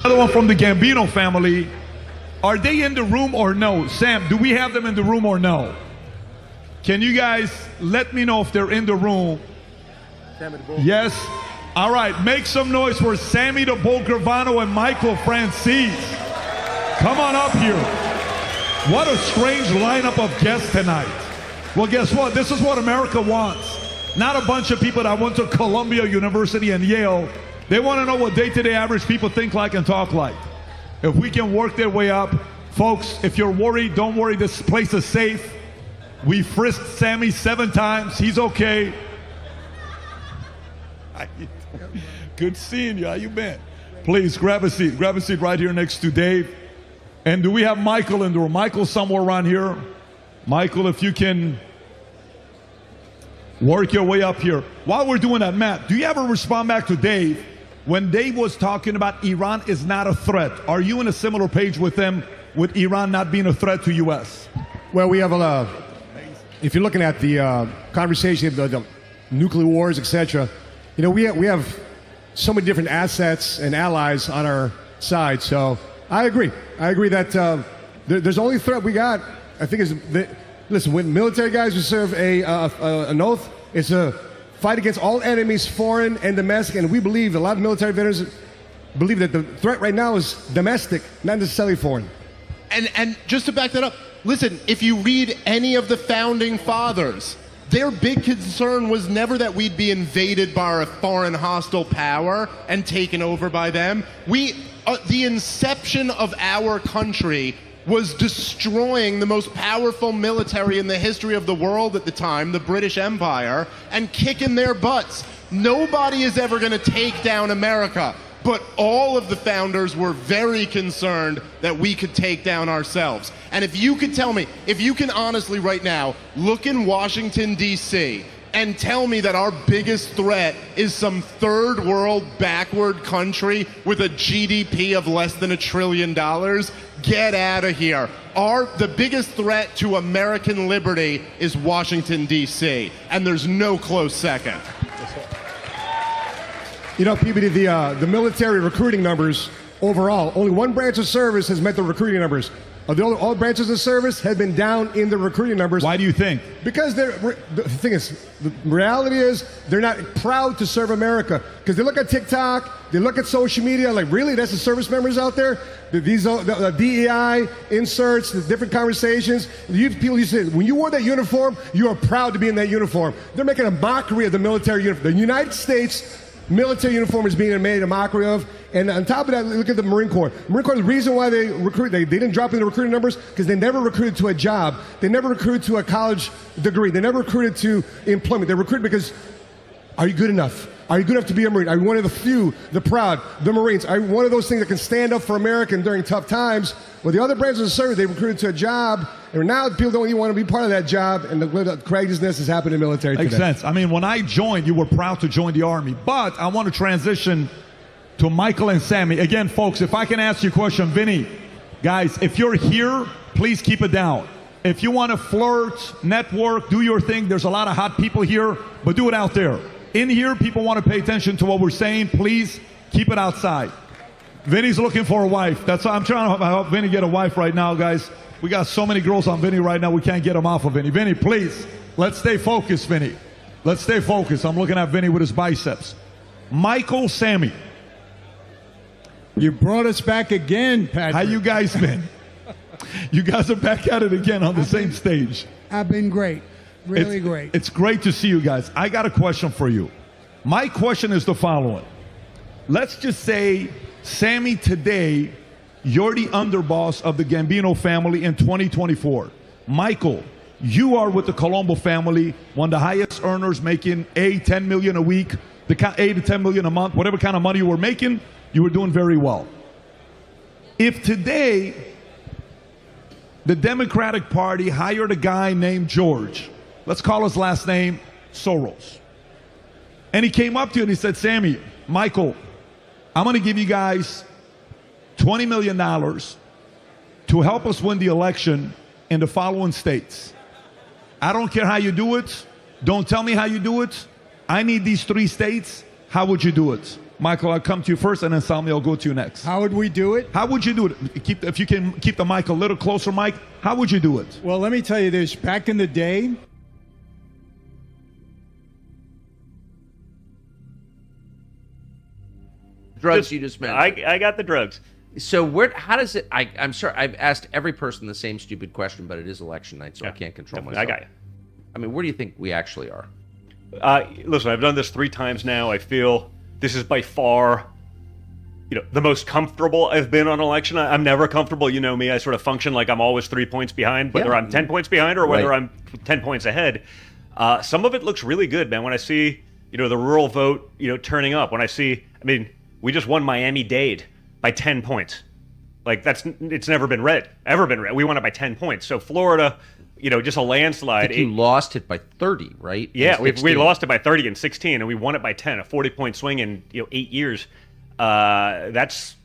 Another one from the Gambino family. Are they in the room or no? Sam, do we have them in the room or no? Can you guys let me know if they're in the room? Yes? All right, make some noise for Sammy the Bull Gravano and Michael Francis. Come on up here. What a strange lineup of guests tonight. Well, guess what? This is what America wants. Not a bunch of people that went to Columbia University and Yale. They want to know what day-to-day average people think like and talk like. If we can work their way up, folks, if you're worried, don't worry, this place is safe. We frisked Sammy 7 times. He's okay. Good seeing you. How you been? Please grab a seat. Grab a seat right here next to Dave. And do we have Michael in the room? Michael somewhere around here. Michael, if you can work your way up here. While we're doing that, Matt, do you ever respond back to Dave when Dave was talking about Iran is not a threat? Are you in a similar page with them, with Iran not being a threat to U.S.? Well, we have a if you're looking at the conversation of the nuclear wars, etc., you know, we have so many different assets and allies on our side. So I agree. I agree that there's only threat we got, I think, is that, listen, when military guys who serve an oath, it's a fight against all enemies, foreign and domestic. And we believe, a lot of military veterans believe that the threat right now is domestic, not necessarily foreign. And just to back that up, listen, if you read any of the founding fathers, their big concern was never that we'd be invaded by a foreign hostile power and taken over by them. The inception of our country was destroying the most powerful military in the history of the world at the time, the British Empire, and kicking their butts. Nobody is ever going to take down America. But all of the founders were very concerned that we could take down ourselves. And if you could tell me, if you can honestly right now look in Washington, D.C., and tell me that our biggest threat is some third world backward country with a GDP of less than $1 trillion, get out of here. The biggest threat to American liberty is Washington, D.C., and there's no close second. You know, PBD, the military recruiting numbers overall, only one branch of service has met the recruiting numbers. All branches of service have been down in the recruiting numbers. Why do you think? Because the thing is, the reality is they're not proud to serve America. Because they look at TikTok, they look at social media, like, really, that's the service members out there? These the DEI inserts, the different conversations. People used to say, when you wore that uniform, you are proud to be in that uniform. They're making a mockery of the military uniform. The United States military uniform is being made a mockery of. And on top of that, look at the Marine Corps. Marine Corps, the reason why they didn't drop in the recruiting numbers, because they never recruited to a job. They never recruited to a college degree. They never recruited to employment. They recruited because, are you good enough? Are you good enough to be a Marine? Are you one of the few, the proud, the Marines? Are you one of those things that can stand up for America during tough times? Well, the other branches of service, they recruited to a job, and now people don't even want to be part of that job, and the craziness has happened in the military today. Makes sense. I mean, when I joined, you were proud to join the Army. But I want to transition to Michael and Sammy. Again, folks, if I can ask you a question, Vinny, guys, if you're here, please keep it down. If you want to flirt, network, do your thing, there's a lot of hot people here, but do it out there. In here, people want to pay attention to what we're saying. Please keep it outside. Vinny's looking for a wife. That's why I'm trying to help Vinny get a wife right now, guys. We got so many girls on Vinny right now, we can't get him off of Vinny. Vinny, please, let's stay focused, Vinny. Let's stay focused. I'm looking at Vinny with his biceps. Michael, Sammy. You brought us back again, Patrick. How you guys been? You guys are back at it again on the same stage. I've been great. Really great. It's great to see you guys. I got a question for you. My question is the following. Let's just say, Sammy, today, you're the underboss of the Gambino family in 2024. Michael, you are with the Colombo family, one of the highest earners, making $10 million a week, $8 to $10 million a month, whatever kind of money you were making, you were doing very well. If today the Democratic Party hired a guy named George, let's call his last name Soros, and he came up to you and he said, Sammy, Michael, I'm going to give you guys $20 million to help us win the election in the following states. I don't care how you do it. Don't tell me how you do it. I need these 3 states. How would you do it? Michael, I'll come to you first, and then Salmi, I'll go to you next. How would we do it? How would you do it? If you can keep the mic a little closer, Mike, how would you do it? Well, let me tell you this. Back in the day, Drugs you just mentioned. I got the drugs. So how does it? I'm sorry. I've asked every person the same stupid question, but it is election night, so I can't control myself. I got you. I mean, where do you think we actually are? Listen, I've done this 3 times now. I feel this is by far, the most comfortable I've been on election. I'm never comfortable. You know me. I sort of function like I'm always 3 points behind, whether I'm 10 points behind or whether I'm 10 points ahead. Some of it looks really good, man. When I see, the rural vote, turning up. When I see, we just won Miami-Dade by 10 points. Like it's never been ever been read. We won it by 10 points. So Florida, just a landslide. I think you lost it by 30, right? Yeah, we lost it by 30 in 16, and we won it by 10, a 40-point swing in 8 years. That's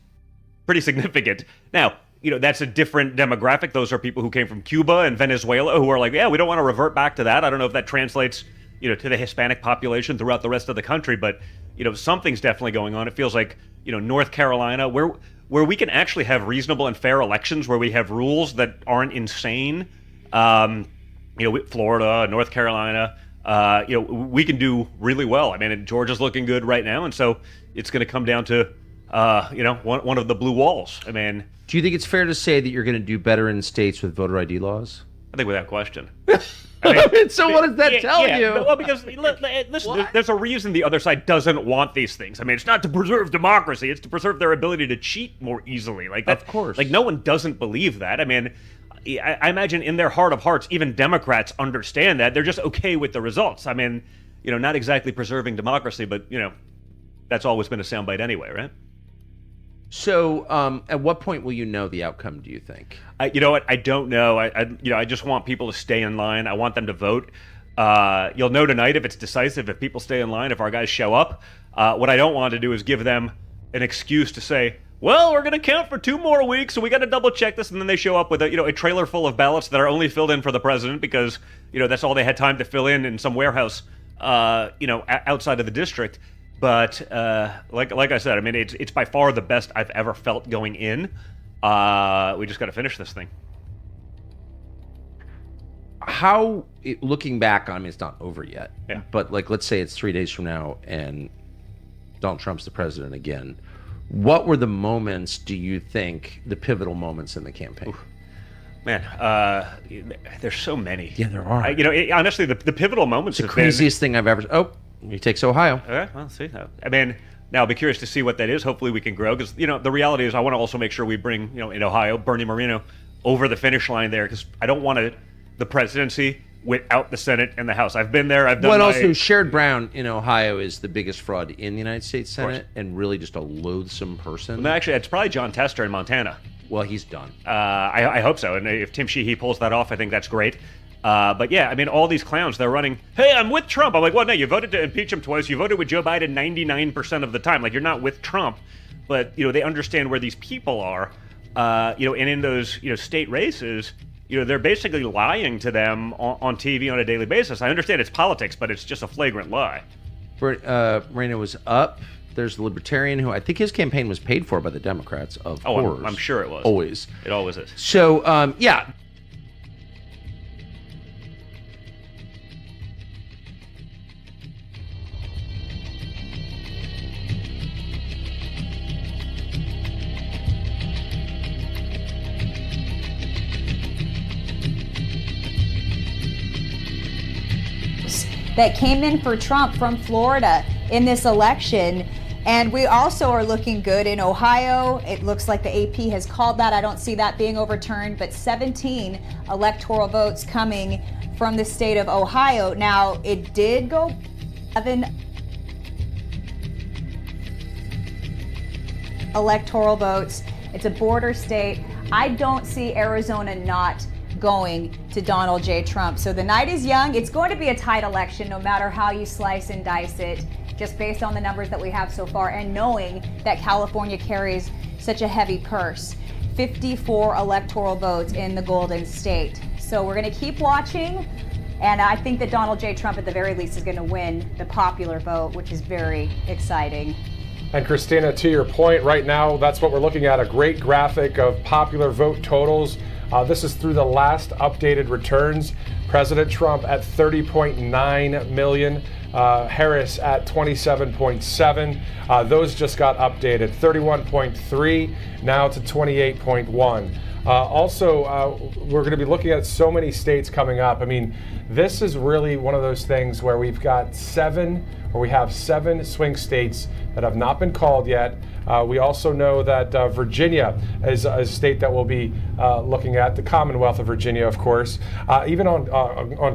pretty significant. Now, that's a different demographic. Those are people who came from Cuba and Venezuela who are like, yeah, we don't want to revert back to that. I don't know if that translates, to the Hispanic population throughout the rest of the country, but something's definitely going on. It feels like North Carolina, where we can actually have reasonable and fair elections, where we have rules that aren't insane. Florida, North Carolina, we can do really well. Georgia's looking good right now, and so it's going to come down to, one of the blue walls. Do you think it's fair to say that you're going to do better in states with voter ID laws? I think without question. So what does that tell you? Well, because listen, there's a reason the other side doesn't want these things. It's not to preserve democracy; it's to preserve their ability to cheat more easily. Of course. No one doesn't believe that. I imagine in their heart of hearts, even Democrats understand that. They're just okay with the results. Not exactly preserving democracy, but that's always been a soundbite anyway, right? So, at what point will you know the outcome, do you think? You know what? I don't know. I just want people to stay in line. I want them to vote. You'll know tonight if it's decisive, if people stay in line, if our guys show up. What I don't want to do is give them an excuse to say, well, we're going to count for 2 more weeks, so we got to double check this, and then they show up with a trailer full of ballots that are only filled in for the president because that's all they had time to fill in some warehouse outside of the district. But like I said, it's by far the best I've ever felt going in. We just got to finish this thing. Looking back, it's not over yet. Yeah. But let's say it's 3 days from now and Donald Trump's the president again. What were the moments, do you think, the pivotal moments in the campaign? Oof. Man, there's so many. Yeah, there are. Honestly, the pivotal moments It's the craziest thing I've ever... Oh, he takes Ohio. Okay, well, see. Now I'll be curious to see what that is. Hopefully we can grow, because, the reality is I want to also make sure we bring, in Ohio, Bernie Moreno over the finish line there, because I don't want the presidency without the Senate and the House. I've been there. I've done also, Sherrod Brown in Ohio is the biggest fraud in the United States Senate, and really just a loathsome person. Well, actually, it's probably John Tester in Montana. Well, he's done. I hope so. And if Tim Sheehy pulls that off, I think that's great. But yeah, all these clowns, they're running, hey, I'm with Trump. I'm like, well, no, you voted to impeach him twice. You voted with Joe Biden 99% of the time. You're not with Trump. But, they understand where these people are. And in those, state races, they're basically lying to them on TV on a daily basis. I understand it's politics, but it's just a flagrant lie. Moreno was up. There's the Libertarian, who I think his campaign was paid for by the Democrats, of course. I'm sure it was. Always. It always is. So, yeah. That came in for Trump from Florida in this election. And we also are looking good in Ohio. It looks like the AP has called that. I don't see that being overturned, but 17 electoral votes coming from the state of Ohio. Now, it did go 7 electoral votes. It's a border state. I don't see Arizona not going to Donald J. Trump. So the night is young. It's going to be a tight election no matter how you slice and dice it, just based on the numbers that we have so far and knowing that California carries such a heavy purse. 54 electoral votes in the Golden State. So we're going to keep watching, and I think that Donald J. Trump at the very least is going to win the popular vote, which is very exciting. And Christina, to your point, right now, that's what we're looking at, a great graphic of popular vote totals. This is through the last updated returns. President Trump at 30.9 million, Harris at 27.7. Those just got updated, 31.3 now to 28.1. We're going to be looking at so many states coming up. I mean, this is really one of those things where we have 7 swing states that have not been called yet. We also know that Virginia is a state that we'll be looking at, the Commonwealth of Virginia, of course. Even on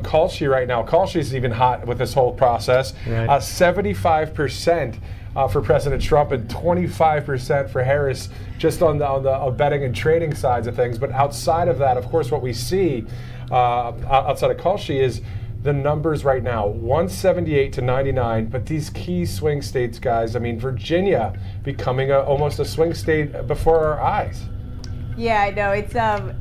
Kalshi right now, Kalshi is even hot with this whole process. Right. 75% for President Trump and 25% for Harris, just on the betting and trading sides of things. But outside of that, of course, what we see outside of Kalshi is the numbers right now, 178 to 99, but these key swing states, guys, I mean, Virginia becoming almost a swing state before our eyes. Yeah, I know.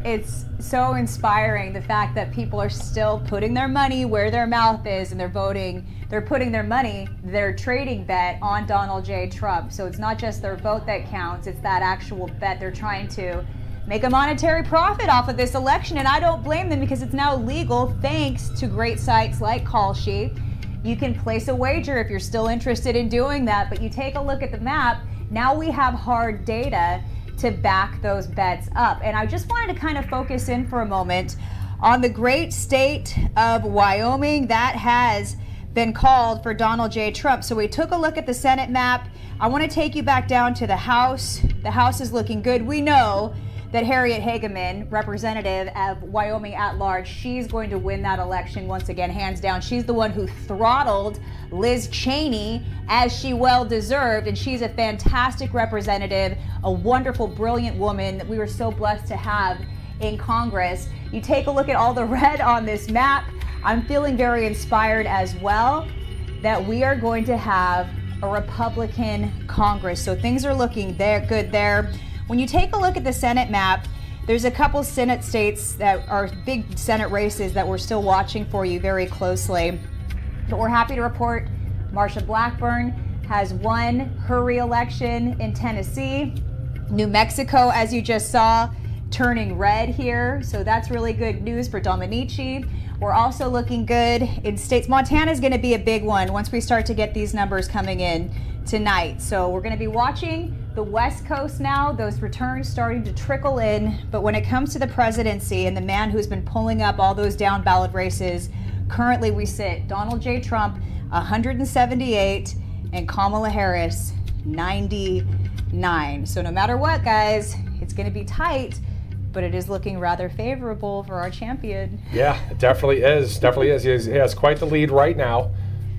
It's so inspiring, the fact that people are still putting their money where their mouth is, and they're voting. They're putting their money, their trading bet, on Donald J. Trump. So it's not just their vote that counts, it's that actual bet. They're trying to make a monetary profit off of this election, and I don't blame them, because it's now legal thanks to great sites like Kalshi. You can place a wager if you're still interested in doing that, but you take a look at the map, now we have hard data to back those bets up. And I just wanted to kind of focus in for a moment on the great state of Wyoming that has been called for Donald J. Trump. So we took a look at the Senate map. I want to take you back down to the House. The House is looking good. We know that Harriet Hageman, representative of Wyoming at large, she's going to win that election once again, hands down. She's the one who throttled Liz Cheney, as she well deserved, and she's a fantastic representative, a wonderful, brilliant woman that we were so blessed to have in Congress. You take a look at all the red on this map. I'm feeling very inspired as well that we are going to have a Republican Congress. So things are looking good there. When you take a look at the Senate map, there's a couple Senate states that are big Senate races that we're still watching for you very closely. But we're happy to report Marsha Blackburn has won her re-election in Tennessee. New Mexico, as you just saw, turning red here. So that's really good news for Dominici. We're also looking good in states. Montana's going to be a big one once we start to get these numbers coming in tonight. So we're going to be watching the West Coast now, those returns starting to trickle in. But when it comes to the presidency and the man who's been pulling up all those down ballot races, currently we sit Donald J. Trump 178 and Kamala Harris 99. So no matter what, guys, it's going to be tight, but it is looking rather favorable for our champion. Yeah, it definitely is. Definitely is. He has quite the lead right now.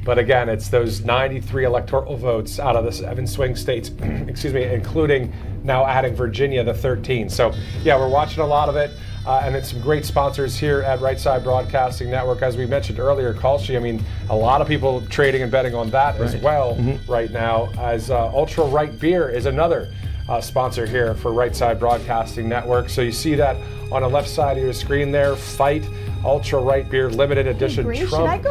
But again, it's those 93 electoral votes out of the 7 swing states, excuse me, including now adding Virginia, the 13. So yeah, we're watching a lot of it. And it's some great sponsors here at Right Side Broadcasting Network. As we mentioned earlier, Kalshi, I mean, a lot of people trading and betting on that as well right now, as Ultra Right Beer is another sponsor here for Right Side Broadcasting Network. So you see that on the left side of your screen there, Fight Ultra Right Beer Limited Edition Trump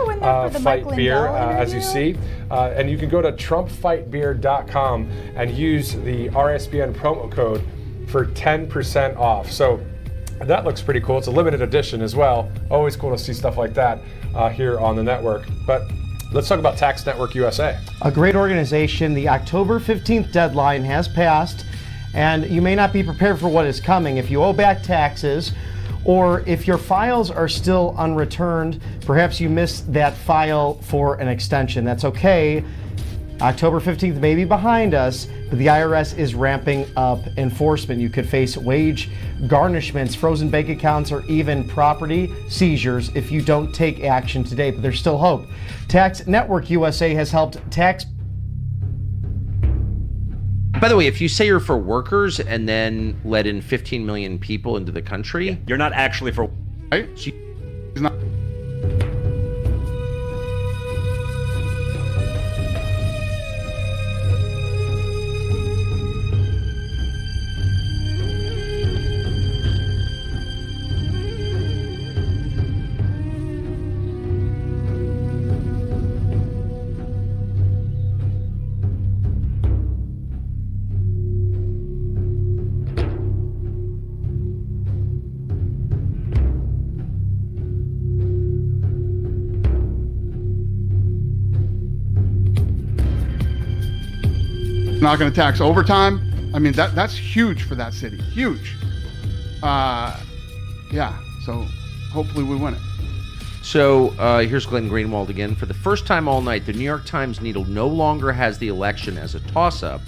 Fight Beer, as you see. And you can go to TrumpFightBeer.com and use the RSBN promo code for 10% off. So that looks pretty cool. It's a limited edition as well. Always cool to see stuff like that here on the network. But let's talk about Tax Network USA. A great organization. The October 15th deadline has passed, and you may not be prepared for what is coming. If you owe back taxes, or if your files are still unreturned, perhaps you missed that file for an extension. That's okay. October 15th may be behind us, but the IRS is ramping up enforcement. You could face wage garnishments, frozen bank accounts, or even property seizures if you don't take action today. But there's still hope. Tax Network USA has helped tax. By the way, if you say you're for workers and then let in 15 million people into the country, you're not actually for. Right? So He's not. not going to tax overtime. I mean, that's huge for that city. Huge. Yeah, so hopefully we win it. So here's Glenn Greenwald again. For the first time all night, the New York Times Needle no longer has the election as a toss-up.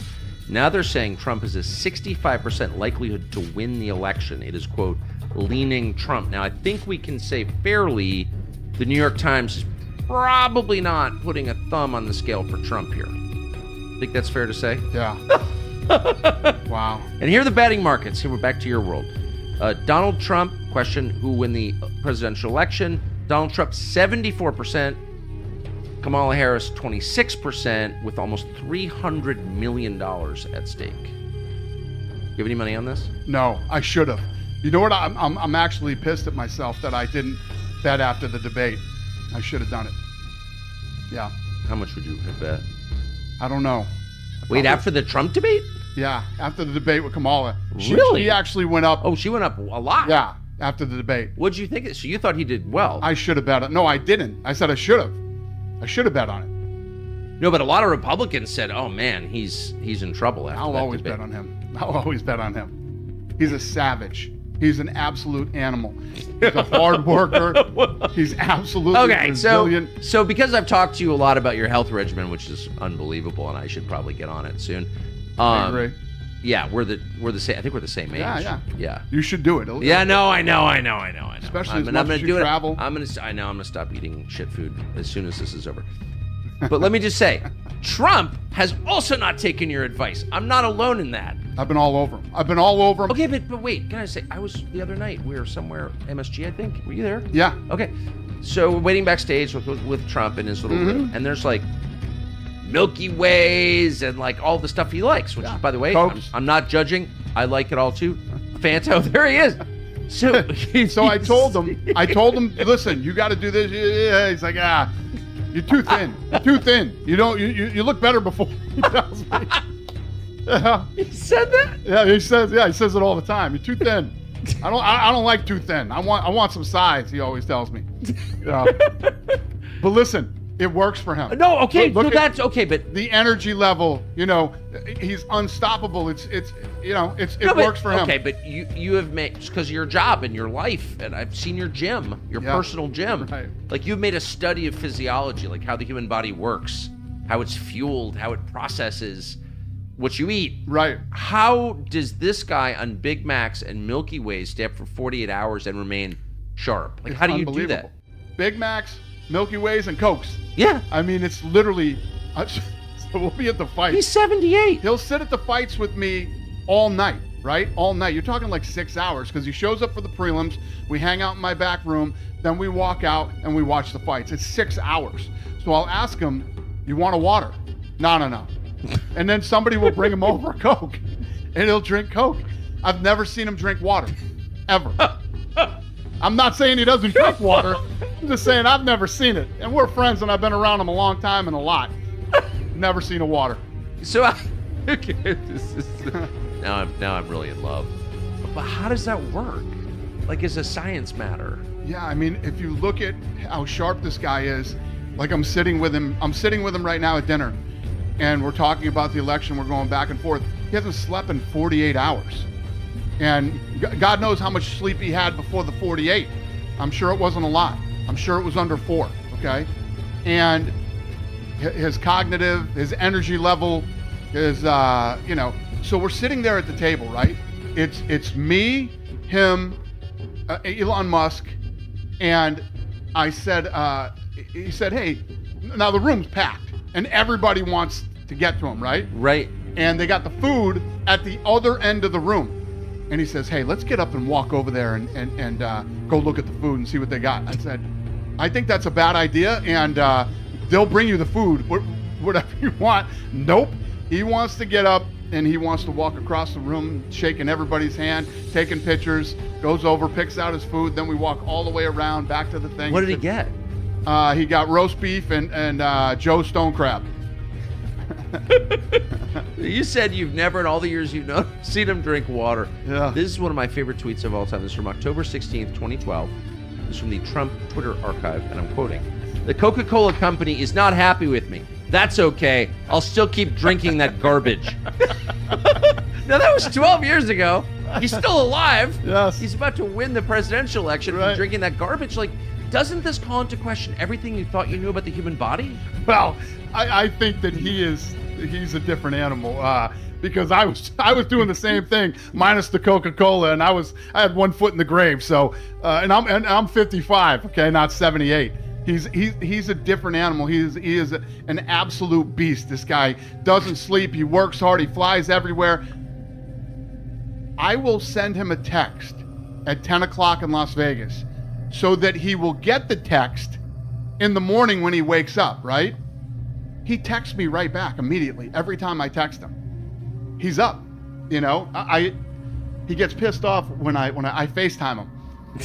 Now they're saying Trump has a 65% likelihood to win the election. It is, quote, leaning Trump. Now, I think we can say fairly the New York Times is probably not putting a thumb on the scale for Trump here. Think that's fair to say? Yeah. Wow. And here are the betting markets. Here we're back to your world. Donald Trump, question, who win the presidential election? Donald Trump, 74%. Kamala Harris, 26%, with almost $300 million at stake. You have any money on this? No, I should have. You know what? I'm actually pissed at myself that I didn't bet after the debate. I should have done it. Yeah. How much would you have bet? I don't know. Wait, after the Trump debate? Yeah, after the debate with Kamala. Really? She actually went up. Oh, she went up a lot. Yeah, after the debate. What'd you think? So you thought he did well? I should have bet it. No, I didn't. I said I should have. I should have bet on it. No, but a lot of Republicans said, "Oh man, he's in trouble." After I'll that always debate. bet on him. I'll always bet on him. He's a savage. He's an absolute animal. He's a hard worker. He's absolutely Okay, resilient. so because I've talked to you a lot about your health regimen, which is unbelievable, and I should probably get on it soon. I agree. Yeah, we're the same. I think we're the same age. Yeah. You should do it. Yeah, no, I know. Especially I'm as much gonna as you do travel. it. I'm gonna stop eating shit food as soon as this is over. But let me just say, Trump has also not taken your advice. I'm not alone in that. I've been all over him. Okay, but wait, can I say, I was the other night, we were somewhere, MSG, I think. Were you there? Yeah. Okay. So we're waiting backstage with Trump and his little, and there's like Milky Ways and like all the stuff he likes, which is, by the way, I'm not judging. I like it all too. Fanta, there he is. So I told him, listen, you got to do this. Yeah. He's like, you're too thin. You're too thin. You don't. You look better before. He tells me. Yeah. He said that? Yeah, he says it all the time. You're too thin. I don't like too thin. I want some size, he always tells me. Yeah. But listen, it works for him. No, okay, Look so at that's okay, but the energy level, he's unstoppable. It works for him. Okay, but you have made, because of your job and your life, and I've seen your gym, your personal gym. Right. Like you've made a study of physiology, like how the human body works, how it's fueled, how it processes what you eat. Right. How does this guy on Big Macs and Milky Ways stay up for 48 hours and remain sharp? Like, how do you do that? Big Macs, Milky Ways, and Cokes. Yeah. I mean, it's literally. So we'll be at the fight. He's 78. He'll sit at the fights with me all night, right? All night. You're talking like 6 hours because he shows up for the prelims. We hang out in my back room. Then we walk out and we watch the fights. It's 6 hours. So I'll ask him, "You want a water?" No. And then somebody will bring him over a Coke, and he'll drink Coke. I've never seen him drink water, ever. I'm not saying he doesn't drink water. I'm just saying I've never seen it. And we're friends, and I've been around him a long time and a lot. Never seen a water. So now I'm really in love. But how does that work? Like, as a science matter? Yeah, I mean, if you look at how sharp this guy is, like I'm sitting with him right now at dinner, and we're talking about the election. We're going back and forth. He hasn't slept in 48 hours. And God knows how much sleep he had before the 48. I'm sure it wasn't a lot. I'm sure it was under 4, okay? And his cognitive, his energy level, his, so we're sitting there at the table, right? It's me, him, Elon Musk, and I said, he said, "Hey," now the room's packed, and everybody wants to get to him, right? Right. And they got the food at the other end of the room. And he says, "Hey, let's get up and walk over there and go look at the food and see what they got." I said, "I think that's a bad idea, and they'll bring you the food, whatever you want." Nope. He wants to get up and he wants to walk across the room, shaking everybody's hand, taking pictures, goes over, picks out his food. Then we walk all the way around back to the thing. What did he get? He got roast beef and Joe Stone Crab. You said you've never in all the years you've seen him drink water. Yeah. This is one of my favorite tweets of all time. This is from October 16th, 2012. This is from the Trump Twitter archive, and I'm quoting. "The Coca-Cola company is not happy with me. That's okay. I'll still keep drinking that garbage. Now, that was 12 years ago. He's still alive. Yes. He's about to win the presidential election Right. from drinking that garbage. Like, doesn't this call into question everything you thought you knew about the human body? Well, I think that he's a different animal because I was doing the same thing minus the Coca-Cola, and I had one foot in the grave. So and I'm 55, okay, not 78. He's a different animal. He is an absolute beast. This guy doesn't sleep. He works hard. He flies everywhere. I will send him a text at 10 o'clock in Las Vegas so that he will get the text in the morning when he wakes up, right? He texts me right back immediately every time I text him. He's up, you know. He gets pissed off when I FaceTime him,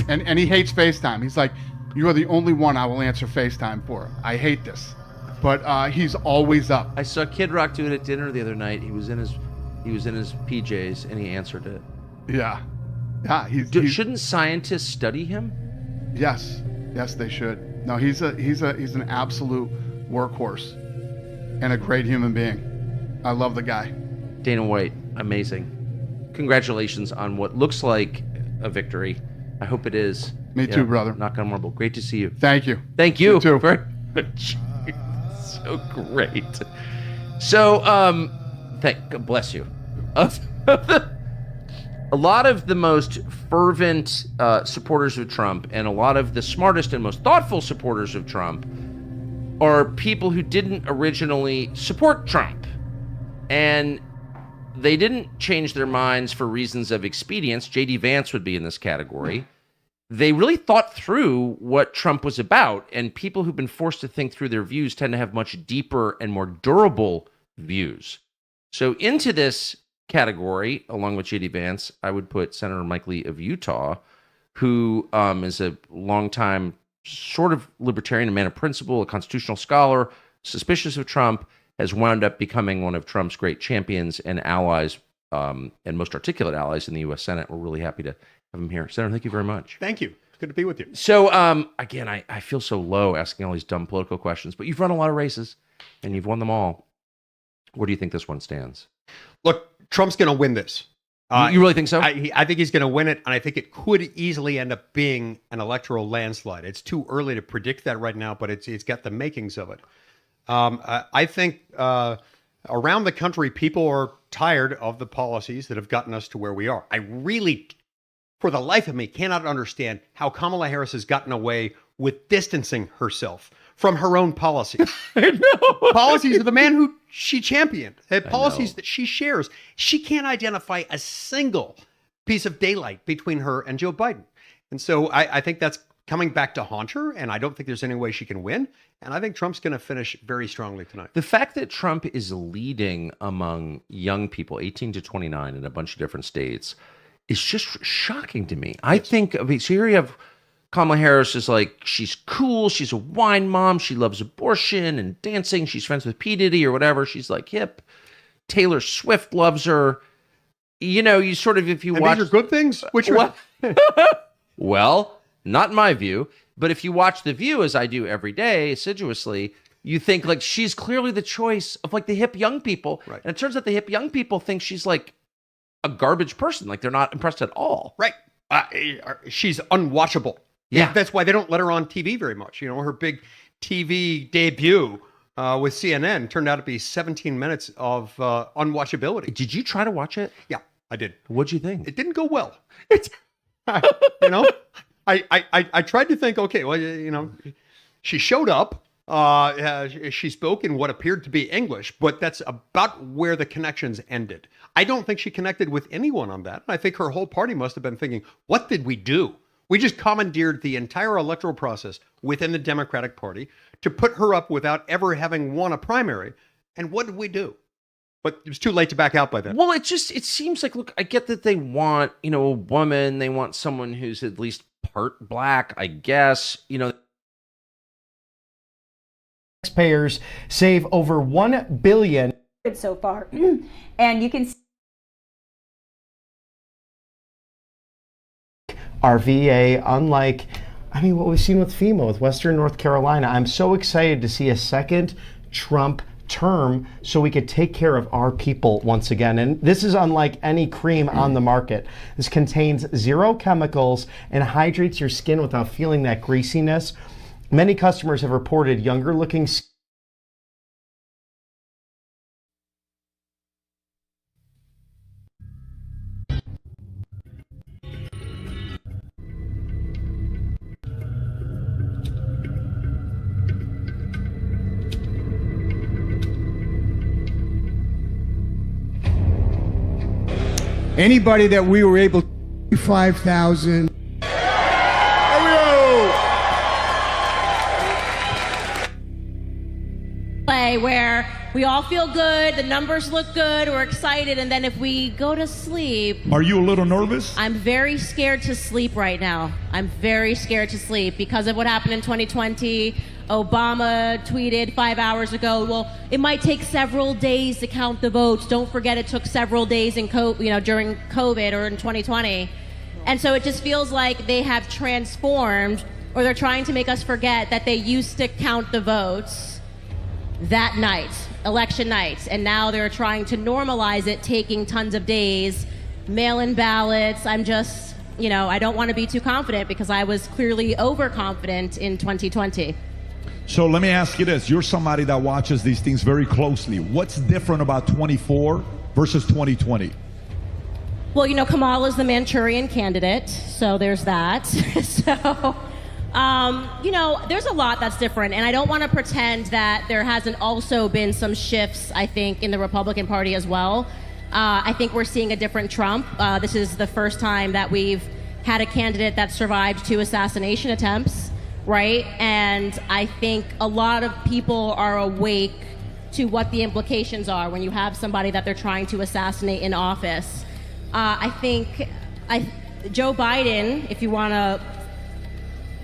and he hates FaceTime. He's like, "You are the only one I will answer FaceTime for. I hate this," but he's always up. I saw Kid Rock do it at dinner the other night. He was in his PJs and he answered it. Yeah. Shouldn't scientists study him? Yes, they should. No, he's an absolute workhorse and a great human being. I love the guy. Dana White, amazing. Congratulations on what looks like a victory. I hope it is. Me too, brother. Knock on marble. Great to see you. Thank you. Thank you. You too. Very much. So great. So, God bless you. A lot of the most fervent supporters of Trump and a lot of the smartest and most thoughtful supporters of Trump are people who didn't originally support Trump. And they didn't change their minds for reasons of expedience. J.D. Vance would be in this category. They really thought through what Trump was about, and people who've been forced to think through their views tend to have much deeper and more durable views. So into this category, along with J.D. Vance, I would put Senator Mike Lee of Utah, who is a longtime sort of libertarian, a man of principle, a constitutional scholar, suspicious of Trump, has wound up becoming one of Trump's great champions and allies, and most articulate allies in the U.S. Senate. We're really happy to have him here. Senator, thank you very much. Thank you. It's good to be with you. So, again, I feel so low asking all these dumb political questions, but you've run a lot of races, and you've won them all. Where do you think this one stands? Look, Trump's going to win this. You really think so? I think he's going to win it, and I think it could easily end up being an electoral landslide. It's too early to predict that right now, but it's got the makings of it. I think around the country, people are tired of the policies that have gotten us to where we are. I really, for the life of me, cannot understand how Kamala Harris has gotten away with distancing herself from her own policies. I know. Policies of the man who she championed, policies that she shares. She can't identify a single piece of daylight between her and Joe Biden. And so I think that's coming back to haunt her, and I don't think there's any way she can win. And I think Trump's going to finish very strongly tonight. The fact that Trump is leading among young people, 18 to 29, in a bunch of different states, is just shocking to me. I think, so here you have Kamala Harris is like, she's cool, she's a wine mom, she loves abortion and dancing, she's friends with P. Diddy or whatever, she's like hip. Taylor Swift loves her. You know, you sort of, if you watch... these are good things? Which are... Well, not in my view, but if you watch The View, as I do every day, assiduously, you think like she's clearly the choice of like the hip young people. Right. And it turns out the hip young people think she's like a garbage person. Like they're not impressed at all. Right. She's unwatchable. Yeah. That's why they don't let her on TV very much. You know, her big TV debut with CNN turned out to be 17 minutes of unwatchability. Did you try to watch it? Yeah, I did. What'd you think? It didn't go well. You know, I tried to think, okay, well, you know, she showed up. She spoke in what appeared to be English, but that's about where the connections ended. I don't think she connected with anyone on that. I think her whole party must have been thinking, what did we do? We just commandeered the entire electoral process within the Democratic Party to put her up without ever having won a primary. And what did we do? But it was too late to back out by then. Well, it seems like, look, I get that they want, you know, a woman, they want someone who's at least part black, I guess, you know. Taxpayers save over $1 billion so far. And you can see our VA, unlike, what we've seen with FEMA, with Western North Carolina. I'm so excited to see a second Trump term so we could take care of our people once again. And this is unlike any cream on the market. This contains 0 chemicals and hydrates your skin without feeling that greasiness. Many customers have reported younger looking skin. Anybody that we were able 5,000. Play where we all feel good, the numbers look good, we're excited, and then if we go to sleep. Are you a little nervous? I'm very scared to sleep right now. I'm very scared to sleep because of what happened in 2020. Obama tweeted 5 hours ago, well, it might take several days to count the votes. Don't forget it took several days in during COVID or in 2020. And so it just feels like they have transformed, or they're trying to make us forget that they used to count the votes that night, election night, and now they're trying to normalize it, taking tons of days, mail-in ballots. I'm just, I don't want to be too confident because I was clearly overconfident in 2020. So let me ask you this. You're somebody that watches these things very closely. What's different about 24 versus 2020? Well, Kamala's the Manchurian candidate, so there's that. So, there's a lot that's different, and I don't want to pretend that there hasn't also been some shifts, I think, in the Republican Party as well. I think we're seeing a different Trump. This is the first time that we've had a candidate that survived 2 assassination attempts, right? And I think a lot of people are awake to what the implications are when you have somebody that they're trying to assassinate in office. I think Joe Biden, if you want to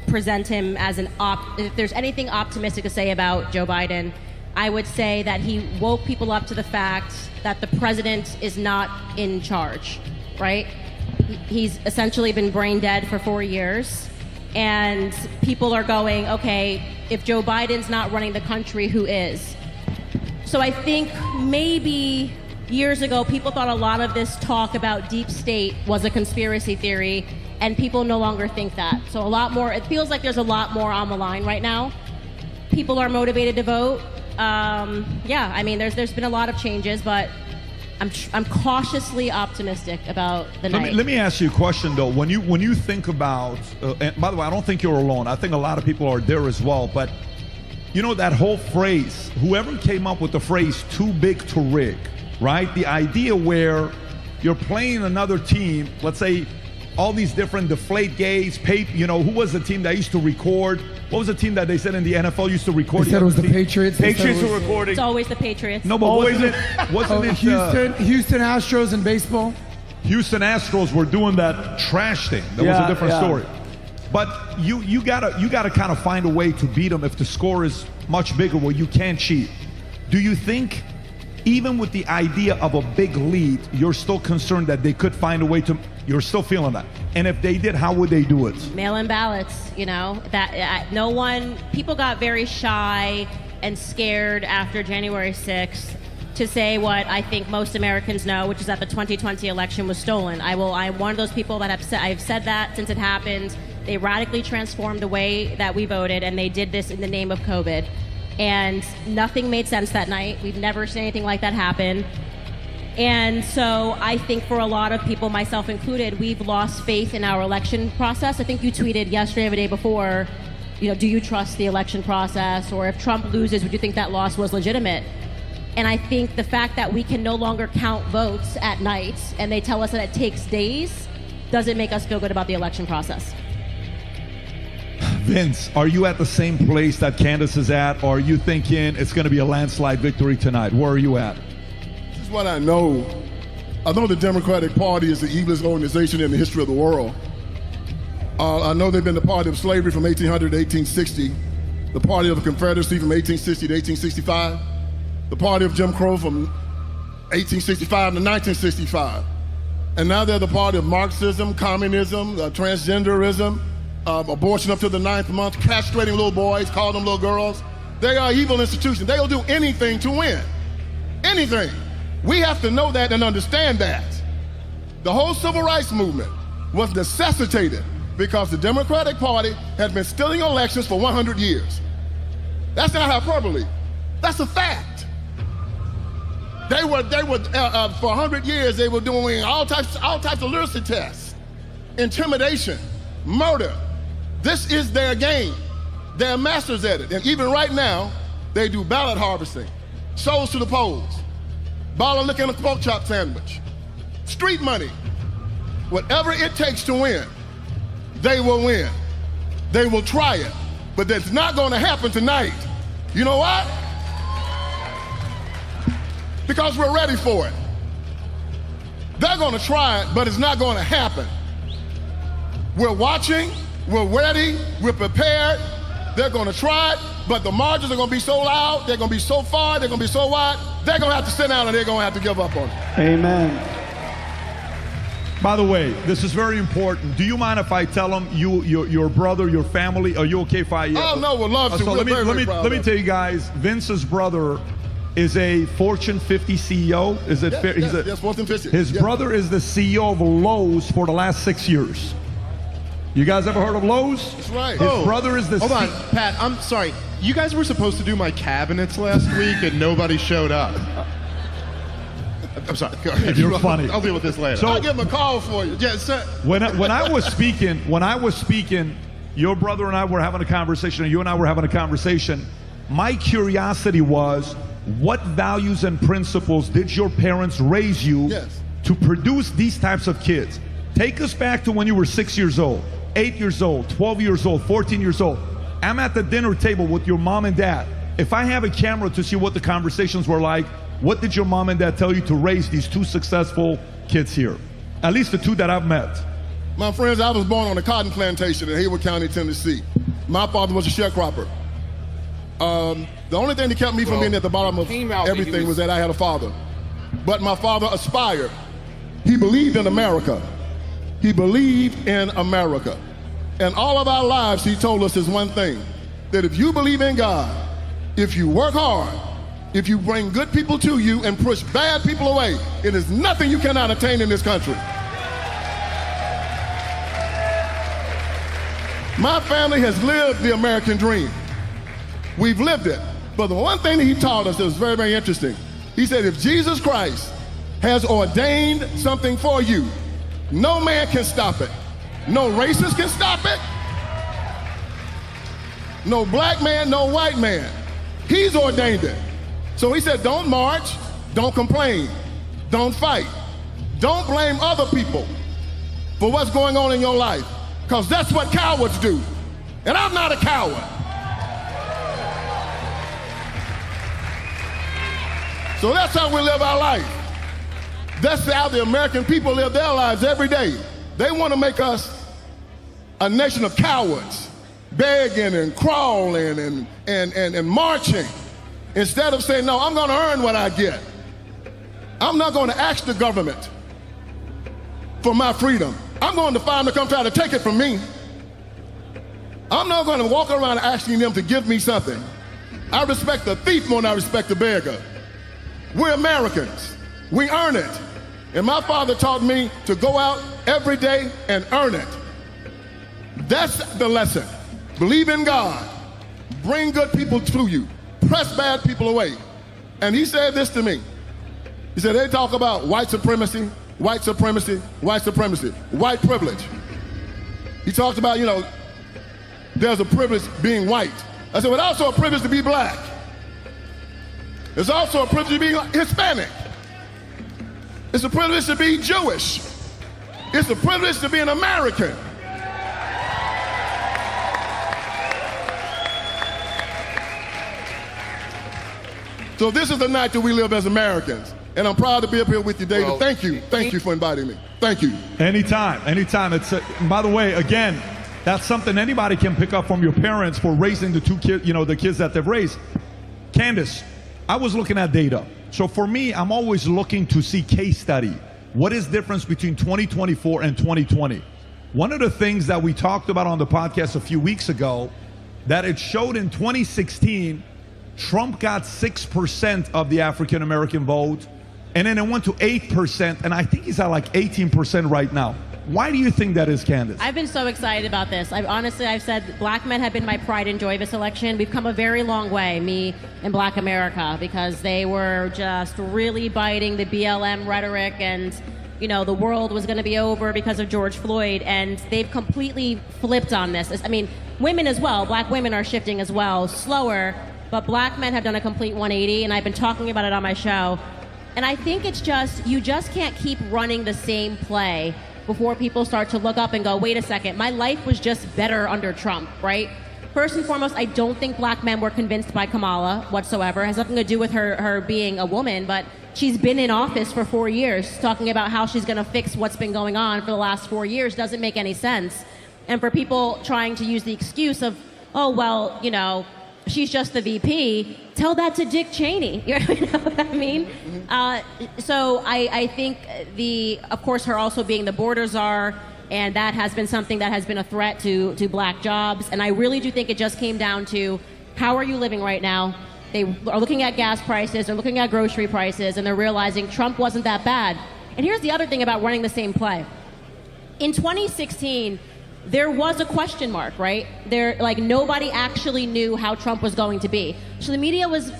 present him as if there's anything optimistic to say about Joe Biden, I would say that he woke people up to the fact that the president is not in charge, right? He's essentially been brain dead for 4 years, and people are going, okay, if Joe Biden's not running the country, who is? So I think maybe years ago, people thought a lot of this talk about deep state was a conspiracy theory, and people no longer think that. So it feels like there's a lot more on the line right now. People are motivated to vote. There's been a lot of changes, but I'm cautiously optimistic about the night. Let me ask you a question, though. When you think about, and by the way, I don't think you're alone. I think a lot of people are there as well, but that whole phrase, whoever came up with the phrase too big to rig, right? The idea where you're playing another team, let's say all these different deflate gates, who was the team that used to record? What was the team that they said in the NFL used to record? They said it was the Patriots. Patriots were recording. It's always the Patriots. No, but wasn't it Houston Astros in baseball? Houston Astros were doing that trash thing. That was a different story. But you gotta kind of find a way to beat them if the score is much bigger where you can't cheat. Do you think, even with the idea of a big lead, you're still concerned that they could find a way to? You're still feeling that, and if they did, how would they do it? Mail-in ballots. People got very shy and scared after January 6th to say what I think most Americans know, which is that the 2020 election was stolen. I'm one of those people that I've said that since it happened. They radically transformed the way that we voted, and they did this in the name of COVID. And nothing made sense that night. We've never seen anything like that happen. And so I think for a lot of people, myself included, we've lost faith in our election process. I think you tweeted yesterday or the day before, do you trust the election process? Or if Trump loses, would you think that loss was legitimate? And I think the fact that we can no longer count votes at night, and they tell us that it takes days, doesn't make us feel good about the election process. Vince, are you at the same place that Candace is at, or are you thinking it's going to be a landslide victory tonight? Where are you at? This is what I know. I know the Democratic Party is the evilest organization in the history of the world. I know they've been the party of slavery from 1800 to 1860, the party of the Confederacy from 1860 to 1865, the party of Jim Crow from 1865 to 1965. And now they're the party of Marxism, communism, transgenderism, abortion up to the 9th month, castrating little boys, calling them little girls. They are evil institutions. They'll do anything to win. Anything. We have to know that and understand that. The whole civil rights movement was necessitated because the Democratic Party had been stealing elections for 100 years. That's not hyperbole. That's a fact. They were for 100 years, they were doing all types of literacy tests, intimidation, murder. This is their game. They're masters at it. And even right now, they do ballot harvesting, souls to the polls, bottle of liquor and a pork chop sandwich, street money. Whatever it takes to win, they will win. They will try it. But that's not going to happen tonight. You know what? Because we're ready for it. They're going to try it, but it's not going to happen. We're watching, we're ready, we're prepared. They're going to try it, but the margins are going to be so loud, they're going to be so far, they're going to be so wide, they're going to have to sit down and they're going to have to give up on it. Amen. By the way, this is very important. Do you mind if I tell them your brother, your family? Are you okay if I? Oh no, would love to. So let me tell you guys. Vince's brother is a Fortune 50 CEO. Is it fair? Yes, Fortune 50. His brother is the CEO of Lowe's for the last 6 years. You guys ever heard of Lowe's? That's right. His brother is the. Hold on, Pat. I'm sorry. You guys were supposed to do my cabinets last week, and nobody showed up. I'm sorry. You're funny. I'll deal with this later. So I'll give him a call for you. Yeah, sir. When I was speaking, your brother and I were having a conversation, and you and I were having a conversation. My curiosity was, what values and principles did your parents raise you to produce these types of kids? Take us back to when you were 6 years old, 8 years old, 12 years old, 14 years old. I'm at the dinner table with your mom and dad. If I have a camera to see what the conversations were like, what did your mom and dad tell you to raise these two successful kids here? At least the two that I've met. My friends, I was born on a cotton plantation in Hayward County, Tennessee. My father was a sharecropper. The only thing that kept me from being at the bottom of everything was that I had a father. But my father aspired. He believed in America. He believed in America. And all of our lives, he told us is one thing, that if you believe in God, if you work hard, if you bring good people to you and push bad people away, it is nothing you cannot attain in this country. My family has lived the American dream. We've lived it. But the one thing that he taught us that was very, very interesting, he said, if Jesus Christ has ordained something for you, no man can stop it. No racist can stop it. No black man, no white man. He's ordained it. So he said, don't march, don't complain, don't fight. Don't blame other people for what's going on in your life, because that's what cowards do. And I'm not a coward. So that's how we live our life. That's how the American people live their lives every day. They want to make us a nation of cowards, begging and crawling and marching. Instead of saying, no, I'm going to earn what I get. I'm not going to ask the government for my freedom. I'm going to find them to come try to take it from me. I'm not going to walk around asking them to give me something. I respect the thief more than I respect the beggar. We're Americans. We earn it. And my father taught me to go out every day and earn it. That's the lesson. Believe in God. Bring good people to you. Press bad people away. And he said this to me. He said, they talk about white supremacy, white supremacy, white supremacy, white privilege. He talked about, there's a privilege being white. I said, but also a privilege to be black. There's also a privilege to be Hispanic. It's a privilege to be Jewish. It's a privilege to be an American. So this is the night that we live as Americans. And I'm proud to be up here with you, David. Well, thank you. Thank you for inviting me. Thank you. Anytime. It's by the way, again, that's something anybody can pick up from your parents for raising the two kids, the kids that they've raised. Candace, I was looking at data. So for me, I'm always looking to see case study. What is the difference between 2024 and 2020? One of the things that we talked about on the podcast a few weeks ago, that it showed in 2016, Trump got 6% of the African American vote, and then it went to 8%, and I think he's at like 18% right now. Why do you think that is, Candace? I've been so excited about this. I've said black men have been my pride and joy this election. We've come a very long way, me and Black America, because they were just really biting the BLM rhetoric and, you know, the world was going to be over because of George Floyd, and they've completely flipped on this. I mean, women as well, black women are shifting as well, slower, but black men have done a complete 180, and I've been talking about it on my show. And I think it's just, you just can't keep running the same play before people start to look up and go, wait a second, my life was just better under Trump, right? First and foremost, I don't think black men were convinced by Kamala whatsoever. It has nothing to do with her being a woman, but she's been in office for 4 years talking about how she's going to fix what's been going on for the last 4 years doesn't make any sense. And for people trying to use the excuse of, oh, well, you know, she's just the VP, tell that to Dick Cheney. You know what I mean? So I think of course, her also being the border czar, and that has been something that has been a threat to black jobs. And I really do think it just came down to, how are you living right now? They are looking at gas prices, they're looking at grocery prices, and they're realizing Trump wasn't that bad. And here's the other thing about running the same play. In 2016, there was a question mark, right? Nobody actually knew how Trump was going to be. So the media was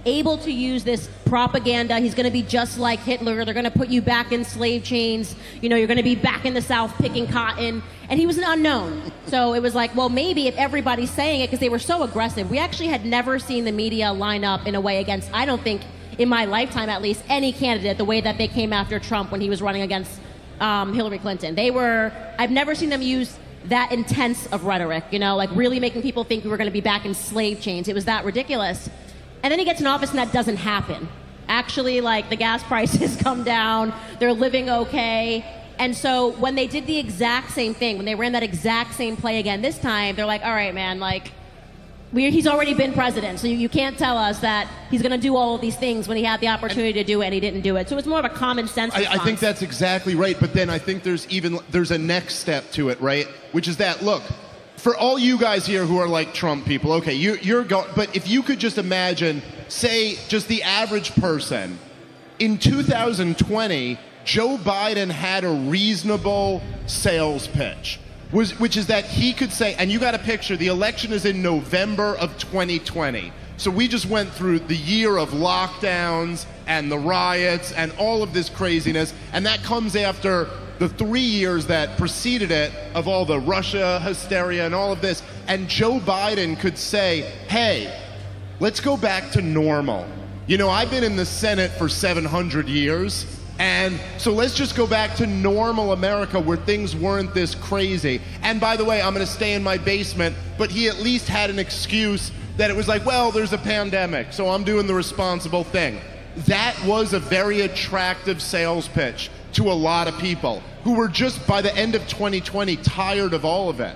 able to use this propaganda. He's going to be just like Hitler. They're going to put you back in slave chains. You know, you're going to be back in the South picking cotton. And he was an unknown. So it was like, well, maybe if everybody's saying it, because they were so aggressive. We actually had never seen the media line up in a way against, I don't think, in my lifetime at least, any candidate the way that they came after Trump when he was running against Hillary Clinton. I've never seen them use that intense of rhetoric, you know, like really making people think we were going to be back in slave chains. It was that ridiculous. And then he gets in office and that doesn't happen. Actually, like, the gas prices come down, they're living okay. And so when they did the exact same thing, when they ran that exact same play again this time, they're like, all right, man, like, he's already been president, so you can't tell us that he's going to do all of these things when he had the opportunity to do it and he didn't do it. So it's more of a common sense response. I think that's exactly right, but then I think there's a next step to it, right? Which is that, look, for all you guys here who are like Trump people, okay, you're going, but if you could just imagine, say, just the average person, in 2020, Joe Biden had a reasonable sales pitch. Which is that he could say, and you got a picture, the election is in November of 2020. So we just went through the year of lockdowns and the riots and all of this craziness, and that comes after the 3 years that preceded it of all the Russia hysteria and all of this. And Joe Biden could say, hey, let's go back to normal. You know, I've been in the Senate for 700 years. And so let's just go back to normal America where things weren't this crazy. And by the way, I'm going to stay in my basement, but he at least had an excuse that it was like, well, there's a pandemic, so I'm doing the responsible thing. That was a very attractive sales pitch to a lot of people who were just, by the end of 2020, tired of all of it.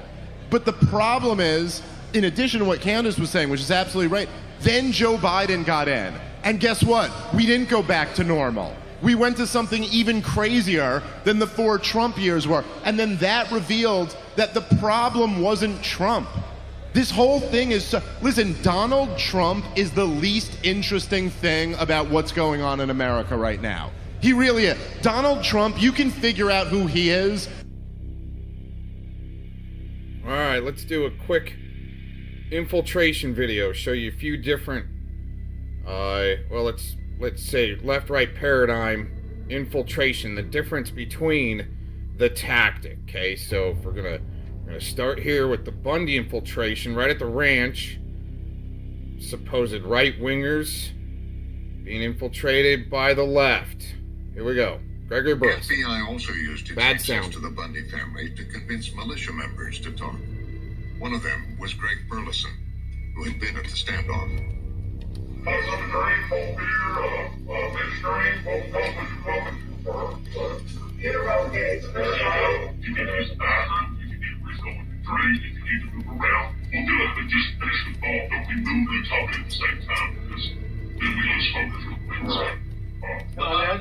But the problem is, in addition to what Candace was saying, which is absolutely right, then Joe Biden got in. And guess what? We didn't go back to normal. We went to something even crazier than the 4 Trump years were. And then that revealed that the problem wasn't Trump. This whole thing is, listen, Donald Trump is the least interesting thing about what's going on in America right now. He really is. Donald Trump, you can figure out who he is. All right, let's do a quick infiltration video. Show you a few different, let's say left-right paradigm infiltration, the difference between the tactic. Okay, so if we're gonna start here with the Bundy infiltration right at the ranch. Supposed right-wingers being infiltrated by the left. Here we go. Gregory Burns. The FBI also used its Bad access sound. to the Bundy family to convince militia members to talk. One of them was Greg Burleson, who had been at the standoff.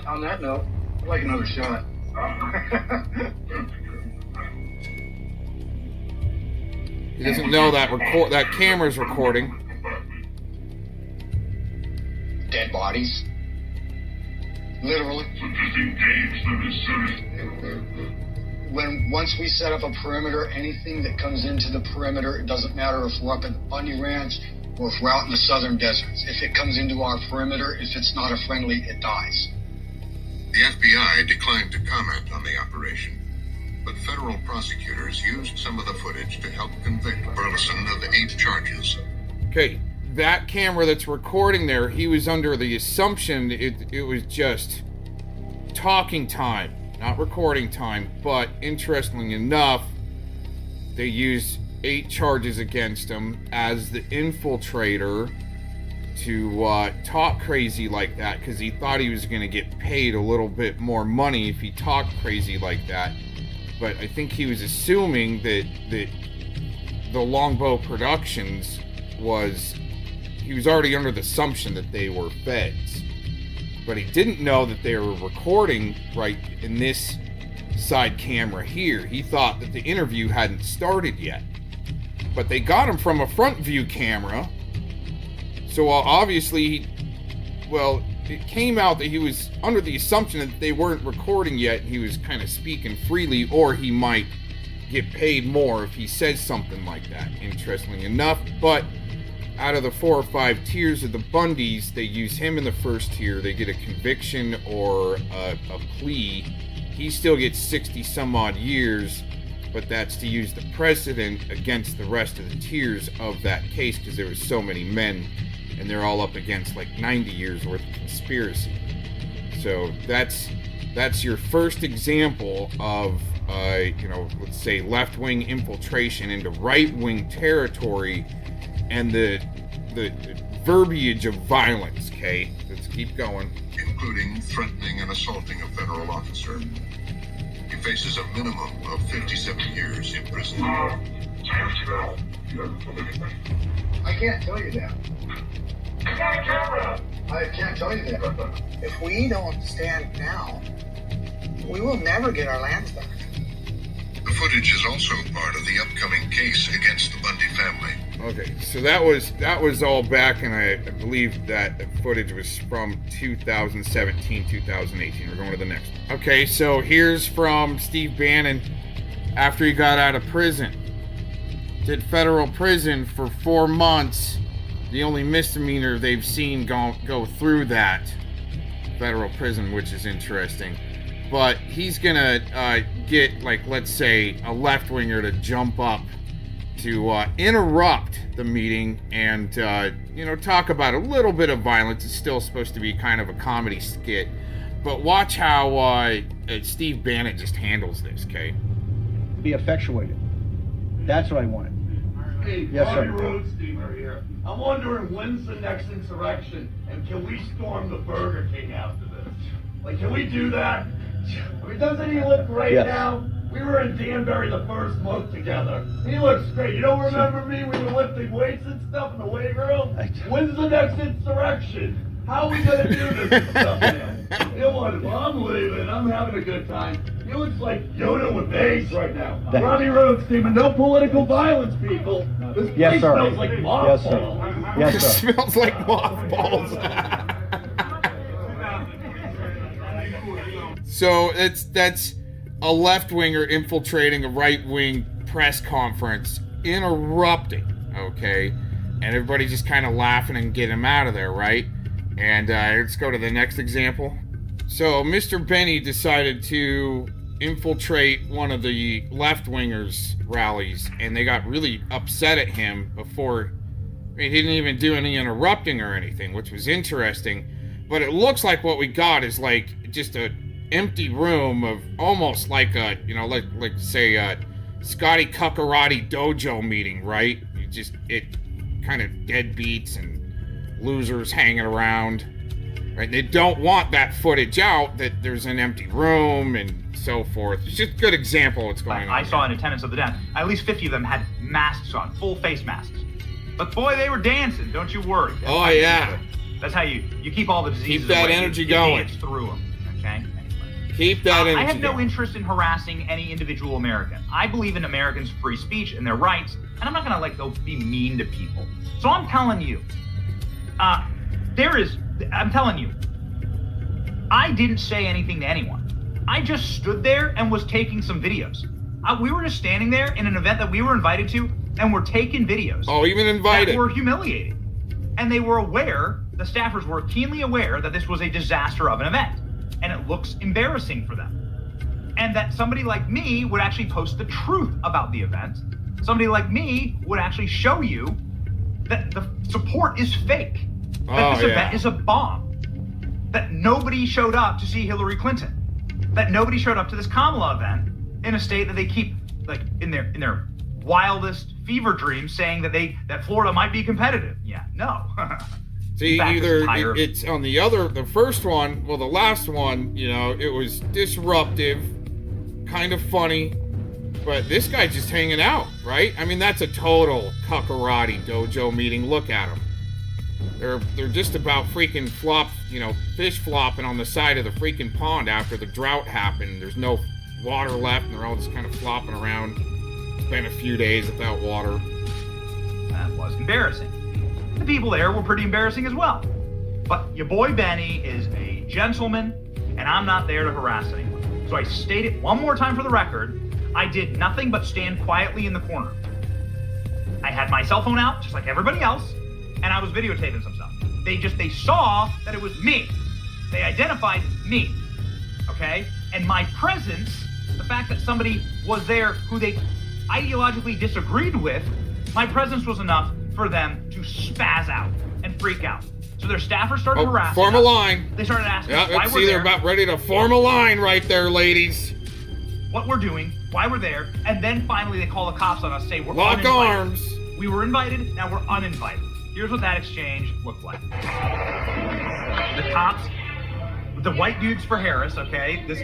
On that note, I'd like another shot. He doesn't know that that camera's recording. dead bodies. Literally. Once we set up a perimeter, anything that comes into the perimeter, it doesn't matter if we're up at the Bundy Ranch or if we're out in the southern deserts. If it comes into our perimeter, if it's not a friendly, it dies. The FBI declined to comment on the operation, but federal prosecutors used some of the footage to help convict Burleson of 8 charges. Okay, that camera that's recording there, he was under the assumption it was just talking time, not recording time, but interestingly enough, they used 8 charges against him as the infiltrator to talk crazy like that because he thought he was going to get paid a little bit more money if he talked crazy like that. But I think he was assuming that the Longbow Productions he was already under the assumption that they were feds. But he didn't know that they were recording right in this side camera here. He thought that the interview hadn't started yet. But they got him from a front view camera. So obviously, it came out that he was under the assumption that they weren't recording yet. He was kind of speaking freely, or he might get paid more if he says something like that, interestingly enough. But out of the 4 or 5 tiers of the Bundys, they use him in the first tier. They get a conviction or a plea. He still gets 60 some odd years, but that's to use the precedent against the rest of the tiers of that case because there was so many men and they're all up against like 90 years worth of conspiracy. So that's your first example of let's say left-wing infiltration into right-wing territory and the verbiage of violence. Okay, let's keep going. Including threatening and assaulting a federal officer. He faces a minimum of 57 years in prison. I can't tell you that. I can't tell you that. If we don't stand now, we will never get our lands back. The footage is also part of the upcoming case against the Bundy family. Okay, so that was all back, and I believe that footage was from 2017, 2018. We're going to the next one. Okay, so here's from Steve Bannon after he got out of prison. Did federal prison for 4 months. The only misdemeanor they've seen go through that federal prison, which is interesting. But he's gonna get, like, let's say, a left-winger to jump up to interrupt the meeting and talk about a little bit of violence. It's still supposed to be kind of a comedy skit, but watch how Steve Bannon just handles this. Okay, be effectuated. That's what I wanted. Hey, yes, Bobby sir. Roadsteamer here. I'm wondering when's the next insurrection, and can we storm the Burger King after this? Like, can we do that? I mean, doesn't he look great now? We were in Danbury the first month together. He looks great. You don't remember me? We were lifting weights and stuff in the weight room. When's the next insurrection? How are we gonna do this stuff, man? You know what? I'm leaving. I'm having a good time. He looks like Yoda with bass right now. Bobby Roadsteamer, no political violence, people. This place smells like mothballs. It smells like mothballs. So that's a left-winger infiltrating a right-wing press conference, interrupting, okay? And everybody just kind of laughing and getting him out of there, right? And let's go to the next example. So Mr. Benny decided to infiltrate one of the left-wingers' rallies, and they got really upset at him before. I mean, he didn't even do any interrupting or anything, which was interesting. But it looks like what we got is like just a empty room of almost like a, like say a Scotty Cuckarati dojo meeting, right? It kind of deadbeats and losers hanging around, right? They don't want that footage out that there's an empty room and so forth. It's just a good example of what's going on. I saw in attendance of the dance, at least 50 of them had masks on, full face masks. But boy, they were dancing, don't you worry. That's how you keep all the diseases Keep that away. energy you going. Dance through them, okay? Keep that energy I have no going. interest in harassing any individual American. I believe in Americans' free speech and their rights, and I'm not gonna go be mean to people. So I'm telling you, there is I'm telling you, I didn't say anything to anyone. I just stood there and was taking some videos. We were just standing there in an event that we were invited to, and we're taking videos. Oh, even invited. That were humiliating. And they were aware, the staffers were keenly aware that this was a disaster of an event. And it looks embarrassing for them. And that somebody like me would actually post the truth about the event. Somebody like me would actually show you that the support is fake. That this event is a bomb. That nobody showed up to see Hillary Clinton. That nobody showed up to this Kamala event in a state that they keep like in their wildest fever dreams saying that Florida might be competitive. Yeah, no. See, either it's on the first one, well, the last one, you know, it was disruptive, kind of funny, but this guy's just hanging out, right? I mean, that's a total Cuckarati dojo meeting. Look at them. They're just about freaking fish flopping on the side of the freaking pond after the drought happened. There's no water left, and they're all just kind of flopping around. It's been a few days without water. That was embarrassing. The people there were pretty embarrassing as well. But your boy Benny is a gentleman, and I'm not there to harass anyone. So I stated one more time for the record, I did nothing but stand quietly in the corner. I had my cell phone out, just like everybody else, and I was videotaping some stuff. They saw that it was me. They identified me, okay? And my presence, the fact that somebody was there who they ideologically disagreed with, my presence was enough for them to spaz out and freak out. So their staffers started harassing form a line. They started asking us why let's we're see, there. they're about ready to form a line right there, ladies. What we're doing, why we're there, and then finally they call the cops on us, say we're Lock uninvited. arms. We were invited, now we're uninvited. Here's what that exchange looked like. The cops, the white dudes for Harris, okay? The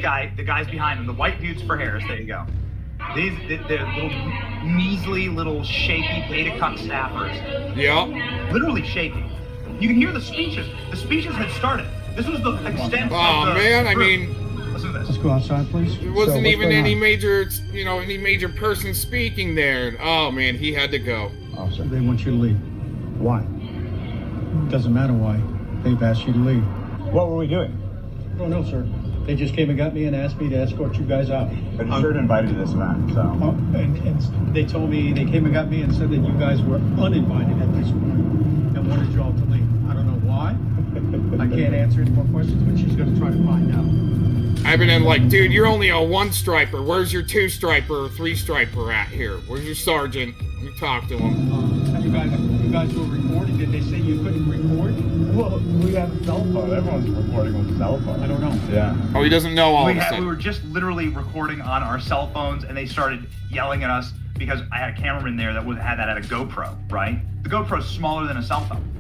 guys behind him, the white dudes for Harris, there you go. They're little measly, little shaky beta cuck staffers. Yeah. Literally shaking. You can hear the speeches. The speeches had started. This was the extent of the man, I mean, listen to this. Let's go outside, please. There wasn't even any major person speaking there. Oh man, he had to go. Officer, they want you to leave. Why? Doesn't matter why. They've asked you to leave. What were we doing? Oh no, sir. They just came and got me and asked me to escort you guys out. But you sure invited to this event, so. And they told me, they came and got me and said that you guys were uninvited at this point and wanted you all to leave. I don't know why. I can't answer any more questions, but she's going to try to find out. I've been in like, dude, you're only a one striper. Where's your two striper or three striper at here? Where's your sergeant? Let me talk to him. You guys were recording. Did they say you couldn't record? Well, we have a cell phone. Everyone's recording with a cell phone. I don't know. Yeah. Oh, he doesn't know all of a sudden. We were just literally recording on our cell phones, and they started yelling at us because I had a cameraman there that had that at a GoPro, right? The GoPro's smaller than a cell phone.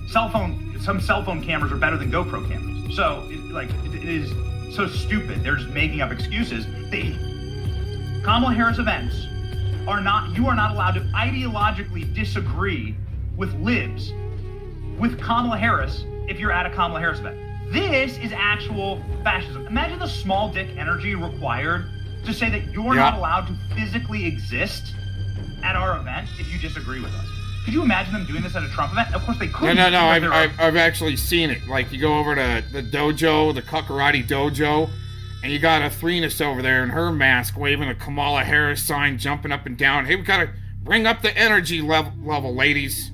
Some cell phone cameras are better than GoPro cameras. So, it is so stupid. They're just making up excuses. The Kamala Harris events you are not allowed to ideologically disagree with libs with Kamala Harris if you're at a Kamala Harris event. This is actual fascism. Imagine the small dick energy required to say that you're not allowed to physically exist at our event if you disagree with us. Could you imagine them doing this at a Trump event? Of course they couldn't. No. I've actually seen it. Like, you go over to the dojo, the Cuckarati dojo, and you got a Threnus over there in her mask waving a Kamala Harris sign, jumping up and down. Hey, we gotta bring up the energy level, ladies.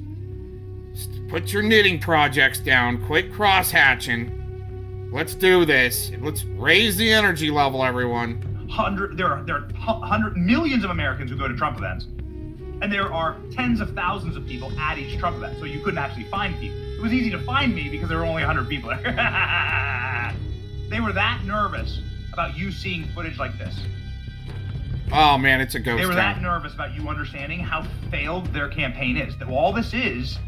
Just put your knitting projects down. Quit cross-hatching. Let's do this. Let's raise the energy level, everyone. There are millions of Americans who go to Trump events, and there are tens of thousands of people at each Trump event, so you couldn't actually find people. It was easy to find me because there were only 100 people there. They were that nervous about you seeing footage like this. Oh man, it's a ghost town. They were that nervous about you understanding how failed their campaign is. That all this is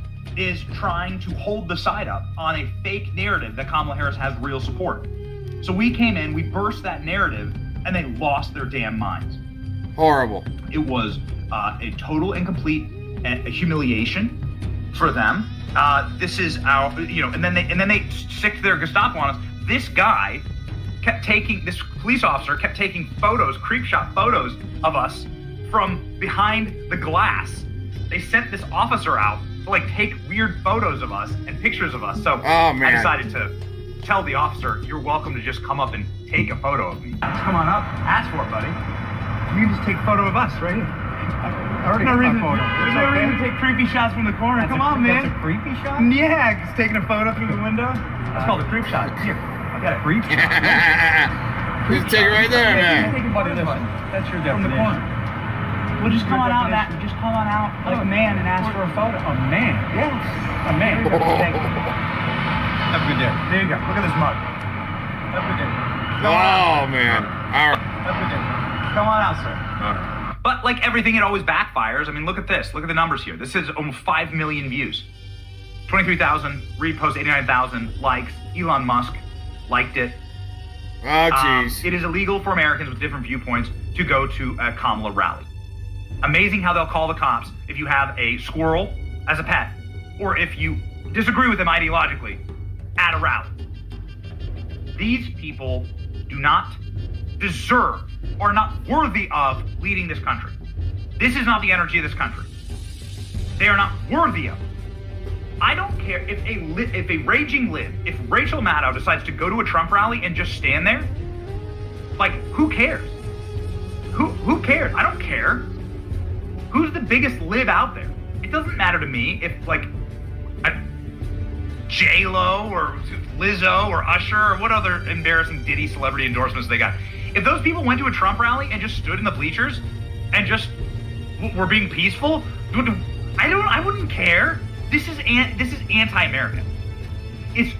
trying to hold the side up on a fake narrative that Kamala Harris has real support. So we came in, we burst that narrative, and they lost their damn minds. Horrible. It was a total and complete humiliation for them. This is our, and then they sicked their Gestapo on us. This police officer kept taking photos, creep shot photos of us from behind the glass. They sent this officer out to like take weird photos of us and pictures of us. So Oh, man. I decided to tell the officer, you're welcome to just come up and take a photo of me. Just come on up, ask for it, buddy. You can just take a photo of us right here. already There's no got reason, my photo. there's It's no okay. reason to take creepy shots from the corner. Come on, man. That's a creepy shot? Yeah, just taking a photo through the window. That's called a creep shot. Here, I got a creep shot. Just take it right there, man. Take a photo of us. That's your From the corner. Well, just come on out, Matt. Just come on out like a man and ask for a photo. A man? Yes. A man. Thank you. Have a good day. There you go. Look at this mug. Have a good day. Oh, man. All right. Have a good day. Come on out, sir. But like everything, it always backfires. I mean, look at this. Look at the numbers here. This is almost 5 million views. 23,000 reposts, 89,000 likes. Elon Musk liked it. Oh, jeez. It is illegal for Americans with different viewpoints to go to a Kamala rally. Amazing how they'll call the cops if you have a squirrel as a pet, or if you disagree with them ideologically at a rally. These people do not deserve or are not worthy of leading this country. This is not the energy of this country. They are not worthy of it. I don't care if a raging lib, if Rachel Maddow decides to go to a Trump rally and just stand there, like, who cares? Who cares? I don't care. Who's the biggest lib out there? It doesn't matter to me if, like, J-Lo or Lizzo or Usher or what other embarrassing Diddy celebrity endorsements they got. If those people went to a Trump rally and just stood in the bleachers and just were being peaceful, I wouldn't care. This is anti-American. It's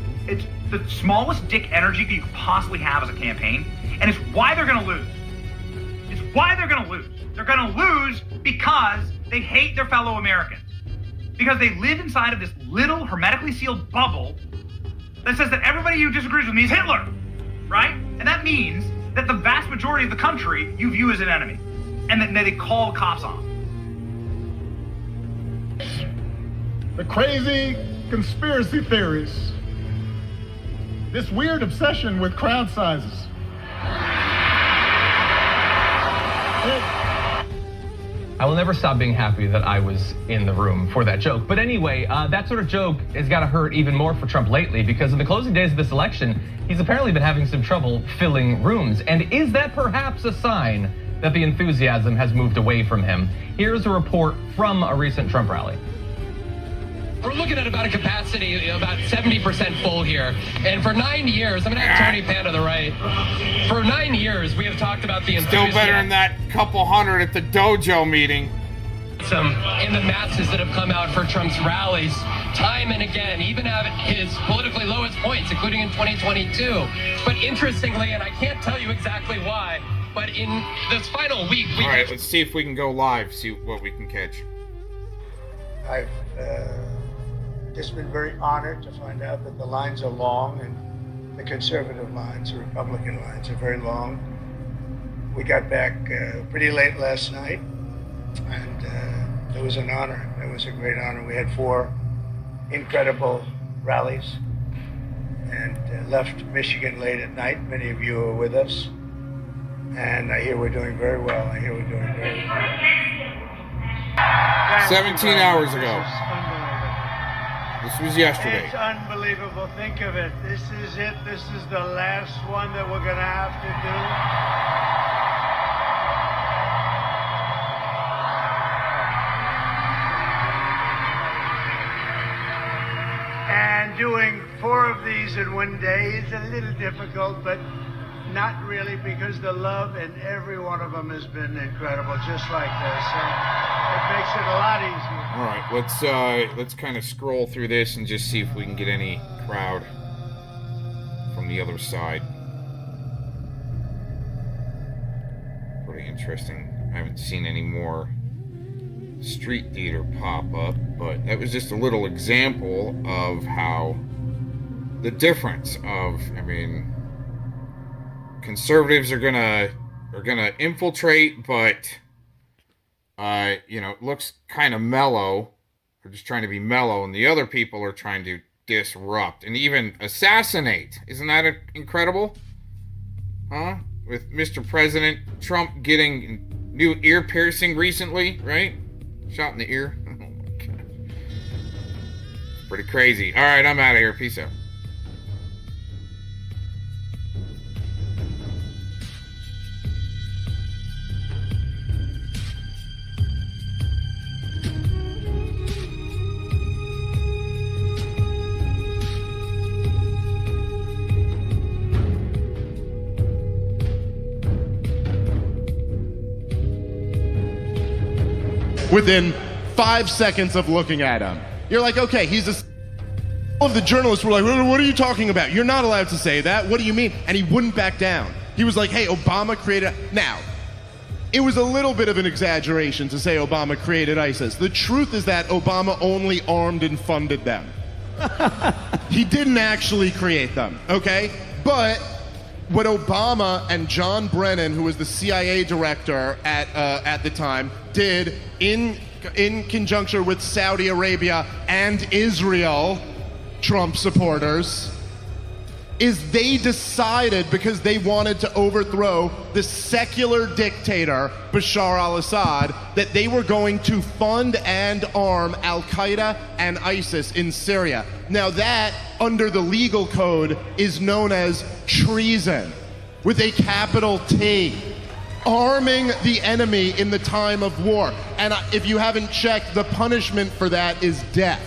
the smallest dick energy you could possibly have as a campaign, and it's why they're gonna lose. It's why they're gonna lose. They're gonna lose because they hate their fellow Americans. Because they live inside of this little hermetically sealed bubble that says that everybody who disagrees with me is Hitler, right? And that means that the vast majority of the country you view as an enemy, and that they call cops on. The crazy conspiracy theories, this weird obsession with crowd sizes. I will never stop being happy that I was in the room for that joke. But anyway, that sort of joke has got to hurt even more for Trump lately, because in the closing days of this election, he's apparently been having some trouble filling rooms. And is that perhaps a sign that the enthusiasm has moved away from him? Here's a report from a recent Trump rally. We're looking at about a capacity about 70% full here. And for 9 years, I'm going to have Tony Pan to the right. For 9 years, we have talked about the enthusiasm. Still better than that couple hundred at the dojo meeting. In the masses that have come out for Trump's rallies, time and again, even at his politically lowest points, including in 2022. But interestingly, and I can't tell you exactly why, but in this final week, All right, let's see if we can go live, see what we can catch. I've just been very honored to find out that the lines are long, and the conservative lines, the Republican lines, are very long. We got back pretty late last night, and it was an honor. It was a great honor. We had 4 incredible rallies and left Michigan late at night. Many of you were with us, and I hear we're doing very well. I hear we're doing very well. 17 hours ago. This was yesterday. It's unbelievable. Think of it. This is it. This is the last one that we're going to have to do. And doing 4 of these in one day is a little difficult, but not really, because the love in every one of them has been incredible, just like this. So it makes it a lot easier. All right, let's kind of scroll through this and just see if we can get any crowd from the other side. Pretty interesting. I haven't seen any more street theater pop up, but that was just a little example of how the difference of, I mean, conservatives are gonna infiltrate, but it looks kind of mellow. They're just trying to be mellow, and the other people are trying to disrupt and even assassinate. Isn't that incredible? Huh? With Mr. President Trump getting new ear piercing recently, right? Shot in the ear. Oh my God. Pretty crazy. All right, I'm out of here. Peace out. Within 5 seconds of looking at him, you're like, okay, he's a. All of the journalists were like, what are you talking about? You're not allowed to say that. What do you mean? And he wouldn't back down. He was like, hey, Obama created. Now, it was a little bit of an exaggeration to say Obama created ISIS. The truth is that Obama only armed and funded them. He didn't actually create them, okay? But what Obama and John Brennan, who was the CIA director at the time, did in conjunction with Saudi Arabia and Israel, Trump supporters, is they decided, because they wanted to overthrow the secular dictator Bashar al-Assad, that they were going to fund and arm Al-Qaeda and ISIS in Syria. Now that, under the legal code, is known as treason, with a capital T. Arming the enemy in the time of war. And if you haven't checked, the punishment for that is death.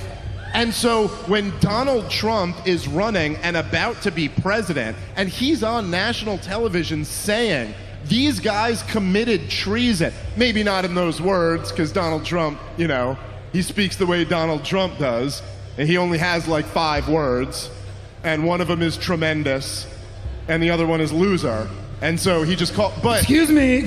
And so when Donald Trump is running and about to be president, and he's on national television saying these guys committed treason, maybe not in those words, because Donald Trump, you know, he speaks the way Donald Trump does, and he only has like 5 words, and one of them is tremendous, and the other one is loser. And so he just called, but... Excuse me,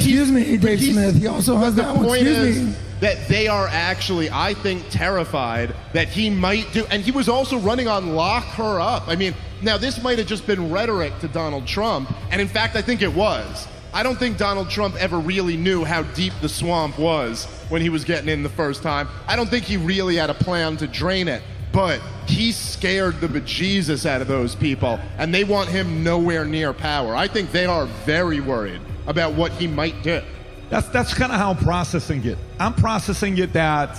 Dave Smith. He also has that one. Excuse me. That they are actually, I think, terrified that he might do, and he was also running on lock her up. I mean, now this might have just been rhetoric to Donald Trump, and in fact, I think it was. I don't think Donald Trump ever really knew how deep the swamp was when he was getting in the first time. I don't think he really had a plan to drain it, but he scared the bejesus out of those people, and they want him nowhere near power. I think they are very worried about what he might do. That's kind of how I'm processing it. I'm processing it that,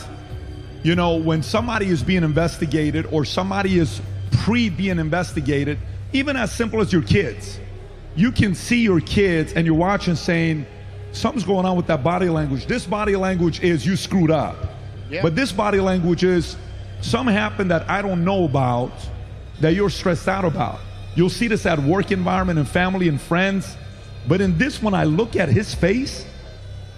you know, when somebody is being investigated or somebody is being investigated, even as simple as your kids, you can see your kids and you're watching saying, something's going on with that body language. This body language is you screwed up. Yeah. But this body language is something happened that I don't know about, that you're stressed out about. You'll see this at work environment and family and friends. But in this one, I look at his face,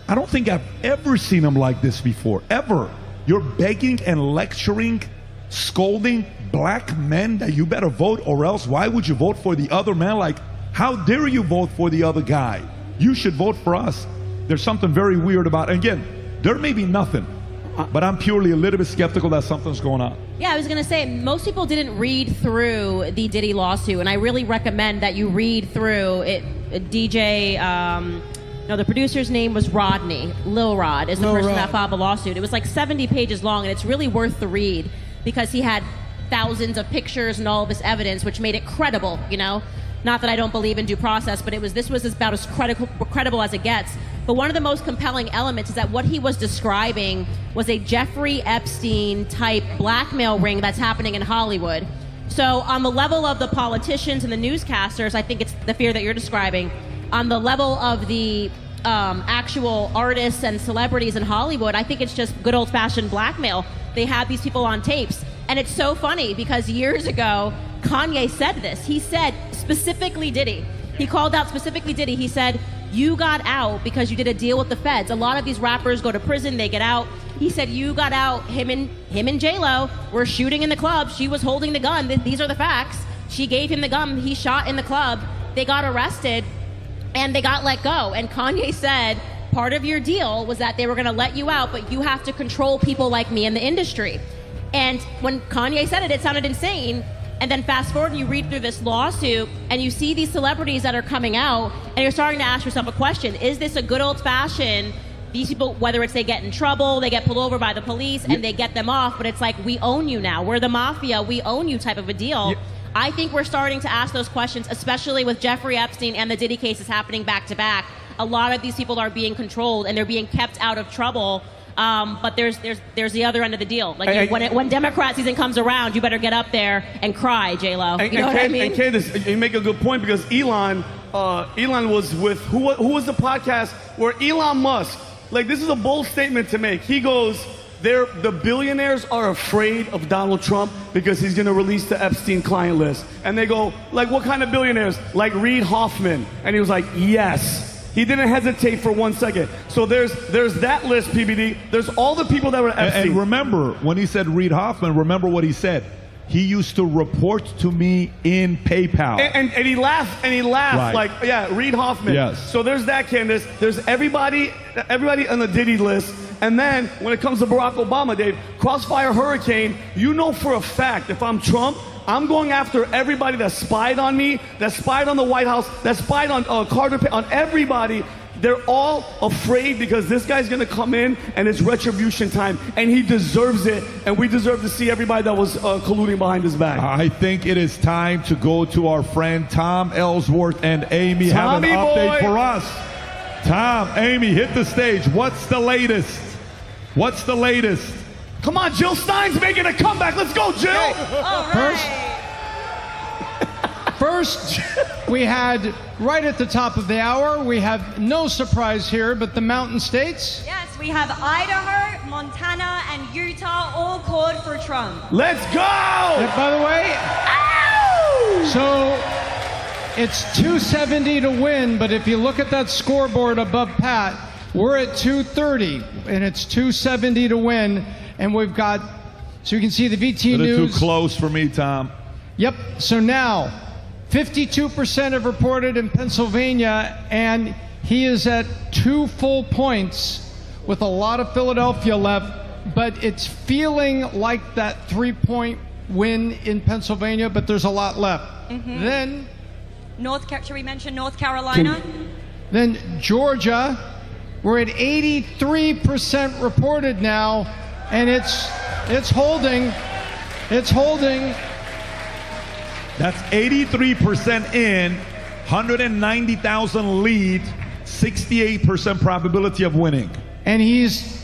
I don't think I've ever seen him like this before, ever. You're begging and lecturing, scolding black men that you better vote or else why would you vote for the other man? Like, how dare you vote for the other guy? You should vote for us. There's something very weird about it. And again, there may be nothing, but I'm purely a little bit skeptical that something's going on. Yeah, I was going to say, most people didn't read through the Diddy lawsuit, and I really recommend that you read through it. The producer's name was Rodney. Lil Rod is the person that filed the lawsuit. It was like 70 pages long, and it's really worth the read because he had thousands of pictures and all of this evidence, which made it credible, you know? Not that I don't believe in due process, but this was about as credible as it gets. But one of the most compelling elements is that what he was describing was a Jeffrey Epstein-type blackmail ring that's happening in Hollywood. So on the level of the politicians and the newscasters, I think it's the fear that you're describing. On the level of the actual artists and celebrities in Hollywood, I think it's just good old-fashioned blackmail. They have these people on tapes. And it's so funny because years ago, Kanye said this. He said, specifically Diddy. He called out specifically Diddy. He said, you got out because you did a deal with the feds. A lot of these rappers go to prison, they get out. He said, you got out, him and J-Lo were shooting in the club. She was holding the gun. These are the facts. She gave him the gun. He shot in the club. They got arrested. And they got let go. And Kanye said, part of your deal was that they were going to let you out, but you have to control people like me in the industry. And when Kanye said it, it sounded insane. And then fast forward and you read through this lawsuit and you see these celebrities that are coming out and you're starting to ask yourself a question. Is this a good old fashioned, these people, whether it's they get in trouble, they get pulled over by the police and they get them off, but it's like, we own you now. We're the mafia. We own you type of a deal. I think we're starting to ask those questions, especially with Jeffrey Epstein and the Diddy cases happening back to back. A lot of these people are being controlled and they're being kept out of trouble But there's the other end of the deal. Like when Democrat season comes around, you better get up there and cry, J-Lo. You know what I mean? And Candace, you make a good point because Elon was with who was the podcast where Elon Musk. Like, this is a bold statement to make. He goes, the billionaires are afraid of Donald Trump because he's going to release the Epstein client list. And they go, like, what kind of billionaires? Like Reid Hoffman. And he was like, yes. He didn't hesitate for 1 second. So there's that list, PBD. There's all the people that were Epstein. And remember, when he said Reid Hoffman, remember what he said. He used to report to me in PayPal. And he laughed, right. Like, yeah, Reid Hoffman. Yes. So there's that, Candace. There's everybody on the Diddy list. And then when it comes to Barack Obama, Dave, Crossfire Hurricane, you know for a fact, if I'm Trump, I'm going after everybody that spied on me, that spied on the White House, that spied on Carter, on everybody. They're all afraid because this guy's going to come in and it's retribution time. And he deserves it. And we deserve to see everybody that was colluding behind his back. I think it is time to go to our friend Tom Ellsworth and Amy have an update for us. Tom, Amy, hit the stage. What's the latest? What's the latest? Come on, Jill Stein's making a comeback. Let's go, Jill. All right. First, we had, right at the top of the hour, we have no surprise here, but the Mountain States. Yes, we have Idaho, Montana, and Utah all called for Trump. Let's go! And by the way, so it's 270 to win, but if you look at that scoreboard above Pat, we're at 230, and it's 270 to win, and we've got, so you can see the VT News. Too close for me, Tom. Yep, so now, 52% have reported in Pennsylvania, and he is at 2 full points with a lot of Philadelphia left, but it's feeling like that 3-point win in Pennsylvania, but there's a lot left. Mm-hmm. Then, should we mention North Carolina? Then Georgia, we're at 83% reported now, and it's holding. It's holding. That's 83% in, 190,000 lead, 68% probability of winning. And he's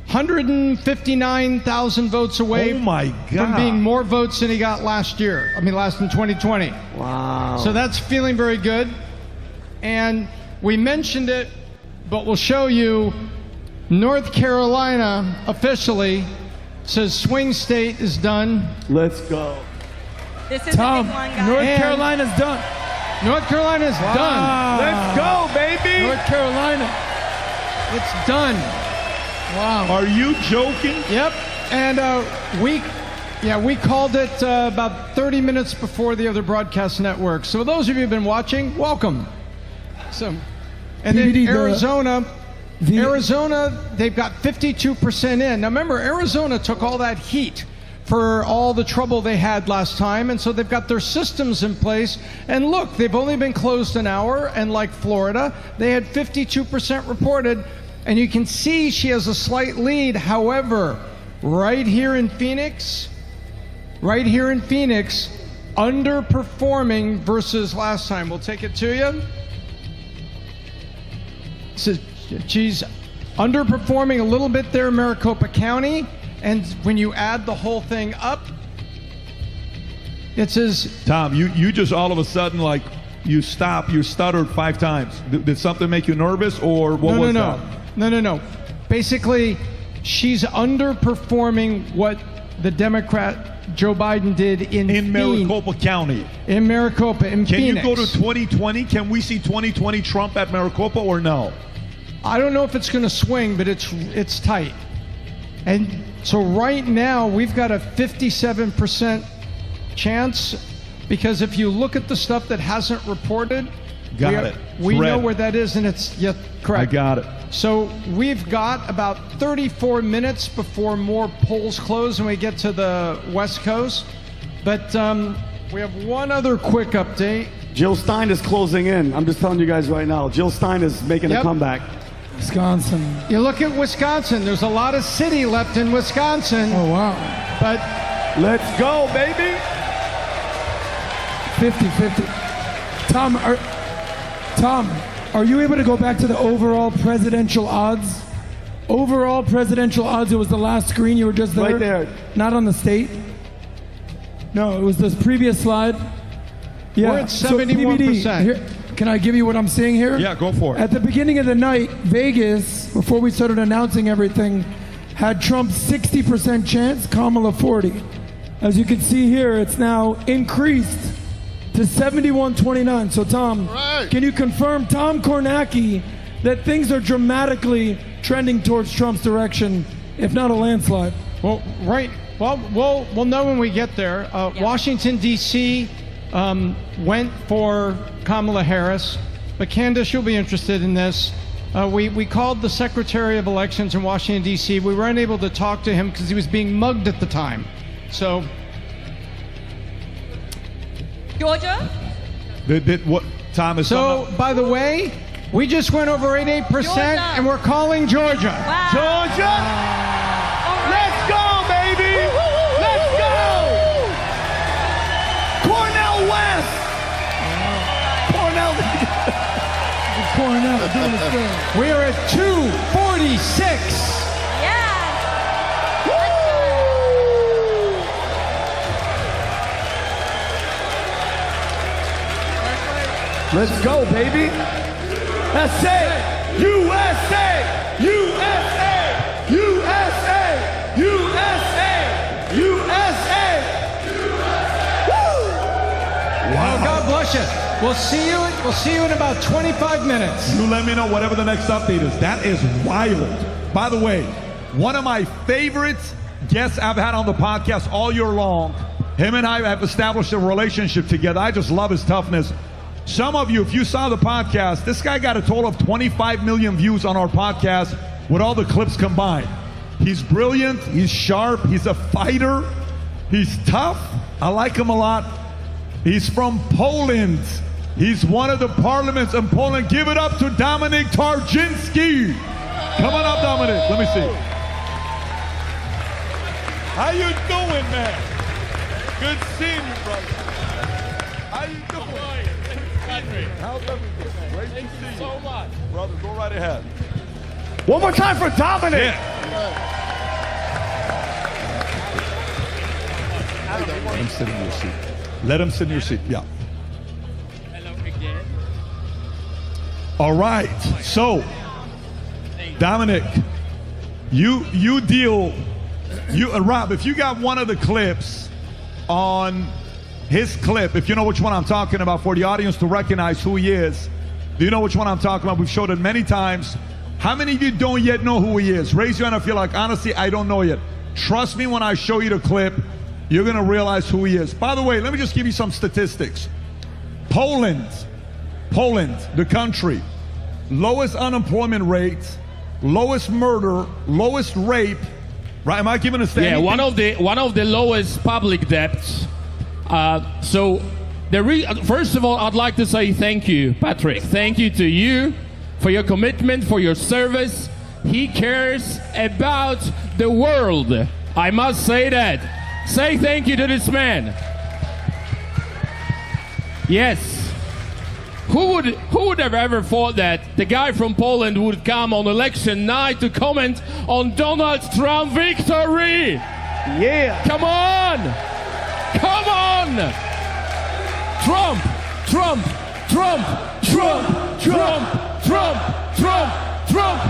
159,000 votes away from being more votes than he got last year. Last in 2020. Wow. So that's feeling very good. And we mentioned it, but we'll show you. North Carolina officially says swing state is done. Let's go. This is Tom, the big one, guys. North Carolina's done. North Carolina's done. Let's go, baby. North Carolina. It's done. Wow. Are you joking? Yep. And we called it about 30 minutes before the other broadcast network. So those of you who've been watching, welcome. So, and then Arizona, they've got 52% in. Now remember, Arizona took all that heat for all the trouble they had last time, and so they've got their systems in place. And look, they've only been closed an hour, and like Florida, they had 52% reported, and you can see she has a slight lead. However, right here in Phoenix, underperforming versus last time. We'll take it to you. So she's underperforming a little bit there in Maricopa County. And when you add the whole thing up, it says... Tom, you just all of a sudden, like, you stuttered 5 times. Did something make you nervous, or what was that? No. Basically, she's underperforming what the Democrat Joe Biden did in Maricopa County. In Maricopa, in Phoenix. Can you go to 2020? Can we see 2020 Trump at Maricopa or no? I don't know if it's going to swing, but it's tight. And so right now, we've got a 57% chance, because if you look at the stuff that hasn't reported, we know where that is, and it's, yeah, correct. I got it. So we've got about 34 minutes before more polls close and we get to the West Coast. But we have one other quick update. Jill Stein is closing in. I'm just telling you guys right now. Jill Stein is making a comeback. Wisconsin. You look at Wisconsin. There's a lot of city left in Wisconsin. Oh, wow. But let's go, baby. 50-50. Tom, are you able to go back to the overall presidential odds? Overall presidential odds, it was the last screen. You were just there. Right there. Not on the state. No, it was this previous slide. Yeah. We're at So 71%. PBD, here, can I give you what I'm seeing here? Yeah, go for it. At the beginning of the night, Vegas, before we started announcing everything, had Trump 60% chance, Kamala 40. As you can see here, it's now increased to 71-29. So Tom, can you confirm, Tom Kornacki, that things are dramatically trending towards Trump's direction, if not a landslide? Well, right. Well, we'll know when we get there. Washington, D.C. Went for Kamala Harris. But Candace, you'll be interested in this. We called the Secretary of Elections in Washington, D.C. We were unable to talk to him because he was being mugged at the time. So, Georgia? What time is so by the way, we just went over 88%, and we're calling Georgia. Wow. Georgia? Let's go, baby! Let's go! Cornell West! Cornell. Cornell doing his thing. We are at 246. Let's go, baby. That's it. USA! USA! USA! USA! USA! Woo! Wow. God bless you. We'll see you in about 25 minutes. You let me know whatever the next update is. That is wild. By the way, one of my favorite guests I've had on the podcast all year long, him and I have established a relationship together. I just love his toughness. Some of you, if you saw the podcast, this guy got a total of 25 million views on our podcast with all the clips combined. He's brilliant, he's sharp, he's a fighter, he's tough. I like him a lot. He's from Poland. He's one of the parliaments in Poland. Give it up to Dominik Tarczynski. Come on up, Dominic. Let me see. How you doing, man? Good seeing you, brother. How you doing? How's everything? Great to see you so much. Brother, go right ahead. One more time for Dominic. Yeah. Let him sit in your seat. Let him sit in your seat. Yeah. All right. So, Dominic, you deal. Rob, if you got one of the clips on his clip, if you know which one I'm talking about, for the audience to recognize who he is. Do you know which one I'm talking about? We've showed it many times. How many of you don't yet know who he is? Raise your hand if you're like, honestly, I don't know yet. Trust me, when I show you the clip, you're going to realize who he is. By the way, let me just give you some statistics. Poland, the country, lowest unemployment rate, lowest murder, lowest rape. Right? Am I giving a statement? Yeah, one of the lowest public debts. So, first of all, I'd like to say thank you, Patrick. Thank you to you for your commitment, for your service. He cares about the world. I must say that. Say thank you to this man. Yes. Who would have ever thought that the guy from Poland would come on election night to comment on Donald Trump's victory? Yeah. Come on! Come on! Trump! Trump! Trump! Trump! Trump! Trump! Trump! Trump!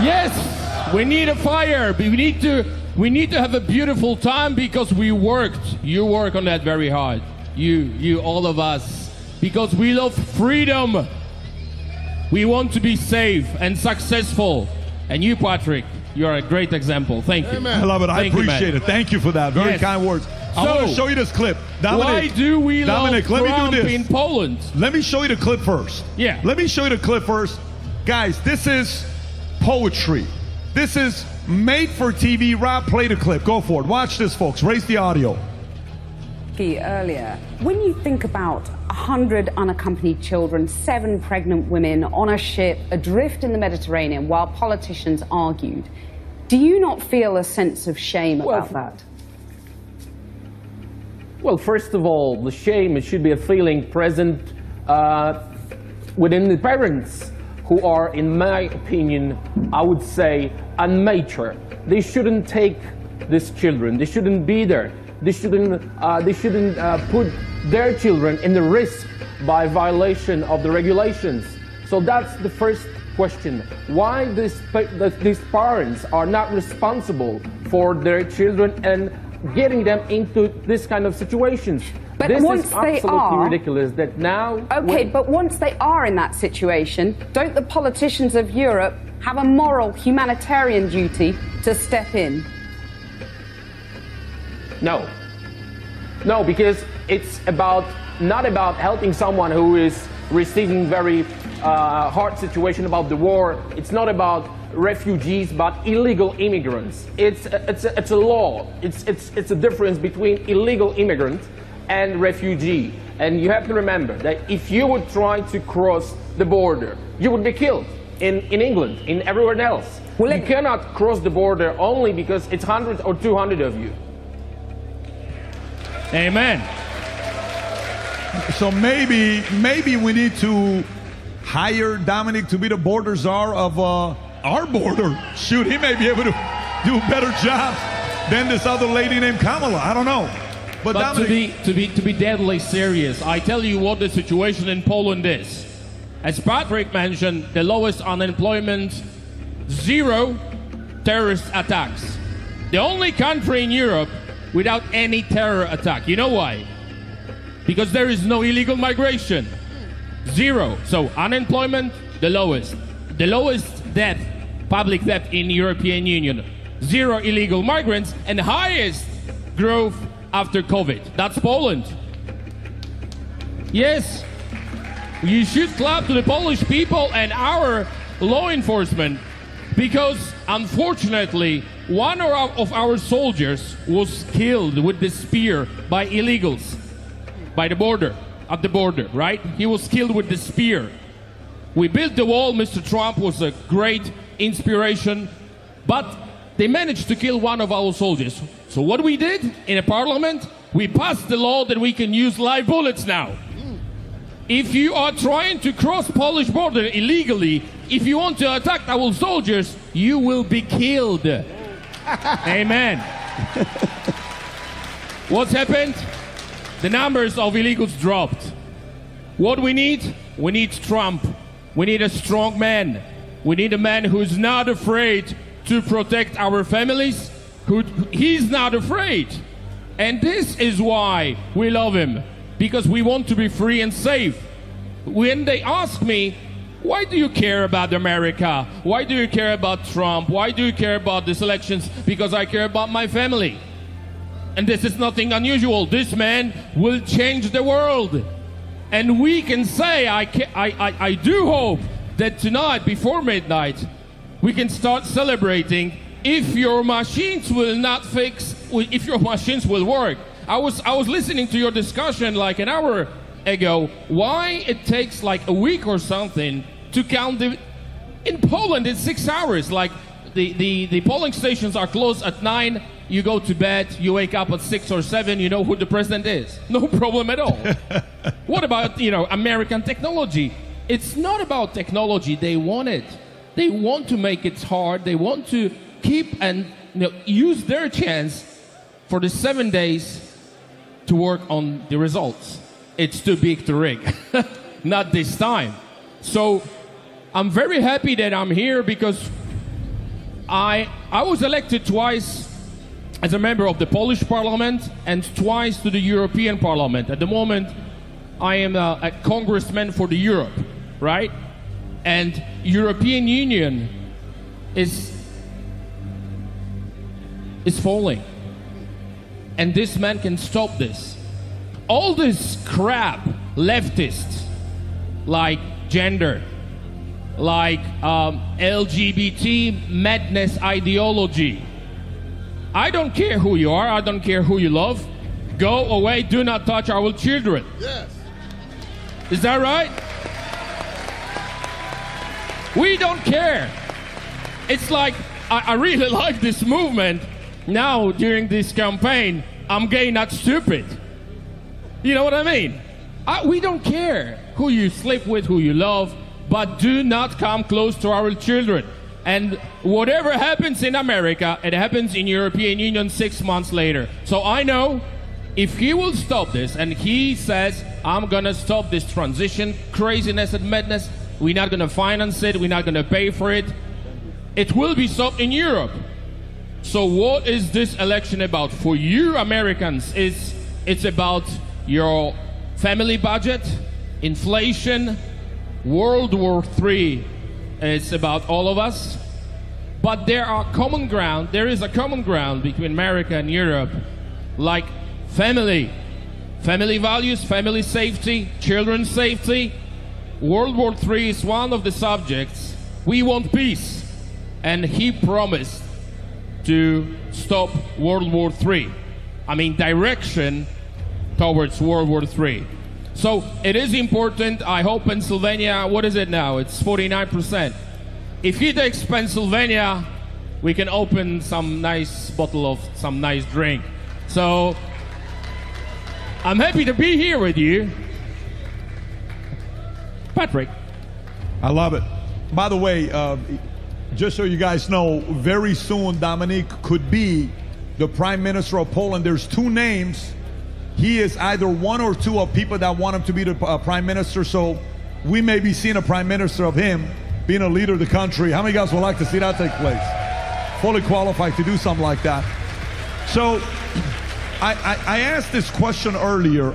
Yes! We need a fire. We need to have a beautiful time because we worked. You work on that very hard. You, all of us. Because we love freedom. We want to be safe and successful. And you, Patrick, you're a great example. Thank you. I love it. I appreciate it. Thank you for that. Very kind words. I want to show you this clip. Dominic, why do we Dominic, love let Trump me do this. in Poland? Let me show you the clip first. Yeah. Let me show you the clip first. Guys, this is poetry. This is made for TV. Rob, play the clip. Go for it. Watch this, folks. Raise the audio. Earlier, when you think about 100 unaccompanied children, 7 pregnant women on a ship adrift in the Mediterranean while politicians argued, do you not feel a sense of shame about that? Well, first of all, the shame, it should be a feeling present within the parents who are, in my opinion, I would say, unmature. They shouldn't take these children. They shouldn't be there. They shouldn't put their children in the risk by violation of the regulations. So that's the first question. Why these parents are not responsible for their children and getting them into this kind of situations? But this once is they absolutely are, ridiculous that now... Okay, but once they are in that situation, don't the politicians of Europe have a moral humanitarian duty to step in? No. No, because it's not about helping someone who is receiving very hard situation about the war. It's not about refugees, but illegal immigrants. It's a law. It's a difference between illegal immigrants and refugee. And you have to remember that if you would try to cross the border, you would be killed in England, in everywhere else. You cannot cross the border only because it's 100 or 200 of you. Amen. So maybe we need to hire Dominic to be the border czar of our border. Shoot, he may be able to do a better job than this other lady named Kamala. I don't know. But Dominic, to be deadly serious, I tell you what the situation in Poland is. As Patrick mentioned, the lowest unemployment, 0 terrorist attacks. The only country in Europe without any terror attack. You know why? Because there is no illegal migration. 0. So unemployment, the lowest. The lowest debt, public debt in European Union. 0 illegal migrants, and highest growth after COVID. That's Poland. Yes, you should clap to the Polish people and our law enforcement, because unfortunately one of our soldiers was killed with the spear by illegals by the border, at the border, right? He was killed with the spear. We built the wall. Mr. Trump was a great inspiration, but they managed to kill one of our soldiers. So what we did in a parliament, we passed the law that we can use live bullets now. If you are trying to cross Polish border illegally, if you want to attack our soldiers, you will be killed. Amen. What's happened? The numbers of illegals dropped. What we need? We need Trump. We need a strong man. We need a man who's not afraid to protect our families. He's not afraid. And this is why we love him. Because we want to be free and safe. When they ask me, why do you care about America? Why do you care about Trump? Why do you care about these elections? Because I care about my family. And this is nothing unusual. This man will change the world. And we can say, I do hope that tonight, before midnight, we can start celebrating if your machines will not fix, if your machines will work. I was listening to your discussion like an hour ago, why it takes like a week or something to count the... In Poland, it's 6 hours. Like the polling stations are closed at 9. You go to bed, you wake up at 6 or 7, you know who the president is. No problem at all. What about, American technology? It's not about technology. They want it. They want to make it hard. They want to keep and use their chance for the 7 days to work on the results. It's too big to rig. Not this time. So I'm very happy that I'm here because I was elected twice as a member of the Polish Parliament and twice to the European Parliament. At the moment, I am a congressman for the Europe, right? And European Union is falling. And this man can stop this. All this crap, leftists, like gender, like LGBT madness ideology. I don't care who you are, I don't care who you love. Go away, do not touch our children. Yes. Is that right? We don't care. It's like, I really like this movement. Now, during this campaign, I'm gay, not stupid. You know what I mean? We don't care who you sleep with, who you love. but do not come close to our children. And whatever happens in America, it happens in European Union 6 months later. So I know if he will stop this, and he says, I'm gonna stop this transition, craziness and madness, we're not gonna finance it, we're not gonna pay for it, it will be stopped in Europe. So what is this election about? For you Americans, it's about your family budget, inflation, World War III. It's about all of us. But there is a common ground between America and Europe, like family values, family safety, children's safety. World War III is one of the subjects. We want peace. And he promised to stop World War III. I mean, direction towards World War III. So it is important. I hope Pennsylvania, what is it now? It's 49%. If he takes Pennsylvania, we can open some nice bottle of some nice drink. So I'm happy to be here with you. Patrick. I love it. By the way, just so you guys know, very soon Dominic could be the Prime Minister of Poland. There's two names. He is either one or two of people that want him to be the Prime Minister. So we may be seeing a Prime Minister of him being a leader of the country. How many guys would like to see that take place? Fully qualified to do something like that. So I asked this question earlier.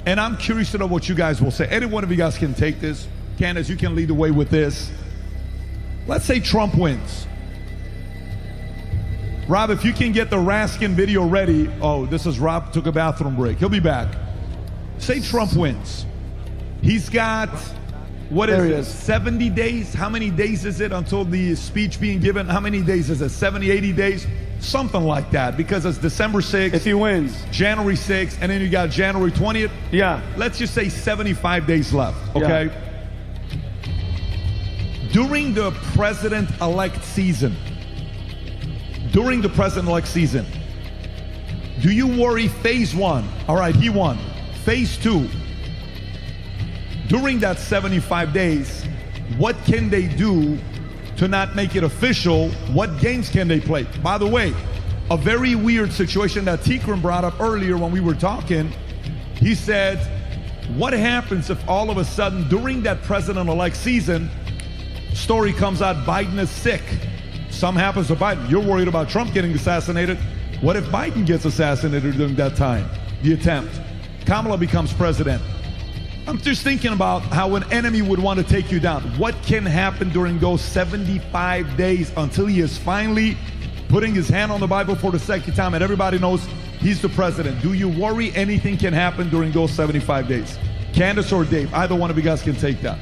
And I'm curious to know what you guys will say. Any one of you guys can take this. Candace, you can lead the way with this. Let's say Trump wins. Rob, if you can get the Raskin video ready. Oh, this is Rob, took a bathroom break. He'll be back. Say Trump wins. He's got, what is it, 70 days? How many days is it until the speech being given? How many days is it? 70, 80 days? Something like that, because it's December 6th. If he wins. January 6th, and then you got January 20th. Yeah. Let's just say 75 days left, okay? Yeah. During the president-elect season, do you worry phase one? All right, he won. Phase two, during that 75 days, what can they do to not make it official? What games can they play? By the way, a very weird situation that Tikran brought up earlier when we were talking. He said, what happens if all of a sudden during that president-elect season, story comes out Biden is sick? Something happens to Biden. You're worried about Trump getting assassinated. What if Biden gets assassinated during that time? The attempt. Kamala becomes president. I'm just thinking about how an enemy would want to take you down. What can happen during those 75 days until he is finally putting his hand on the Bible for the second time and everybody knows he's the president? Do you worry anything can happen during those 75 days? Candace or Dave, either one of you guys can take that.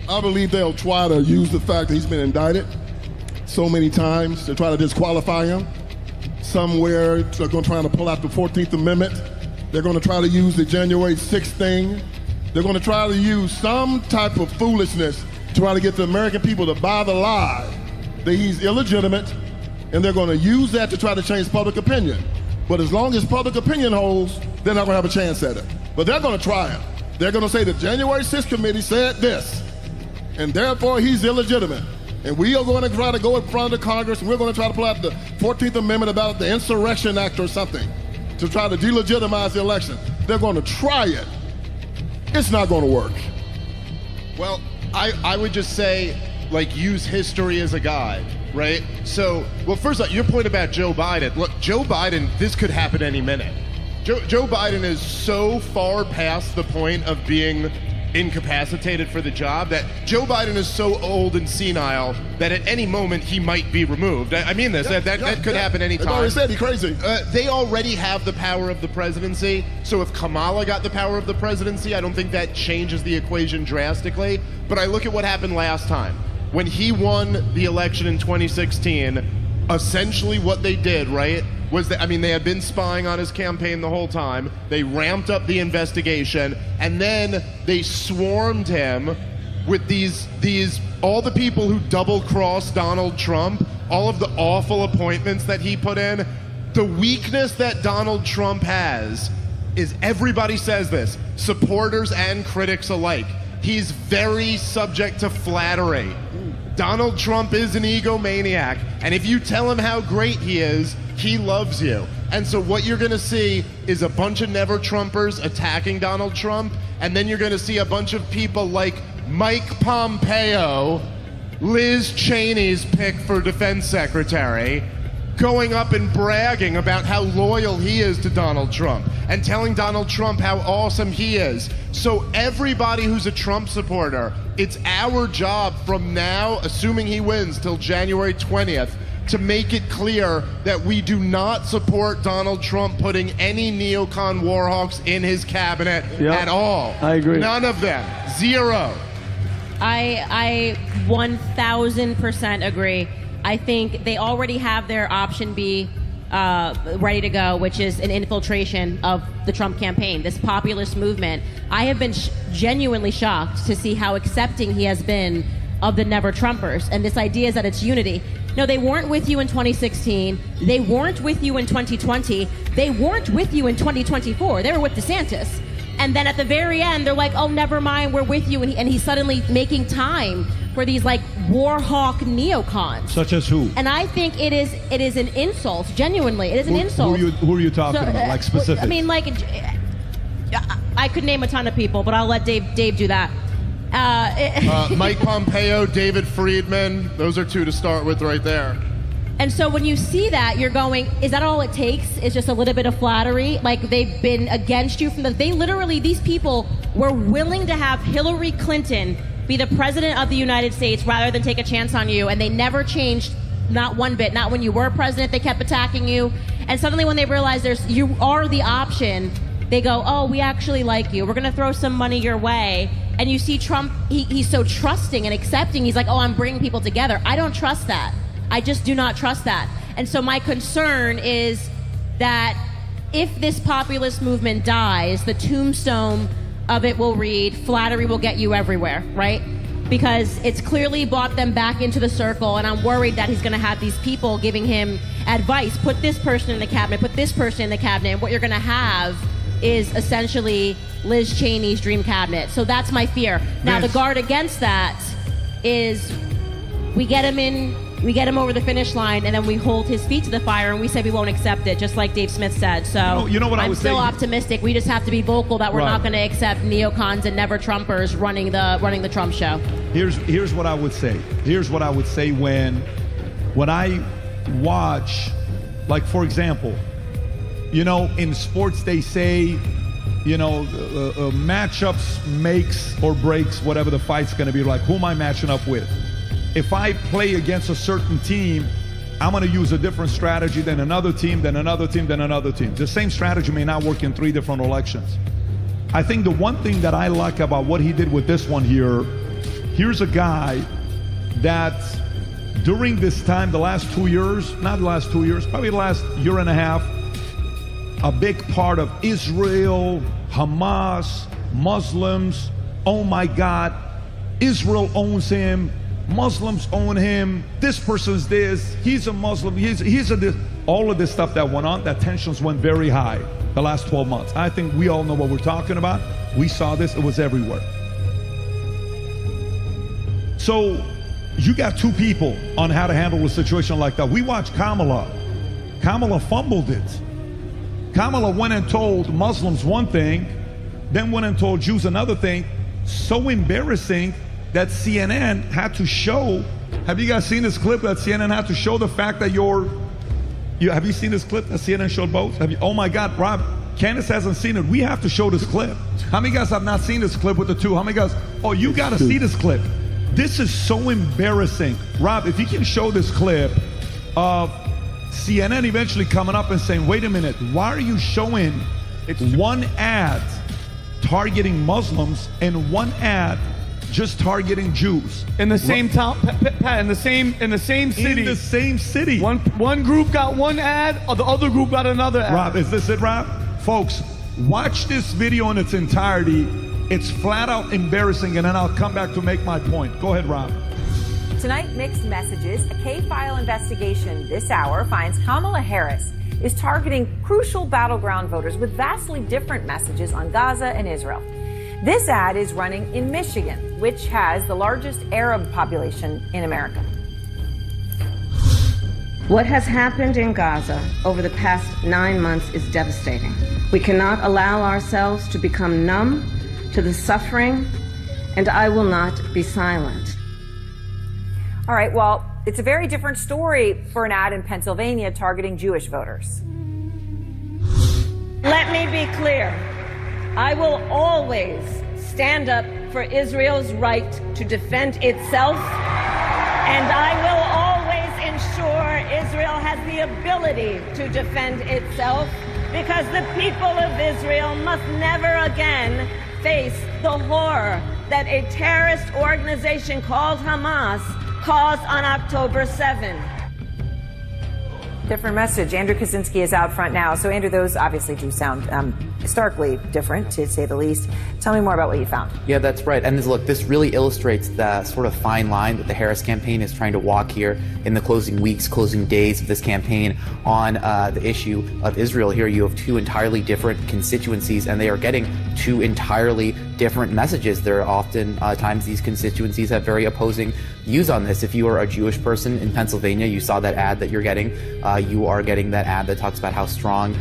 I believe they'll try to use the fact that he's been indicted so many times to try to disqualify him. Somewhere they're going to try to pull out the 14th Amendment. They're going to try to use the January 6th thing. They're going to try to use some type of foolishness to try to get the American people to buy the lie that he's illegitimate, and they're going to use that to try to change public opinion. But as long as public opinion holds, they're not going to have a chance at it. But they're going to try it. They're going to say the January 6th committee said this, and therefore he's illegitimate. And we are going to try to go in front of the Congress, and we're going to try to pull out the 14th Amendment about the Insurrection Act or something to try to delegitimize the election. They're going to try it. It's not going to work. Well, I would just say, like, use history as a guide, right? So, well, first off, your point about Joe Biden. Look, Joe Biden, this could happen any minute. Joe Biden is so far past the point of being incapacitated for the job that Joe Biden is so old and senile that at any moment he might be removed. I mean this. That could happen any time. They already said he's crazy. They already have the power of the presidency. So if Kamala got the power of the presidency, I don't think that changes the equation drastically. But I look at what happened last time. When he won the election in 2016, essentially what they did, right, was that, I mean, they had been spying on his campaign the whole time. They ramped up the investigation, and then they swarmed him with these all the people who double-crossed Donald Trump, all of the awful appointments that he put in. The weakness that Donald Trump has is, everybody says this, supporters and critics alike. He's very subject to flattery. Donald Trump is an egomaniac, and if you tell him how great he is, he loves you. And so what you're going to see is a bunch of never-Trumpers attacking Donald Trump, and then you're going to see a bunch of people like Mike Pompeo, Liz Cheney's pick for defense secretary, going up and bragging about how loyal he is to Donald Trump and telling Donald Trump how awesome he is. So everybody who's a Trump supporter, it's our job from now, assuming he wins till January 20th, to make it clear that we do not support Donald Trump putting any neocon warhawks in his cabinet at all. I agree. None of them. Zero. I 1000% agree. I think they already have their option B ready to go, which is an infiltration of the Trump campaign, this populist movement. I have been genuinely shocked to see how accepting he has been of the never-Trumpers, and this idea is that it's unity. No, they weren't with you in 2016. They weren't with you in 2020. They weren't with you in 2024. They were with DeSantis. And then at the very end, they're like, oh, never mind, we're with you. And he's suddenly making time for these like war hawk neocons. Such as who? And I think it is an insult, genuinely. It is an insult. Who are you talking about, like specific? I mean, like, I could name a ton of people, but I'll let Dave do that. Mike Pompeo, David Friedman, those are two to start with right there. And so when you see that, you're going, is that all it takes? Is just a little bit of flattery? Like they've been against you from these people were willing to have Hillary Clinton be the president of the United States rather than take a chance on you. And they never changed, not one bit. Not when you were president, they kept attacking you. And suddenly when they realize you are the option, they go, oh, we actually like you. We're going to throw some money your way. And you see Trump, he's so trusting and accepting. He's like, oh, I'm bringing people together. I don't trust that. I just do not trust that. And so my concern is that if this populist movement dies, the tombstone of it will read, flattery will get you everywhere, right? Because it's clearly brought them back into the circle, and I'm worried that he's going to have these people giving him advice. Put this person in the cabinet, put this person in the cabinet, and what you're going to have is essentially Liz Cheney's dream cabinet. So that's my fear. Now, the guard against that is we get him over the finish line, and then we hold his feet to the fire, and we say we won't accept it, just like Dave Smith said. So you know what I'm still optimistic. We just have to be vocal that we're not going to accept neocons and never-Trumpers running the Trump show. Here's what I would say. Here's what I would say when I watch, like, for example, you know, in sports they say, you know, matchups makes or breaks whatever the fight's going to be. Like, who am I matching up with? If I play against a certain team, I'm going to use a different strategy than another team, than another team, than another team. The same strategy may not work in 3 different elections. I think the one thing that I like about what he did with this one here, here's a guy that during this time, the last 2 years, not the last 2 years, probably the last year and a half, a big part of Israel, Hamas, Muslims, oh my God, Israel owns him, Muslims own him, this person's this, he's a Muslim, he's a this. All of this stuff that went on, that tensions went very high the last 12 months. I think we all know what we're talking about. We saw this, it was everywhere. So you got two people on how to handle a situation like that. We watched Kamala. Kamala fumbled it. Kamala went and told Muslims one thing, then went and told Jews another thing. So embarrassing that CNN had to show. Have you guys seen this clip that CNN had to show the fact that have you seen this clip that CNN showed both? Oh my God, Rob, Candace hasn't seen it. We have to show this clip. How many guys have not seen this clip with the two? How many guys? Oh, you got to see this clip. This is so embarrassing. Rob, if you can show this clip of CNN eventually coming up and saying, wait a minute, why are you showing one ad targeting Muslims and one ad just targeting Jews? In the same town, Pat, in the same city. In the same city. One group got one ad, or the other group got another ad. Rob, is this it, Rob? Folks, watch this video in its entirety. It's flat out embarrassing, and then I'll come back to make my point. Go ahead, Rob. Tonight, mixed messages. A K-File investigation this hour finds Kamala Harris is targeting crucial battleground voters with vastly different messages on Gaza and Israel. This ad is running in Michigan, which has the largest Arab population in America. What has happened in Gaza over the past 9 months is devastating. We cannot allow ourselves to become numb to the suffering, and I will not be silent. All right, well, it's a very different story for an ad in Pennsylvania targeting Jewish voters. Let me be clear. I will always stand up for Israel's right to defend itself, and I will always ensure Israel has the ability to defend itself, because the people of Israel must never again face the horror that a terrorist organization called Hamas caused on October 7. Different message. Andrew Kaczynski is out front now. So, Andrew, those obviously do sound starkly different, to say the least. Tell me more about what you found. Yeah, that's right. And look, this really illustrates the sort of fine line that the Harris campaign is trying to walk here in the closing weeks, closing days of this campaign on the issue of Israel. Here you have two entirely different constituencies, and they are getting two entirely different messages. There are often times these constituencies have very opposing views on this. If you are a Jewish person in Pennsylvania, you saw that ad that you're getting. You are getting that ad that talks about how strong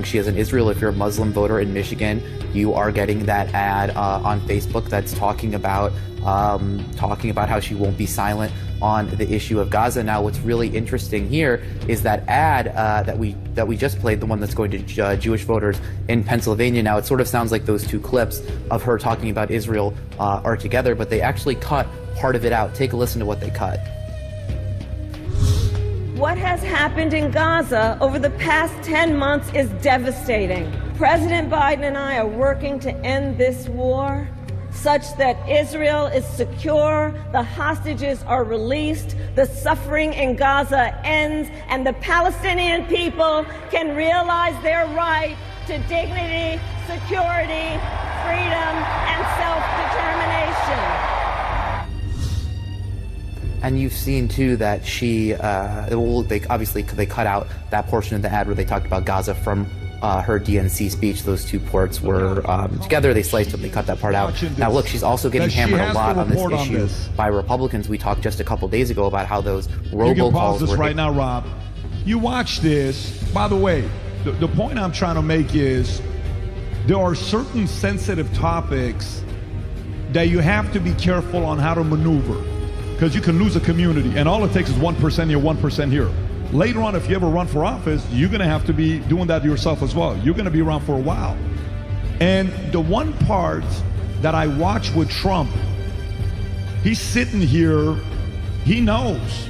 she is in Israel. If you're a Muslim voter in Michigan, you are getting that ad on Facebook that's talking about how she won't be silent on the issue of Gaza. Now, what's really interesting here is that ad that we just played, the one that's going to Jewish voters in Pennsylvania. Now, it sort of sounds like those two clips of her talking about Israel are together, but they actually cut part of it out. Take a listen to what they cut. What has happened in Gaza over the past 10 months is devastating. President Biden and I are working to end this war such that Israel is secure, the hostages are released, the suffering in Gaza ends, and the Palestinian people can realize their right to dignity, security, freedom, and self-determination. And you've seen too that they cut out that portion of the ad where they talked about Gaza from her DNC speech. Those two parts were together. They sliced them. They cut that part out. Now look, she's also getting hammered a lot on this issue by Republicans. We talked just a couple days ago about how those robocalls. You can pause this right now, Rob. You watch this. By the way, the point I'm trying to make is there are certain sensitive topics that you have to be careful on how to maneuver, because you can lose a community, and all it takes is 1% here, 1% here. Later on, if you ever run for office, you're going to have to be doing that yourself as well. You're going to be around for a while. And the one part that I watch with Trump, he's sitting here, he knows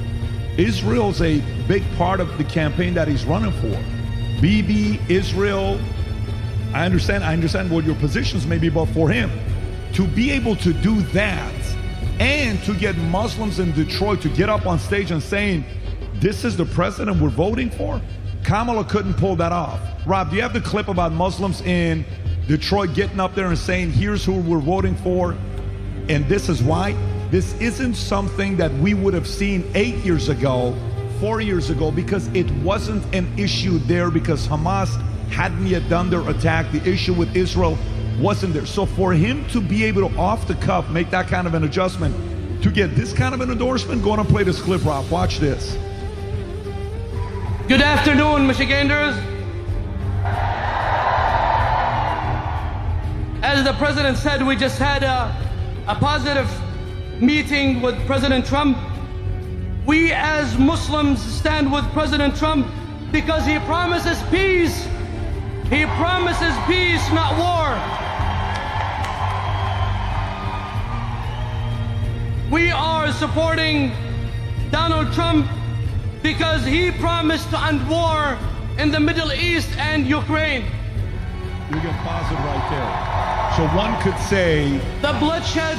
Israel's a big part of the campaign that he's running for. Bibi, Israel, I understand what your positions may be, but for him to be able to do that, and to get Muslims in Detroit to get up on stage and saying, this is the president we're voting for, Kamala couldn't pull that off. Rob, do you have the clip about Muslims in Detroit getting up there and saying, here's who we're voting for, and this is why? This isn't something that we would have seen 8 years ago, 4 years ago, because it wasn't an issue there, because Hamas hadn't yet done their attack. The issue with Israel wasn't there. So for him to be able to, off the cuff, make that kind of an adjustment, to get this kind of an endorsement, go on and play this clip, Rob. Watch this. Good afternoon, Michiganders. As the president said, we just had a positive meeting with President Trump. We as Muslims stand with President Trump because he promises peace. He promises peace, not war. We are supporting Donald Trump because he promised to end war in the Middle East and Ukraine. You can pause it right there. So one could say, the bloodshed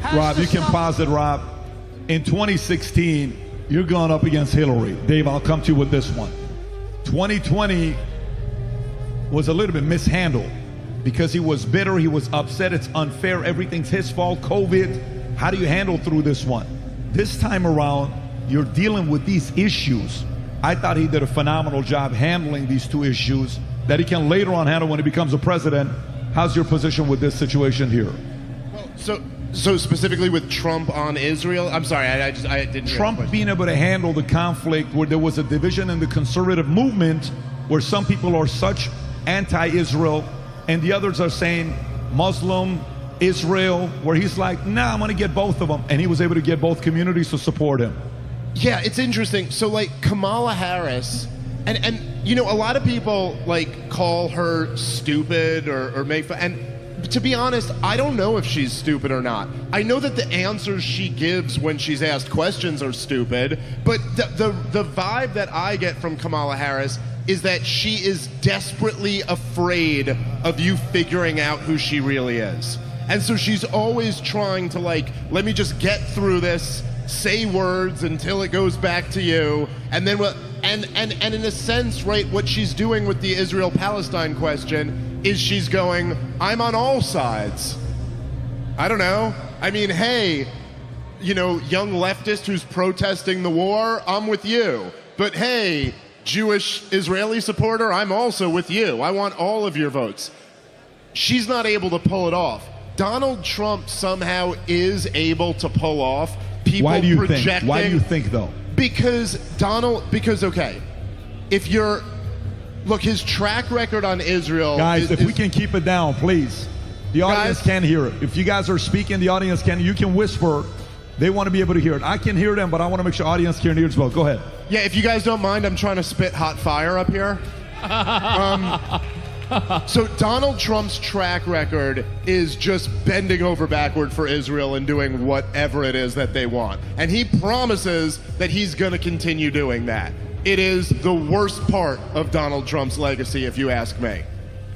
has Rob, to you can stop. pause it, Rob. In 2016, you're going up against Hillary. Dave, I'll come to you with this one. 2020 was a little bit mishandled because he was bitter, he was upset, it's unfair, everything's his fault, COVID. How do you handle through this one? This time around, you're dealing with these issues. I thought he did a phenomenal job handling these two issues that he can later on handle when he becomes a president. How's your position with this situation here? So specifically with Trump on Israel, I'm sorry, I didn't hear Trump the question. being able to handle the conflict where there was a division in the conservative movement where some people are such anti-Israel and the others are saying Muslim, Israel, where he's like, nah, I'm going to get both of them. And he was able to get both communities to support him. Yeah, it's interesting. So like Kamala Harris, and you know, a lot of people like call her stupid or make fun, and to be honest, I don't know if she's stupid or not. I know that the answers she gives when she's asked questions are stupid, but the vibe that I get from Kamala Harris is that she is desperately afraid of you figuring out who she really is. And so she's always trying to like, let me just get through this, say words until it goes back to you, and then and in a sense, right, what she's doing with the Israel-Palestine question is she's going, I'm on all sides. I don't know. I mean, hey, you know, young leftist who's protesting the war, I'm with you. But hey, Jewish Israeli supporter, I'm also with you. I want all of your votes. She's not able to pull it off. Donald Trump somehow is able to pull off people Why do you projecting. think? Why do you think though? Because okay, if you're, look, his track record on Israel. Guys, if we can keep it down, please. The audience can't hear it. If you guys are speaking, the audience can. You can whisper. They want to be able to hear it. I can hear them, but I want to make sure audience can hear it as well. Go ahead. Yeah, if you guys don't mind, I'm trying to spit hot fire up here. So Donald Trump's track record is just bending over backward for Israel and doing whatever it is that they want. And he promises that he's going to continue doing that. It is the worst part of Donald Trump's legacy, if you ask me.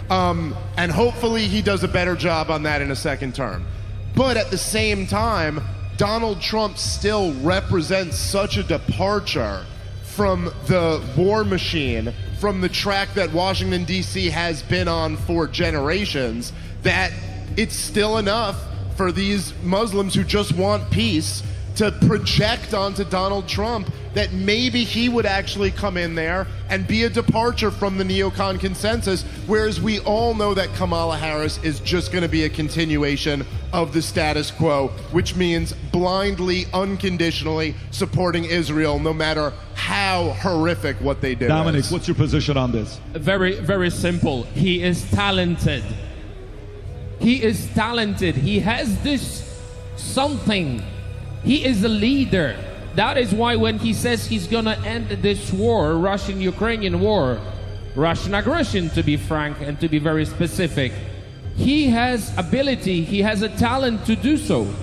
And hopefully he does a better job on that in a second term. But at the same time, Donald Trump still represents such a departure from the war machine, from the track that Washington, D.C. has been on for generations, that it's still enough for these Muslims who just want peace to project onto Donald Trump that maybe he would actually come in there and be a departure from the neocon consensus, whereas we all know that Kamala Harris is just going to be a continuation of the status quo, which means blindly, unconditionally supporting Israel, no matter how horrific what they do. Dominic, is. what's your position on this? Very, very simple. He is talented. He is talented. He has this something. He is a leader. That is why when he says he's gonna end this war, Russian-Ukrainian war, Russian aggression to be frank and to be very specific, he has ability, he has a talent to do so.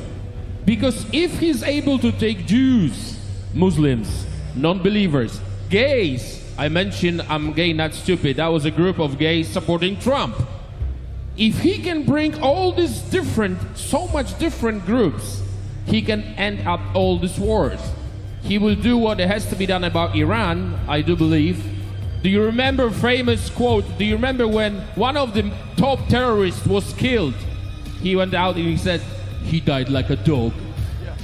Because if he's able to take Jews, Muslims, non-believers, gays, I mentioned I'm gay, not stupid, that was a group of gays supporting Trump. If he can bring all these different, so much different groups, he can end up all these wars. He will do what has to be done about Iran, I do believe. Do you remember famous quote? Do you remember when one of the top terrorists was killed? He went out and he said, he died like a dog. Yeah.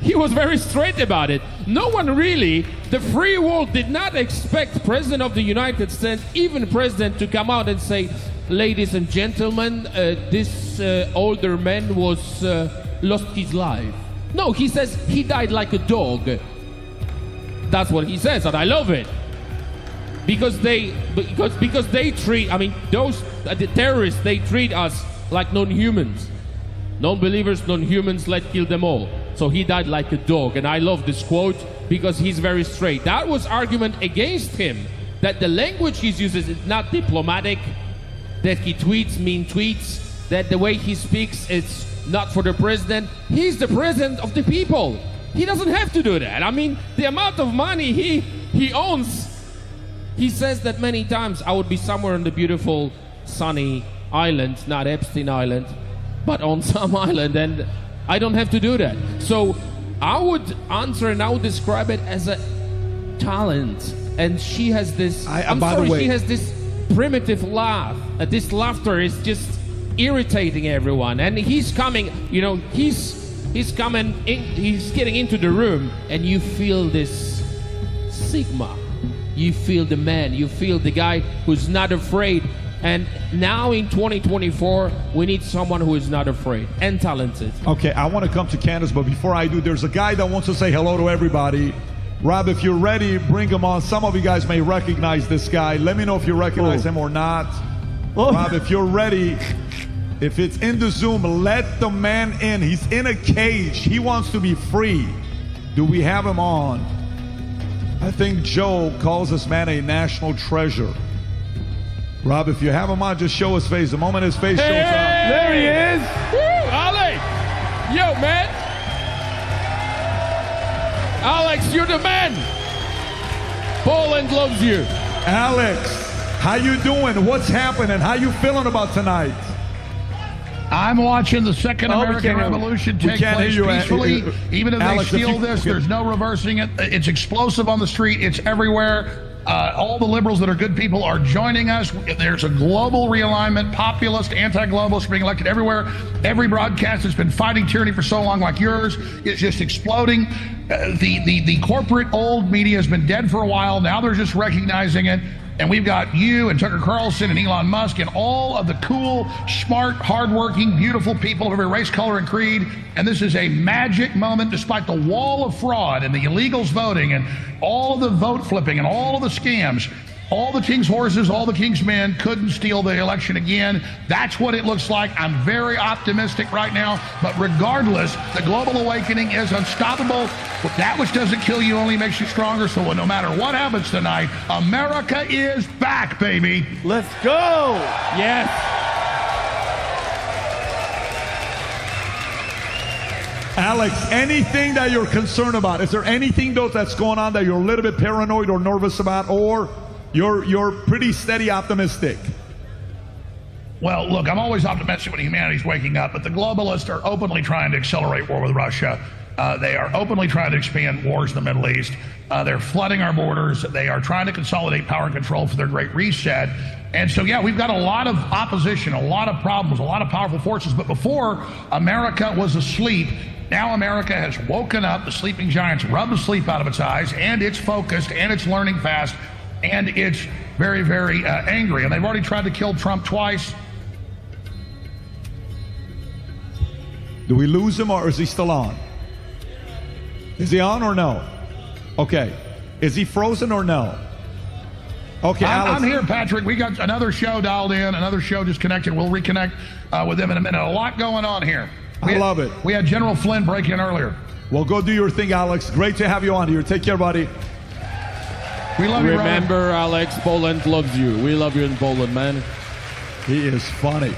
He was very straight about it. No one really, the free world did not expect President of the United States, even President, to come out and say, ladies and gentlemen, this older man was lost his life. No, he says he died like a dog. That's what he says, and I love it. Because they treat, I mean, those the terrorists, they treat us like non-humans. Non-believers, non-humans, let's kill them all. So he died like a dog, and I love this quote because he's very straight. That was argument against him, that the language he uses is not diplomatic, that he tweets mean tweets, that the way he speaks, it's not for the president. He's the president of the people. He doesn't have to do that. I mean, the amount of money he owns. He says that many times, I would be somewhere on the beautiful sunny island, not Epstein Island, but on some island, and I don't have to do that. So I would answer and I would describe it as a talent. And she has this, she has this primitive laugh. This laughter is just irritating everyone. And he's coming, you know, he's coming in, he's getting into the room, and you feel this sigma. You feel the man, you feel the guy who's not afraid And now in 2024, we need someone who is not afraid and talented. Okay, I want to come to Candace, but before I do, there's a guy that wants to say hello to everybody. Rob, if you're ready, bring him on. Some of you guys may recognize this guy. Let me know if you recognize him or not. Rob, if you're ready, if it's in the Zoom, let the man in. He's in a cage. He wants to be free. Do we have him on? I think Joe calls this man a national treasure. Rob, if you have him on, just show his face. The moment his face shows up. There he is. Ali. Yo, man. Alex, you're the man. Poland loves you. Alex, how you doing? What's happening? How you feeling about tonight? I'm watching the second American Revolution take place peacefully. Even if Alex, they steal this, there's no reversing it. It's explosive on the street. It's everywhere. All the liberals that are good people are joining us. There's a global realignment, populist, anti-globalist being elected everywhere. Every broadcast that's been fighting tyranny for so long, like yours, is just exploding. The corporate old media has been dead for a while. Now they're just recognizing it. And we've got you and Tucker Carlson and Elon Musk and all of the cool, smart, hardworking, beautiful people of every race, color, and creed. And this is a magic moment despite the wall of fraud and the illegals voting and all of the vote flipping and all of the scams. All the king's horses, all the king's men couldn't steal the election again. That's what it looks like. I'm very optimistic right now. But regardless, the global awakening is unstoppable. That which doesn't kill you only makes you stronger. So no matter what happens tonight, America is back, baby. Let's go. Yes. Alex, anything that you're concerned about? Is there anything, though, that's going on that you're a little bit paranoid or nervous about, or you're pretty steady optimistic? Well, look, I'm always optimistic when humanity's waking up, but the globalists are openly trying to accelerate war with Russia. They are openly trying to expand wars in the Middle East. They're flooding our borders. They are trying to consolidate power and control for their great reset. And so, yeah, we've got a lot of opposition, a lot of problems, a lot of powerful forces. But before, America was asleep. Now America has woken up. The sleeping giants rubbed the sleep out of its eyes, and it's focused, and it's learning fast, and it's very, very angry. And they've already tried to kill Trump twice. Do we lose him, or is he still on? Is he on or no? Okay. Is he frozen or no? Okay, Alex. I'm here, Patrick. We got another show dialed in, another show just connected. We'll reconnect with them in a minute. A lot going on here. I love it. We had General Flynn break in earlier. Well, go do your thing, Alex. Great to have you on here. Take care, buddy. We love you, brother. Remember, Alex, Poland loves you. We love you in Poland, man. He is funny.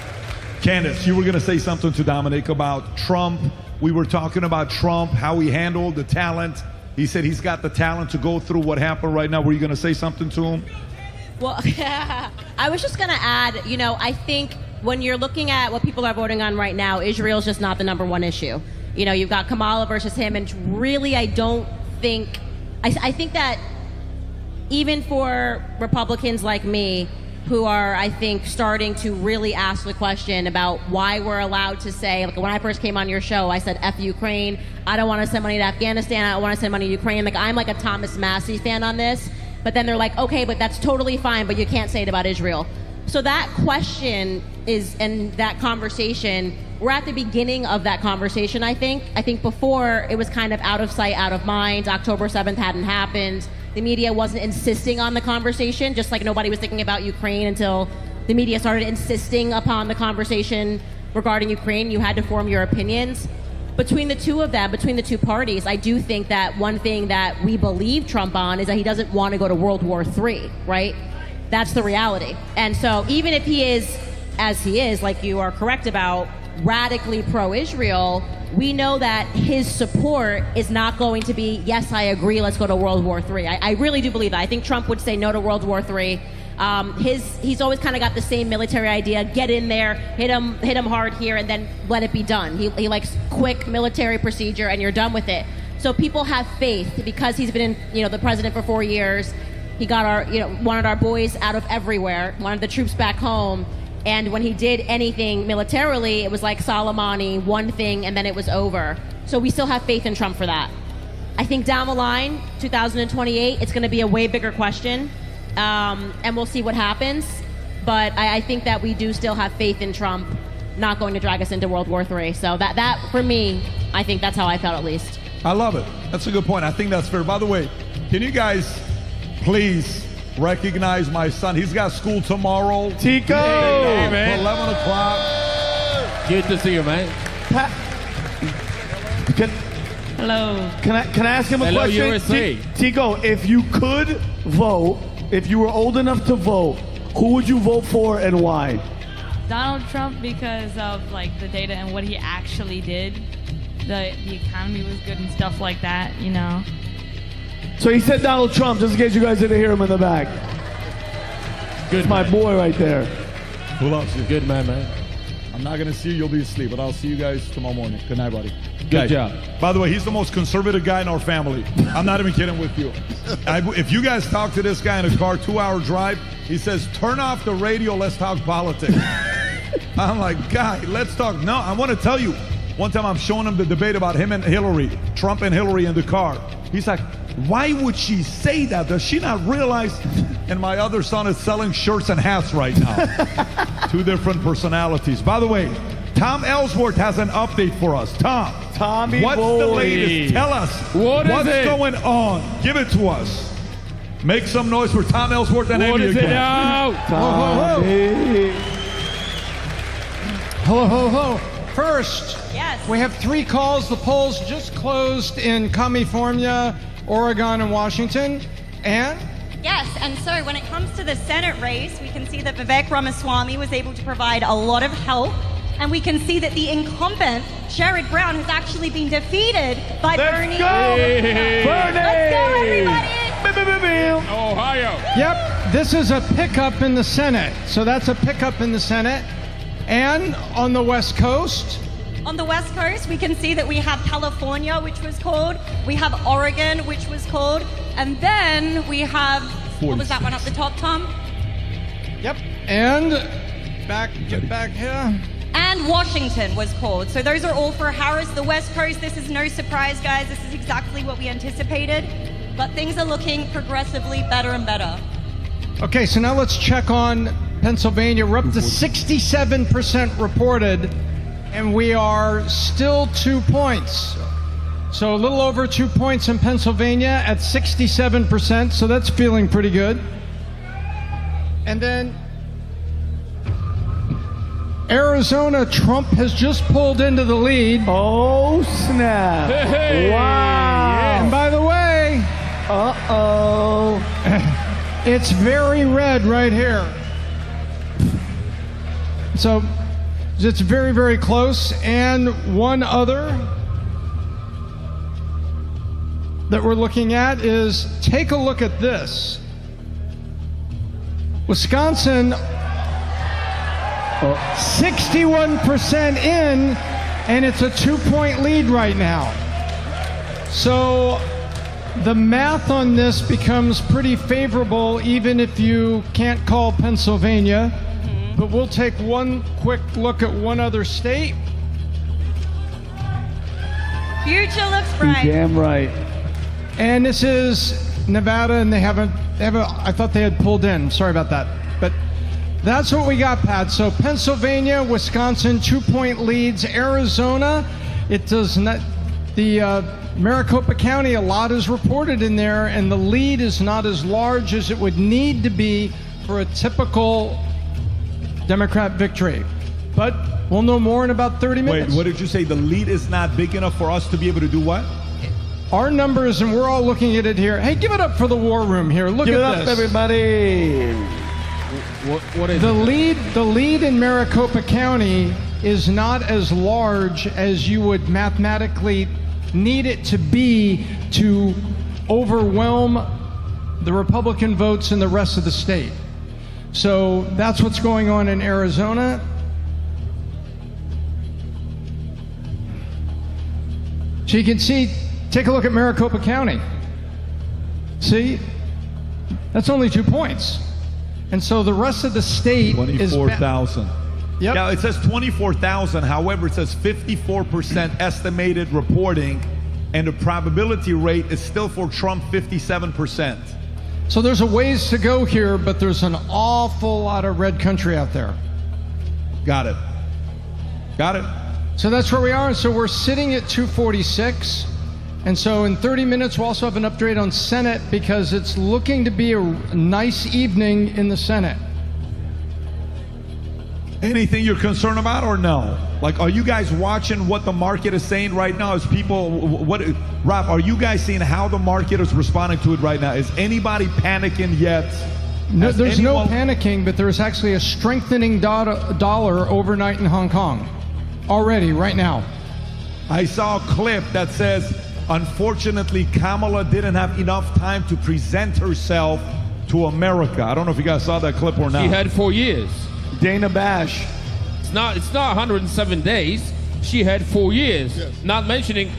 Candace, you were going to say something to Dominic about Trump. We were talking about Trump, how he handled the talent. He said he's got the talent to go through what happened right now. Were you going to say something to him? Well, I was just going to add, I think when you're looking at what people are voting on right now, Israel's just not the number one issue. You've got Kamala versus him, and really I don't think, I think that even for Republicans like me, who are, I think, starting to really ask the question about why we're allowed to say, like when I first came on your show, I said, F Ukraine, I don't want to send money to Afghanistan, I don't want to send money to Ukraine. Like, I'm like a Thomas Massey fan on this, but then they're like, okay, but that's totally fine, but you can't say it about Israel. So that question is, and that conversation, we're at the beginning of that conversation, I think. I think before, it was kind of out of sight, out of mind. October 7th hadn't happened. The media wasn't insisting on the conversation, just like nobody was thinking about Ukraine until the media started insisting upon the conversation regarding Ukraine. You had to form your opinions. Between the two of them, between the two parties, I do think that one thing that we believe Trump on is that he doesn't want to go to World War III, right? That's the reality. And so even if he is, as he is, like you are correct about, radically pro-Israel, we know that his support is not going to be, yes, I agree, let's go to World War III. I really do believe that. I think Trump would say no to World War III. He's always kind of got the same military idea: get in there, hit him hard here, and then let it be done. He likes quick military procedure, and you're done with it. So people have faith because he's been the president for 4 years. He got wanted our boys out of everywhere, wanted the troops back home. And when he did anything militarily, it was like Soleimani, one thing, and then it was over. So we still have faith in Trump for that. I think down the line, 2028, it's going to be a way bigger question, and we'll see what happens. but I think that we do still have faith in Trump not going to drag us into World War III. So that for me, I think that's how I felt at least. I love it. That's a good point. I think that's fair. By the way, can you guys please recognize my son? He's got school tomorrow. Tico! Hey, man. 11 o'clock. Good to see you, man. Hello. Can I ask him a Hello, question? USA. Tico, if you could vote, if you were old enough to vote, who would you vote for and why? Donald Trump, because of like the data and what he actually did. The economy was good and stuff like that, you know. So he said Donald Trump, just in case you guys didn't hear him in the back. Good, my boy right there. Who loves you? Good man, man. I'm not going to see you. You'll be asleep, but I'll see you guys tomorrow morning. Good night, buddy. Good job. By the way, he's the most conservative guy in our family. I'm not even kidding with you. If you guys talk to this guy in a car, 2-hour drive, he says, turn off the radio, let's talk politics. I'm like, guy, let's talk. No, I want to tell you. One time I'm showing him the debate about him and Hillary, Trump and Hillary in the car. He's like, why would she say that? Does she not realize? And my other son is selling shirts and hats right now. Two different personalities. By the way, Tom Ellsworth has an update for us. Tommy what's boy. the latest? Tell us. What is what's it? going on? Give it to us. Make some noise for Tom Ellsworth and What Amy is again. it now? Ho, ho, ho. First, Yes. we have 3 calls. The polls just closed in California, Oregon, and Washington. And Yes, and so when it comes to the Senate race, we can see that Vivek Ramaswamy was able to provide a lot of help. And we can see that the incumbent, Sherrod Brown, has actually been defeated by Bernie. Hey. Bernie! Let's go, everybody! Ohio. yep, this is a pickup in the Senate. So that's a pickup in the Senate. And on the West Coast, On the West Coast, we can see that we have California, which was called. We have Oregon, which was called. And then we have, what was that one up the top, Tom? yep, and get back here. And Washington was called. So those are all for Harris. The West Coast, this is no surprise, guys. This is exactly what we anticipated. But things are looking progressively better and better. Okay, so now let's check on Pennsylvania. We're up to 67% reported, and we are still 2 points. So a little over 2 points in Pennsylvania at 67%, so that's feeling pretty good. And then Arizona, Trump has just pulled into the lead. Oh, snap. Hey. Wow. And by the way, Uh-oh. it's very red right here. So it's very, very close. And one other that we're looking at is, take a look at this. Wisconsin, 61% in, and it's a 2-point lead right now. So the math on this becomes pretty favorable, even if you can't call Pennsylvania. But we'll take one quick look at one other state. Future looks bright. Damn right. And this is Nevada, and they haven't, I thought they had pulled in. Sorry about that. But that's what we got, Pat. So Pennsylvania, Wisconsin, 2-point leads. Arizona, it does not, the Maricopa County, a lot is reported in there, and the lead is not as large as it would need to be for a typical Democrat victory. But we'll know more in about 30 minutes. Wait, what did you say? The lead is not big enough for us to be able to do what? Our numbers, and we're all looking at it here. Hey, give it up for the war room here. Look Give it at up, this. everybody. What is The lead in Maricopa County is not as large as you would mathematically need it to be to overwhelm the Republican votes in the rest of the state. So that's what's going on in Arizona. So you can see, take a look at Maricopa County. See, that's only 2 points. And so the rest of the state is 24,000. Yep. Yeah, it says 24,000. However, it says 54% estimated reporting, and the probability rate is still for Trump 57%. So there's a ways to go here, but there's an awful lot of red country out there. Got it. Got it. So that's where we are. So we're sitting at 246. And so in 30 minutes, we'll also have an update on Senate because it's looking to be a nice evening in the Senate. Anything you're concerned about or no? Like, are you guys watching what the market is saying right now? Is people, Rob, are you guys seeing how the market is responding to it right now? Is anybody panicking yet? No, there's no panicking, but there's actually a strengthening dollar overnight in Hong Kong already, right now. I saw a clip that says, unfortunately, Kamala didn't have enough time to present herself to America. I don't know if you guys saw that clip or not. She had 4 years. Dana Bash. It's not 107 days. She had 4 years. Yes. Not mentioning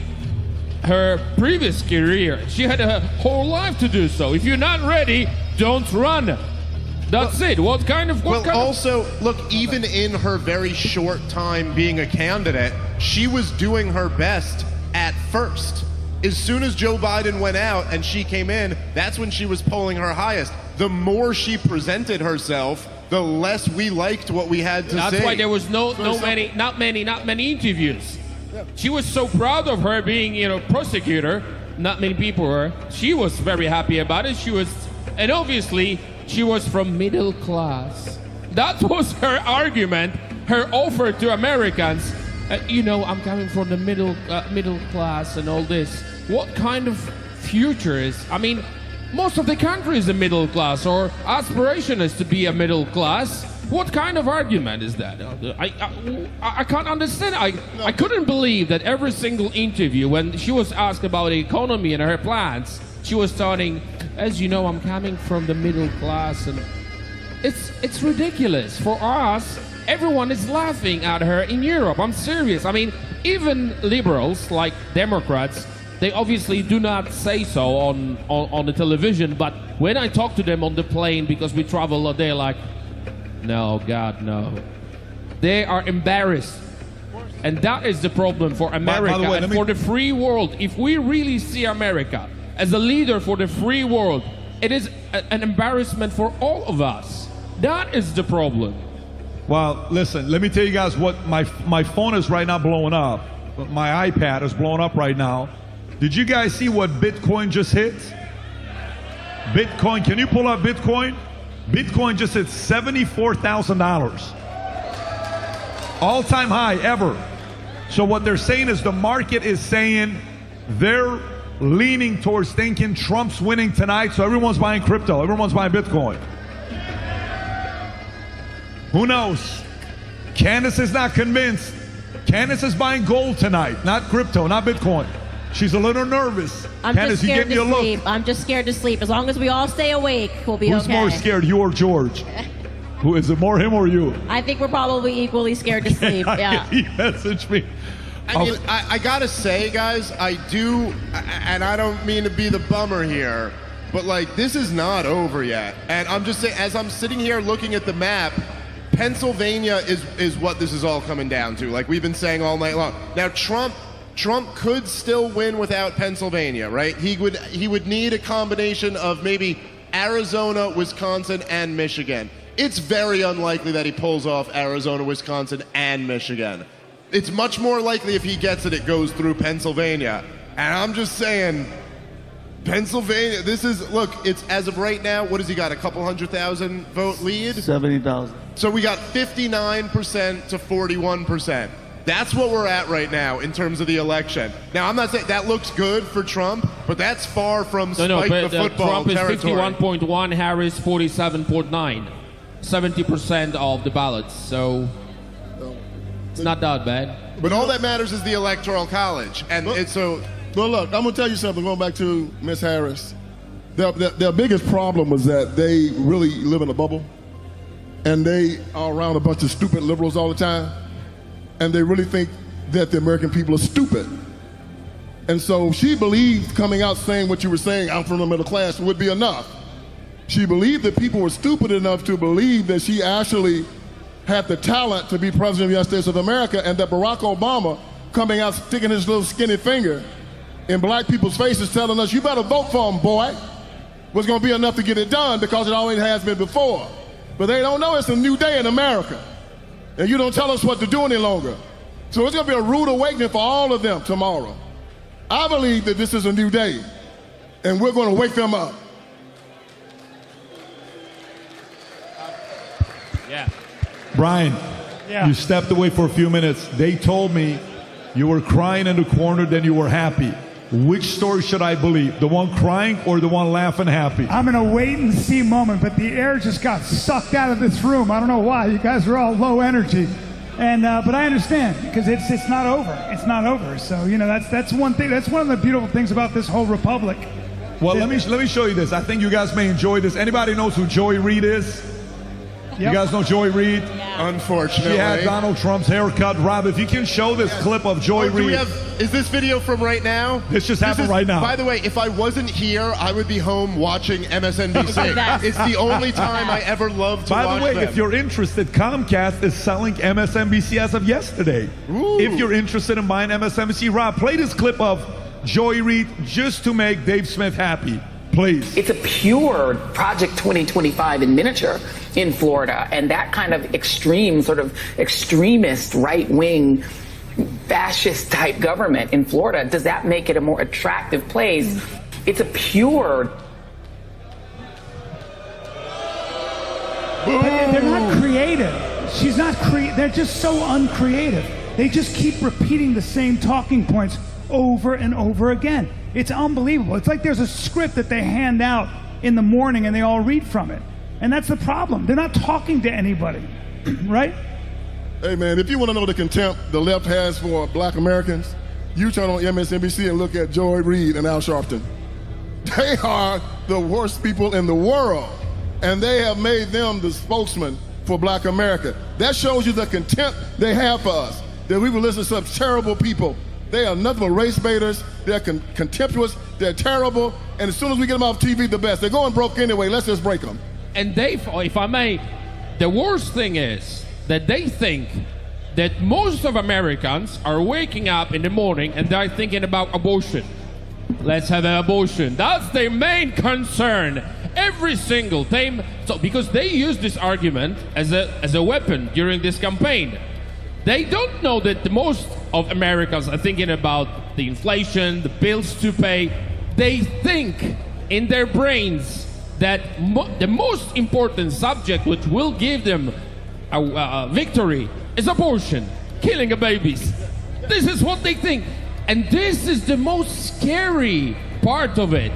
her previous career. She had a whole life to do so. If you're not ready, don't run. That's it. What kind of... Also, look, even in her very short time being a candidate, she was doing her best at first. As soon as Joe Biden went out and she came in, that's when she was polling her highest. The more she presented herself, the less we liked what we had to say. That's why there was not many interviews. She was so proud of her being, prosecutor. Not many people were. She was very happy about it. And obviously, she was from middle class. That was her argument, her offer to Americans. I'm coming from the middle class and all this. What kind of future is? I mean, most of the country is a middle class, or aspiration is to be a middle class. What kind of argument is that? I can't understand. I couldn't believe that every single interview, when she was asked about the economy and her plans, she was starting, as you know, I'm coming from the middle class, and it's ridiculous. For us, everyone is laughing at her in Europe. I'm serious. I mean, even liberals like Democrats, they obviously do not say so on the television, but when I talk to them on the plane, because we travel a lot, they're like, no, God, no. They are embarrassed. And that is the problem for America and for the free world. If we really see America as a leader for the free world, it is an embarrassment for all of us. That is the problem. Well, listen, let me tell you guys what my phone is right now blowing up. My iPad is blowing up right now. Did you guys see what Bitcoin just hit? Bitcoin, can you pull up Bitcoin? Bitcoin just hit $74,000. All-time high ever. So what they're saying is the market is saying they're leaning towards thinking Trump's winning tonight, so everyone's buying crypto, everyone's buying Bitcoin. Who knows? Candace is not convinced. Candace is buying gold tonight, not crypto, not Bitcoin. She's a little nervous. Candace, you give me a look. I'm just scared to sleep. As long as we all stay awake, we'll be Who's okay. more scared, you or George? Who is it, more him or you? I think we're probably equally scared to sleep. Yeah. He messaged me. I mean, I gotta say, guys, I do, and I don't mean to be the bummer here, but like, this is not over yet. And I'm just saying, as I'm sitting here looking at the map, Pennsylvania is what this is all coming down to, like we've been saying all night long. Now, Trump could still win without Pennsylvania, right? He would need a combination of maybe Arizona, Wisconsin, and Michigan. It's very unlikely that he pulls off Arizona, Wisconsin, and Michigan. It's much more likely if he gets it, it goes through Pennsylvania. And I'm just saying, Pennsylvania, look, it's as of right now, what has he got, a couple 100,000 vote lead? 70,000. So we got 59% to 41%. That's what we're at right now in terms of the election. Now, I'm not saying that looks good for Trump, but that's far from Spike the football Trump is territory. 51.1, Harris 47.9. 70% of the ballots, so it's not that bad. But all that matters is the Electoral College, and it's so... Well, look, I'm going to tell you something, going back to Ms. Harris. Their biggest problem was that they really live in a bubble, and they are around a bunch of stupid liberals all the time, and they really think that the American people are stupid. And so she believed coming out saying what you were saying, I'm from the middle class, would be enough. She believed that people were stupid enough to believe that she actually had the talent to be president of the United States of America, and that Barack Obama coming out sticking his little skinny finger in black people's faces telling us, you better vote for him, boy. was going to be enough to get it done because it always has been before. But they don't know it's a new day in America. And you don't tell us what to do any longer. So it's going to be a rude awakening for all of them tomorrow. I believe that this is a new day, and we're going to wake them up. Yeah. Brian, you stepped away for a few minutes. They told me you were crying in the corner, then you were happy. Which story should I believe? The one crying or the one laughing happy? I'm in a wait and see moment, but the air just got sucked out of this room. I don't know why. You guys are all low energy. And but I understand because it's not over. It's not over. So that's one thing. That's one of the beautiful things about this whole republic. Well, let me show you this. I think you guys may enjoy this. Anybody knows who Joy Reid is? You guys know Joy Reid? Unfortunately. She had Donald Trump's haircut. Rob, if you can show this clip of Joy Reid. Is this video from right now? This just happened right now. By the way, if I wasn't here, I would be home watching MSNBC. It's the only time I ever loved to watch By the way, them. if you're interested, Comcast is selling MSNBC as of yesterday. Ooh. If you're interested in buying MSNBC, Rob, play this clip of Joy Reid just to make Dave Smith happy. Please. It's a pure Project 2025 in miniature in Florida, and that kind of extreme, sort of extremist, right-wing, fascist-type government in Florida, does that make it a more attractive place? It's a pure... But they're not creative. She's not they're just so uncreative. They just keep repeating the same talking points over and over again. It's unbelievable. It's like there's a script that they hand out in the morning and they all read from it. And that's the problem. They're not talking to anybody, right? Hey, man, if you want to know the contempt the left has for black Americans, you turn on MSNBC and look at Joy Reid and Al Sharpton. They are the worst people in the world, and they have made them the spokesman for black America. That shows you the contempt they have for us, that we will listen to such terrible people. They are nothing but race baiters. They're contemptuous. They're terrible. And as soon as we get them off TV, the best. They're going broke anyway. Let's just break them. And Dave, if I may, the worst thing is that they think that most of Americans are waking up in the morning and they're thinking about abortion. Let's have an abortion. That's their main concern every single time. So because they use this argument as a weapon during this campaign. They don't know that the most of Americans are thinking about the inflation, the bills to pay. They think in their brains that the most important subject which will give them a victory is abortion, killing of babies. This is what they think. And this is the most scary part of it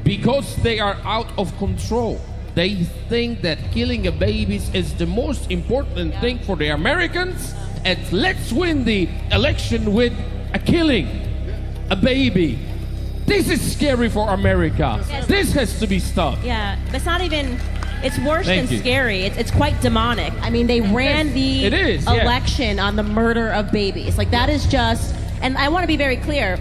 because they are out of control. They think that killing of babies is the most important thing for the Americans. And let's win the election with a killing, a baby. This is scary for America. Yes. This has to be stopped. Yeah, it's not even, it's worse Thank than you. scary. It's quite demonic. I mean, they ran the It is, yeah. election on the murder of babies. Like, that is just, and I want to be very clear,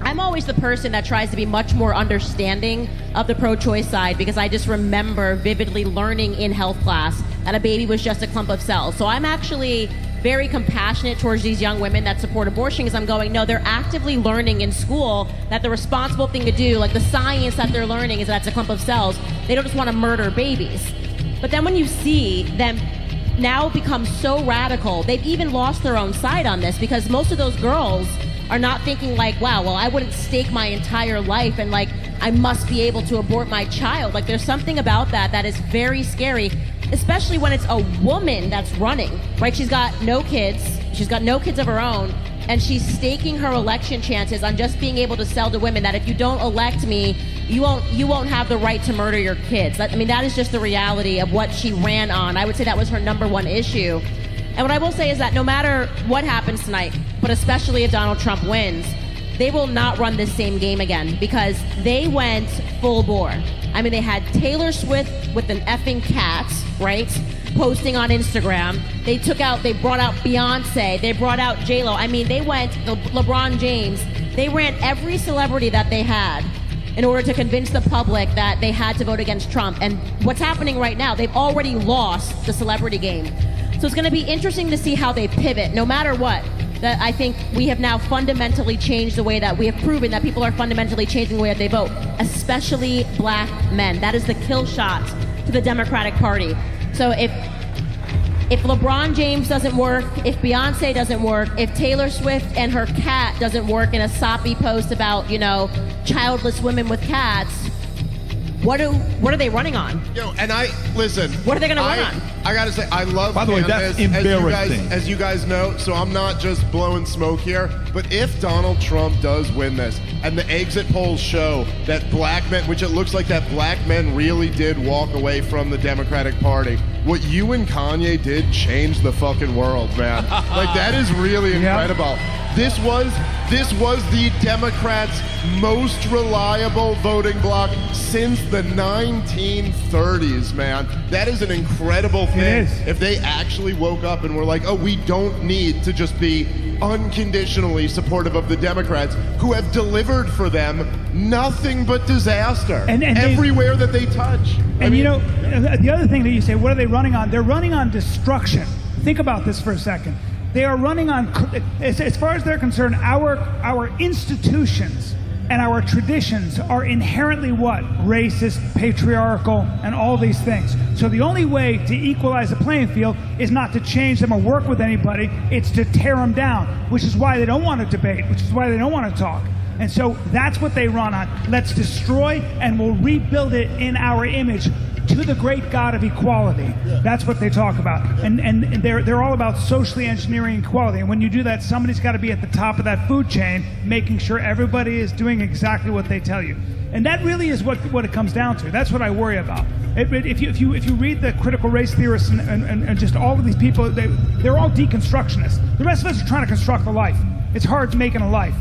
I'm always the person that tries to be much more understanding of the pro-choice side because I just remember vividly learning in health class that a baby was just a clump of cells. So I'm actually very compassionate towards these young women that support abortion because I'm going, no, they're actively learning in school that the responsible thing to do, like the science that they're learning is that it's a clump of cells. They don't just want to murder babies. But then when you see them now become so radical, they've even lost their own side on this because most of those girls are not thinking like, wow, well, I wouldn't stake my entire life and like, I must be able to abort my child. Like there's something about that is very scary, especially when it's a woman that's running, right? She's got no kids. She's got no kids of her own. And she's staking her election chances on just being able to sell to women that if you don't elect me, you won't have the right to murder your kids. That is just the reality of what she ran on. I would say that was her number one issue. And what I will say is that no matter what happens tonight, but especially if Donald Trump wins, they will not run this same game again because they went full bore. I mean, they had Taylor Swift with an effing cat, right? Posting on Instagram. They brought out Beyonce. They brought out J-Lo. I mean, they went, LeBron James. They ran every celebrity that they had in order to convince the public that they had to vote against Trump. And what's happening right now, they've already lost the celebrity game. So it's going to be interesting to see how they pivot, no matter what. that I think we have now fundamentally changed the way that we have proven that people are fundamentally changing the way that they vote, especially black men. That is the kill shot to the Democratic Party. So if LeBron James doesn't work, if Beyonce doesn't work, if Taylor Swift and her cat doesn't work in a soppy post about, childless women with cats, what are they running on? And listen. What are they going to run on? I gotta say, I love. By the way, that's embarrassing. As you guys know, so I'm not just blowing smoke here. But if Donald Trump does win this, and the exit polls show that black men, which it looks like that black men really did walk away from the Democratic Party, what you and Kanye did changed the fucking world, man. Like that is really incredible. This was the Democrats' most reliable voting bloc since the 1930s, man. That is an incredible thing. If they actually woke up and were like, oh, we don't need to just be unconditionally supportive of the Democrats who have delivered for them nothing but disaster and everywhere that they touch. And the other thing that you say, what are they running on? They're running on destruction. Think about this for a second. They are running on, as far as they're concerned, our institutions and our traditions are inherently what? Racist, patriarchal, and all these things. So the only way to equalize the playing field is not to change them or work with anybody, it's to tear them down, which is why they don't want to debate, which is why they don't want to talk. And so that's what they run on. Let's destroy and we'll rebuild it in our image to the great God of equality. That's what they talk about. And they're all about socially engineering equality. And when you do that, somebody's got to be at the top of that food chain, making sure everybody is doing exactly what they tell you. And that really is what it comes down to. That's what I worry about. If you read the critical race theorists and just all of these people, they're all deconstructionists. The rest of us are trying to construct a life. It's hard making a life.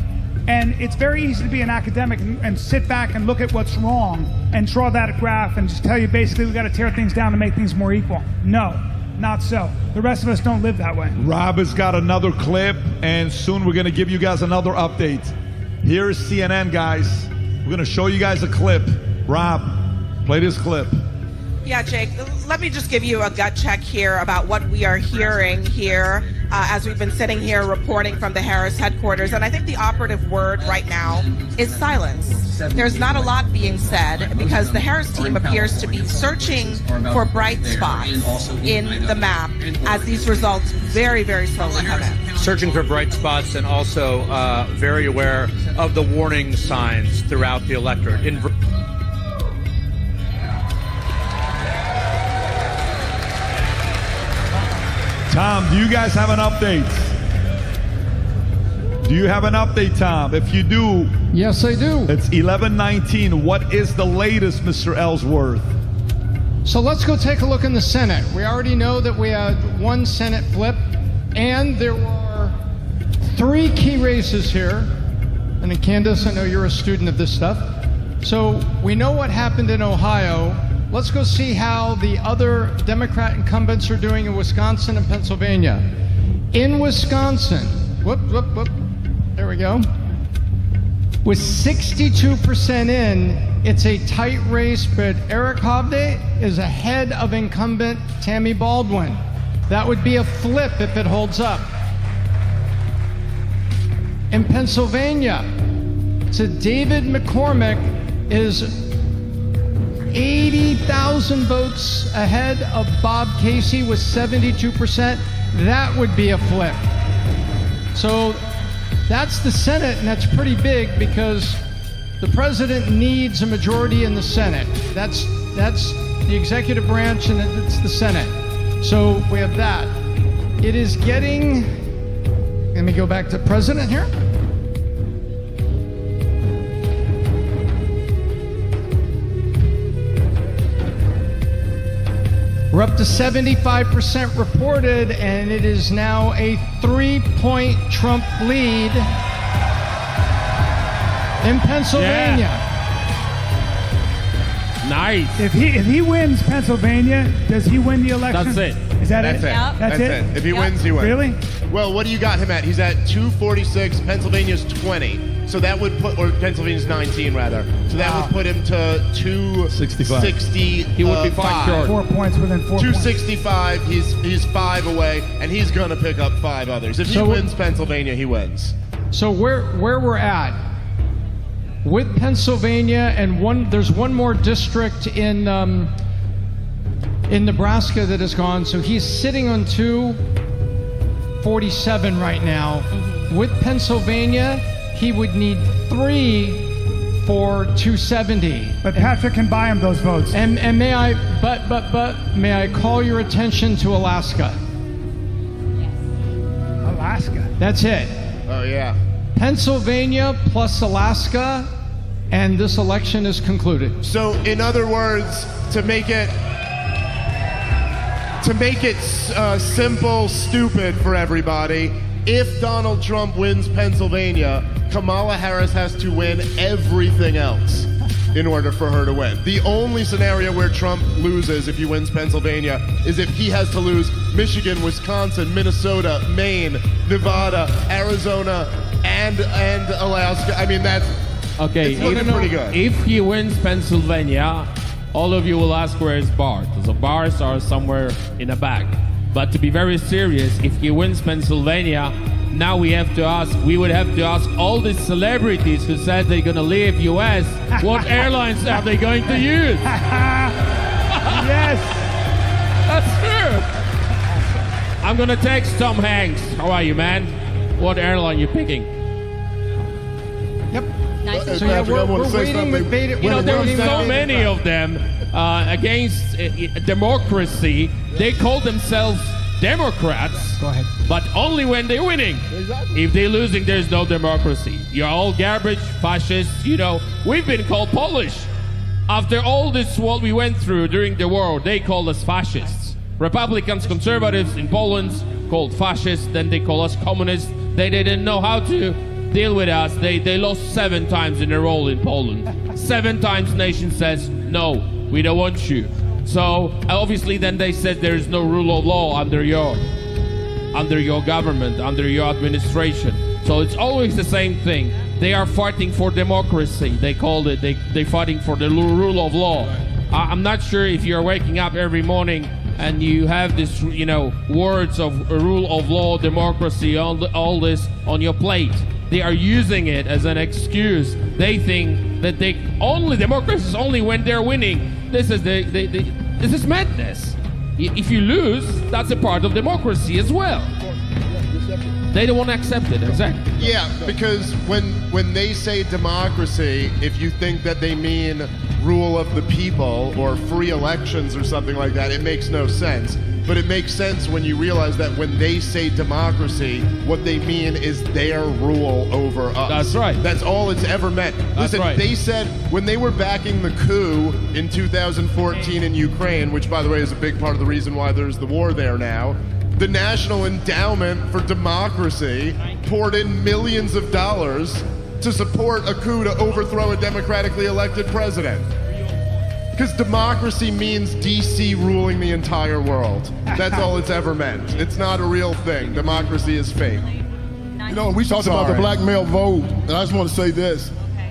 And it's very easy to be an academic and sit back and look at what's wrong and draw that graph and just tell you basically we got to tear things down to make things more equal. No, not so. The rest of us don't live that way. Rob has got another clip, and soon we're going to give you guys another update. Here's CNN, guys. We're going to show you guys a clip. Rob, play this clip. Yeah, Jake, let me just give you a gut check here about what we are hearing here as we've been sitting here reporting from the Harris headquarters. And I think the operative word right now is silence. There's not a lot being said because the Harris team appears to be searching for bright spots in the map as these results very, very slowly come in. Searching for bright spots and also very aware of the warning signs throughout the electorate. Tom, do you guys have an update? Do you have an update, Tom? If you do... Yes, I do. It's 11:19. What is the latest, Mr. Ellsworth? So let's go take a look in the Senate. We already know that we had one Senate flip, and there were 3 key races here. And Candace, I know you're a student of this stuff. So we know what happened in Ohio. Let's go see how the other Democrat incumbents are doing in Wisconsin and Pennsylvania. In Wisconsin, there we go. With 62% in, it's a tight race, but Eric Hovde is ahead of incumbent Tammy Baldwin. That would be a flip if it holds up. In Pennsylvania, so David McCormick is 80,000 votes ahead of Bob Casey with 72%. That would be a flip. So that's the Senate, and that's pretty big because the president needs a majority in the Senate. That's the executive branch, and it's the Senate. So we have that. It is getting, let me go back to president here. We're up to 75% reported, and it is now a 3-point Trump lead in Pennsylvania. Yeah. Nice. If he wins Pennsylvania, does he win the election? That's it. Is that That's it? it. Yep. That's it? If he wins, he wins. Really? Well, what do you got him at? He's at 246. Pennsylvania's 20. So that would put, or Pennsylvania's 19 rather. So that would put him to 265. He would be fine short. 4 points within 4 points. 265. He's 5 away, and he's gonna pick up 5 others. If he wins Pennsylvania, he wins. So where we're at with Pennsylvania and there's one more district in Nebraska that has gone. So he's sitting on 247 right now. With Pennsylvania, he would need 3 for 270. But Patrick can buy him those votes. And may I may I call your attention to Alaska? Alaska. That's it. Oh yeah. Pennsylvania plus Alaska, and this election is concluded. So, in other words, to make it simple, stupid for everybody, if Donald Trump wins Pennsylvania, Kamala Harris has to win everything else in order for her to win. The only scenario where Trump loses if he wins Pennsylvania is if he has to lose Michigan, Wisconsin, Minnesota, Maine, Nevada, Arizona, and Alaska. I mean, that's Okay, it's looking pretty good. If he wins Pennsylvania, all of you will ask where is Bart. The bars are somewhere in the back. But to be very serious, if he wins Pennsylvania, now we would have to ask all the celebrities who said they're going to leave US, what airlines are they going to use? Yes. That's true. I'm going to text Tom Hanks. How are you, man? What airline you picking? Yep. Nice. Hey, So yeah, Patrick, I we're wanna say waiting something. with bated. You know, there were waiting so with bated many breath. of them against democracy. They call themselves Democrats. Go ahead. But only when they're winning. Exactly. If they're losing, there's no democracy. You're all garbage, fascists. You know, we've been called Polish. After all this, what we went through during the war, they called us fascists. Republicans, conservatives in Poland called fascists. Then they call us communists. They didn't know how to deal with us. They lost 7 times in a row in Poland. 7 times nation says, no, we don't want you. So obviously then they said there is no rule of law under your government, under your administration. So it's always the same thing. They are fighting for democracy. They called it, they're fighting for the rule of law. I'm not sure if you're waking up every morning and you have this, you know, words of rule of law, democracy, all this on your plate. They are using it as an excuse. They think that democracy is only when they're winning. This is this is madness. If you lose, that's a part of democracy as well. They don't want to accept it, exactly. Yeah, because when they say democracy, if you think that they mean rule of the people or free elections or something like that, it makes no sense. But it makes sense when you realize that when they say democracy, what they mean is their rule over us. That's right. That's all it's ever meant. That's Listen, right. they said when they were backing the coup in 2014 in Ukraine, which by the way is a big part of the reason why there's the war there now, the National Endowment for Democracy poured in millions of dollars to support a coup to overthrow a democratically elected president. Because democracy means DC ruling the entire world. That's all it's ever meant. It's not a real thing. Democracy is fake. You know, we talked about the black male vote, and I just want to say this.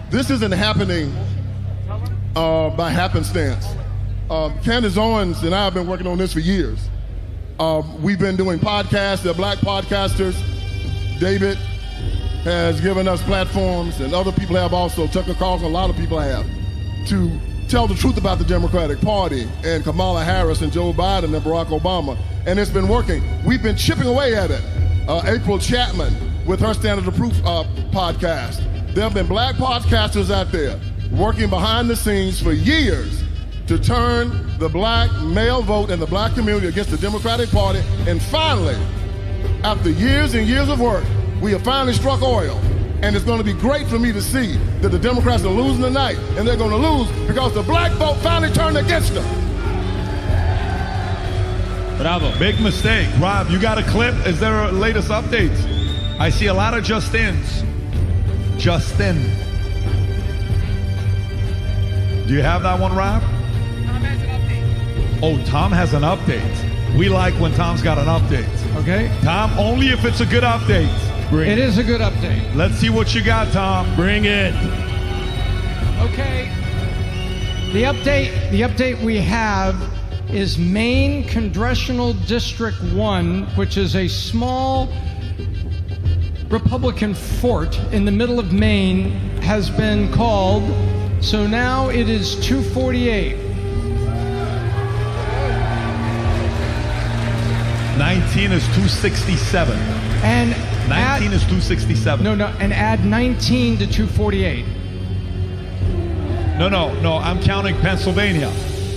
This isn't happening by happenstance. Candace Owens and I have been working on this for years. We've been doing podcasts. They're black podcasters. David has given us platforms, and other people have also. Tucker Carlson, a lot of people have, to tell the truth about the Democratic Party and Kamala Harris and Joe Biden and Barack Obama. And it's been working. We've been chipping away at it. April Chapman with her Standard of Proof podcast. There have been black podcasters out there working behind the scenes for years to turn the black male vote and the black community against the Democratic Party. And finally, after years and years of work, we have finally struck oil. And it's going to be great for me to see that the Democrats are losing tonight, and they're going to lose because the black vote finally turned against them. Bravo. Big mistake. Rob, you got a clip? Is there latest updates? I see a lot of Justins. Justin. Do you have that one, Rob? Tom has an update. Oh, Tom has an update. We like when Tom's got an update. Okay. Tom, only if it's a good update. It is a good update. Let's see what you got, Tom. Bring it. Okay. The update we have is Maine Congressional District 1, which is a small Republican fort in the middle of Maine, has been called. So now it is 2:48. 19 is 267. And 19 is 267. No, and add 19 to 248. No, I'm counting Pennsylvania.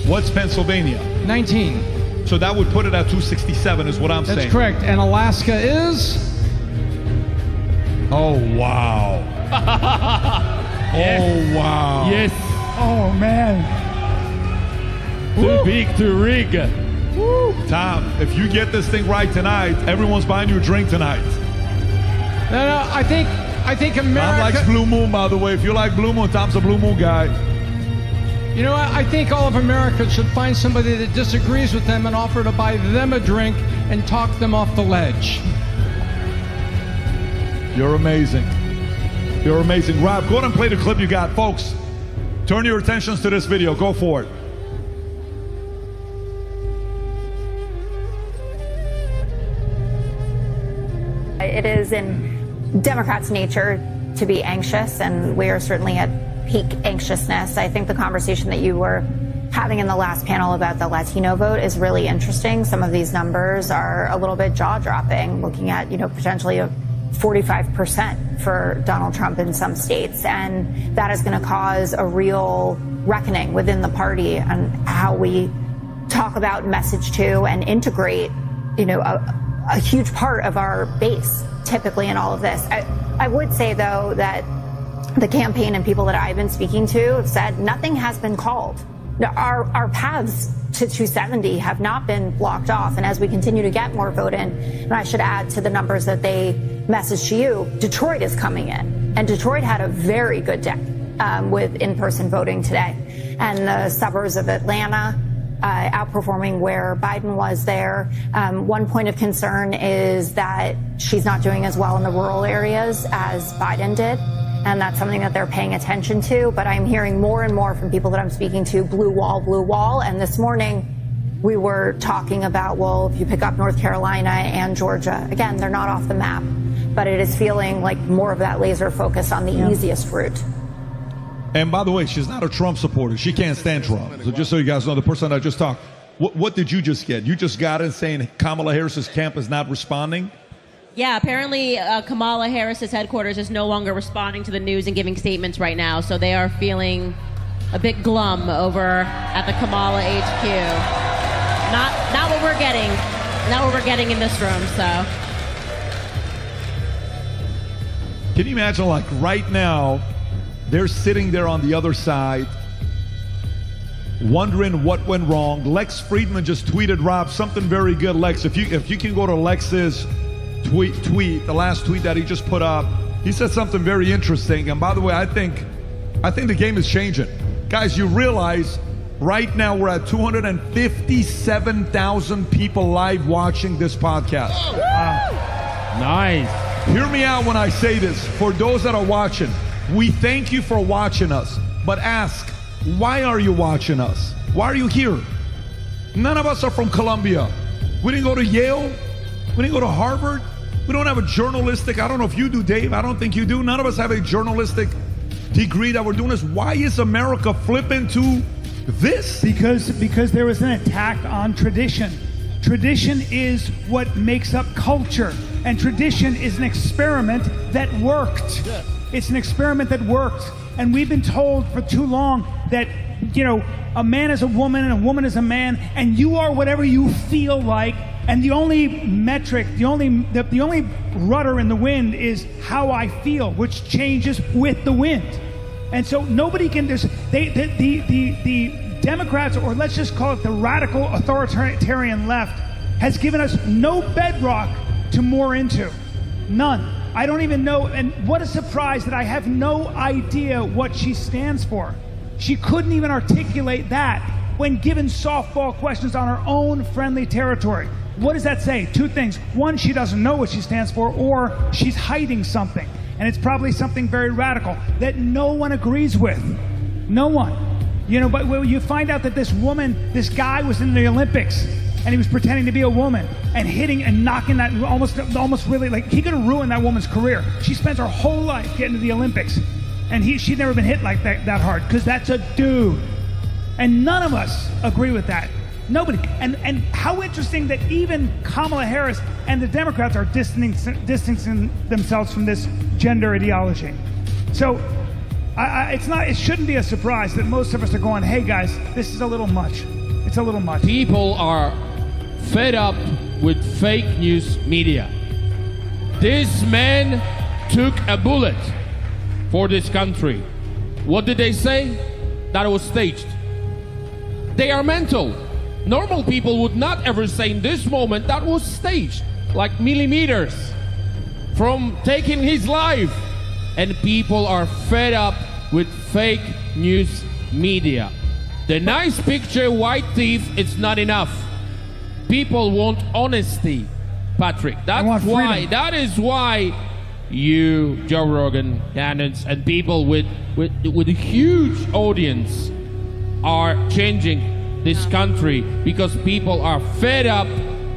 What's Pennsylvania? 19. So that would put it at 267 is what I'm saying. That's correct. And Alaska is? Oh, wow. Yes. Oh, wow. Yes. Oh, man. Too big to rig. Tom, if you get this thing right tonight, everyone's buying you a drink tonight. No, I think America. Tom likes Blue Moon, by the way. If you like Blue Moon, Tom's a Blue Moon guy. You know what? I think all of America should find somebody that disagrees with them and offer to buy them a drink and talk them off the ledge. You're amazing. You're amazing. Rob, go ahead and play the clip you got. Folks, turn your attentions to this video. Go for it. It is in Democrats' nature to be anxious, and we are certainly at peak anxiousness. I think the conversation that you were having in the last panel about the Latino vote is really interesting. Some of these numbers are a little bit jaw-dropping, looking at, potentially a 45% for Donald Trump in some states. And that is going to cause a real reckoning within the party on how we talk about, message to, and integrate, a huge part of our base typically in all of this. I would say, though, that the campaign and people that I've been speaking to have said nothing has been called. Our paths to 270 have not been blocked off. And as we continue to get more vote in, and I should add to the numbers that they messaged to you, Detroit is coming in. And Detroit had a very good day with in-person voting today. And the suburbs of Atlanta outperforming where Biden was there. One point of concern is that she's not doing as well in the rural areas as Biden did. And that's something that they're paying attention to. But I'm hearing more and more from people that I'm speaking to, blue wall. And this morning we were talking about, well, if you pick up North Carolina and Georgia, again, they're not off the map, but it is feeling like more of that laser focus on the easiest route. And by the way, she's not a Trump supporter. She can't stand Trump. So just so you guys know, the person I just talked, what did you just get? You just got it saying Kamala Harris's camp is not responding? Yeah, apparently Kamala Harris's headquarters is no longer responding to the news and giving statements right now, so they are feeling a bit glum over at the Kamala HQ. Not what we're getting in this room, so. Can you imagine, like right now, they're sitting there on the other side, wondering what went wrong. Lex Friedman just tweeted, Rob, something very good. Lex, if you can go to Lex's tweet, the last tweet that he just put up, he said something very interesting. And by the way, I think the game is changing. Guys, you realize right now we're at 257,000 people live watching this podcast. Wow. Nice. Hear me out when I say this. For those that are watching, we thank you for watching us. But ask, why are you watching us? Why are you here? None of us are from Columbia. We didn't go to Yale. We didn't go to Harvard. We don't have a journalistic, I don't know if you do, Dave. I don't think you do. None of us have a journalistic degree that we're doing this. Why is America flipping to this? Because there was an attack on tradition. Tradition is what makes up culture. And tradition is an experiment that worked. It's an experiment that worked. And we've been told for too long that, a man is a woman and a woman is a man, and you are whatever you feel like. And the only metric, the only rudder in the wind is how I feel, which changes with the wind. And so nobody can the Democrats, or let's just call it the radical authoritarian left, has given us no bedrock to moor into. None. I don't even know, and what a surprise that I have no idea what she stands for. She couldn't even articulate that. when given softball questions on her own friendly territory. What does that say? Two things. One, she doesn't know what she stands for, or she's hiding something. And it's probably something very radical that no one agrees with. No one. But when you find out that this guy was in the Olympics and he was pretending to be a woman and hitting and knocking that almost really, like, he could have ruined that woman's career. She spent her whole life getting to the Olympics, and she'd never been hit like that hard, because that's a dude. And none of us agree with that. Nobody. And how interesting that even Kamala Harris and the Democrats are distancing themselves from this gender ideology. So it shouldn't be a surprise that most of us are going, hey guys, this is a little much. It's a little much. People are fed up with fake news media. This man took a bullet for this country. What did they say? That it was staged. They are mental. Normal people would not ever say in this moment that was staged, like millimeters from taking his life. And people are fed up with fake news media. The nice picture, white teeth, it's not enough. People want honesty, Patrick. That is why you, Joe Rogan, candidates, and people with a huge audience are changing this country, because people are fed up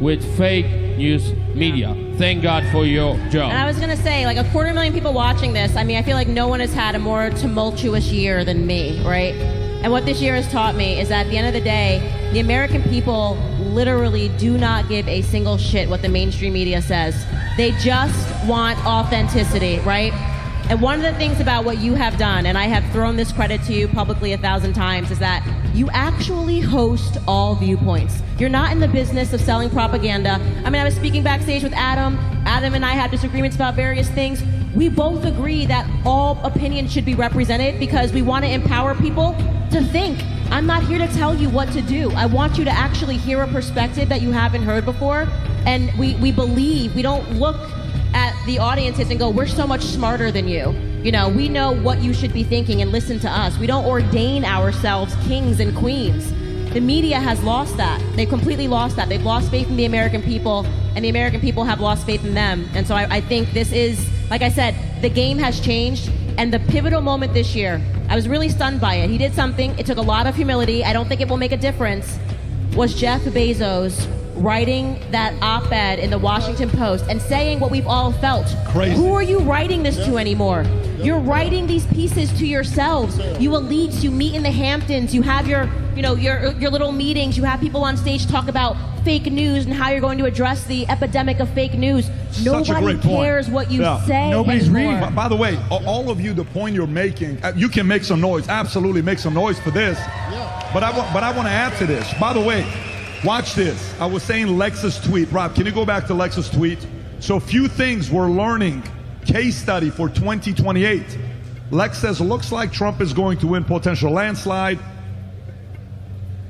with fake news media. Thank God for your job. And I was gonna say, like, 250,000 people watching this. I mean, I feel like no one has had a more tumultuous year than me, right? And what this year has taught me is that at the end of the day, the American people literally do not give a single shit what the mainstream media says. They just want authenticity, right? And one of the things about what you have done, and I have thrown this credit to you publicly 1,000 times, is that you actually host all viewpoints. You're not in the business of selling propaganda. I mean, I was speaking backstage with Adam. Adam and I had disagreements about various things. We both agree that all opinions should be represented because we want to empower people to think. I'm not here to tell you what to do. I want you to actually hear a perspective that you haven't heard before. And we believe, we don't look at the audiences and go, we're so much smarter than you. We know what you should be thinking, and listen to us. We don't ordain ourselves kings and queens. The media has lost that. They've completely lost that. They've lost faith in the American people, and the American people have lost faith in them. And so I think this is, like I said, the game has changed, and the pivotal moment this year, I was really stunned by it. He did something, it took a lot of humility, I don't think it will make a difference, was Jeff Bezos writing that op-ed in the Washington Post and saying what we've all felt. Crazy. Who are you writing this to anymore? You're writing these pieces to yourselves. You elites, you meet in the Hamptons, you have your little meetings, you have people on stage talk about fake news and how you're going to address the epidemic of fake news. Nobody cares what you say. Nobody's anymore. reading. By the way, all of you, the point you're making, you can make some noise. Absolutely make some noise for this. But I want to add to this. By the way, watch this. I was saying Lex's tweet. Rob, can you go back to Lex's tweet? So, few things we're learning. Case study for 2028. Lex says, looks like Trump is going to win potential landslide,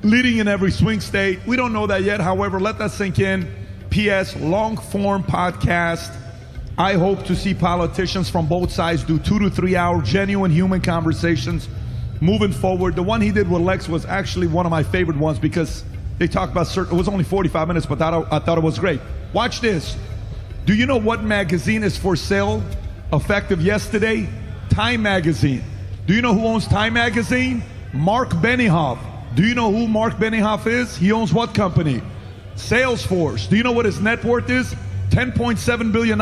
leading in every swing state. We don't know that yet. However, let that sink in. P.S. Long form podcast. I hope to see politicians from both sides do 2 to 3 hour genuine human conversations moving forward. The one he did with Lex was actually one of my favorite ones because they talked about it was only 45 minutes, but I thought it was great. Watch this. Do you know what magazine is for sale effective yesterday? Time Magazine. Do you know who owns Time Magazine? Mark Benioff. Do you know who Mark Benioff is? He owns what company? Salesforce. Do you know what his net worth is? $10.7 billion.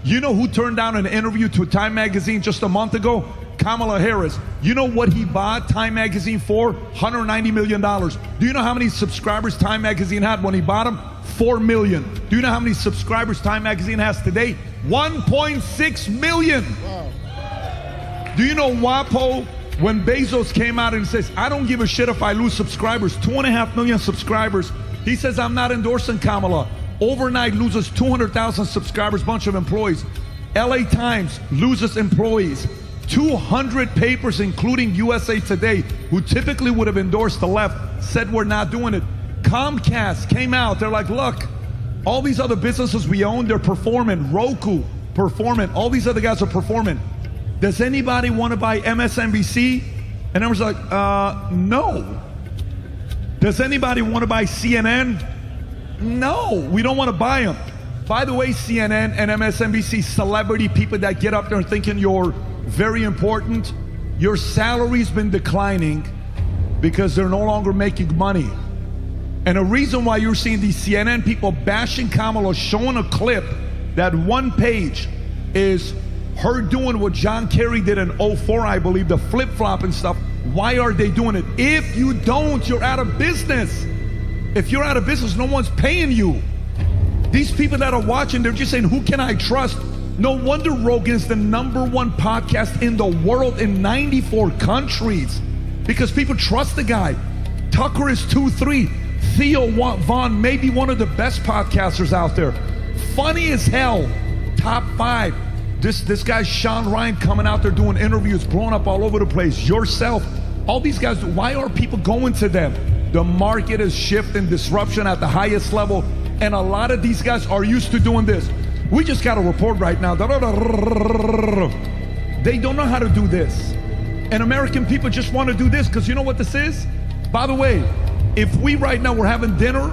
You know who turned down an interview to Time Magazine just a month ago? Kamala Harris. You know what he bought Time Magazine for? $190 million. Do you know how many subscribers Time Magazine had when he bought them? 4 million. Do you know how many subscribers Time Magazine has today? 1.6 million. Wow. Do you know WAPO, when Bezos came out and says, I don't give a shit if I lose subscribers, 2.5 million subscribers. He says, I'm not endorsing Kamala. Overnight loses 200,000 subscribers, bunch of employees. LA Times loses employees. 200 papers, including USA Today, who typically would have endorsed the left, said we're not doing it. Comcast came out. They're like, look, all these other businesses we own, they're performing. Roku, performing. All these other guys are performing. Does anybody want to buy MSNBC? And I was like, no. Does anybody want to buy CNN? No, we don't want to buy them. By the way, CNN and MSNBC, celebrity people that get up there thinking you're very important, your salary's been declining because they're no longer making money. And the reason why you're seeing these CNN people bashing Kamala, showing a clip, that one page is her doing what John Kerry did in 2004, I believe, the flip-flop and stuff. Why are they doing it? If you don't, you're out of business. If you're out of business, no one's paying you. These people that are watching, they're just saying, who can I trust? No wonder Rogan's the #1 podcast in the world in 94 countries, because people trust the guy. Tucker is 2-3. Theo Vaughn, maybe one of the best podcasters out there. Funny as hell, top 5. This guy Sean Ryan coming out there doing interviews, blowing up all over the place. Yourself, all these guys, why are people going to them? The market is shifting, disruption at the highest level, and a lot of these guys are used to doing this. We just got a report right now. They don't know how to do this. And American people just want to do this because you know what this is? By the way, if we right now were having dinner,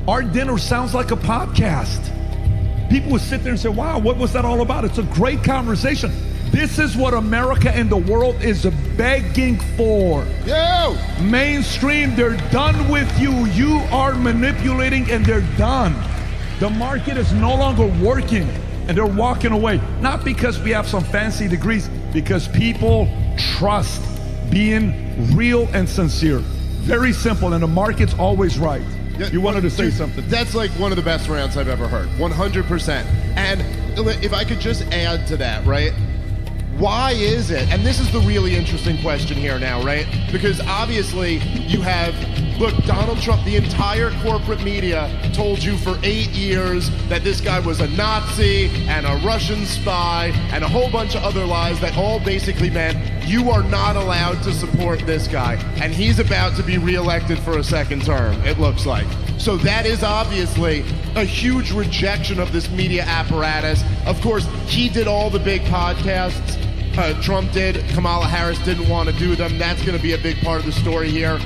our dinner sounds like a podcast. People would sit there and say, wow, what was that all about? It's a great conversation. This is what America and the world is begging for. Yo! Mainstream, they're done with you. You are manipulating and they're done. The market is no longer working and they're walking away. Not because we have some fancy degrees, because people trust being real and sincere. Very simple, and the market's always right. Yeah, you wanted to say something. That's like one of the best rants I've ever heard. 100%. And if I could just add to that, right? Why is it, and this is the really interesting question here now, right? Because obviously you have, look, Donald Trump, the entire corporate media told you for 8 years that this guy was a Nazi and a Russian spy and a whole bunch of other lies that all basically meant you are not allowed to support this guy. And he's about to be reelected for a second term, it looks like. So that is obviously a huge rejection of this media apparatus. Of course, he did all the big podcasts. Trump did. Kamala Harris didn't want to do them. That's going to be a big part of the story here.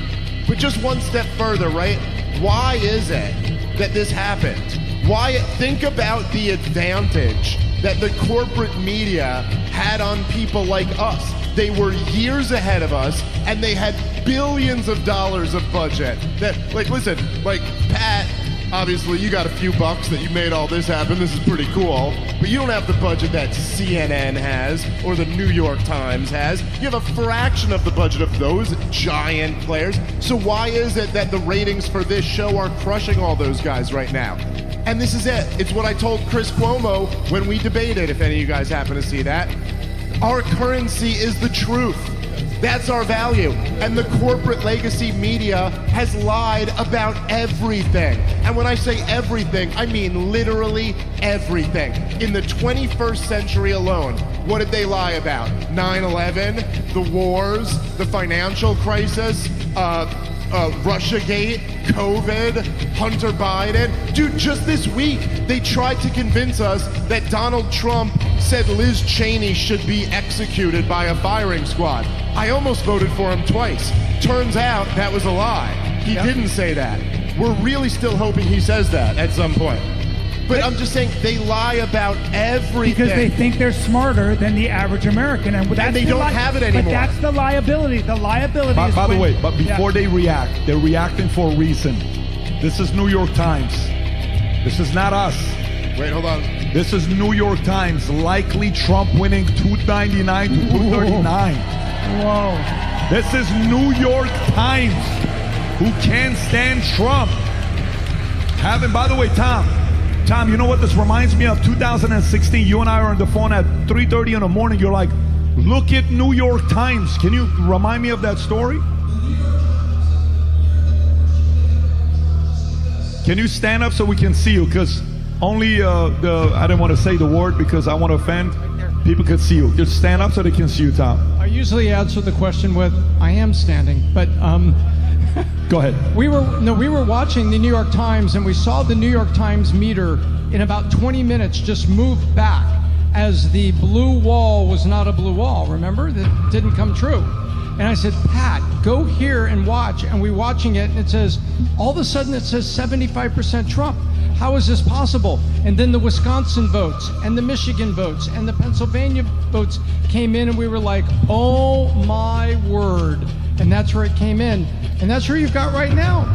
But just one step further, right? Why is it that this happened? Think about the advantage that the corporate media had on people like us. They were years ahead of us, and they had billions of dollars of budget. Listen, Pat, obviously you got a few bucks that you made all this happen. This is pretty cool. But you don't have the budget that CNN has or the New York Times has. You have a fraction of the budget of those giant players. So why is it that the ratings for this show are crushing all those guys right now? And this is it. It's what I told Chris Cuomo when we debated, if any of you guys happen to see that. Our currency is the truth. That's our value. And the corporate legacy media has lied about everything. And when I say everything, I mean literally everything. In the 21st century alone, what did they lie about? 9/11, the wars, the financial crisis, Russiagate, COVID, Hunter Biden. Dude, just this week, they tried to convince us that Donald Trump said Liz Cheney should be executed by a firing squad. I almost voted for him twice. Turns out that was a lie. He didn't say that. We're really still hoping he says that at some point. But I'm just saying, they lie about everything. Because they think they're smarter than the average American. And they don't have it anymore. But that's the liability. The liability is by the way, but before they react, they're reacting for a reason. This is New York Times. This is not us. Wait, hold on. This is New York Times. Likely Trump winning 299 to 239. Whoa. This is New York Times. Who can't stand Trump? By the way, Tom, you know what this reminds me of? 2016, you and I are on the phone at 3:30 in the morning. You're like, look at New York Times. Can you remind me of that story? Can you stand up so we can see you? Because only I didn't want to say the word because I want to offend. People could see you. Just stand up so they can see you, Tom. I usually answer the question with, I am standing, but go ahead. We were watching the New York Times, and we saw the New York Times meter in about 20 minutes just move back as the blue wall was not a blue wall. Remember? That didn't come true. And I said, Pat, go here and watch. And we're watching it, and it says, all of a sudden it says 75% Trump. How is this possible? And then the Wisconsin votes and the Michigan votes and the Pennsylvania votes came in, and we were like, oh my word. And that's where it came in. And that's where you've got right now.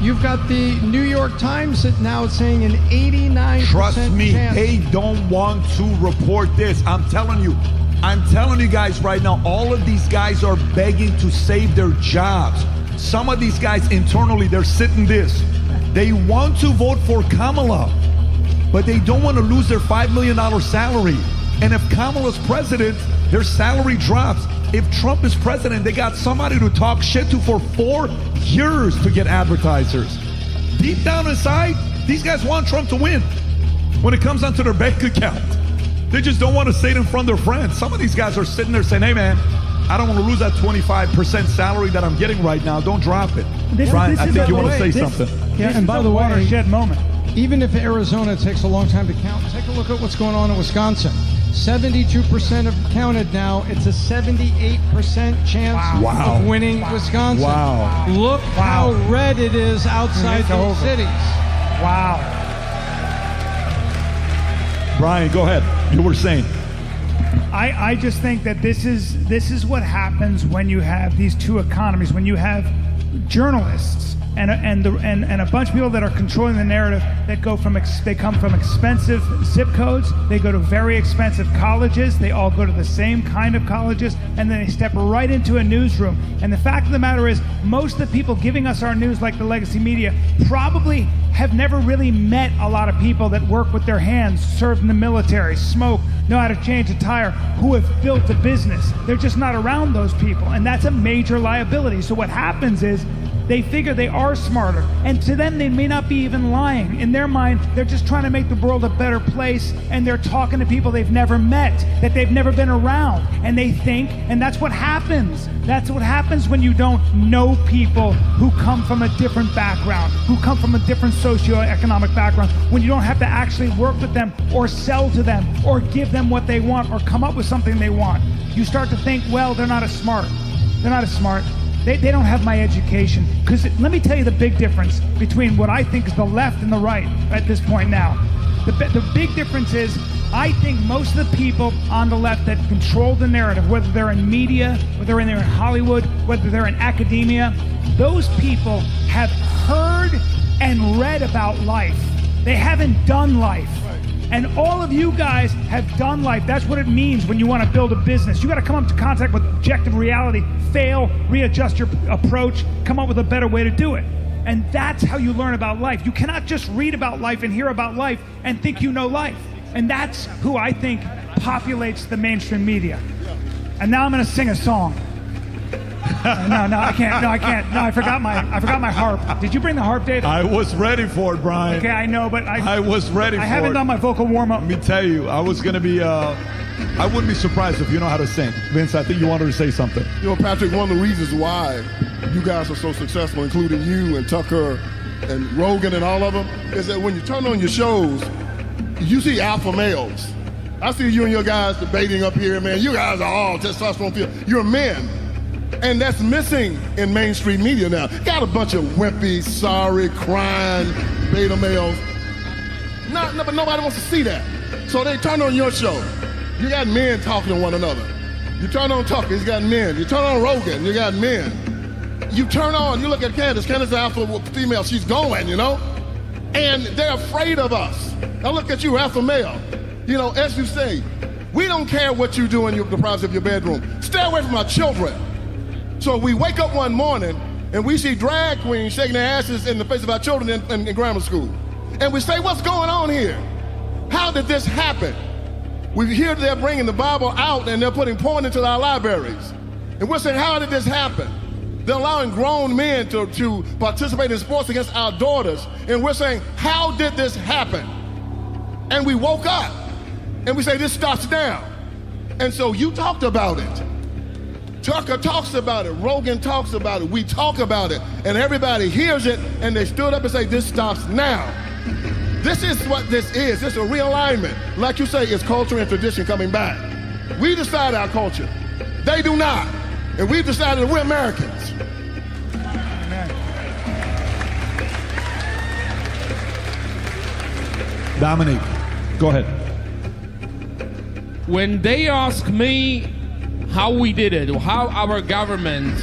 You've got the New York Times that now is saying an 89% Trust me, chance. they don't want to report this. I'm telling you guys right now, all of these guys are begging to save their jobs. Some of these guys internally, they're sitting this. They want to vote for Kamala, but they don't want to lose their $5 million salary. And if Kamala's president, their salary drops. If Trump is president, they got somebody to talk shit to for 4 years to get advertisers. Deep down inside, these guys want Trump to win. When it comes down to their bank account, they just don't want to say it in front of their friends. Some of these guys are sitting there saying, hey man, I don't want to lose that 25% salary that I'm getting right now. Don't drop it. Brian, I think you want to say something. Yeah, and by the way, watershed moment. Even if Arizona takes a long time to count, take a look at what's going on in Wisconsin. 72% have counted now. It's a 78% chance of winning Wisconsin. Wow. Look how red it is outside those cities. Wow. Brian, go ahead. You were saying. I just think that this is what happens when you have these two economies, when you have journalists and a bunch of people that are controlling the narrative that they come from expensive zip codes, they go to very expensive colleges, they all go to the same kind of colleges, and then they step right into a newsroom. And the fact of the matter is, most of the people giving us our news, like the legacy media, probably have never really met a lot of people that work with their hands, served in the military, smoke, know how to change a tire, who have built a business. They're just not around those people, and that's a major liability. So what happens is, they figure they are smarter, and to them they may not be even lying. In their mind, they're just trying to make the world a better place, and they're talking to people they've never met, that they've never been around, and they think, and that's what happens. That's what happens when you don't know people who come from a different background, who come from a different socioeconomic background, when you don't have to actually work with them or sell to them or give them what they want or come up with something they want. You start to think, well, they're not as smart. They're not as smart. They don't have my education. Because let me tell you the big difference between what I think is the left and the right at this point now. The big difference is, I think most of the people on the left that control the narrative, whether they're in media, whether they're in Hollywood, whether they're in academia, those people have heard and read about life. They haven't done life. And all of you guys have done life. That's what it means when you want to build a business. You got to come into contact with objective reality, fail, readjust your approach, come up with a better way to do it. And that's how you learn about life. You cannot just read about life and hear about life and think you know life. And that's who I think populates the mainstream media. And now I'm going to sing a song. No, I can't. No, I forgot my harp. Did you bring the harp, David? I was ready for it, Brian. Okay, I know, but I was ready for it. I haven't done my vocal warm-up. Let me tell you, I was going to be, I wouldn't be surprised if you know how to sing. Vince, I think you wanted to say something. You know, Patrick, one of the reasons why you guys are so successful, including you and Tucker and Rogan and all of them, is that when you turn on your shows, you see alpha males. I see you and your guys debating up here, man. You guys are all testosterone filled. You're men. And that's missing in mainstream media now. Got a bunch of wimpy, sorry, crying beta males. But nobody wants to see that. So they turn on your show. You got men talking to one another. You turn on Tucker, he's got men. You turn on Rogan, you got men. You turn on, you look at Candace. Candace is alpha female, she's going, you know? And they're afraid of us. Now look at you, alpha male. You know, as you say, we don't care what you do in the privacy of your bedroom. Stay away from our children. So we wake up one morning and we see drag queens shaking their asses in the face of our children in grammar school. And we say, what's going on here? How did this happen? We hear they're bringing the Bible out and they're putting porn into our libraries. And we're saying, how did this happen? They're allowing grown men to participate in sports against our daughters. And we're saying, how did this happen? And we woke up and we say, this starts now. And so you talked about it. Tucker talks about it. Rogan talks about it. We talk about it. And everybody hears it, and they stood up and say, this stops now. This is what this is. This is a realignment. Like you say, it's culture and tradition coming back. We decide our culture. They do not. And we've decided that we're Americans. Dominic, go ahead. When they ask me how we did it, or how our government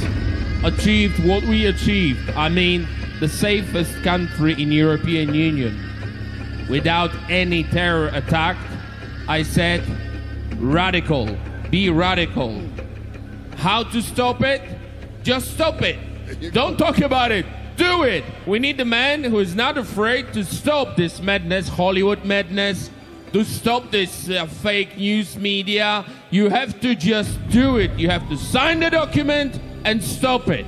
achieved what we achieved, I mean the safest country in European Union without any terror attack, I said radical, be radical. How to stop it? Just stop it. Don't talk about it. Do it. We need a man who is not afraid to stop this madness, Hollywood madness, to stop this fake news media. You have to just do it. You have to sign the document and stop it.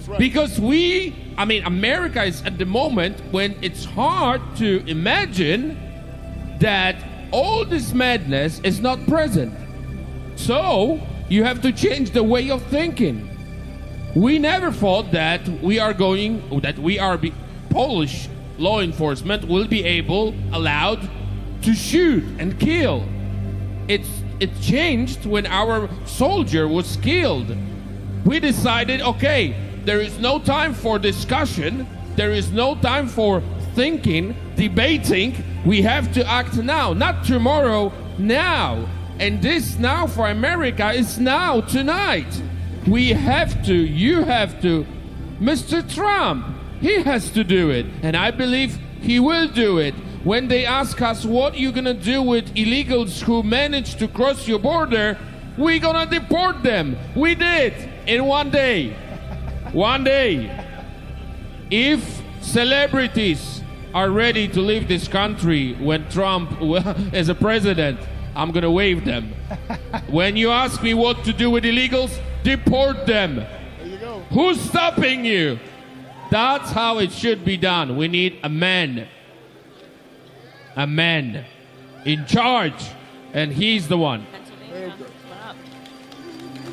Right. Because America is at the moment when it's hard to imagine that all this madness is not present. So you have to change the way of thinking. We never thought that Polish law enforcement will be allowed to shoot and kill. It changed when our soldier was killed. We decided, okay, there is no time for discussion, there is no time for thinking, debating. We have to act now, not tomorrow, now. And this now for America is now, tonight. We have to, you have to. Mr. Trump, he has to do it. And I believe he will do it. When they ask us what you're gonna do with illegals who manage to cross your border, we're gonna deport them. We did in one day. One day. If celebrities are ready to leave this country when Trump is a president, I'm gonna wave them. When you ask me what to do with illegals, deport them. There you go. Who's stopping you? That's how it should be done. We need a man in charge, and he's the one.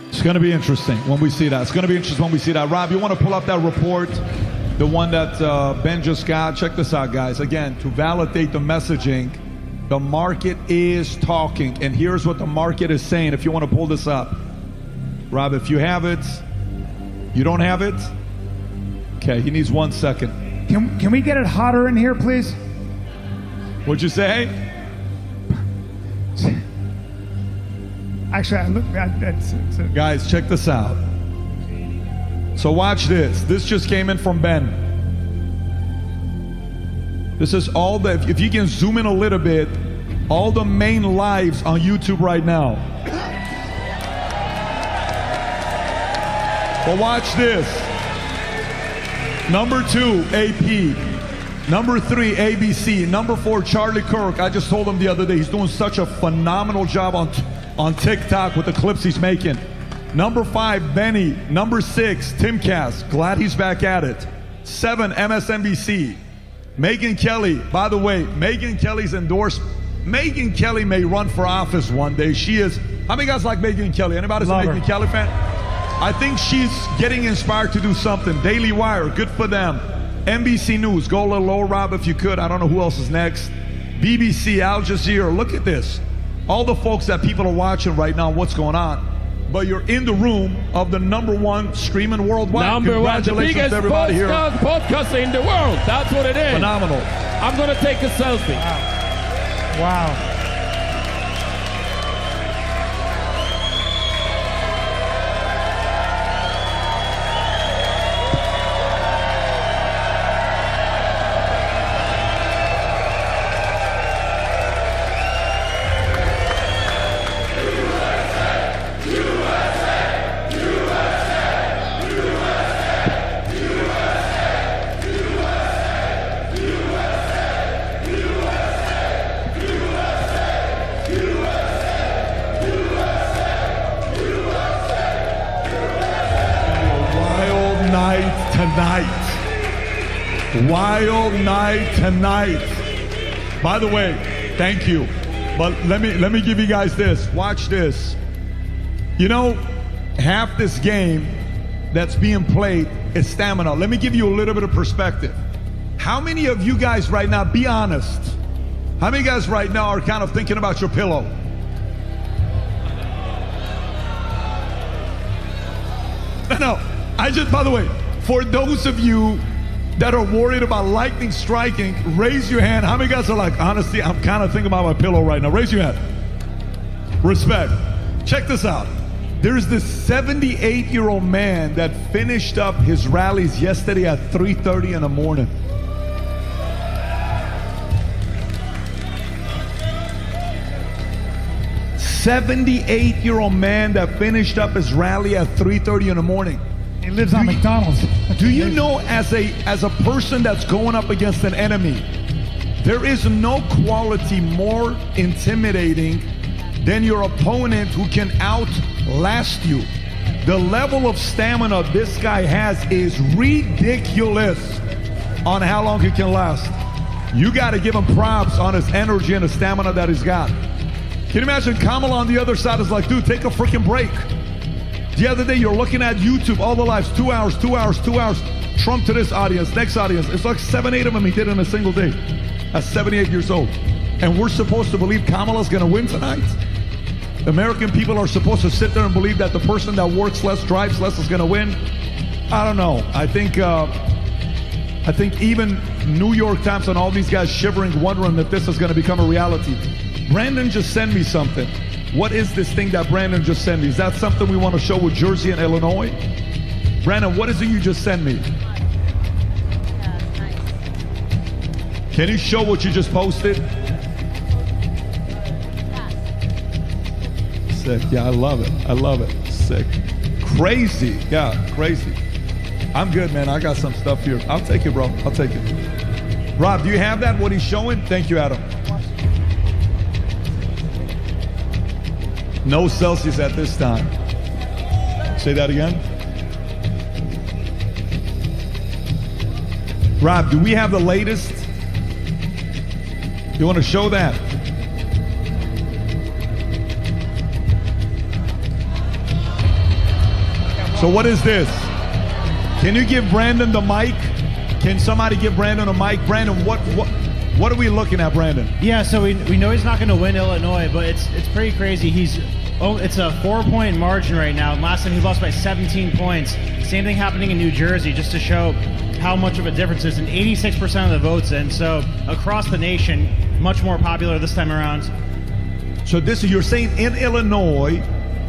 It's going to be interesting when we see that. It's going to be interesting when we see that. Rob, you want to pull up that report, the one that Ben just got? Check this out, guys. Again, to validate the messaging, the market is talking, and here's what the market is saying. If you want to pull this up, Rob, if you have it, you don't have it? Okay, he needs 1 second. Can we get it hotter in here, please? What'd you say? Actually, that's guys, check this out. So watch this. This just came in from Ben. This is all the, if you can zoom in a little bit, all the main lives on YouTube right now. But watch this. Number 2, AP. Number 3, ABC. Number 4, Charlie Kirk. I just told him the other day, he's doing such a phenomenal job on TikTok with the clips he's making. Number 5, Benny. Number 6, Timcast. Glad he's back at it. 7, MSNBC. Megyn Kelly. By the way, Megyn Kelly's endorsed. Megyn Kelly may run for office one day. She is. How many guys like Megyn Kelly? Anybody's a Megyn Kelly fan? I think she's getting inspired to do something. Daily Wire, good for them. NBC News, go a little lower, Rob, if you could. I don't know who else is next. BBC, Al Jazeera, look at this. All the folks that people are watching right now, what's going on. But you're in the room of the #1 streaming worldwide. Number one, the Congratulations biggest to everybody here. podcast in the world. That's what it is. Phenomenal. I'm going to take a selfie. Wow. Wild night tonight. By the way, thank you. But let me give you guys this. Watch this. You know, half this game that's being played is stamina. Let me give you a little bit of perspective. How many of you guys right now, be honest, how many guys right now are kind of thinking about your pillow? No. I just, by the way, for those of you that are worried about lightning striking, raise your hand. How many guys are like, honestly, I'm kind of thinking about my pillow right now? Raise your hand. Respect. Check this out. There's this 78-year-old man that finished up his rallies yesterday at 3:30 in the morning. "78-year-old man that finished up his rally at 3:30 in the morning." He lives on McDonald's. Do you know, as a person that's going up against an enemy, there is no quality more intimidating than your opponent who can outlast you. The level of stamina this guy has is ridiculous on how long he can last. You got to give him props on his energy and the stamina that he's got. Can you imagine Kamala on the other side is like, dude, take a freaking break. The other day, you're looking at YouTube, all the lives, 2 hours. Trump to this audience, next audience. It's like 7, 8 of them he did in a single day at 78 years old. And we're supposed to believe Kamala's going to win tonight? American people are supposed to sit there and believe that the person that works less, drives less is going to win? I don't know. I think even New York Times and all these guys shivering, wondering if this is going to become a reality. Brandon just sent me something. What is this thing that Brandon just sent me? Is that something we want to show with Jersey and Illinois? Brandon, what is it you just sent me? Can you show what you just posted? Sick. Yeah, I love it. I love it. Sick. Crazy. Yeah, crazy. I'm good, man. I got some stuff here. I'll take it, bro. I'll take it. Rob, do you have that, what he's showing? Thank you, Adam. No Celsius at this time. Say that again. Rob, do we have the latest? You want to show that? So what is this? Can you give Brandon the mic? Can somebody give Brandon a mic? Brandon, what are we looking at, Brandon? Yeah, so we know he's not going to win Illinois, but it's pretty crazy. It's a 4-point margin right now. Last time he lost by 17 points. Same thing happening in New Jersey, just to show how much of a difference it is. And 86% of the votes in. So across the nation, much more popular this time around. So you're saying in Illinois,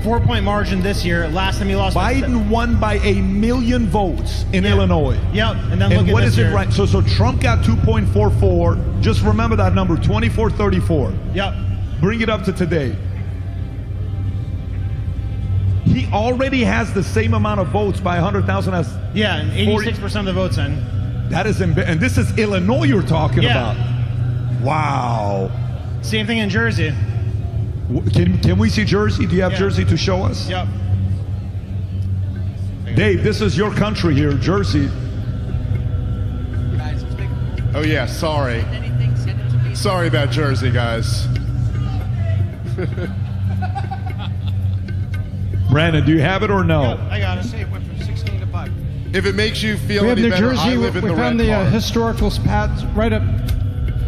4-point margin this year. Last time he lost. Biden won by 1 million votes in Illinois. Yep. And then look at what this is year. it right? So Trump got 2.44. Just remember that number, 24-34. Yep. Bring it up to today. He already has the same amount of votes by 100,000 as and 86% of the votes in. That is and this is Illinois you're talking about. Wow. Same thing in Jersey. Can we see Jersey? Do you have Jersey to show us? Yep. Dave, this is your country here, Jersey. Oh yeah, sorry. Sorry about Jersey, guys. Brandon, do you have it or no? I got it. It went from 16 to 5. If it makes you feel We have any New better, Jersey. I live in We the found red the part. historical spots right up.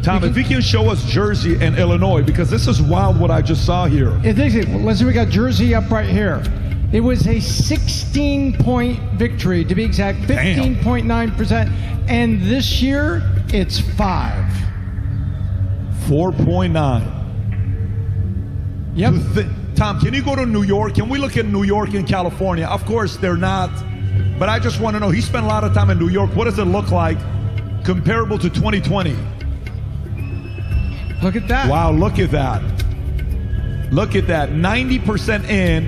Tom, if you can show us Jersey and Illinois, because this is wild what I just saw here. Let's see, we got Jersey up right here. It was a 16-point victory, to be exact, 15.9%. And this year, it's 5. 4.9. Yep. Tom, can you go to New York? Can we look at New York and California? Of course, they're not. But I just want to know, he spent a lot of time in New York. What does it look like comparable to 2020? Look at that. Wow, look at that. Look at that. 90% in,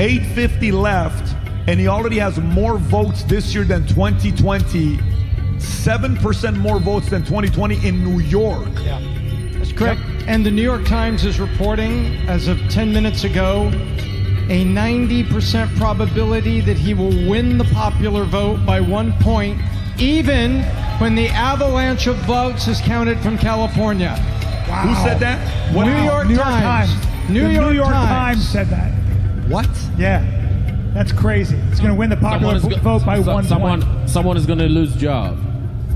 850 left, and he already has more votes this year than 2020. 7% more votes than 2020 in New York. Yeah, that's correct. Yep. And the New York Times is reporting, as of 10 minutes ago, a 90% probability that he will win the popular vote by 1 point, even when the avalanche of votes is counted from California. Wow. Who said that? New York Times. New York Times said that. What? Yeah. That's crazy. It's going to win the popular vote by 1 point. Someone is going to lose job.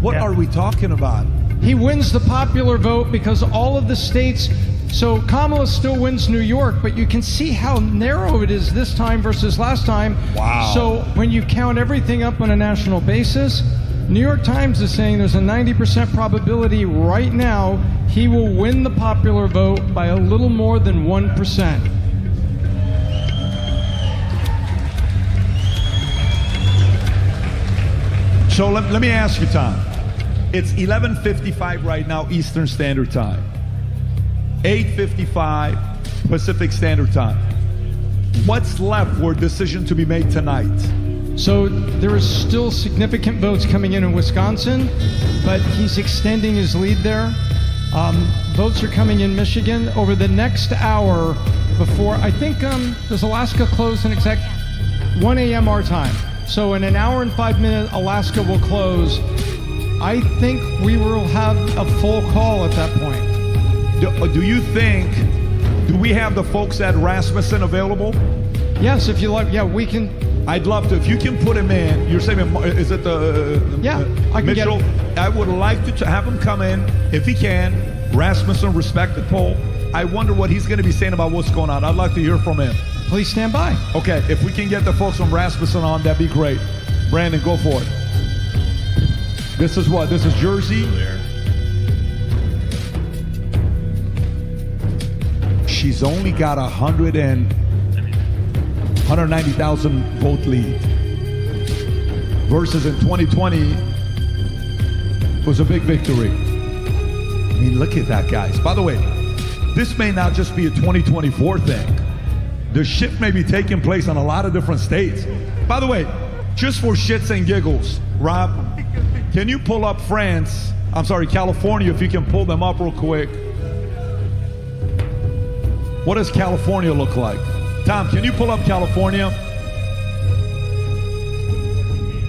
What are we talking about? He wins the popular vote because all of the states So Kamala still wins New York, but you can see how narrow it is this time versus last time. Wow. So when you count everything up on a national basis, New York Times is saying there's a 90% probability right now he will win the popular vote by a little more than 1%. So let me ask you, Tom. It's 11:55 right now, Eastern Standard Time. 8:55 Pacific Standard Time. What's left for a decision to be made tonight? So there is still significant votes coming in Wisconsin, but he's extending his lead there. Votes are coming in Michigan over the next hour before, I think, does Alaska close in exact 1 a.m. our time? So in an hour and 5 minutes, Alaska will close. I think we will have a full call at that point. Do you think, do we have the folks at Rasmussen available? Yes, if you like, yeah, we can. I'd love to. If you can put him in, you're saying, is it the I can Mitchell? get I would like to have him come in, if he can. Rasmussen, respected poll. I wonder what he's going to be saying about what's going on. I'd like to hear from him. Please stand by. Okay, if we can get the folks from Rasmussen on, that'd be great. Brandon, go for it. This is what? This is Jersey? She's only got 190,000 vote lead. Versus in 2020 was a big victory. I mean, look at that, guys. By the way, this may not just be a 2024 thing. The shift may be taking place in a lot of different states. By the way, just for shits and giggles, Rob, can you pull up California, if you can pull them up real quick. What does California look like? Tom, can you pull up California?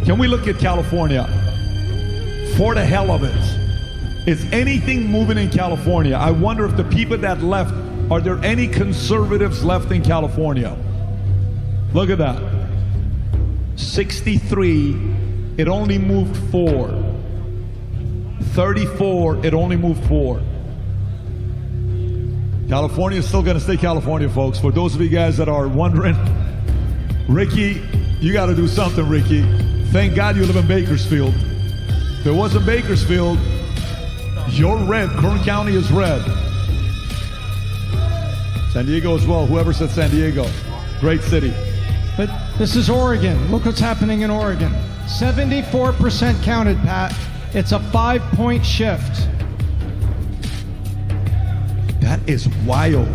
Can we look at California? For the hell of it. Is anything moving in California? I wonder if the people that left, are there any conservatives left in California? Look at that. 63, it only moved 4. 34, it only moved 4. California is still going to stay California, folks. For those of you guys that are wondering, Ricky, you got to do something, Ricky. Thank God you live in Bakersfield. If it wasn't Bakersfield, you're red. Kern County is red. San Diego as well. Whoever said San Diego. Great city. But this is Oregon. Look what's happening in Oregon. 74% counted, Pat. It's a 5-point shift. That is wild.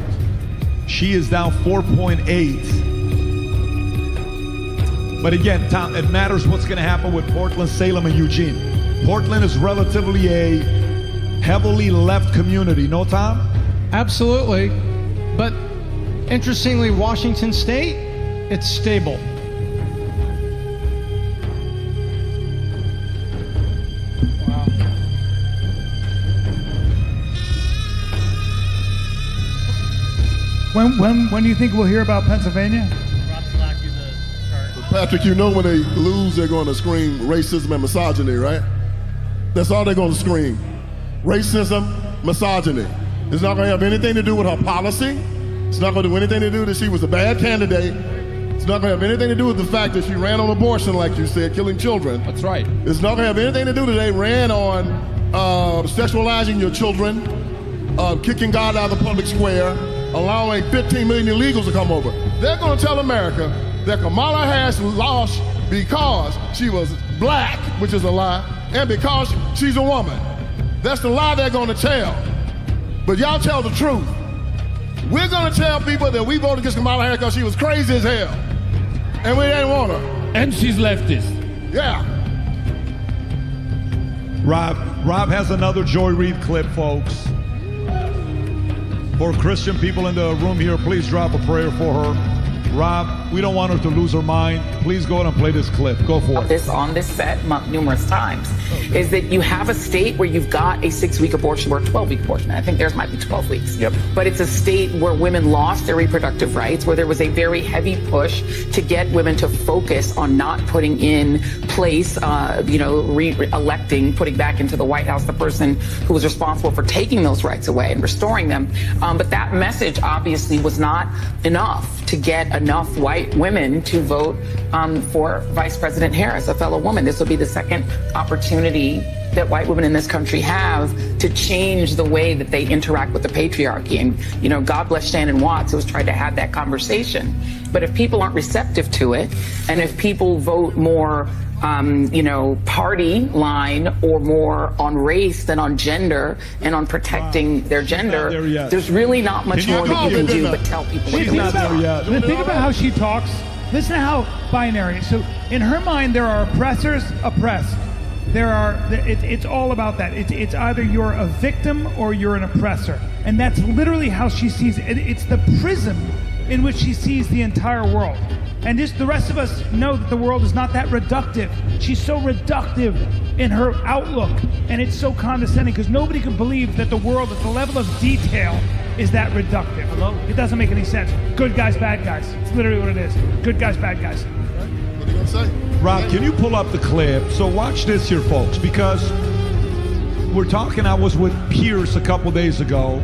She is down 4.8. But again, Tom, it matters what's going to happen with Portland, Salem, and Eugene. Portland is relatively a heavily left community. No, Tom? Absolutely. But interestingly, Washington State, it's stable. When do you think we'll hear about Pennsylvania? Patrick, you know when they lose, they're going to scream racism and misogyny, right? That's all they're going to scream. Racism, misogyny. It's not going to have anything to do with her policy. It's not going to do anything to do that she was a bad candidate. It's not going to have anything to do with the fact that she ran on abortion, like you said, killing children. That's right. It's not going to have anything to do that they ran on sexualizing your children, kicking God out of the public square, allowing 15 million illegals to come over. They're going to tell America that Kamala Harris lost because she was black, which is a lie, and because she's a woman. That's the lie they're going to tell. But y'all tell the truth. We're going to tell people that we voted against Kamala Harris because she was crazy as hell. And we didn't want her. And she's leftist. Yeah. Rob has another Joy Reid clip, folks. For Christian people in the room here, please drop a prayer for her. Rob, we don't want her to lose her mind. Please go ahead and play this clip. Go for it. This on this set numerous times is that you have a state where you've got a 6-week abortion or a 12-week abortion. I think theirs might be 12 weeks. Yep. But it's a state where women lost their reproductive rights, where there was a very heavy push to get women to focus on not putting in place, re-electing, putting back into the White House the person who was responsible for taking those rights away and restoring them. But that message obviously was not enough to get enough white women to vote for Vice President Harris, a fellow woman. This will be the second opportunity that white women in this country have to change the way that they interact with the patriarchy. And, God bless Shannon Watts, who has tried to have that conversation. But if people aren't receptive to it, and if people vote more party line or more on race than on gender and on protecting their gender, there's really not much more that you can do but tell people what Think about how she talks. Listen to how binary. So in her mind, there are oppressors, oppressed. It's all about that. It's either you're a victim or you're an oppressor. And that's literally how she sees it. It's the prism in which she sees the entire world. And the rest of us know that the world is not that reductive. She's so reductive in her outlook, and it's so condescending because nobody can believe that the world at the level of detail is that reductive. It doesn't make any sense. Good guys, bad guys. It's literally what it is. Good guys, bad guys. What are you gonna say? Rob, can you pull up the clip? So watch this here, folks, because we're talking. I was with Pierce a couple days ago,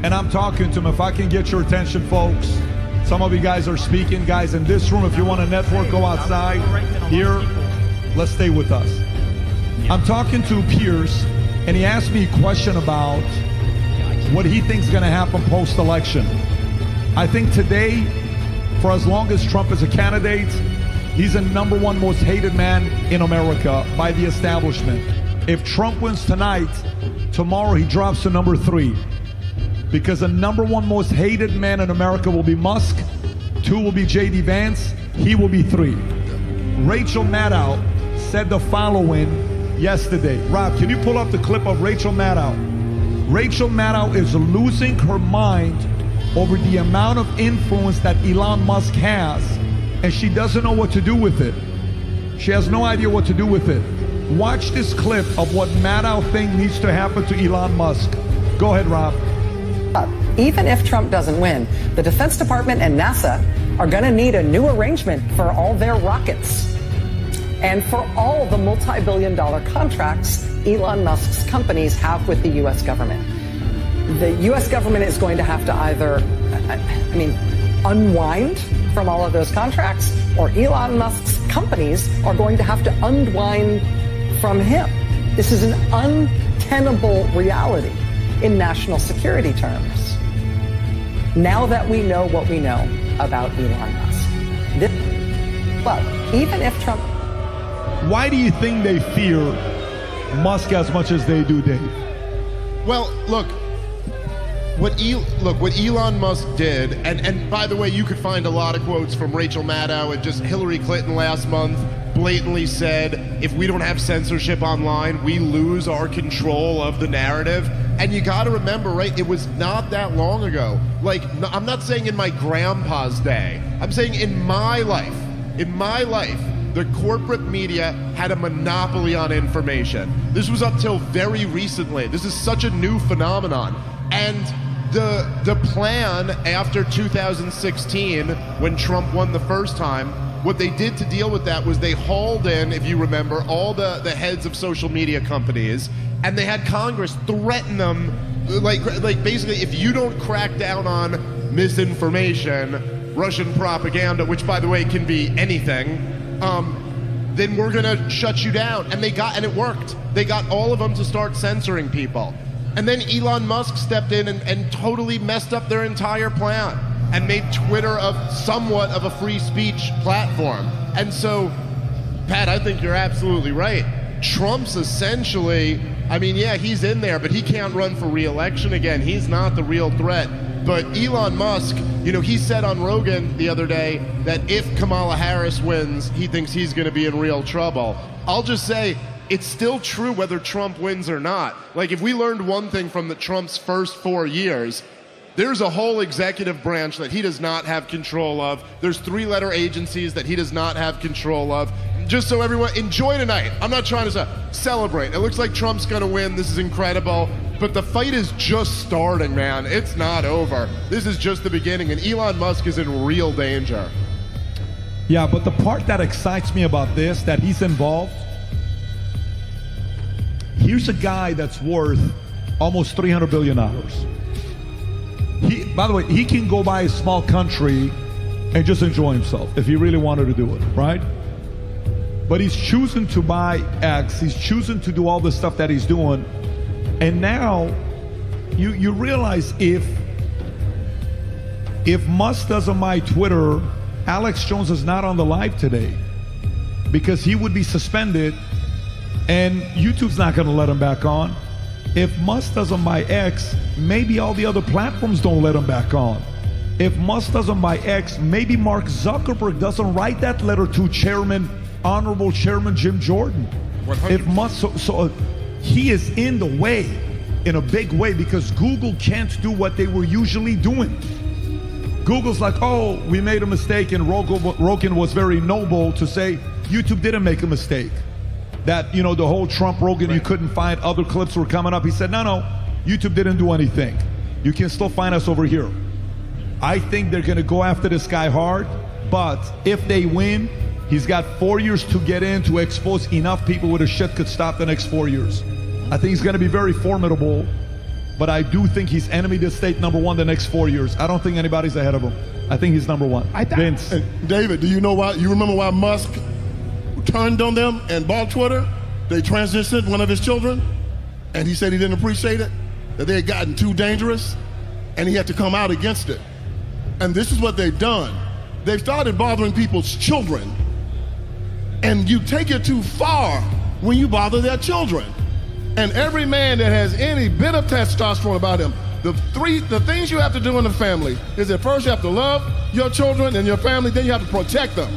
and I'm talking to him. If I can get your attention, folks. Some of you guys are speaking. Guys in this room, if you want to network, go outside. Here, let's stay with us. I'm talking to Pierce, and he asked me a question about what he thinks is going to happen post-election. I think today, for as long as Trump is a candidate, he's the number one most hated man in America by the establishment. If Trump wins tonight, tomorrow he drops to number 3. Because the number one most hated man in America will be Musk, 2 will be J.D. Vance, he will be 3. Rachel Maddow said the following yesterday. Rob, can you pull up the clip of Rachel Maddow? Rachel Maddow is losing her mind over the amount of influence that Elon Musk has, and she doesn't know what to do with it. She has no idea what to do with it. Watch this clip of what Maddow thinks needs to happen to Elon Musk. Go ahead, Rob. Even if Trump doesn't win, the Defense Department and NASA are going to need a new arrangement for all their rockets and for all the multi-billion-dollar contracts Elon Musk's companies have with the U.S. government. The U.S. government is going to have to either, unwind from all of those contracts, or Elon Musk's companies are going to have to unwind from him. This is an untenable reality in national security terms. Now that we know what we know about Elon Musk, even if Trump... Why do you think they fear Musk as much as they do, Dave? Well, look, what Elon Musk did, and by the way, you could find a lot of quotes from Rachel Maddow and just Hillary Clinton last month blatantly said, if we don't have censorship online, we lose our control of the narrative. And you got to remember, right, it was not that long ago. Like, I'm not saying in my grandpa's day. I'm saying in my life, the corporate media had a monopoly on information. This was up till very recently. This is such a new phenomenon. And the plan after 2016, when Trump won the first time, what they did to deal with that was they hauled in, if you remember, all the heads of social media companies, and they had Congress threaten them, like basically, if you don't crack down on misinformation, Russian propaganda, which by the way can be anything, then we're gonna shut you down. And it worked. They got all of them to start censoring people. And then Elon Musk stepped in and totally messed up their entire plan and made Twitter somewhat of a free speech platform. And so, Pat, I think you're absolutely right. Trump's essentially, he's in there, but he can't run for re-election again. He's not the real threat. But Elon Musk, he said on Rogan the other day that if Kamala Harris wins, he thinks he's going to be in real trouble. I'll just say, it's still true whether Trump wins or not. Like, if we learned one thing from Trump's first 4 years, There's a whole executive branch that he does not have control of. There's 3-letter agencies that he does not have control of. Just so everyone, enjoy tonight. I'm not trying to celebrate. It looks like Trump's gonna win. This is incredible. But the fight is just starting, man. It's not over. This is just the beginning, and Elon Musk is in real danger. Yeah, but the part that excites me about this, that he's involved, here's a guy that's worth almost $300 billion. By the way, he can go buy a small country and just enjoy himself if he really wanted to do it, right? But he's choosing to buy X. He's choosing to do all the stuff that he's doing. And now you realize if Musk doesn't buy Twitter, Alex Jones is not on the live today because he would be suspended and YouTube's not going to let him back on. If Musk doesn't buy X, maybe all the other platforms don't let him back on. If Musk doesn't buy X, maybe Mark Zuckerberg doesn't write that letter to Honorable Chairman Jim Jordan. 100%. If Musk, so he is in the way, in a big way, because Google can't do what they were usually doing. Google's like, oh, we made a mistake, and Rogan was very noble to say YouTube didn't make a mistake. That, the whole Trump Rogan, you couldn't find, other clips were coming up. He said, no, YouTube didn't do anything. You can still find us over here. I think they're going to go after this guy hard, but if they win, he's got 4 years to get in to expose enough people where the shit could stop the next 4 years. I think he's going to be very formidable. But I do think he's enemy to state #1 the next 4 years. I don't think anybody's ahead of him. I think he's #1. Vince. David, do you know why? You remember why Musk turned on them and bought Twitter? They transitioned one of his children, and he said he didn't appreciate it, that they had gotten too dangerous, and he had to come out against it. And this is what they've done. They've started bothering people's children, and you take it too far when you bother their children. And every man that has any bit of testosterone about him, the things you have to do in the family is that first you have to love your children and your family, then you have to protect them.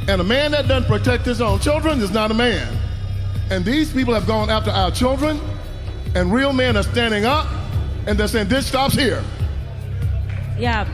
And a man that doesn't protect his own children is not a man. And these people have gone after our children, and real men are standing up, and they're saying, this stops here. Yeah.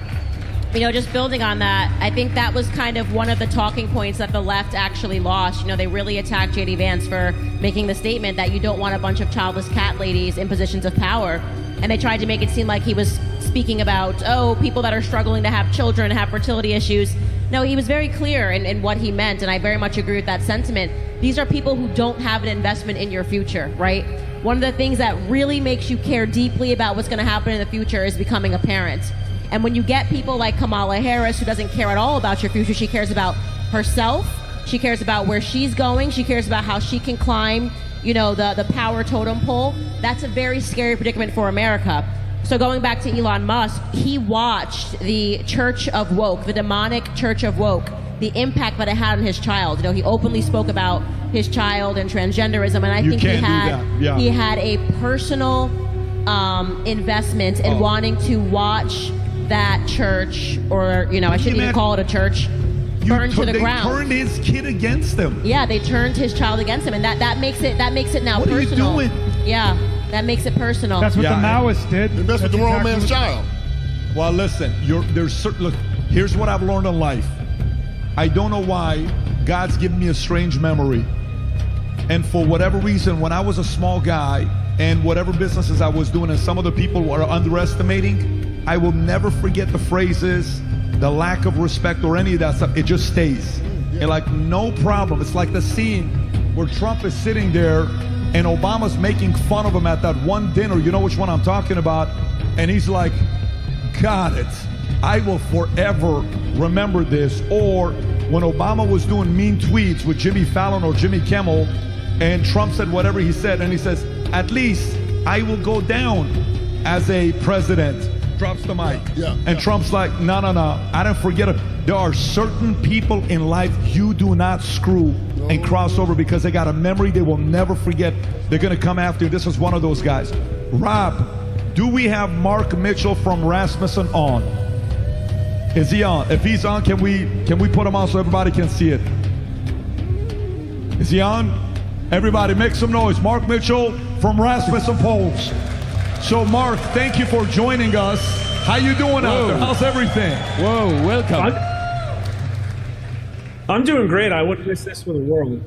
Just building on that, I think that was kind of one of the talking points that the left actually lost. They really attacked J.D. Vance for making the statement that you don't want a bunch of childless cat ladies in positions of power. And they tried to make it seem like he was speaking about, people that are struggling to have children, have fertility issues. No, he was very clear in what he meant, and I very much agree with that sentiment. These are people who don't have an investment in your future, right? One of the things that really makes you care deeply about what's going to happen in the future is becoming a parent. And when you get people like Kamala Harris, who doesn't care at all about your future, she cares about herself, she cares about where she's going, she cares about how she can climb, the power totem pole. That's a very scary predicament for America. So going back to Elon Musk, he watched the Church of Woke, the demonic Church of Woke, the impact that it had on his child. He openly spoke about his child and transgenderism, and I think he had a personal investment in wanting to watch that church, or I shouldn't even call it a church, burn to the ground. They turned his kid against him. Yeah, they turned his child against him, and that makes it now what personal. What are you doing? Yeah, that makes it personal. That's what the Maoists did. That's with the wrong man's child. Well, listen, look, here's what I've learned in life. I don't know why God's given me a strange memory. And for whatever reason, when I was a small guy and whatever businesses I was doing and some of the people were underestimating, I will never forget the phrases, the lack of respect or any of that stuff. It just stays. And like, no problem. It's like the scene where Trump is sitting there and Obama's making fun of him at that one dinner. You know which one I'm talking about? And he's like, got it. I will forever remember this. Or when Obama was doing mean tweets with Jimmy Fallon or Jimmy Kimmel, and Trump said whatever he said, and he says, at least I will go down as a president. Drops the mic. And Trump's like, no, I don't forget it. There are certain people in life you do not screw and cross over because they got a memory they will never forget. They're going to come after you. This is one of those guys. Rob, do we have Mark Mitchell from Rasmussen on? Is he on? If he's on, can we put him on so everybody can see it? Is he on? Everybody make some noise. Mark Mitchell from Rasmussen Polls. So Mark, thank you for joining us. How you doing out there? How's everything? Whoa, welcome. I'm doing great. I wouldn't miss this for the world.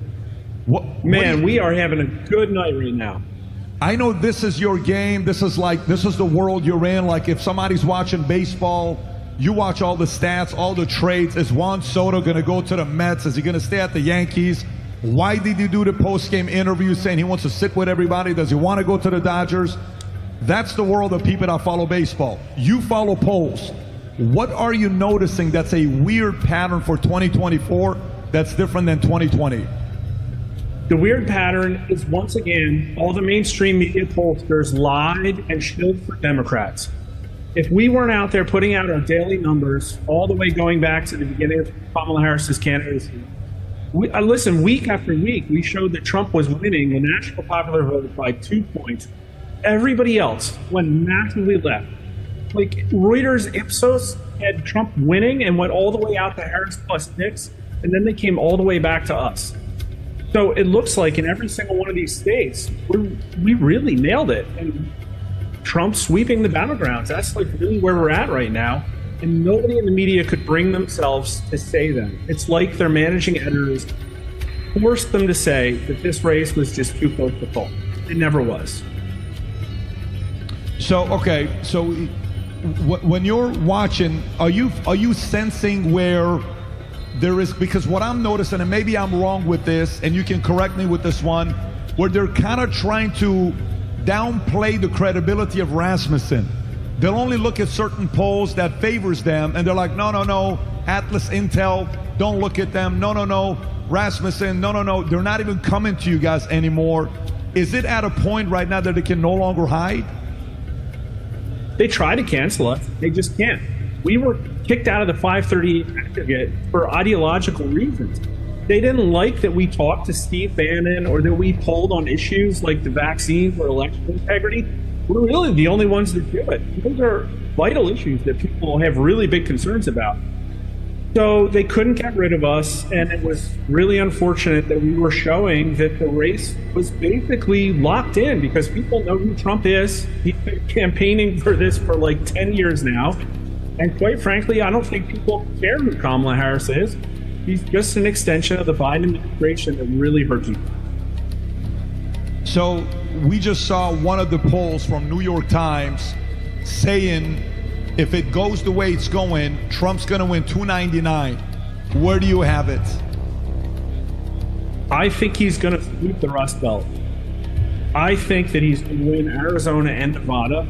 Man, we are having a good night right now. I know this is your game. This is the world you're in. Like if somebody's watching baseball, you watch all the stats, all the trades. Is Juan Soto going to go to the Mets? Is he going to stay at the Yankees? Why did he do the post-game interview saying he wants to sit with everybody? Does he want to go to the Dodgers? That's the world of people that follow baseball. You follow polls. What are you noticing that's a weird pattern for 2024 that's different than 2020? The weird pattern is, once again, all the mainstream media pollsters lied and shilled for Democrats. If we weren't out there putting out our daily numbers all the way going back to the beginning of Kamala Harris's candidacy, listen, week after week, we showed that Trump was winning the national popular vote by 2 points. Everybody else went massively left. Like Reuters Ipsos had Trump winning and went all the way out to Harris plus 6, and then they came all the way back to us. So it looks like in every single one of these states, we really nailed it. And Trump's sweeping the battlegrounds. That's like really where we're at right now. And nobody in the media could bring themselves to say that. It's like their managing editors forced them to say that this race was just too close to call. It never was. So, okay, so when you're watching, are you sensing where there is, because what I'm noticing, and maybe I'm wrong with this, and you can correct me with this one, where they're kind of trying to downplay the credibility of Rasmussen. They'll only look at certain polls that favors them, and they're like, no, Atlas Intel, don't look at them, no, Rasmussen, no. They're not even coming to you guys anymore. Is it at a point right now that they can no longer hide? They try to cancel us. They just can't. We were kicked out of the 538 aggregate for ideological reasons. They didn't like that we talked to Steve Bannon or that we polled on issues like the vaccine or election integrity. We're really the only ones that do it. Those are vital issues that people have really big concerns about. So they couldn't get rid of us, and it was really unfortunate that we were showing that the race was basically locked in because people know who Trump is. He's been campaigning for this for like 10 years now. And quite frankly, I don't think people care who Kamala Harris is. He's just an extension of the Biden administration that really hurt people. So we just saw one of the polls from New York Times saying if it goes the way it's going, Trump's going to win 299. Where do you have it? I think he's going to sweep the Rust Belt. I think that he's going to win Arizona and Nevada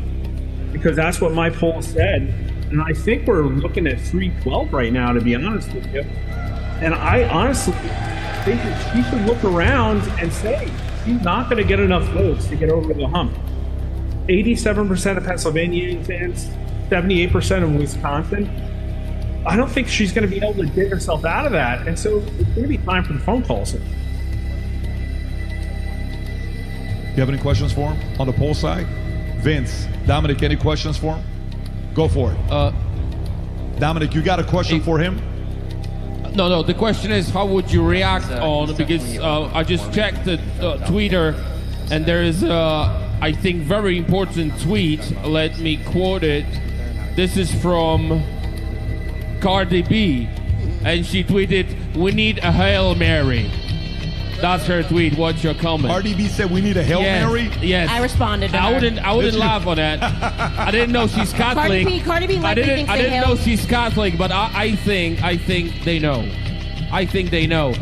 because that's what my poll said. And I think we're looking at 312 right now, to be honest with you. And I honestly think that she should look around and say she's not going to get enough votes to get over the hump. 87% of Pennsylvania fans, 78% of Wisconsin. I don't think she's going to be able to dig herself out of that. And so it's going to be time for the phone calls. You have any questions for him on the poll side? Vince, Dominic, any questions for him? Go for it. Dominic, you got a question for him? No. The question is, how would you react on, because I just checked the Twitter, and there is, I think, very important tweet. Let me quote it. This is from Cardi B, and she tweeted, "We need a Hail Mary." That's her tweet. What's your comment? Cardi B said we need a Hail Mary? Yes. I responded to her. I wouldn't laugh on that. I didn't know she's Catholic. Cardi B I didn't know she's Catholic, but I think they know. I think they know.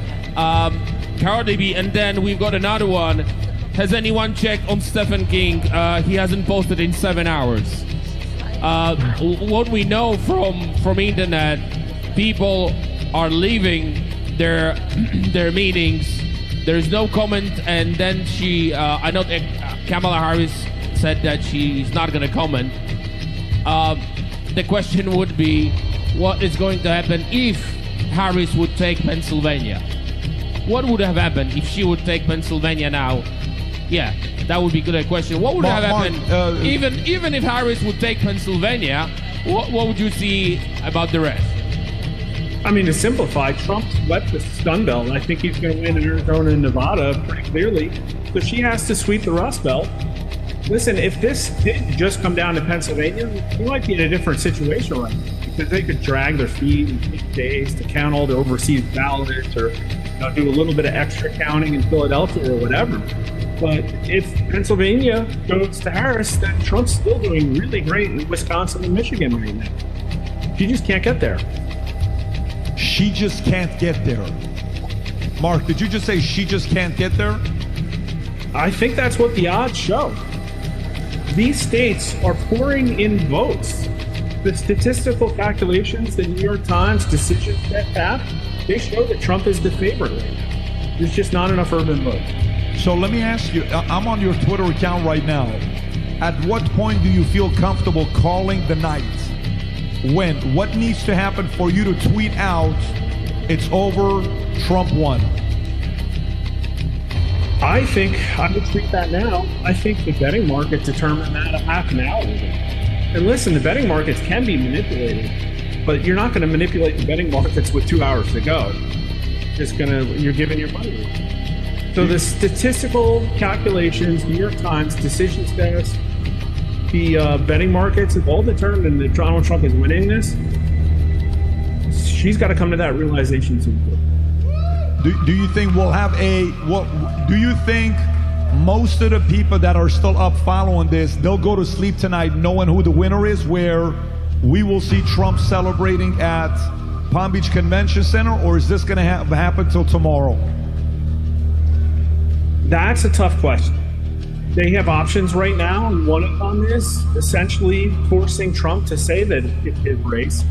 Cardi B, and then we've got another one. Has anyone checked on Stephen King? He hasn't posted in 7 hours. What we know from internet, people are leaving their meetings. There's no comment, and then I know that Kamala Harris said that she's not going to comment. The question would be, what is going to happen if Harris would take Pennsylvania? What would have happened if she would take Pennsylvania now? Yeah, that would be a good question. What would have happened even if Harris would take Pennsylvania? What would you see about the rest? I mean, to simplify, Trump swept the Sun Belt. I think he's going to win Arizona and Nevada pretty clearly. So she has to sweep the Rust Belt. Listen, if this did just come down to Pennsylvania, we might be in a different situation right now, because they could drag their feet and take days to count all the overseas ballots, or do a little bit of extra counting in Philadelphia or whatever. But if Pennsylvania goes to Harris, then Trump's still doing really great in Wisconsin and Michigan right now. She just can't get there. She just can't get there. Mark, did you just say she just can't get there? I think that's what the odds show. These states are pouring in votes. The statistical calculations the New York Times decision set have, they show that Trump is the favorite right now. There's just not enough urban votes. So let me ask you, I'm on your Twitter account right now. At what point do you feel comfortable calling the night? When? What needs to happen for you to tweet out, it's over, Trump won? I think I would tweet that now. I think the betting market determined that a half an hour ago. And listen, the betting markets can be manipulated, but you're not going to manipulate the betting markets with 2 hours to go. You're giving your money away. So the statistical calculations, New York Times, decision status, the betting markets have all determined that Donald Trump is winning this. She's got to come to that realization soon. Do you think we'll have do you think most of the people that are still up following this, they'll go to sleep tonight knowing who the winner is, where we will see Trump celebrating at Palm Beach Convention Center, or is this going to happen till tomorrow? That's a tough question. They have options right now, and one of them is essentially forcing Trump to say that it's his race.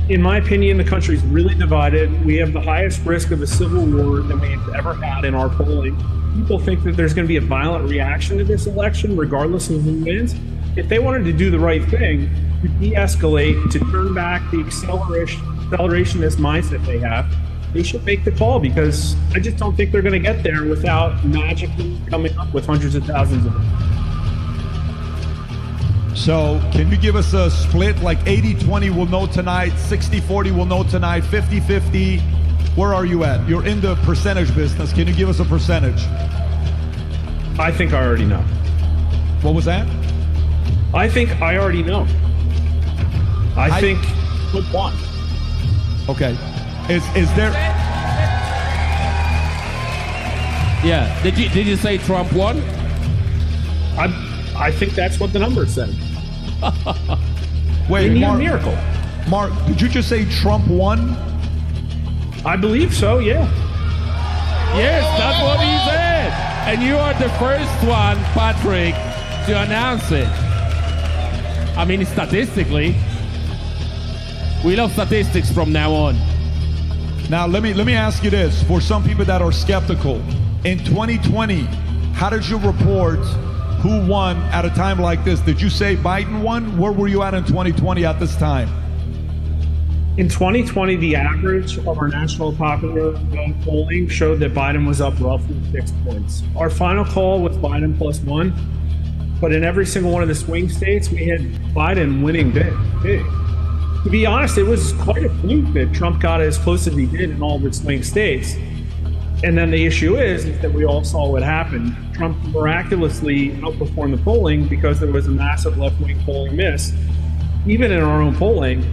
In my opinion, the country's really divided. We have the highest risk of a civil war than we've ever had in our polling. People think that there's going to be a violent reaction to this election, regardless of who wins. If they wanted to do the right thing, to de-escalate, to turn back the accelerationist mindset they have, they should make the call, because I just don't think they're going to get there without magically coming up with hundreds of thousands of them. So can you give us a split, like 80-20 we'll know tonight, 60-40 we'll know tonight, 50-50? Where are you at? You're in the percentage business. Can you give us a percentage? I think I already know. What was that? I think I already know. I think Trump won. Okay. Is there... Yeah. Did you say Trump won? I think that's what the numbers said. Wait, we need Mark, a miracle. Mark, did you just say Trump won? I believe so, yeah. Yes, that's what he said. And you are the first one, Patrick, to announce it. I mean, statistically, we love statistics from now on. Now, let me ask you this. For some people that are skeptical, in 2020, how did you report who won at a time like this? Did you say Biden won? Where were you at in 2020 at this time? In 2020, the average of our national popular vote polling showed that Biden was up roughly 6 points. Our final call was Biden +1, but in every single one of the swing states, we had Biden winning big. To be honest, it was quite a fluke that Trump got as close as he did in all the swing states. And then the issue is that we all saw what happened. Trump miraculously outperformed the polling because there was a massive left-wing polling miss, even in our own polling,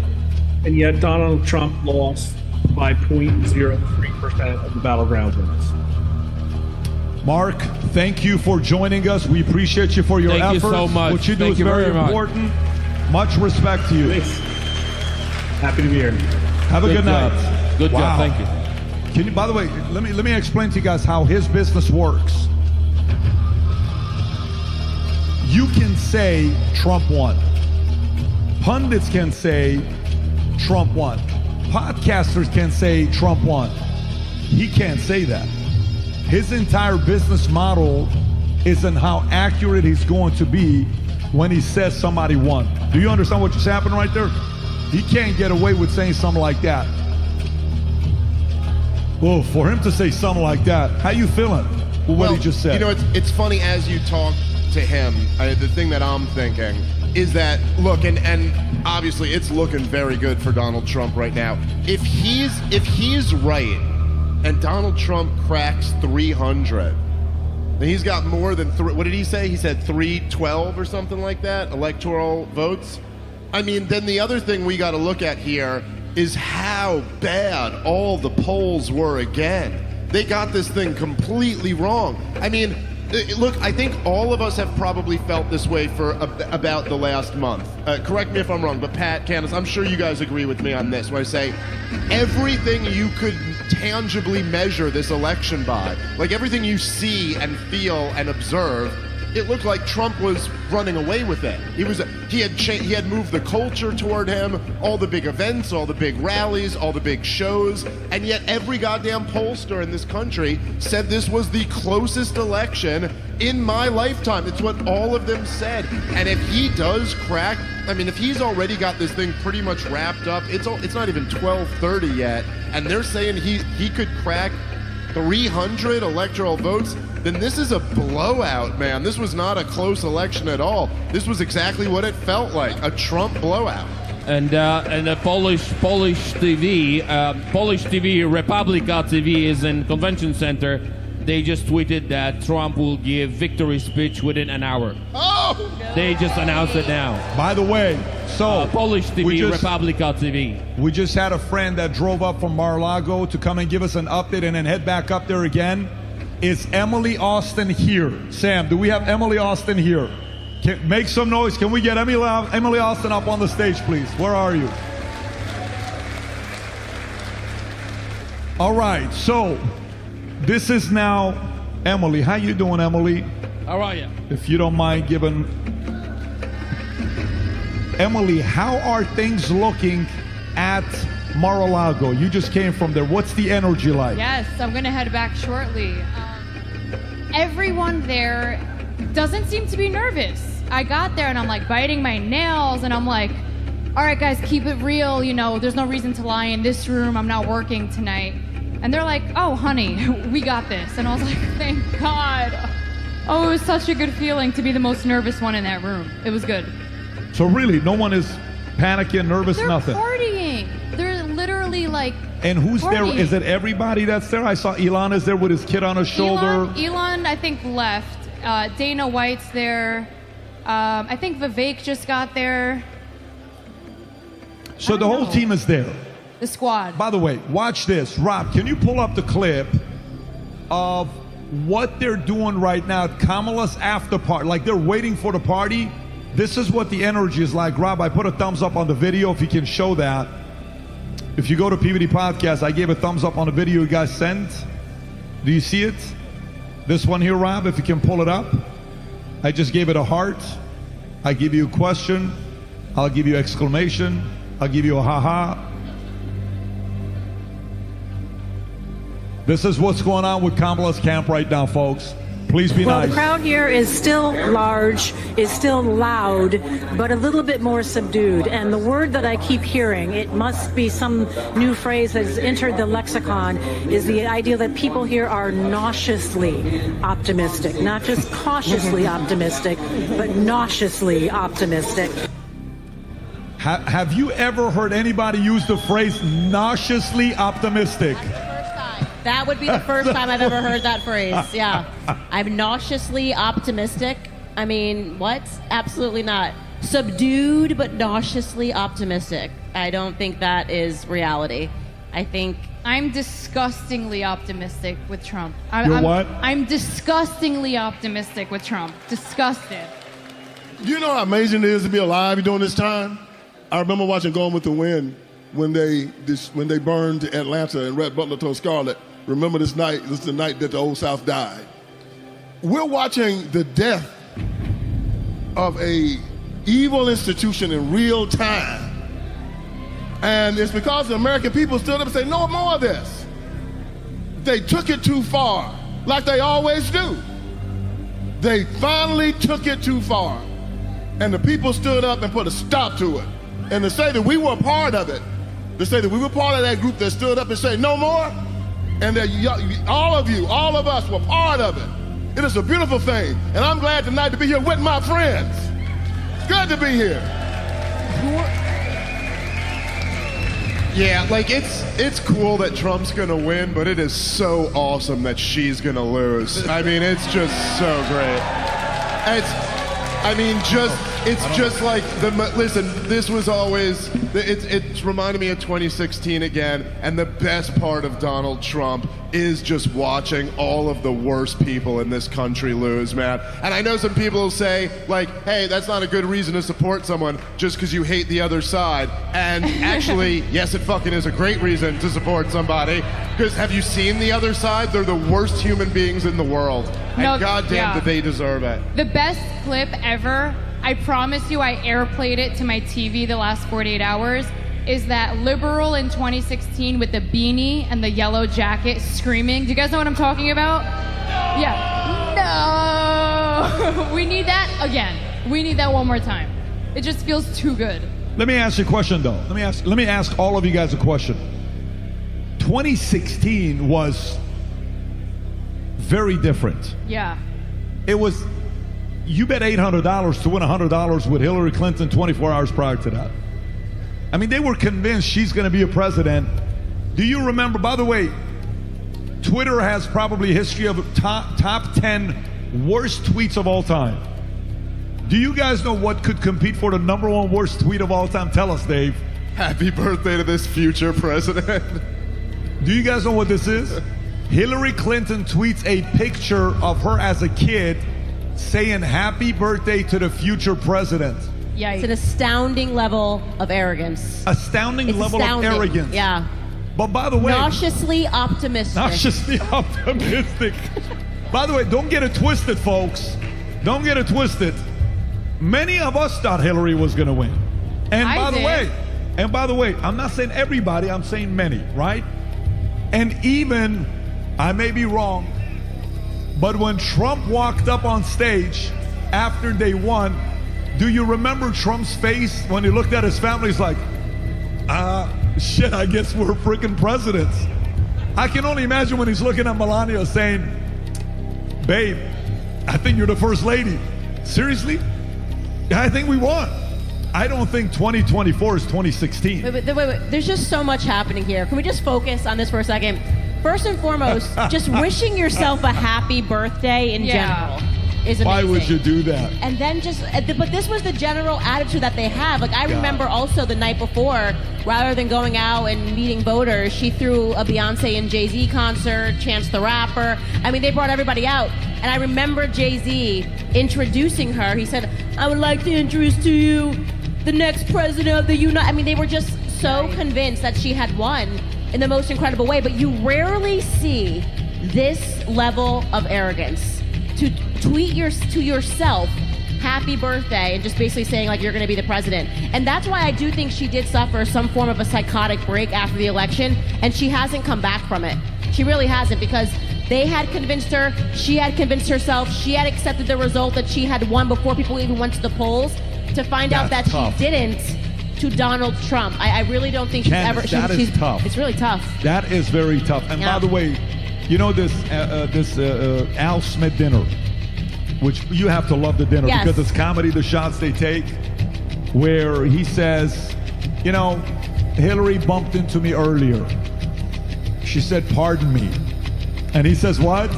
and yet Donald Trump lost by 0.03% of the battleground votes. Mark, thank you for joining us. We appreciate you for your efforts. efforts. Thank you so much. What you do Thank is you very very much. important. Much respect to you. Thanks. Happy to be here. Have a good job. night. Good Wow. job. Thank you. Can you, by the way, let me explain to you guys how his business works. You can say Trump won. Pundits can say Trump won. Podcasters can say Trump won. He can't say that. His entire business model is in how accurate he's going to be when he says somebody won. Do you understand what just happened right there? He can't get away with saying something like that. Well, for him to say something like that, how you feeling with what he just said? You know, it's funny as you talk to him, the thing that I'm thinking is that, look, and obviously it's looking very good for Donald Trump right now. If he's right and Donald Trump cracks 300, And he's got more than what did he say? He said 312 or something like that, electoral votes. I mean, then the other thing we got to look at here is how bad all the polls were again. They got this thing completely wrong. I mean, look, I think all of us have probably felt this way for about the last month. Correct me if I'm wrong, but Pat, Candace, I'm sure you guys agree with me on this, where I say everything you could tangibly measure this election by, like everything you see and feel and observe, it looked like Trump was running away with it. He had moved the culture toward him, all the big events, all the big rallies, all the big shows, and yet every goddamn pollster in this country said this was the closest election in my lifetime. It's what all of them said. And if he does crack, I mean, if he's already got this thing pretty much wrapped up, it's not even 12:30 yet, and they're saying he could crack 300 electoral votes, then this is a blowout, man. This was not a close election at all. This was exactly what it felt like, a Trump blowout. And the Polish TV, Republika TV is in convention center. They just tweeted that Trump will give victory speech within an hour. Oh! They just announced it now. By the way, so Polish TV, Republika TV. We just had a friend that drove up from Mar-a-Lago to come and give us an update and then head back up there again. Is Emily Austin here? Sam, do we have Emily Austin here? Make some noise. Can we get Emily Austin up on the stage, please? Where are you? All right, so this is now Emily. How you doing, Emily? How are you? If you don't mind giving... Emily, how are things looking at Mar-a-Lago? You just came from there. What's the energy like? Yes, I'm going to head back shortly. Everyone there doesn't seem to be nervous. I got there and I'm like biting my nails and I'm like, all right, guys, keep it real. You know, there's no reason to lie in this room. I'm not working tonight. And they're like, oh, honey, we got this. And I was like, thank God. Oh, it was such a good feeling to be the most nervous one in that room. It was good. So really, no one is panicking, nervous, They're nothing? Partying. They're literally like And who's partying. there? Is it everybody that's there? I saw Elon is there with his kid on his shoulder. Elon, I think, left. Dana White's there. I think Vivek just got there. So the whole team is there. The squad. By the way, watch this. Rob, can you pull up the clip of what they're doing right now at Kamala's after party? Like they're waiting for the party. This is what the energy is like. Rob, I put a thumbs up on the video if you can show that. If you go to PVD Podcast, I gave a thumbs up on the video you guys sent. Do you see it? This one here, Rob, if you can pull it up. I just gave it a heart. I give you a question. I'll give you exclamation. I'll give you a ha-ha. This is what's going on with Kamala's camp right now, folks. Please be nice. The crowd here is still large, is still loud, but a little bit more subdued. And the word that I keep hearing, it must be some new phrase that has entered the lexicon, is the idea that people here are nauseously optimistic. Not just cautiously optimistic, but nauseously optimistic. Have you ever heard anybody use the phrase nauseously optimistic? That would be the first time I've ever heard that phrase. Yeah. I'm nauseously optimistic. I mean, what? Absolutely not. Subdued, but nauseously optimistic. I don't think that is reality. I think I'm disgustingly optimistic with Trump. You're what? I'm disgustingly optimistic with Trump. Disgusted. Do you know how amazing it is to be alive during this time? I remember watching Gone with the Wind when they burned Atlanta and Rhett Butler told Scarlett, remember this night, this is the night that the Old South died. We're watching the death of a evil institution in real time. And it's because the American people stood up and said, no more of this. They took it too far, like they always do. They finally took it too far. And the people stood up and put a stop to it. And to say that we were a part of it, to say that we were part of that group that stood up and said, no more, and that all of you, all of us were part of it. It is a beautiful thing. And I'm glad tonight to be here with my friends. It's good to be here. Yeah, like it's cool that Trump's gonna win, but it is so awesome that she's gonna lose. I mean, it's just so great. It's just like listen. This was always it's reminded me of 2016 again, and the best part of Donald Trump is just watching all of the worst people in this country lose, man. And I know some people will say, like, hey, that's not a good reason to support someone just because you hate the other side. And actually, yes, it fucking is a great reason to support somebody. Because have you seen the other side? They're the worst human beings in the world. And goddamn, do they deserve it. The best clip ever, I promise you, I airplayed it to my TV the last 48 hours, is that liberal in 2016 with the beanie and the yellow jacket screaming. Do you guys know what I'm talking about? Yeah. No! We need that again. We need that one more time. It just feels too good. Let me ask you a question, though. Let me ask all of you guys a question. 2016 was very different. Yeah. It was, you bet $800 to win $100 with Hillary Clinton 24 hours prior to that. I mean, they were convinced she's going to be a president. Do you remember, by the way, Twitter has probably a history of top 10 worst tweets of all time. Do you guys know what could compete for the #1 worst tweet of all time? Tell us, Dave. Happy birthday to this future president. Do you guys know what this is? Hillary Clinton tweets a picture of her as a kid saying happy birthday to the future president. Yeah, it's an astounding level of arrogance. Astounding level of arrogance. Yeah. But by the way, nauseously optimistic. Nauseously optimistic. By the way, don't get it twisted, folks. Don't get it twisted. Many of us thought Hillary was going to win. And by the way, I'm not saying everybody, I'm saying many, right? And even, I may be wrong, but when Trump walked up on stage after they won, do you remember Trump's face when he looked at his family? He's like, shit, I guess we're freaking presidents. I can only imagine when he's looking at Melania saying, babe, I think you're the first lady. Seriously? I think we won. I don't think 2024 is 2016. Wait. There's just so much happening here. Can we just focus on this for a second? First and foremost, just wishing yourself a happy birthday in general is amazing. Why would you do that? And then but this was the general attitude that they have. Like, I remember also the night before, rather than going out and meeting voters, she threw a Beyonce and Jay-Z concert, Chance the Rapper. I mean, they brought everybody out. And I remember Jay-Z introducing her. He said, I would like to introduce to you the next president of the United. I mean, they were just so convinced that she had won in the most incredible way. But you rarely see this level of arrogance. To tweet to yourself happy birthday and just basically saying like you're going to be the president. And that's why I do think she did suffer some form of a psychotic break after the election, and she hasn't come back from it. She really hasn't, because they had convinced her, she had convinced herself, she had accepted the result that she had won before people even went to the polls, to find out that she didn't to Donald Trump. I really don't think she's ever... That is tough. It's really tough. That is very tough. And by the way, you know this Al Smith dinner, which you have to love the dinner because it's comedy, the shots they take, where he says, you know, Hillary bumped into me earlier. She said, pardon me. And he says, what?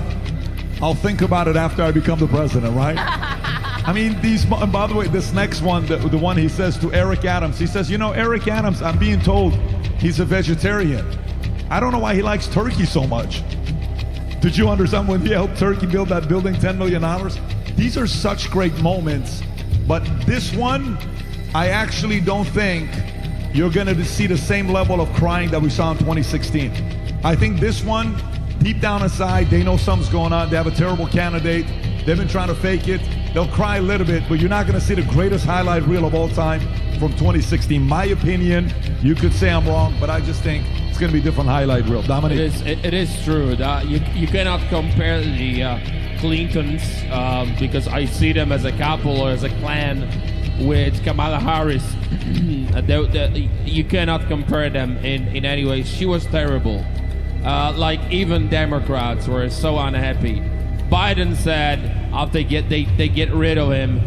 I'll think about it after I become the president, right? I mean, and by the way, this next one, the one he says to Eric Adams, he says, you know, Eric Adams, I'm being told he's a vegetarian. I don't know why he likes turkey so much. Did you understand when he helped Turkey build that building, $10 million? These are such great moments. But this one, I actually don't think you're going to see the same level of crying that we saw in 2016. I think this one, deep down inside, they know something's going on. They have a terrible candidate. They've been trying to fake it. They'll cry a little bit, but you're not going to see the greatest highlight reel of all time from 2016. My opinion, you could say I'm wrong, but I just think it's going to be a different highlight reel. Dominic? It is true. You cannot compare the Clintons because I see them as a couple or as a clan with Kamala Harris. You cannot compare them in any way. She was terrible. Like even Democrats were so unhappy. Biden said after they get rid of him,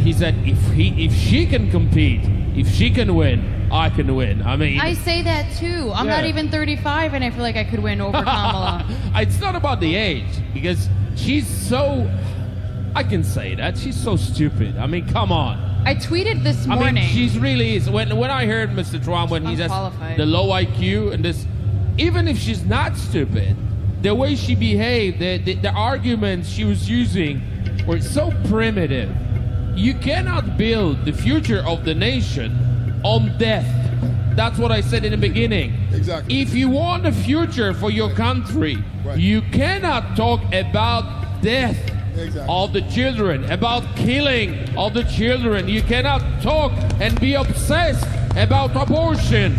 he said if she can compete, if she can win, I can win. I mean, I say that too. I'm Yeah. not even 35 and I feel like I could win over Kamala. it's not about the age because she's so. I can say that she's so stupid. I mean, come on. I tweeted this I morning. mean, she's really is. When I heard Mr. Trump when he says Unqualified. the low IQ and this, even if she's not stupid, the way she behaved, the arguments she was using were so primitive. You cannot build the future of the nation on death. That's what I said in the beginning. Exactly. If you want a future for your country, you cannot talk about death of the children, about killing of the children. You cannot talk and be obsessed about abortion.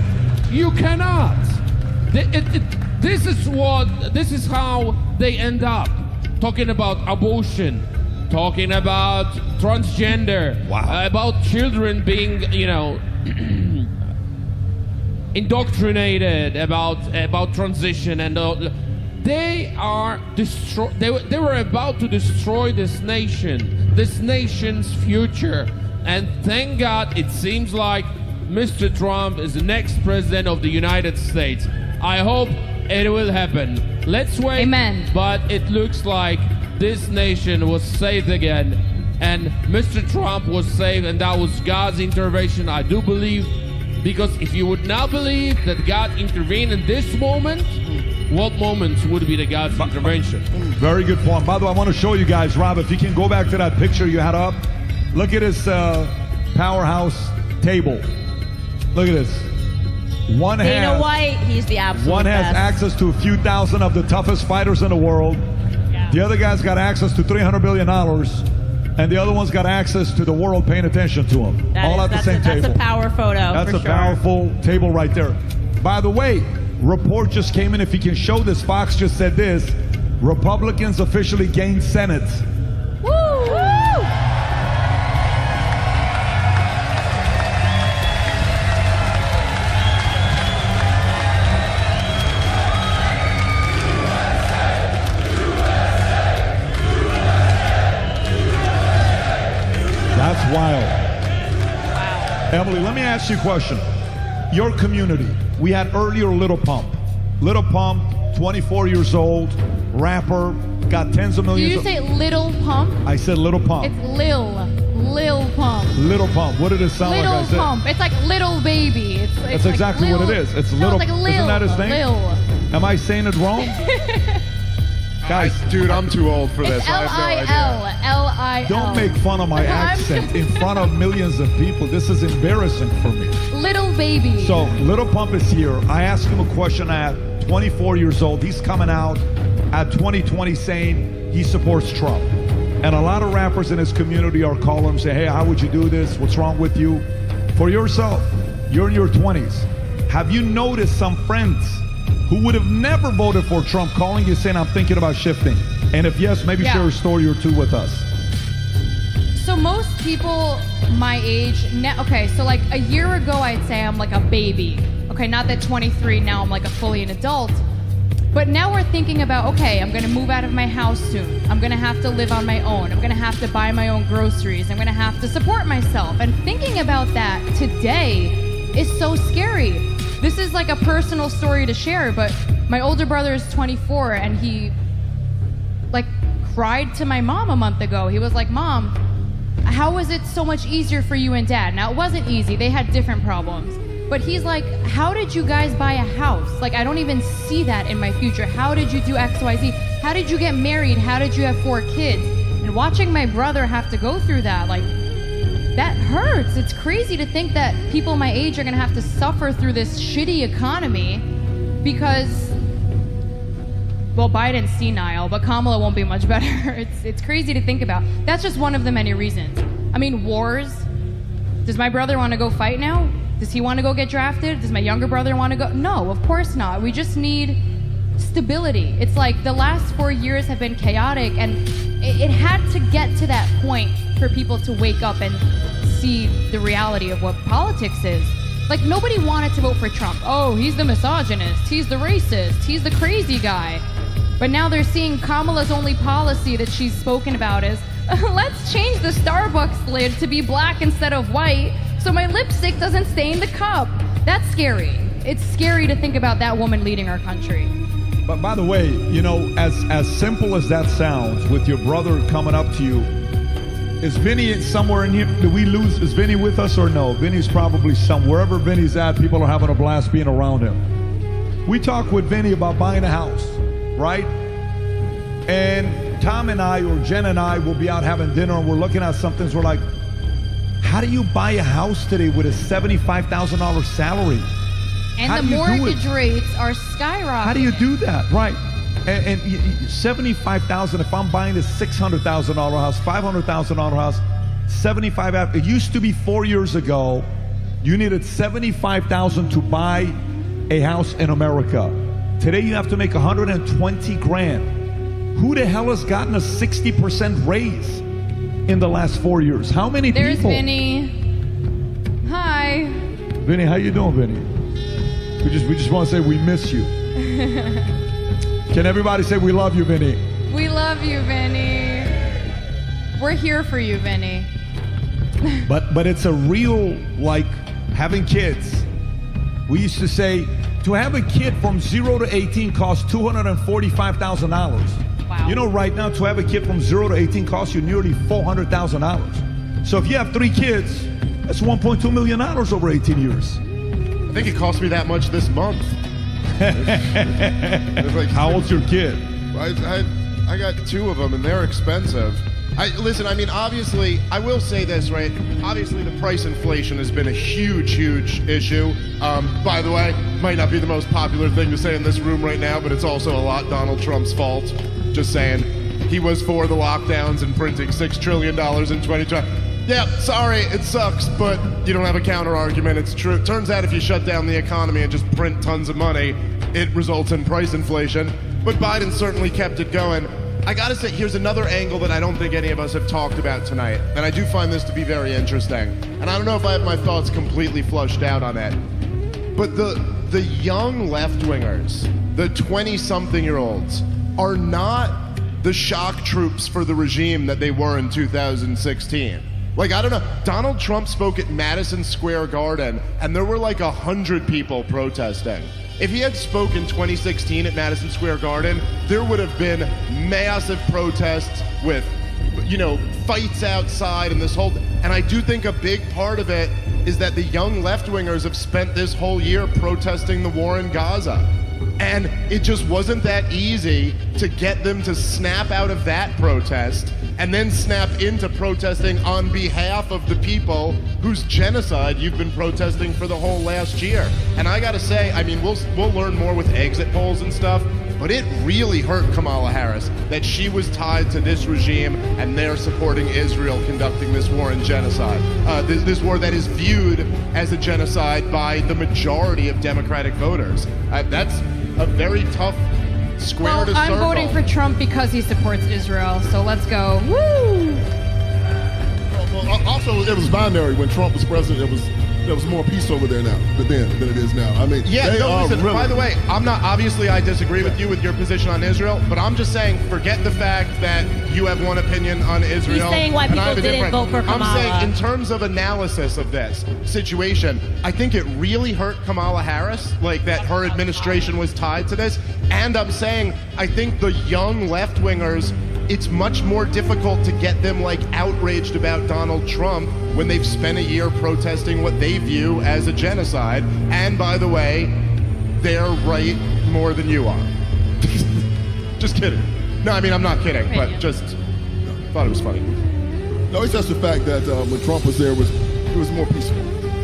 You cannot. This is how they end up talking about abortion, talking about transgender, about children being, indoctrinated about transition and they are they were about to destroy this nation's future, and thank God it seems like Mr. Trump is the next president of the United States. I hope it will happen. Let's wait. Amen. But it looks like this nation was saved again, and Mr. Trump was saved, and that was God's intervention. I do believe, because if you would not believe that God intervened in this moment, what moments would be the God's intervention? Very good point. By the way, I want to show you guys, Rob, if you can go back to that picture you had up. Look at his powerhouse table. Look at this. Dana White, he's the absolute One has best. access to a few thousand of the toughest fighters in the world. The other guy's got access to $300 billion. And the other one's got access to the world paying attention to him. All at the same table. That's a power photo. That's for a sure. powerful table right there. By the way, report just came in. If you can show this, Fox just said this. Republicans officially gained Senate. Woo! Woo! That's wild. Emily, let me ask you a question. Your community, we had earlier Little Pump. Little Pump, 24 years old, rapper, got tens of Did millions. you say Little Pump? I said Little Pump. It's Lil Pump. Little Pump. What did it sound Little like I said? Pump. It's like Little Baby. It's That's like exactly what Lil- it is. It's No, Little. It's like Lil. Isn't that his name? Lil. Am I saying it wrong? Guys, dude, I'm too old for this. It's L-I-L. Don't make fun of my I'm- accent in front of millions of people. This is embarrassing for me. Little Baby. So, Little Pump is here. I asked him a question at 24 years old. He's coming out at 2020 saying he supports Trump. And a lot of rappers in his community are calling him, say, hey, how would you do this? What's wrong with you? For yourself, you're in your 20s. Have you noticed some friends who would have never voted for Trump calling you saying, I'm thinking about shifting? And if yes, maybe Yeah. share a story or two with us. So most people my age, okay, so like a year ago, I'd say I'm like a baby. Okay, not that 23, now I'm like a fully an adult. But now we're thinking about, okay, I'm gonna move out of my house soon. I'm gonna have to live on my own. I'm gonna have to buy my own groceries. I'm gonna have to support myself. And thinking about that today is so scary. This is like a personal story to share, but my older brother is 24 and he like cried to my mom a month ago. He was like, Mom, how was it so much easier for you and Dad? Now, it wasn't easy. They had different problems. But he's like, how did you guys buy a house? Like, I don't even see that in my future. How did you do X, Y, Z? How did you get married? How did you have 4 kids? And watching my brother have to go through that, like, that hurts. It's crazy to think that people my age are gonna have to suffer through this shitty economy because, well, Biden's senile, but Kamala won't be much better. It's crazy to think about. That's just one of the many reasons. I mean, wars. Does my brother want to go fight now? Does he want to go get drafted? Does my younger brother want to go? No, of course not. We just need stability. It's like the last 4 years have been chaotic, and it had to get to that point for people to wake up and see the reality of what politics is. Like, nobody wanted to vote for Trump. Oh, he's the misogynist. He's the racist. He's the crazy guy. But now they're seeing Kamala's only policy that she's spoken about is, let's change the Starbucks lid to be black instead of white so my lipstick doesn't stain the cup. That's scary. It's scary to think about that woman leading our country. But by the way, you know, as simple as that sounds, with your brother coming up to you, is Vinny somewhere in here? Do we lose? Is Vinny with us or no? Vinny's probably wherever Vinny's at, people are having a blast being around him. We talked with Vinny about buying a house, right? And Tom and I, or Jen and I, will be out having dinner and we're looking at something. So we're like, how do you buy a house today with a $75,000 salary? And How the do you do mortgage it? rates are skyrocketing. How do you do that? Right. And $75,000, if I'm buying a $600,000 house, $500,000 house, $75,000, it used to be 4 years ago, you needed $75,000 to buy a house in America. Today you have to make $120,000. Who the hell has gotten a 60% raise in the last 4 years? How many There's people? Vinny. Hi. Vinny, how you doing, Vinny? We just want to say we miss you. Can everybody say we love you, Vinny? We love you, Vinny. We're here for you, Vinny. But it's a real, like, having kids. We used to say, to have a kid from 0 to 18 costs $245,000. Wow. You know, right now, to have a kid from 0 to 18 costs you nearly $400,000. So if you have 3 kids, that's $1.2 million over 18 years. I think it cost me that much this month. How old's your kid? I got 2 of them, and they're expensive. Listen, I mean, obviously, I will say this, right? Obviously, the price inflation has been a huge, huge issue. By the way, might not be the most popular thing to say in this room right now, but it's also a lot Donald Trump's fault. Just saying. He was for the lockdowns and printing $6 trillion in 2020. Yeah, sorry, it sucks, but you don't have a counter argument. It's true. Turns out if you shut down the economy and just print tons of money, it results in price inflation. But Biden certainly kept it going. I gotta say, here's another angle that I don't think any of us have talked about tonight, and I do find this to be very interesting. And I don't know if I have my thoughts completely flushed out on it, but the young left-wingers, the 20-something-year-olds, are not the shock troops for the regime that they were in 2016. Like, I don't know, Donald Trump spoke at Madison Square Garden, and there were like 100 people protesting. If he had spoken in 2016 at Madison Square Garden, there would have been massive protests with, you know, fights outside and this whole, and I do think a big part of it is that the young left-wingers have spent this whole year protesting the war in Gaza. And it just wasn't that easy to get them to snap out of that protest and then snap into protesting on behalf of the people whose genocide you've been protesting for the whole last year. And I gotta say, I mean, we'll learn more with exit polls and stuff, but it really hurt Kamala Harris that she was tied to this regime and they're supporting Israel conducting this war and genocide. This war that is viewed as a genocide by the majority of Democratic voters. That's a very tough square to circle. I'm voting for Trump because he supports Israel, so let's go. Woo! Well, also, it was binary when Trump was president. There was more peace over there now than it is now. I mean, yeah, they are listen, really... by the way, I'm not, obviously I disagree with you with your position on Israel, but I'm just saying, forget the fact that you have one opinion on Israel. He's saying why and I people have a didn't different. vote for Kamala. I'm saying, in terms of analysis of this situation, I think it really hurt Kamala Harris, like that her administration was tied to this, and I'm saying, I think the young left-wingers, it's much more difficult to get them like outraged about Donald Trump when they've spent a year protesting what they view as a genocide. And by the way, they're right more than you are. Just kidding. No, I mean, I'm not kidding, but just thought it was funny. No, it's just the fact that when Trump was there, it was more peaceful.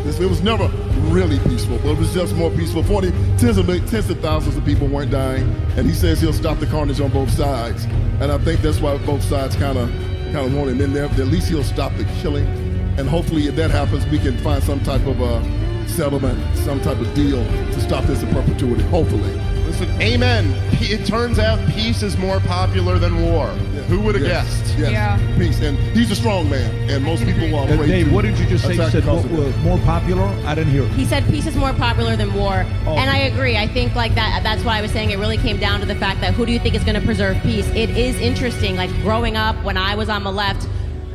It was never really peaceful, but it was just more peaceful. Tens of thousands of people weren't dying, and he says he'll stop the carnage on both sides. And I think that's why both sides kind of want him in there. At least he'll stop the killing, and hopefully, if that happens, we can find some type of settlement, some type of deal to stop this in perpetuity. Hopefully. Listen, amen. It turns out peace is more popular than war. Yeah. Who would have guessed? Yes. Yeah. Peace, and he's a strong man, and most people are afraid Dave, what did you just say? You said more popular? I didn't hear. He said peace is more popular than war, and I agree. I think like that's why I was saying it really came down to the fact that who do you think is going to preserve peace? It is interesting. Like growing up, when I was on the left,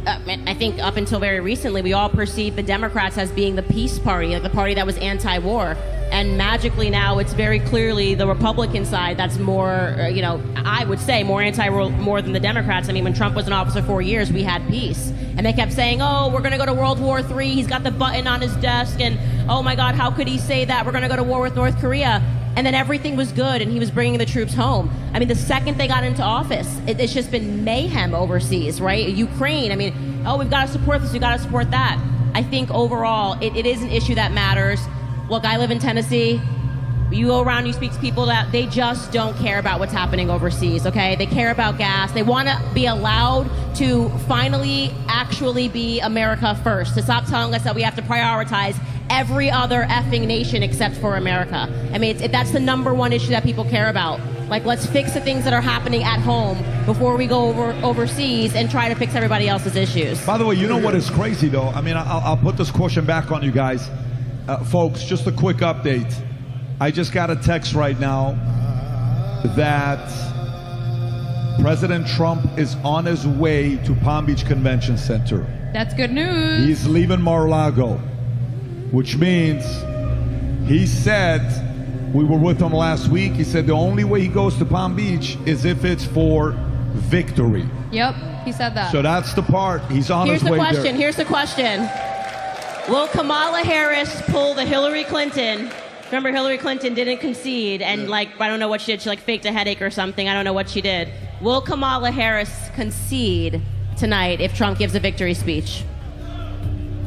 I think up until very recently, we all perceived the Democrats as being the peace party, like the party that was anti-war. And magically now it's very clearly the Republican side that's more, I would say more anti-war more than the Democrats. I mean, when Trump was in office for 4 years, we had peace. And they kept saying, oh, we're going to go to World War III. He's got the button on his desk. And, oh, my God, how could he say that? We're going to go to war with North Korea. And then everything was good, and he was bringing the troops home. I mean, the second they got into office, it's just been mayhem overseas, right? Ukraine, I mean, oh, we've got to support this, we've got to support that. I think overall, it is an issue that matters. Look, I live in Tennessee. You go around, you speak to people that they just don't care about what's happening overseas, okay? They care about gas. They want to be allowed to finally actually be America first, to stop telling us that we have to prioritize every other effing nation except for America. I mean, that's the number one issue that people care about. Like, let's fix the things that are happening at home before we go overseas and try to fix everybody else's issues. By the way, you know what is crazy, though? I mean, I'll put this question back on you guys. Folks, just a quick update. I just got a text right now that President Trump is on his way to Palm Beach Convention Center. That's good news. He's leaving Mar-a-Lago, which means he said, we were with him last week, he said the only way he goes to Palm Beach is if it's for victory. Yep, he said that. So that's the part. He's on his way there. Here's the question. Will Kamala Harris pull the Hillary Clinton? Remember, Hillary Clinton didn't concede, and I don't know what she did. She faked a headache or something. I don't know what she did. Will Kamala Harris concede tonight if Trump gives a victory speech?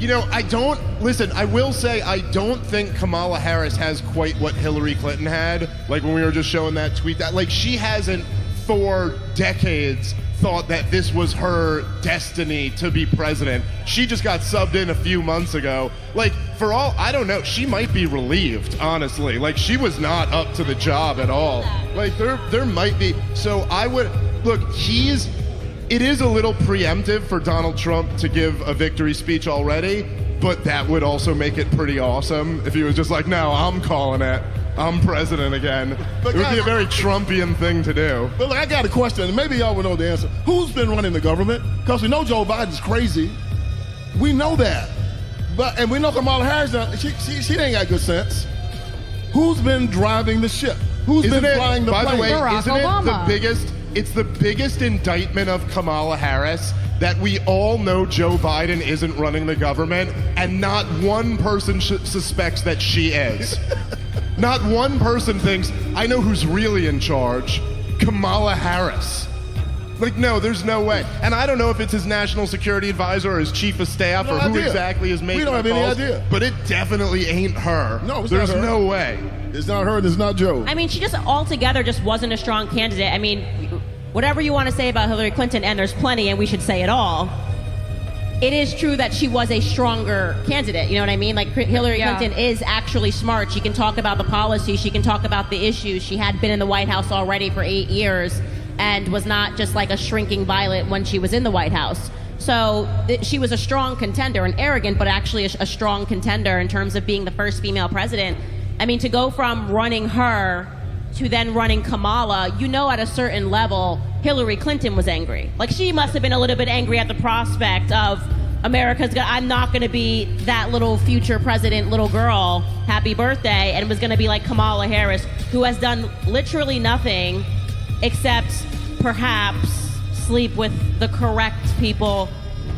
I will say I don't think Kamala Harris has quite what Hillary Clinton had. Like when we were just showing that tweet, she hasn't for decades thought that this was her destiny to be president. She just got subbed in a few months ago. For all I don't know, she might be relieved, honestly. She was not up to the job at all. There might be. So I would look, it is a little preemptive for Donald Trump to give a victory speech already, but that would also make it pretty awesome if he was just like, no, I'm calling it. I'm president again. It would be a very Trumpian thing to do. But look, I got a question, and maybe y'all would know the answer. Who's been running the government? Because we know Joe Biden's crazy. We know that. And we know Kamala Harris, she ain't got good sense. Who's been driving the ship? Who's been flying the plane? By the way, Barack isn't Obama. It's the biggest indictment of Kamala Harris that we all know Joe Biden isn't running the government, and not one person suspects that she is. Not one person thinks, I know who's really in charge, Kamala Harris. No, there's no way. And I don't know if it's his national security advisor or his chief of staff or who exactly is making the calls. We don't have any idea. But it definitely ain't her. No, it's there's not her. no way. It's not her and it's not Joe. I mean, she just altogether just wasn't a strong candidate. I mean, whatever you want to say about Hillary Clinton, and there's plenty, and we should say it all, it is true that she was a stronger candidate. You know what I mean? Hillary Clinton is actually smart. She can talk about the policy. She can talk about the issues. She had been in the White House already for 8 years and was not just like a shrinking violet when she was in the White House. So she was a strong contender, and arrogant, but actually a strong contender in terms of being the first female president. I mean, to go from running her to then running Kamala, at a certain level, Hillary Clinton was angry. She must have been a little bit angry at the prospect of I'm not going to be that little future president little girl, happy birthday, and was going to be like Kamala Harris, who has done literally nothing except perhaps sleep with the correct people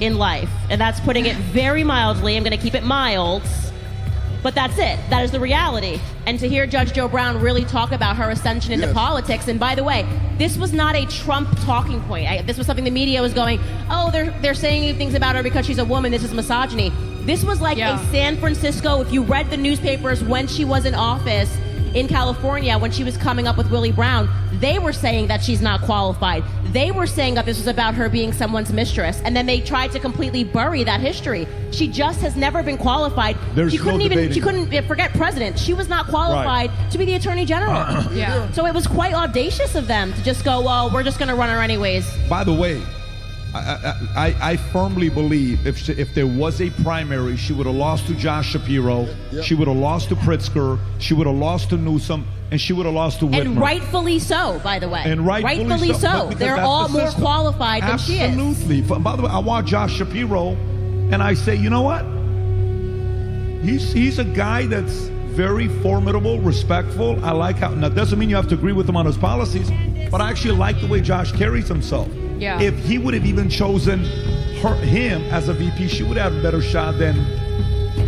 in life. And that's putting it very mildly. I'm going to keep it mild. But that's it. That is the reality. And to hear Judge Joe Brown really talk about her ascension into politics, and by the way, this was not a Trump talking point. This was something the media was going, oh, they're saying things about her because she's a woman. This is misogyny. This was a San Francisco, if you read the newspapers when she was in office in California, when she was coming up with Willie Brown, they were saying that she's not qualified. They were saying that this was about her being someone's mistress, and then they tried to completely bury that history. She just has never been qualified. She couldn't forget president. She was not qualified to be the attorney general. So it was quite audacious of them to just go, well, we're just going to run her anyways. By the way, I firmly believe if there was a primary, she would have lost to Josh Shapiro, she would have lost to Pritzker, she would have lost to Newsom, and she would have lost to Whitmer. And rightfully so, by the way. And rightfully so. because They're that's all the more system. qualified than she is. Absolutely. By the way, I watch Josh Shapiro, and I say, you know what? He's a guy that's very formidable, respectful. I like how. Now, doesn't mean you have to agree with him on his policies, but I actually like the way Josh carries himself. Yeah. If he would have even chosen him as a VP, she would have a better shot than.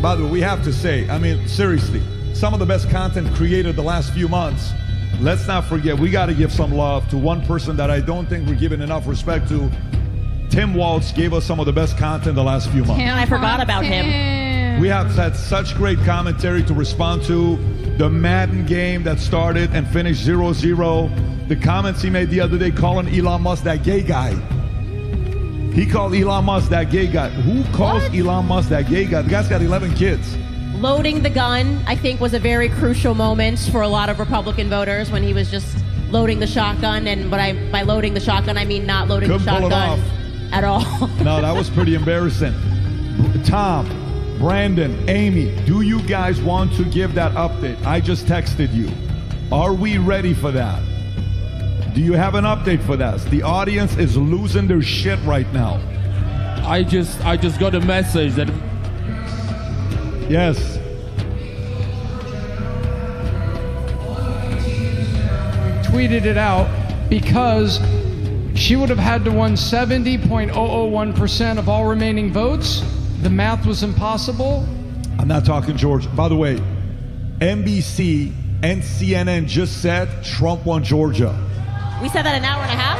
By the way, we have to say, I mean, seriously, some of the best content created the last few months. Let's not forget, we got to give some love to one person that I don't think we're giving enough respect to. Tim Waltz gave us some of the best content the last few months. I forgot about him. We have had such great commentary to respond to. The Madden game that started and finished 0-0. The comments he made the other day calling Elon Musk that gay guy. He called Elon Musk that gay guy. Who calls Elon Musk that gay guy? The guy's got 11 kids. Loading the gun, I think, was a very crucial moment for a lot of Republican voters when he was just loading the shotgun. And by loading the shotgun, I mean not loading Couldn't the pull it shotgun off. at all. No, that was pretty embarrassing. Tom, Brandon, Amy, do you guys want to give that update? I just texted you. Are we ready for that? Do you have an update for that? The audience is losing their shit right now. I just got a message that. Yes. Tweeted it out because she would have had to win 70.001% of all remaining votes. The math was impossible. I'm not talking Georgia. By the way, NBC and CNN just said Trump won Georgia. We said that an hour and a half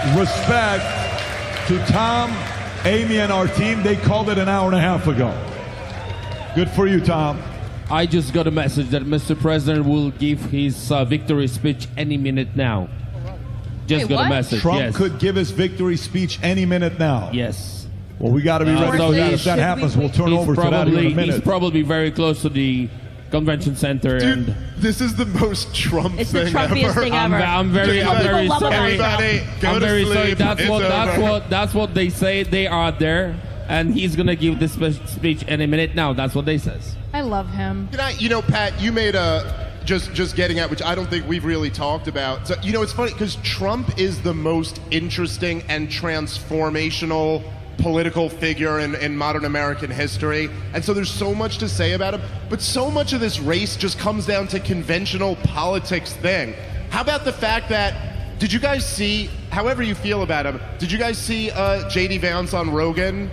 ago. Respect to Tom, Amy, and our team. They called it an hour and a half ago. Good for you, Tom. I just got a message that Mr. President will give his victory speech any minute now. Just got a message. Trump could give his victory speech any minute now. Yes. Well, we got to be ready for that. If that happens, we'll turn over to that in a minute. He's probably very close to the convention center. Dude, and this is the most Trump It's the thing Trumpiest ever. thing ever. I'm very sorry. Everybody, go I'm to very sleep. sorry. It's That's what they say. They are there, and he's gonna give this speech any minute now. That's what they says. I love him. Pat, you made a just getting at, which I don't think we've really talked about. So, it's funny because Trump is the most interesting and transformational political figure in modern American history. And so there's so much to say about him. But so much of this race just comes down to conventional politics thing. How about the fact that, did you guys see, however you feel about him, did you guys see J.D. Vance on Rogan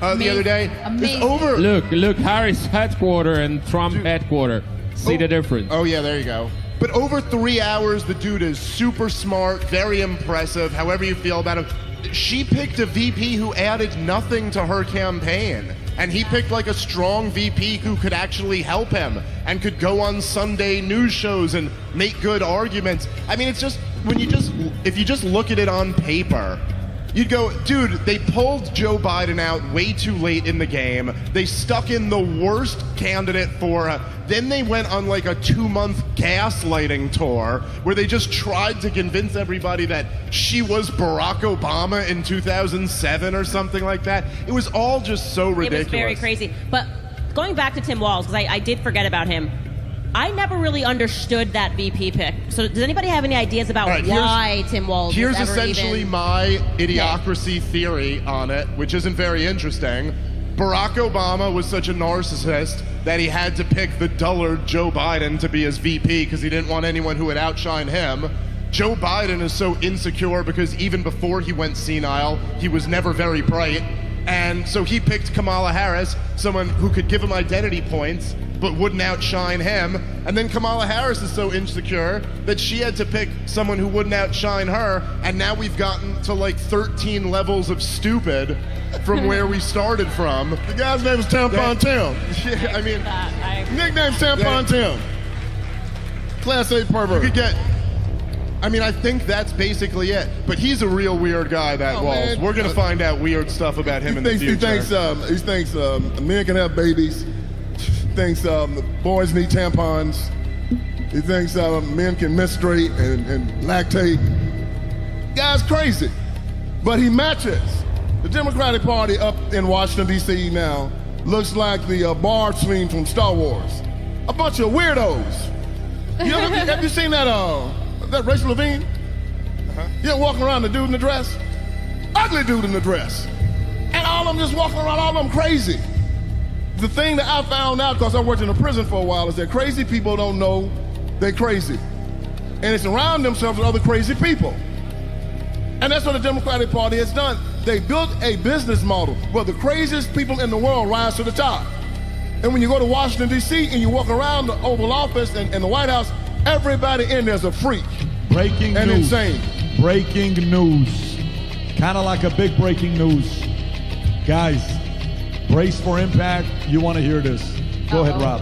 the other day? Amazing. Look, Harris headquarter and Trump headquarter. See the difference. Oh, yeah, there you go. But over 3 hours, the dude is super smart, very impressive, however you feel about him. She picked a VP who added nothing to her campaign. And he picked like a strong VP who could actually help him and could go on Sunday news shows and make good arguments. I mean, it's just, if you just look at it on paper, you'd go, dude, they pulled Joe Biden out way too late in the game. They stuck in the worst candidate for her. Then they went on like a 2-month gaslighting tour where they just tried to convince everybody that she was Barack Obama in 2007 or something like that. It was all just so ridiculous. It was very crazy. But going back to Tim Walz, because I did forget about him, I never really understood that VP pick. So does anybody have any ideas about why Tim Walz Here's was ever essentially even... my idiocracy theory on it, which isn't very interesting. Barack Obama was such a narcissist that he had to pick the dullard Joe Biden to be his VP because he didn't want anyone who would outshine him. Joe Biden is so insecure because even before he went senile, he was never very bright. And so he picked Kamala Harris, someone who could give him identity points, but wouldn't outshine him. And then Kamala Harris is so insecure that she had to pick someone who wouldn't outshine her. And now we've gotten to like 13 levels of stupid from where we started from. The guy's name is Tampon Tim. Yeah, I mean, nickname Tampon Tim. Class A pervert. You could get. I mean, I think that's basically it. But he's a real weird guy, that Walz. Man. We're going to find out weird stuff about him in the future. He thinks men can have babies. He thinks boys need tampons. He thinks men can menstruate and lactate. Guy's crazy. But he matches. The Democratic Party up in Washington, D.C. now looks like the bar scene from Star Wars. A bunch of weirdos. Have you seen that Rachel Levine? Yeah, walking around, the dude in the dress. Ugly dude in the dress. And all of them just walking around, all of them crazy. The thing that I found out, because I worked in a prison for a while, is that crazy people don't know they're crazy. And they surround themselves with other crazy people. And that's what the Democratic Party has done. They built a business model where the craziest people in the world rise to the top. And when you go to Washington, D.C., and you walk around the Oval Office and the White House, everybody in there's a freak. Breaking and news. insane. Breaking news. Kind of like a big breaking news. Guys, brace for impact. You want to hear this. Go ahead, Rob.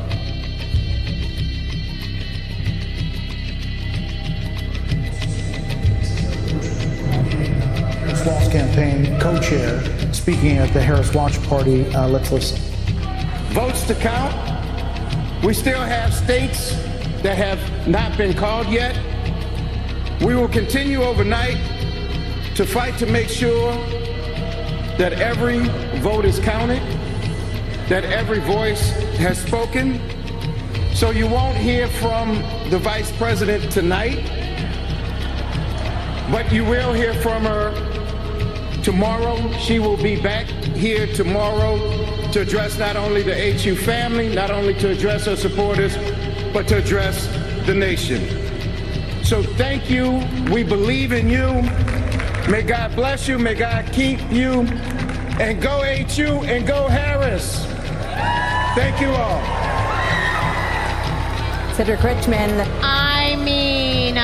Walz campaign co-chair speaking at the Harris Watch Party. Let's listen. Votes to count. We still have states that have not been called yet. We will continue overnight to fight to make sure that every vote is counted, that every voice has spoken. So you won't hear from the Vice President tonight, but you will hear from her tomorrow. She will be back here tomorrow to address not only the HU family, not only to address her supporters, but to address the nation. So thank you. We believe in you. May God bless you. May God keep you. And go HU and go Harris. Thank you all. Cedric Richmond. I mean,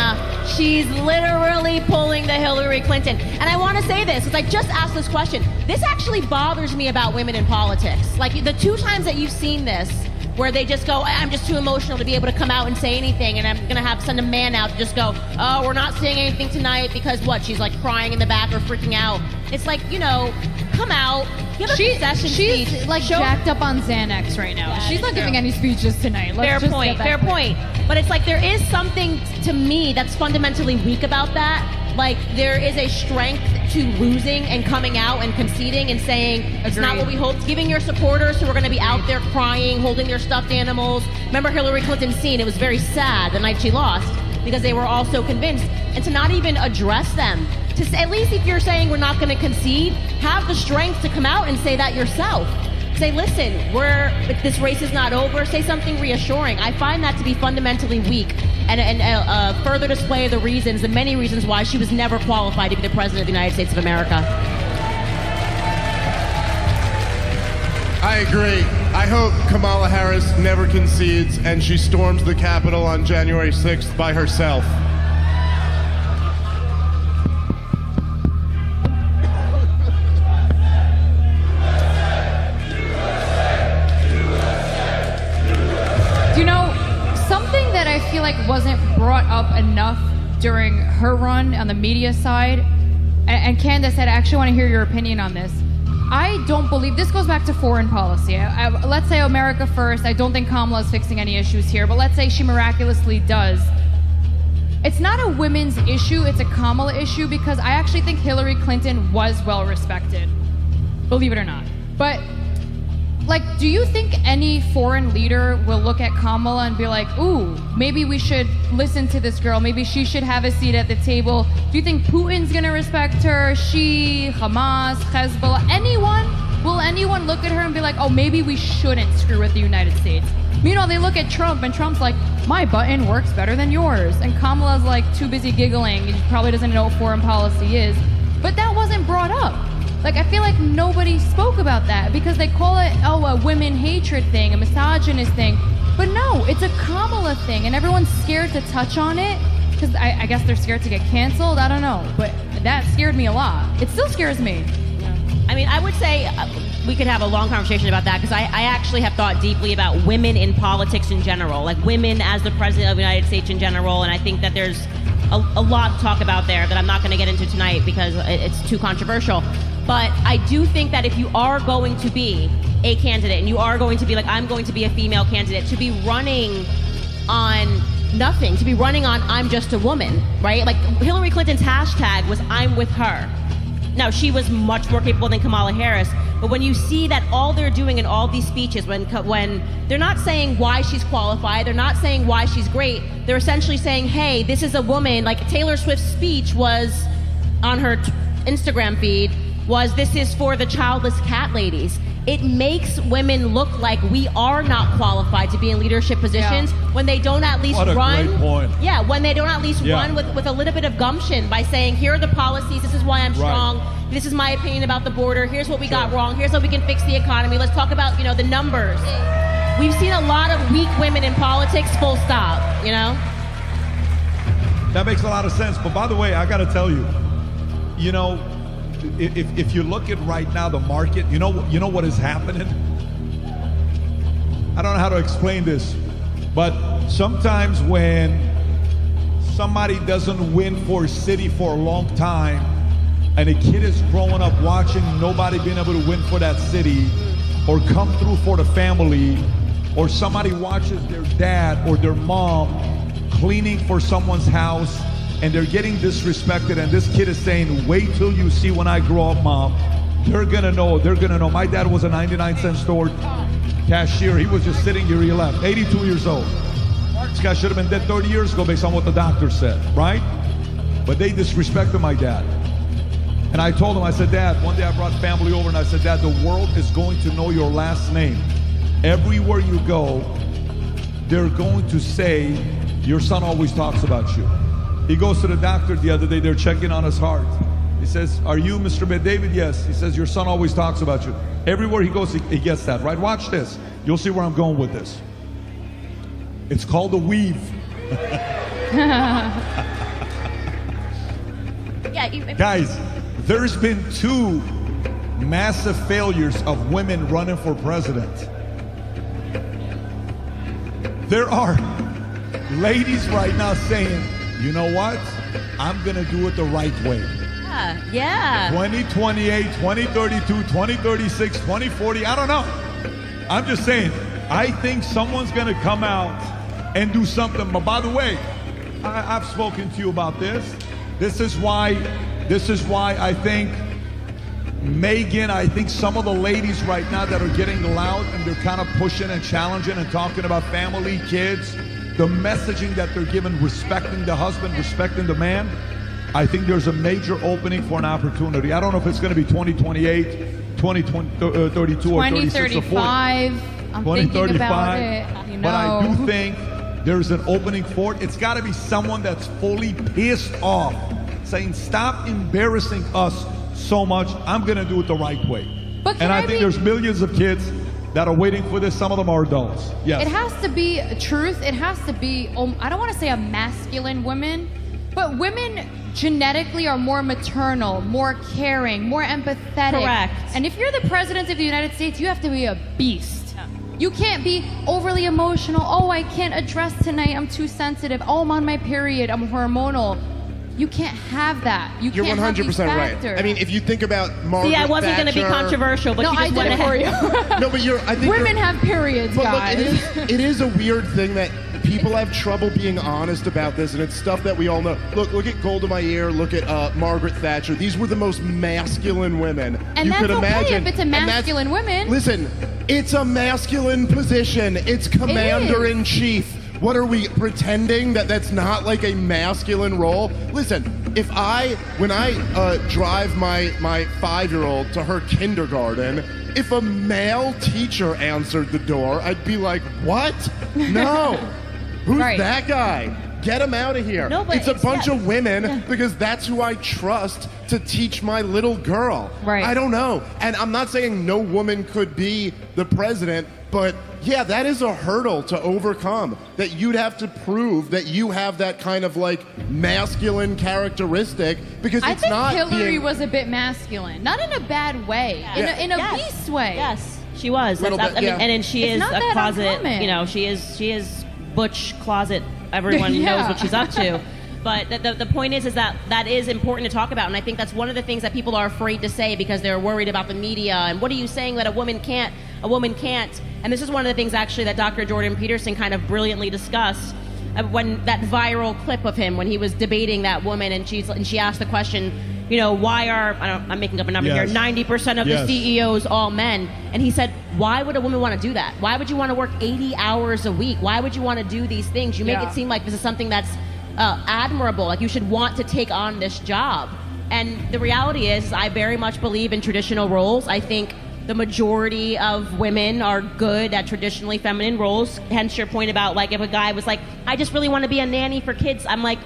she's literally pulling the Hillary Clinton. And I want to say this, because I just asked this question. This actually bothers me about women in politics. Like, the two times that you've seen this, where they just go, I'm just too emotional to be able to come out and say anything, and I'm going to send a man out to just go, oh, we're not saying anything tonight because what? She's like crying in the back or freaking out. It's like, come out. Give a concession speech. She's like jacked up on Xanax right now. She's not giving any speeches tonight. Fair point. But it's like there is something to me that's fundamentally weak about that. Like, there is a strength to losing and coming out and conceding and saying it's not what we hoped. Giving your supporters who are going to be out there crying, holding their stuffed animals. Remember Hillary Clinton's scene? It was very sad the night she lost because they were all so convinced. And to not even address them. To say, at least if you're saying we're not going to concede, have the strength to come out and say that yourself. Say, listen, this race is not over. Say something reassuring. I find that to be fundamentally weak and a further display of the many reasons why she was never qualified to be the President of the United States of America. I agree. I hope Kamala Harris never concedes and she storms the Capitol on January 6th by herself. Something that I feel like wasn't brought up enough during her run on the media side, and Candace, I actually want to hear your opinion on this. I don't believe, this goes back to foreign policy. Let's say America first. I don't think Kamala's fixing any issues here, but let's say she miraculously does. It's not a women's issue, it's a Kamala issue, because I actually think Hillary Clinton was well respected. Believe it or not. But do you think any foreign leader will look at Kamala and be like, ooh, maybe we should listen to this girl. Maybe she should have a seat at the table. Do you think Putin's going to respect her? She, Hamas, Hezbollah, anyone? Will anyone look at her and be like, oh, maybe we shouldn't screw with the United States? Meanwhile, they look at Trump, and Trump's like, my button works better than yours. And Kamala's like too busy giggling. He probably doesn't know what foreign policy is. But that wasn't brought up. I feel like nobody spoke about that because they call it, a women hatred thing, a misogynist thing. But no, it's a Kamala thing, and everyone's scared to touch on it because I guess they're scared to get canceled. I don't know, but that scared me a lot. It still scares me. I mean, I would say we could have a long conversation about that because I actually have thought deeply about women in politics in general, like women as the President of the United States in general, and I think that there's a lot to talk about there that I'm not going to get into tonight because it's too controversial. But I do think that if you are going to be a candidate and you are going to be like, I'm going to be a female candidate, to be running on nothing, to be running on I'm just a woman, right? Like Hillary Clinton's hashtag was I'm with her. Now, she was much more capable than Kamala Harris, but when you see that all they're doing in all these speeches, when they're not saying why she's qualified, they're not saying why she's great, they're essentially saying, hey, this is a woman, like Taylor Swift's speech was on her Instagram feed, was this is for the childless cat ladies. It makes women look like we are not qualified to be in leadership positions when they don't at least What a run. great point. Yeah, when they don't at least run with a little bit of gumption by saying, here are the policies, this is why I'm strong, this is my opinion about the border, here's what we got wrong, here's how we can fix the economy, let's talk about, the numbers. We've seen a lot of weak women in politics, full stop, That makes a lot of sense. But by the way, I got to tell you, if you look at right now the market, you know what is happening? I don't know how to explain this, but sometimes when somebody doesn't win for a city for a long time, and a kid is growing up watching nobody being able to win for that city, or come through for the family, or somebody watches their dad or their mom cleaning for someone's house, and they're getting disrespected, and this kid is saying, wait till you see when I grow up, Mom. They're gonna know. My dad was a 99-cent store cashier. He was just sitting here, he left, 82 years old. This guy should have been dead 30 years ago based on what the doctor said, right? But they disrespected my dad. And I told him, I said, Dad, one day I brought family over and I said, Dad, the world is going to know your last name. Everywhere you go, they're going to say, your son always talks about you. He goes to the doctor the other day, they're checking on his heart. He says, are you Mr. David? Yes. He says, your son always talks about you. Everywhere he goes, he gets that, right? Watch this. You'll see where I'm going with this. It's called a weave. Guys, there's been 2 massive failures of women running for president. There are ladies right now saying, you know what? I'm going to do it the right way. Yeah. 2028, 2032, 2036, 2040, I don't know. I'm just saying, I think someone's going to come out and do something. But by the way, I've spoken to you about this. This is why I think Megan, I think some of the ladies right now that are getting loud and they're kind of pushing and challenging and talking about family, kids, the messaging that they're giving, respecting the husband, respecting the man, I think there's a major opening for an opportunity. I don't know if it's going to be 2028, 2032, or 36 or 40. 2035. I'm thinking about it. But I do think there's an opening for it. It's got to be someone that's fully pissed off, saying, stop embarrassing us so much. I'm going to do it the right way. And I think there's millions of kids that are waiting for this. Some of them are adults. Yes. It has to be truth. It has to be, I don't want to say a masculine woman, but women genetically are more maternal, more caring, more empathetic. Correct. And if you're the president of the United States, you have to be a beast. You can't be overly emotional. Oh, I can't address tonight. I'm too sensitive. Oh, I'm on my period. I'm hormonal. You can't have that. You're can't 100% have right. I mean, if you think about Margaret I wasn't going to be controversial, but no, you just I went did it for you. No, but I think women have periods, but guys. Look, it is a weird thing that people have trouble being honest about this, and it's stuff that we all know. Look at Golda Meir. Look at Margaret Thatcher. These were the most masculine women And you that's could okay imagine. if it's a masculine woman. Listen, it's a masculine position. It's commander-in-chief. What are we pretending that that's not like a masculine role? Listen, when I drive my 5-year-old to her kindergarten, if a male teacher answered the door, I'd be like, what? No. Who's that guy? Get him out of here. No, but it's a bunch of women because that's who I trust to teach my little girl. Right. I don't know. And I'm not saying no woman could be the president, but yeah, that is a hurdle to overcome. That you'd have to prove that you have that kind of like masculine characteristic because I it's think not Hillary was a bit masculine, not in a bad way, in a beast way. Yes, she was. Little bit, yeah. And then she It's is not a that closet. uncommon. She is butch closet. Everyone Yeah. knows what she's up to. But the point is that is important to talk about, and I think that's one of the things that people are afraid to say because they're worried about the media and what are you saying that a woman can't. And this is one of the things actually that Dr. Jordan Peterson kind of brilliantly discussed. when that viral clip of him when he was debating that woman, and she asked the question, why are, I'm making up a number here, 90% of the CEOs all men? And he said, why would a woman want to do that? Why would you want to work 80 hours a week? Why would you want to do these things? You make it seem like this is something that's admirable, like you should want to take on this job. And the reality is I very much believe in traditional roles. I think the majority of women are good at traditionally feminine roles. Hence your point about, like, if a guy was like, I just really want to be a nanny for kids, I'm like,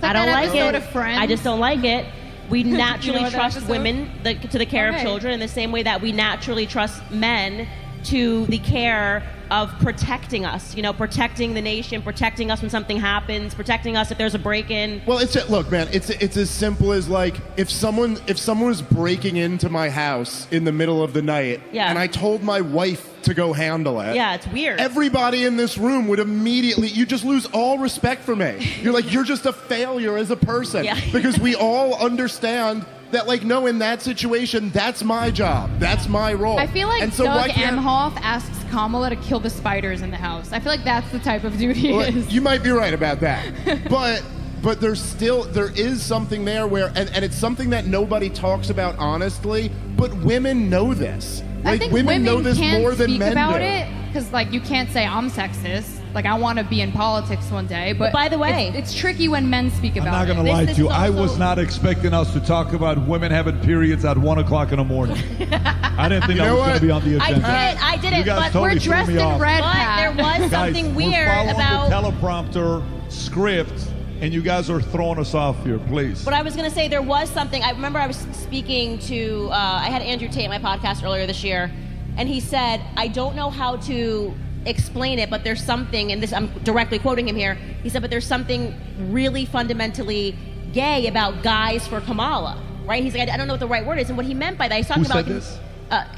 I don't like it. I just don't like it. We naturally trust women to the care of children in the same way that we naturally trust men to the care of protecting us, protecting the nation, protecting us when something happens, protecting us if there's a break-in. Well, look, man, it's as simple as, like, if someone was breaking into my house in the middle of the night, and I told my wife to go handle it. Yeah, it's weird. Everybody in this room would immediately, you just lose all respect for me. You're like, you're just a failure as a person. Because we all understand that, like, no, in that situation, that's my job. That's my role. I feel like and so Doug Emhoff asks Kamala to kill the spiders in the house. I feel like that's the type of dude he is. You might be right about that. But there is something there where, and it's something that nobody talks about honestly, but women know this. I think women know this can't more than speak men about do. it because, like, you can't say I'm sexist. Like, I want to be in politics one day. But by the way, it's tricky when men speak about it. I'm not going to lie to you. I was not expecting us to talk about women having periods at 1 o'clock in the morning. I didn't think that was going to be on the agenda. I didn't. You guys But totally we're threw dressed me in off. red. But there was something Guys, weird we're about the teleprompter script, and you guys are throwing us off here. Please. But I was going to say there was something. I remember I was speaking to. I had Andrew Tate on my podcast earlier this year, and he said, "I don't know how to explain it, but there's something." And this, I'm directly quoting him here. He said, "But there's something really fundamentally gay about guys for Kamala." Right? He's like, I don't know what the right word is, and what he meant by that, he's talking Who about said this?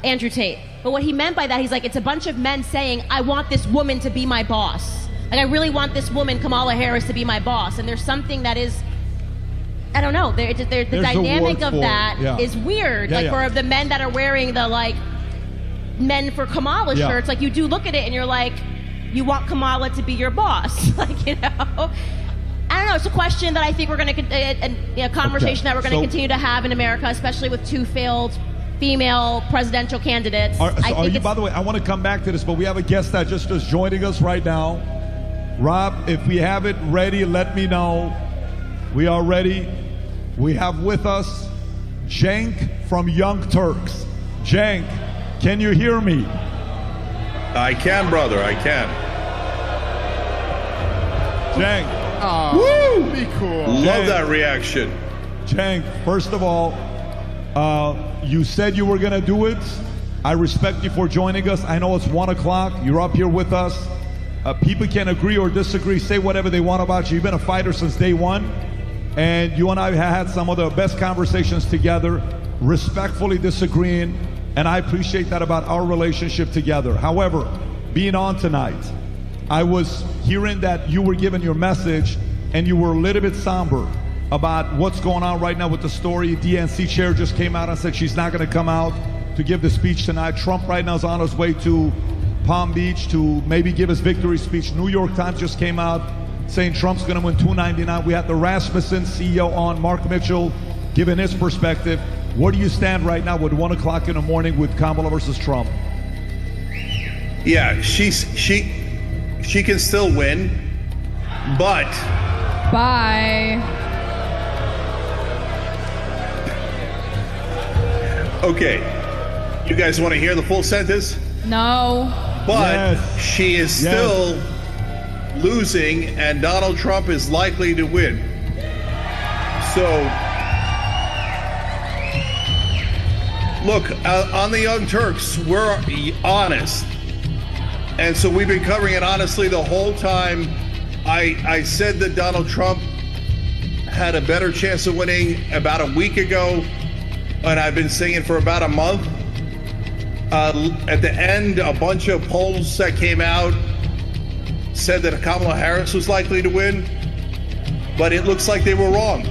Andrew Tate. But what he meant by that, he's like, it's a bunch of men saying, "I want this woman to be my boss. Like, I really want this woman, Kamala Harris, to be my boss." And there's something that is, I don't know. The dynamic of that is weird. For the men that are wearing the, like, men for Kamala shirts, like, you do look at it and you're like, you want Kamala to be your boss. Like, I don't know. It's a question that I think we're going to, a conversation that we're going to continue to have in America, especially with two failed female presidential candidates. By the way, I want to come back to this, but we have a guest that just is joining us right now. Rob, if we have it ready, let me know. We are ready. We have with us Cenk from Young Turks. Cenk, can you hear me? I can, brother. I can. Cenk. Woo! Be cool. Love that reaction. Cenk, first of all, you said you were going to do it. I respect you for joining us. I know it's 1 o'clock. You're up here with us. People can agree or disagree, say whatever they want about you. You've been a fighter since day one. And you and I have had some of the best conversations together, respectfully disagreeing. And I appreciate that about our relationship together. However, being on tonight, I was hearing that you were giving your message and you were a little bit somber about what's going on right now with the story. DNC chair just came out and said she's not going to come out to give the speech tonight. Trump right now is on his way to Palm Beach to maybe give his victory speech. New York Times just came out saying Trump's going to win 299. We had the Rasmussen CEO on, Mark Mitchell, giving his perspective. Where do you stand right now with 1 o'clock in the morning with Kamala versus Trump? Yeah, she can still win, but Bye. Okay, you guys want to hear the full sentence? No. But she is still losing, and Donald Trump is likely to win. So, look, on the Young Turks, we're honest. And so we've been covering it honestly the whole time. I said that Donald Trump had a better chance of winning about a week ago, and I've been saying it for about a month. At the end, a bunch of polls that came out said that Kamala Harris was likely to win, but it looks like they were wrong.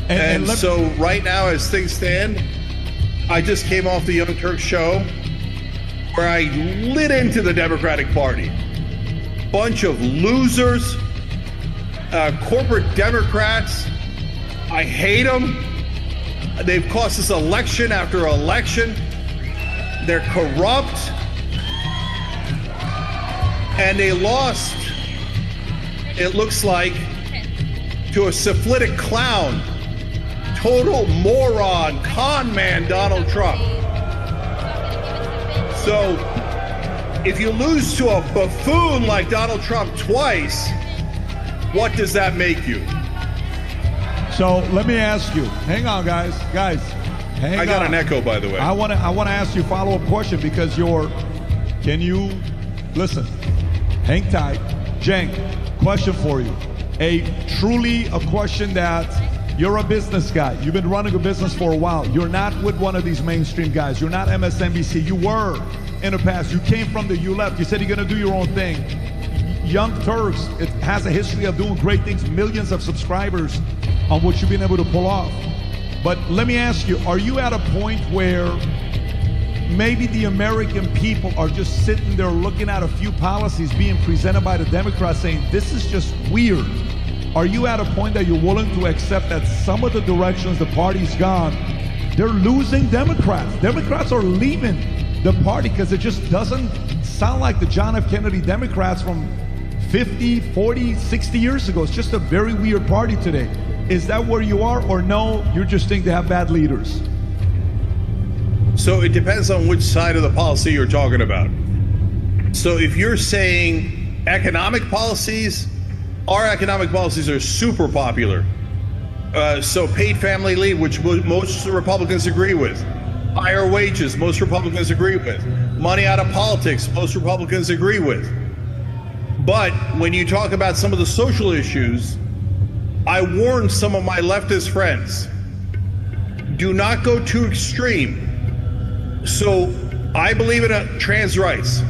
And so right now, as things stand, I just came off the Young Turks show where I lit into the Democratic Party. bunch of losers, corporate Democrats. I hate them. They've cost us election after election. They're corrupt. And they lost, it looks like, to a syphilitic clown, total moron, con man, Donald Trump. So, if you lose to a buffoon like Donald Trump twice, what does that make you? So let me ask you. Hang on, guys. Hang on. I got an echo, by the way. I want to ask you a follow-up question because can you listen? Hang tight. Cenk, question for you. A question that you're a business guy. You've been running a business for a while. You're not with one of these mainstream guys. You're not MSNBC. You were in the past. You came from you left. You said you're going to do your own thing. Young Turks, it has a history of doing great things, millions of subscribers on what you've been able to pull off. But let me ask you, are you at a point where maybe the American people are just sitting there looking at a few policies being presented by the Democrats saying, this is just weird? Are you at a point that you're willing to accept that some of the directions the party's gone, they're losing Democrats? Democrats are leaving the party because it just doesn't sound like the John F. Kennedy Democrats from 50, 40, 60 years ago. It's just a very weird party today. Is that where you are, or no, you just think they have bad leaders? So it depends on which side of the policy you're talking about. So if you're saying economic policies, our economic policies are super popular. So paid family leave, which most Republicans agree with. Higher wages, most Republicans agree with. Money out of politics, most Republicans agree with. But when you talk about some of the social issues, I warned some of my leftist friends, do not go too extreme. So I believe in trans rights,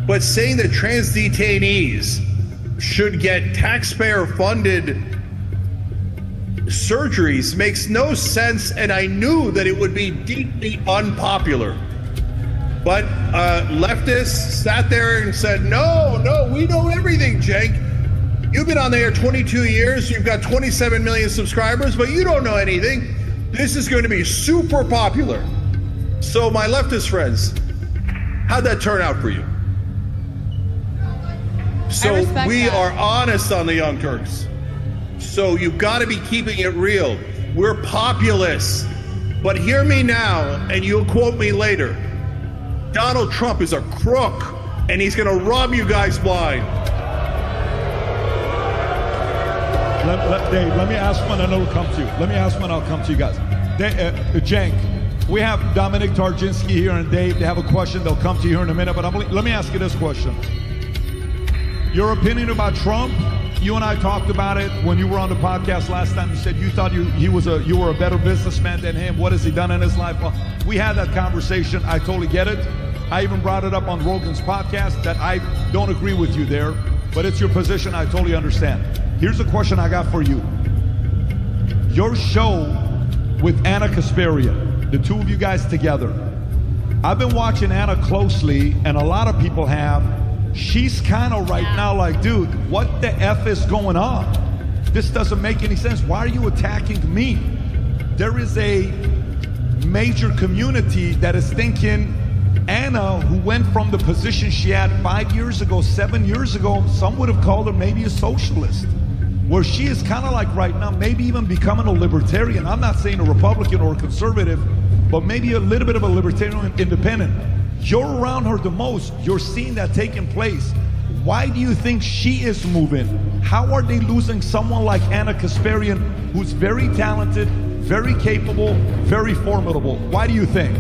but saying that trans detainees should get taxpayer-funded surgeries makes no sense, and I knew that it would be deeply unpopular. But leftists sat there and said, no, we know everything, Cenk. You've been on the air 22 years, you've got 27 million subscribers, but you don't know anything. This is going to be super popular. So my leftist friends, how'd that turn out for you? So we are honest on the Young Turks. So you've got to be keeping it real. We're populists. But hear me now, and you'll quote me later. Donald Trump is a crook, and he's going to rob you guys blind. Dave, let me ask one, and I'll come to you. I'll come to you guys. Cenk, we have Dominic Tarczynski here and Dave. They have a question. They'll come to you here in a minute. But let me ask you this question. Your opinion about Trump? You and I talked about it when you were on the podcast last time. You said you thought you were a better businessman than him. What has he done in his life? Well, we had that conversation. I totally get it. I even brought it up on Rogan's podcast that I don't agree with you there, but it's your position. I totally understand. Here's a question I got for you. Your show with Ana Kasparian, the two of you guys together. I've been watching Ana closely, and a lot of people have. She's kind of right now like, dude, what the F is going on? This doesn't make any sense. Why are you attacking me? There is a major community that is thinking Ana, who went from the position she had 5 years ago, 7 years ago, some would have called her maybe a socialist, where she is kind of like right now, maybe even becoming a libertarian. I'm not saying a Republican or a conservative, but maybe a little bit of a libertarian independent. You're around her the most. You're seeing that taking place. Why do you think she is moving? How are they losing someone like Ana Kasparian, who's very talented, very capable, very formidable? Why do you think?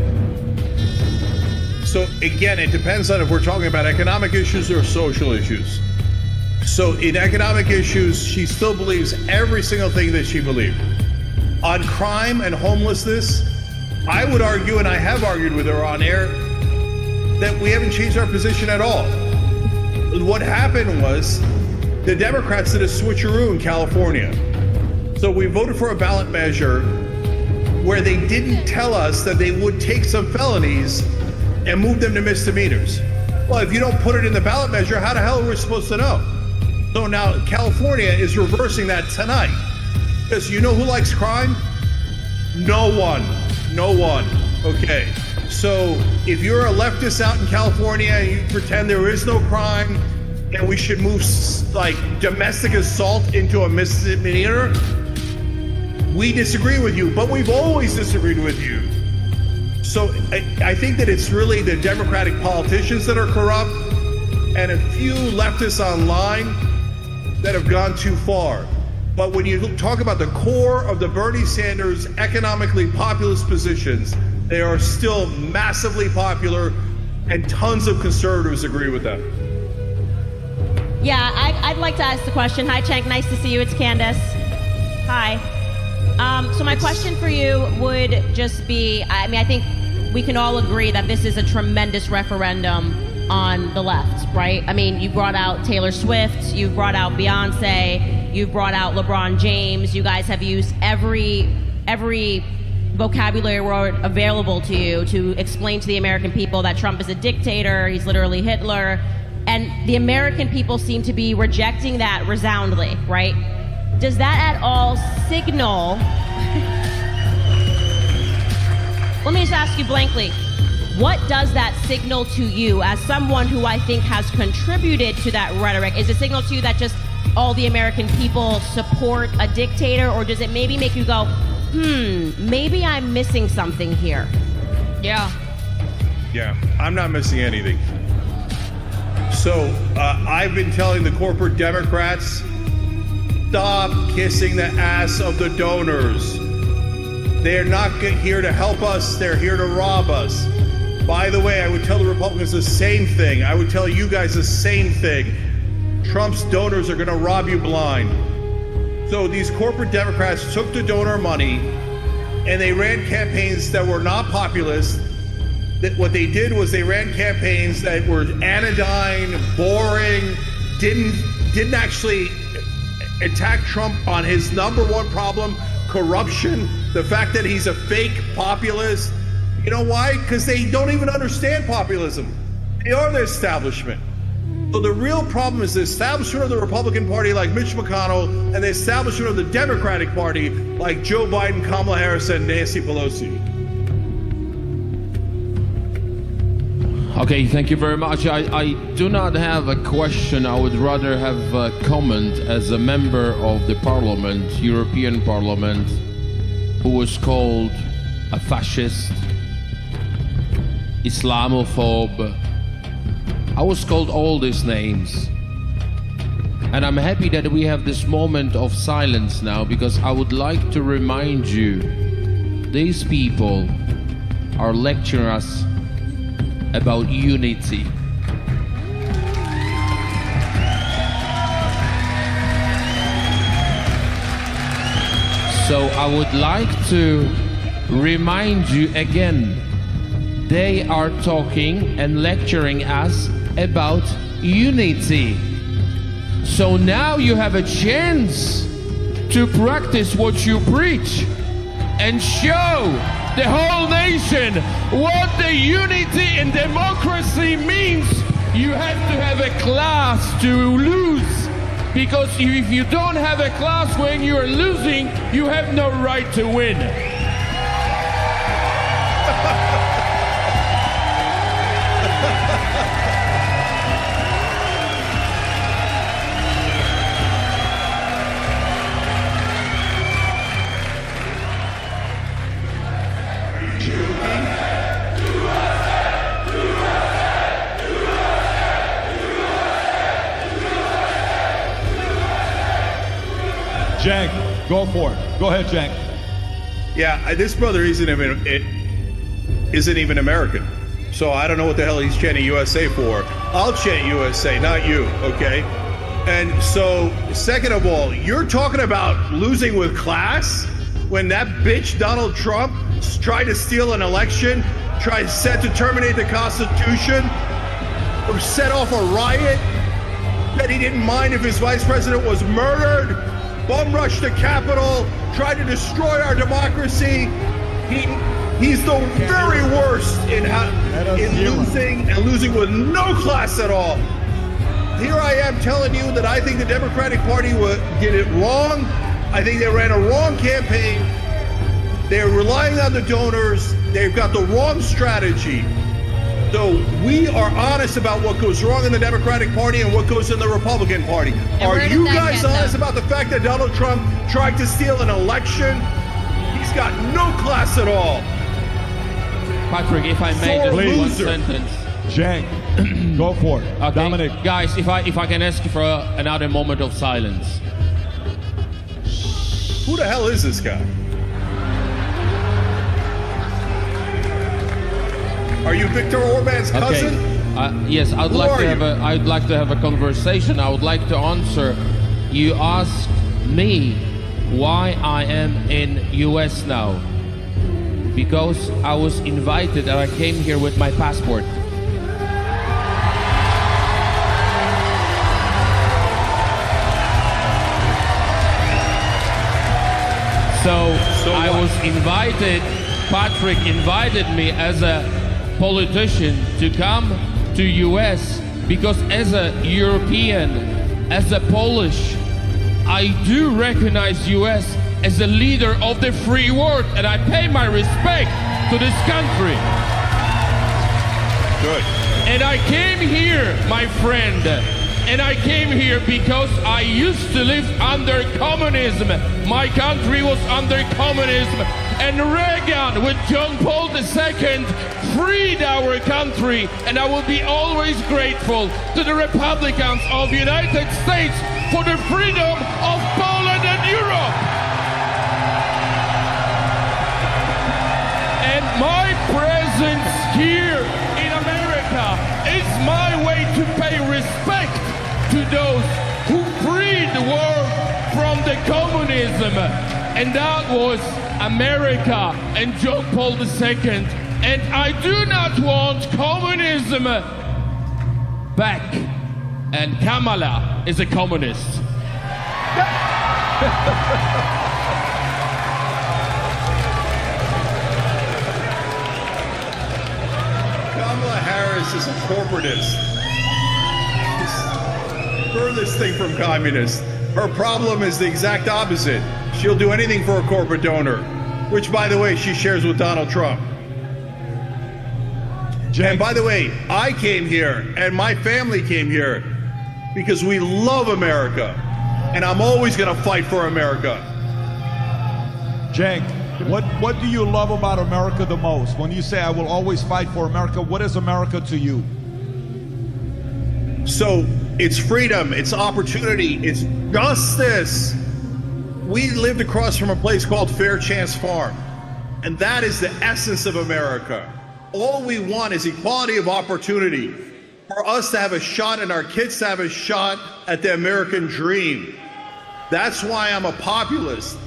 So again, it depends on if we're talking about economic issues or social issues. So in economic issues, she still believes every single thing that she believed. On crime and homelessness, I would argue, and I have argued with her on air, that we haven't changed our position at all. What happened was the Democrats did a switcheroo in California. So we voted for a ballot measure where they didn't tell us that they would take some felonies and move them to misdemeanors. Well, if you don't put it in the ballot measure, how the hell are we supposed to know? So now California is reversing that tonight. Because you know who likes crime? No one. No one. Okay. So if you're a leftist out in California and you pretend there is no crime and we should move like domestic assault into a misdemeanor, we disagree with you, but we've always disagreed with you. So I think that it's really the Democratic politicians that are corrupt and a few leftists online that have gone too far. But when you talk about the core of the Bernie Sanders economically populist positions, they are still massively popular, and tons of conservatives agree with them. Yeah, I'd like to ask the question. Hi, Cenk. Nice to see you. It's Candace. Hi. So my question for you would just be, I think we can all agree that this is a tremendous referendum on the left, right? I mean, you brought out Taylor Swift, you brought out Beyonce, you've brought out LeBron James. You guys have used every vocabulary word available to you to explain to the American people that Trump is a dictator, he's literally Hitler. And the American people seem to be rejecting that resoundingly, right? Does that at all signal... Let me just ask you blankly, what does that signal to you as someone who I think has contributed to that rhetoric? Is it a signal to you that just all the American people support a dictator, or does it maybe make you go, maybe I'm missing something here? Yeah. Yeah, I'm not missing anything. So I've been telling the corporate Democrats, stop kissing the ass of the donors. They're not here to help us, they're here to rob us. By the way, I would tell the Republicans the same thing. I would tell you guys the same thing. Trump's donors are gonna rob you blind. So these corporate Democrats took the donor money and they ran campaigns that were not populist. That what they did was they ran campaigns that were anodyne, boring, didn't actually attack Trump on his number one problem, corruption, the fact that he's a fake populist. You know why? Because they don't even understand populism. They are the establishment. So the real problem is the establishment of the Republican Party like Mitch McConnell and the establishment of the Democratic Party like Joe Biden, Kamala Harris, and Nancy Pelosi. Okay, thank you very much. I do not have a question. I would rather have a comment as a member of the Parliament, European Parliament, who was called a fascist, Islamophobe. I was called all these names. And I'm happy that we have this moment of silence now, because I would like to remind you, these people are lecturing us about unity. So I would like to remind you again, they are talking and lecturing us about unity. So now you have a chance to practice what you preach and show the whole nation what the unity and democracy means. You have to have a class to lose, because if you don't have a class when you're losing, you have no right to win. Cenk, go for it. Go ahead, Cenk. Yeah, this brother isn't even American. So I don't know what the hell he's chanting USA for. I'll chant USA, not you, okay? And so, second of all, you're talking about losing with class when that bitch Donald Trump tried to steal an election, set to terminate the Constitution, or set off a riot, that he didn't mind if his vice president was murdered, bum rushed the Capitol, tried to destroy our democracy. He's the very worst in losing with no class at all. Here I am telling you that I think the Democratic Party did it wrong. I think they ran a wrong campaign. They're relying on the donors. They've got the wrong strategy. So we are honest about what goes wrong in the Democratic Party and what goes in the Republican Party. Are you guys honest about the fact that Donald Trump tried to steal an election? He's got no class at all. Patrick, if I may, just one sentence. Cenk, go for it. Okay. Dominic. Guys, if I can ask you for another moment of silence. Who the hell is this guy? Are you Viktor Orban's cousin? Okay. Yes, I'd like to have a conversation. I would like to answer. You asked me why I am in US now. Because I was invited and I came here with my passport. So I was invited, Patrick invited me as a politician to come to US because as a European, as a Polish, I do recognize US as a leader of the free world and I pay my respect to this country. Good. And I came here, my friend, and I came here because I used to live under communism. My country was under communism. And Reagan, with John Paul II, freed our country. And I will be always grateful to the Republicans of the United States for the freedom of Poland and Europe. And my presence here in America is my way to pay respect to those who freed the world from the communism. And that was America and John Paul II. And I do not want communism back. And Kamala is a communist. Kamala Harris is a corporatist. She's furthest thing from communist. Her problem is the exact opposite. She'll do anything for a corporate donor, which, by the way, she shares with Donald Trump. And by the way, I came here and my family came here because we love America. And I'm always going to fight for America. Cenk, what do you love about America the most? When you say I will always fight for America, what is America to you? So it's freedom, it's opportunity, it's justice. We lived across from a place called Fairchance Farm, and that is the essence of America. All we want is equality of opportunity for us to have a shot and our kids to have a shot at the American dream. That's why I'm a populist.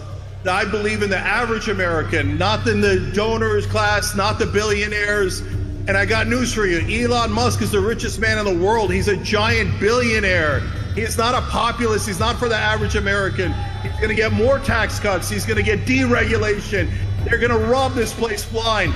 I believe in the average American, not in the donors class, not the billionaires. And I got news for you. Elon Musk is the richest man in the world. He's a giant billionaire. He's not a populist. He's not for the average American. He's going to get more tax cuts. He's going to get deregulation. They're going to rob this place blind.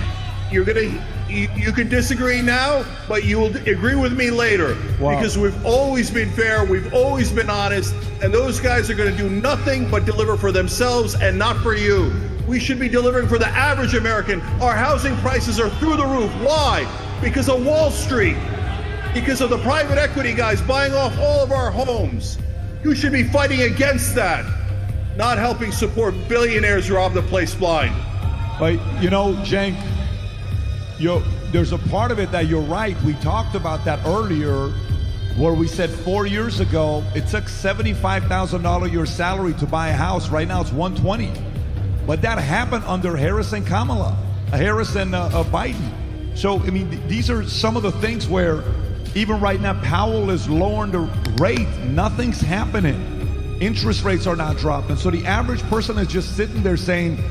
You can disagree now, but you will agree with me later. Wow. Because we've always been fair. We've always been honest. And those guys are going to do nothing but deliver for themselves and not for you. We should be delivering for the average American. Our housing prices are through the roof. Why? Because of Wall Street. Because of the private equity guys buying off all of our homes. You should be fighting against that, not helping support billionaires rob the place blind. But you know, Cenk, there's a part of it that you're right. We talked about that earlier, where we said 4 years ago it took $75,000 your salary to buy a house. Right now it's $120,000. But that happened under Harris and Biden. So, I mean, these are some of the things where even right now, Powell is lowering the rate. Nothing's happening. Interest rates are not dropping. So the average person is just sitting there saying,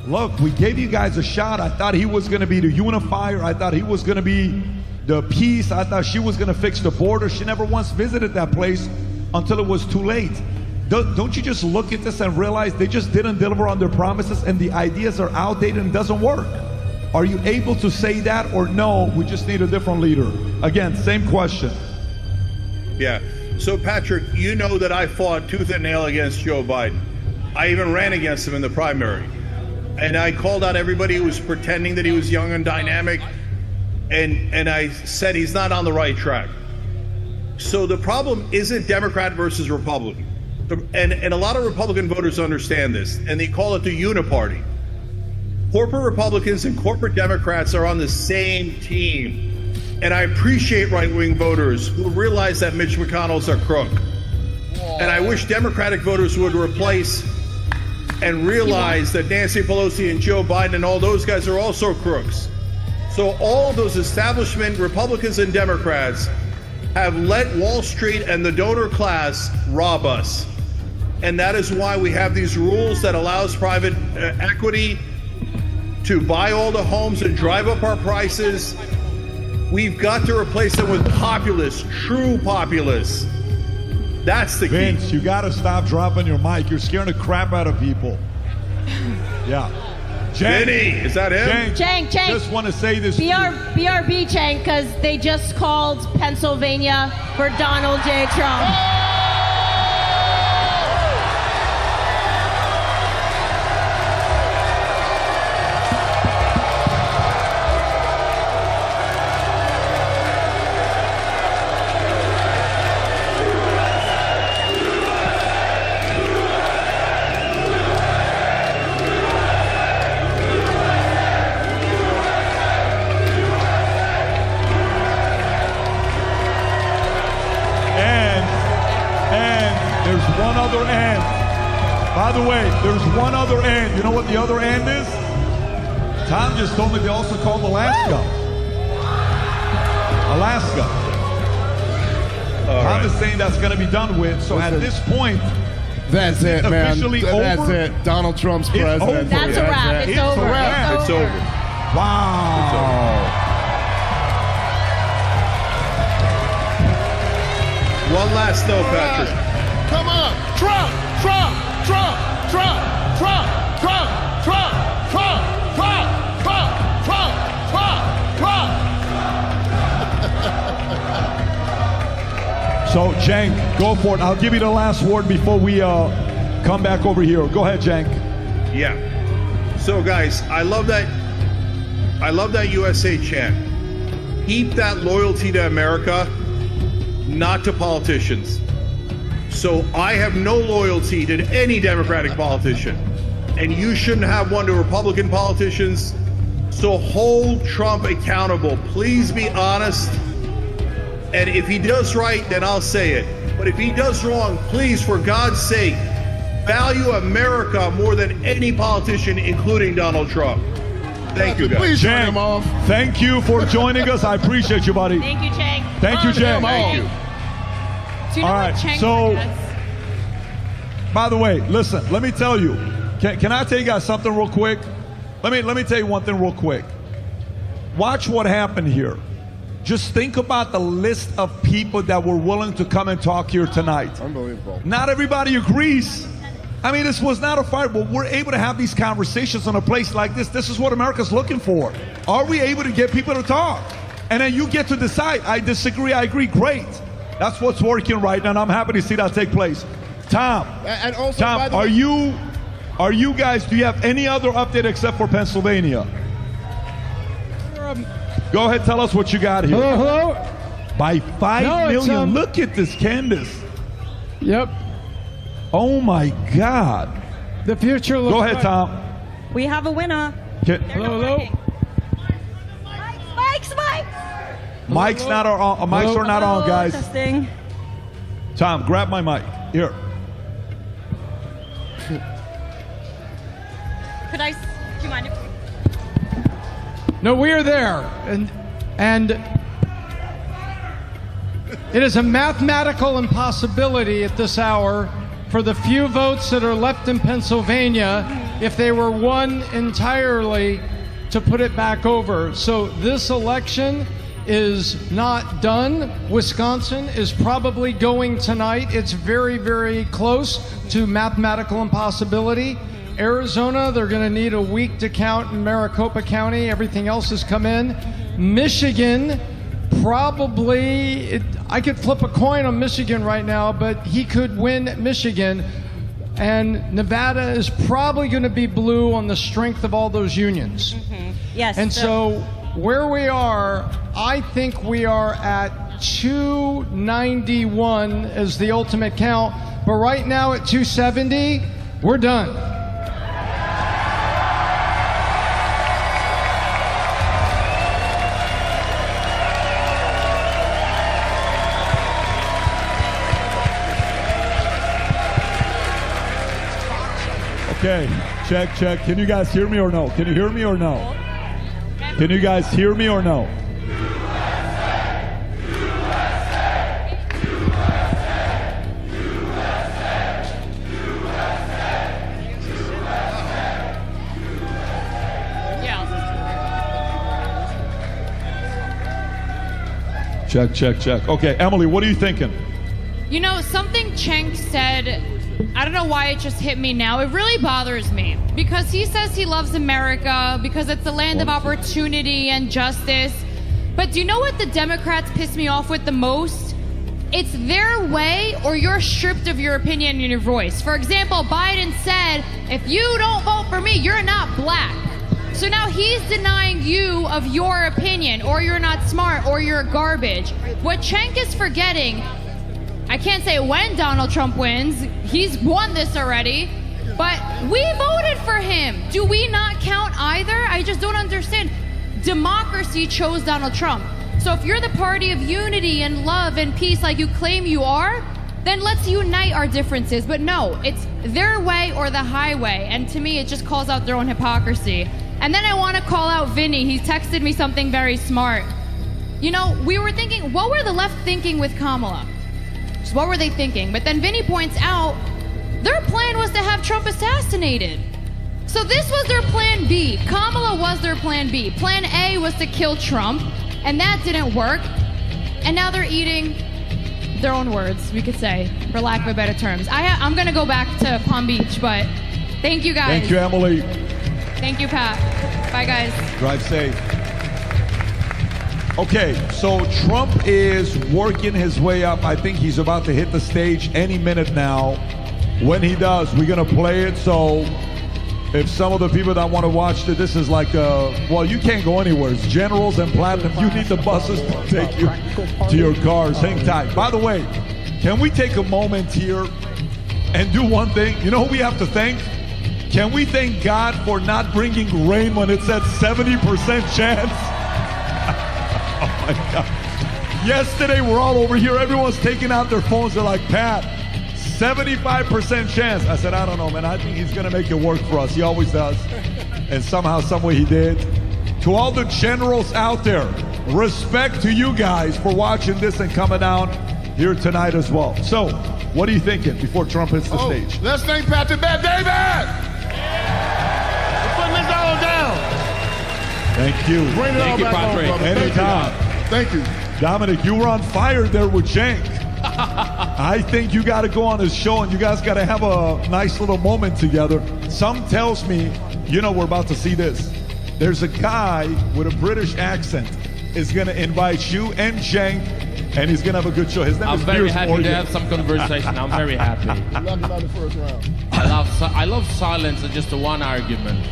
look, we gave you guys a shot. I thought he was going to be the unifier. I thought he was going to be the peace. I thought she was going to fix the border. She never once visited that place until it was too late. Don't you just look at this and realize they just didn't deliver on their promises and the ideas are outdated and doesn't work? Are you able to say that, or no, we just need a different leader? Again, same question. Yeah. So, Patrick, you know that I fought tooth and nail against Joe Biden. I even ran against him in the primary. And I called out everybody who was pretending that he was young and dynamic. And I said he's not on the right track. So the problem isn't Democrat versus Republican. And a lot of Republican voters understand this, and they call it the uniparty. Corporate Republicans and corporate Democrats are on the same team. And I appreciate right-wing voters who realize that Mitch McConnell's a crook. And I wish Democratic voters would replace and realize that Nancy Pelosi and Joe Biden and all those guys are also crooks. So all of those establishment Republicans and Democrats have let Wall Street and the donor class rob us. And that is why we have these rules that allows private equity to buy all the homes and drive up our prices. We've got to replace them with populists, true populists. That's the key. Vince, you got to stop dropping your mic. You're scaring the crap out of people. Yeah. Cenk, Vinny, is that him? Cenk. Just want to say this. BRB, Cenk, because they just called Pennsylvania for Donald J. Trump. By the way, there's one other end. You know what the other end is? Tom just told me they also call Alaska. Tom is saying that's going to be done with. So at this point, that's it, man. Officially That's over? it. Donald Trump's It's president. over. That's a wrap. It's over. It's over. Wow. One last note, Patrick. Come on. Trump. So, Cenk, go for it. I'll give you the last word before we come back over here. Go ahead, Cenk. Yeah. So, guys, I love that USA chant. Keep that loyalty to America, not to politicians. So I have no loyalty to any Democratic politician, and you shouldn't have one to Republican politicians. So hold Trump accountable. Please be honest. And if he does right, then I'll say it. But if he does wrong, please, for God's sake, value America more than any politician, including Donald Trump. Thank you, guys. Please turn him off. Thank you for joining us. I appreciate you, buddy. Thank you, Cenk. Thank you, Cenk. Thank you. Do you know All what right, Cenk so, forgets? by the way, listen, let me tell you. Can I tell you guys something real quick? Let me tell you one thing real quick. Watch what happened here. Just think about the list of people that were willing to come and talk here tonight. Unbelievable. Not everybody agrees. I mean, this was not a fight, but we're able to have these conversations in a place like this. This is what America's looking for. Are we able to get people to talk? And then you get to decide. I disagree, I agree, great. That's what's working right now, and I'm happy to see that take place. Tom, And also, Tom, by the are way, you guys, do you have any other update except for Pennsylvania? Go ahead, tell us what you got here. Hello? By 5 million. Look at this, Candace. Yep. Oh my God. The future looks Go ahead, Tom. We have a winner. Hello. Mike's. Mics not on. Mics are not on, guys. Testing. Tom, grab my mic. Here. Do you mind if No, we are there, and it is a mathematical impossibility at this hour for the few votes that are left in Pennsylvania, if they were won entirely, to put it back over. So this election is not done. Wisconsin is probably going tonight. It's very, very close to mathematical impossibility. Arizona, they're going to need a week to count in Maricopa County. Everything else has come in. Michigan, probably, I could flip a coin on Michigan right now, but he could win Michigan. And Nevada is probably going to be blue on the strength of all those unions. Yes. And so where we are, I think we are at 291 as the ultimate count. But right now at 270, we're done. Okay, check. Can you guys hear me or no? Can you hear me or no? Can you guys hear me or no? Check. Okay, Emily, what are you thinking? You know, something Cenk said, I don't know why it just hit me now. It really bothers me because he says he loves America because it's the land of opportunity and justice. But do you know what the Democrats piss me off with the most? It's their way or you're stripped of your opinion and your voice. For example, Biden said, if you don't vote for me, you're not black. So now he's denying you of your opinion, or you're not smart, or you're garbage. What Cenk is forgetting, I can't say when Donald Trump wins, he's won this already, but we voted for him. Do we not count either? I just don't understand. Democracy chose Donald Trump. So if you're the party of unity and love and peace like you claim you are, then let's unite our differences. But no, it's their way or the highway. And to me, it just calls out their own hypocrisy. And then I want to call out Vinny. He texted me something very smart. You know, we were thinking, what were the left thinking with Kamala? So what were they thinking? But then Vinny points out, their plan was to have Trump assassinated. So this was their plan B. Kamala was their plan B. Plan A was to kill Trump, and that didn't work. And now they're eating their own words, we could say, for lack of better terms. I'm going to go back to Palm Beach, but thank you guys. Thank you, Emily. Thank you, Pat. Bye, guys. Drive safe. Okay, so Trump is working his way up. I think he's about to hit the stage any minute now. When he does, we're going to play it. So if some of the people that want to watch it, this is like, well, you can't go anywhere. It's Generals and Platinum. You need the buses to take you to your cars. Hang tight. By the way, can we take a moment here and do one thing? You know who we have to thank? Can we thank God for not bringing rain when it's at 70% chance? Oh my God. Yesterday, we're all over here. Everyone's taking out their phones. They're like, Pat, 75% chance. I said, I don't know, man. I think he's going to make it work for us. He always does. And somehow, some way he did. To all the generals out there, respect to you guys for watching this and coming out here tonight as well. So, what are you thinking before Trump hits the stage? Let's thank Patrick Bet David! Putting this all down. Thank you. Bring it all back home, brother. Anytime. Thank you. Dominic, you were on fire there with Cenk. I think you got to go on his show and you guys got to have a nice little moment together. Some tells me, you know, we're about to see this. There's a guy with a British accent is going to invite you and Cenk, and he's going to have a good show. His name I'm is very Piers happy Morgan. to have some conversation. I'm very happy. The first round. I love silence and just the one argument,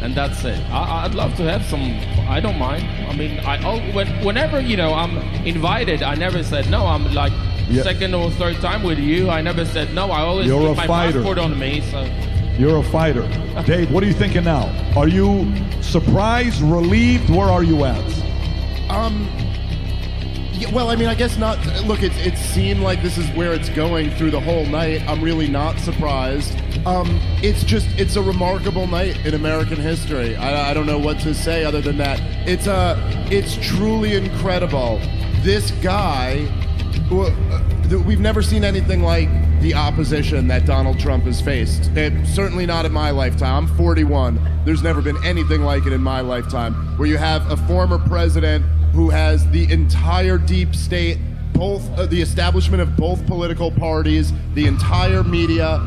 and that's it. I'd love to have some. I don't mind. I mean, whenever I'm invited, I never said no. I'm like second or third time with you. I never said no. I always keep my passport on me. So. You're a fighter. Dave, what are you thinking now? Are you surprised, relieved? Where are you at? Well, I mean, I guess not. Look, it seemed like this is where it's going through the whole night. I'm really not surprised. It's a remarkable night in American history. I don't know what to say other than that. It's truly incredible. This guy, we've never seen anything like the opposition that Donald Trump has faced. Certainly not in my lifetime. I'm 41. There's never been anything like it in my lifetime, where you have a former president who has the entire deep state, both the establishment of both political parties, the entire media,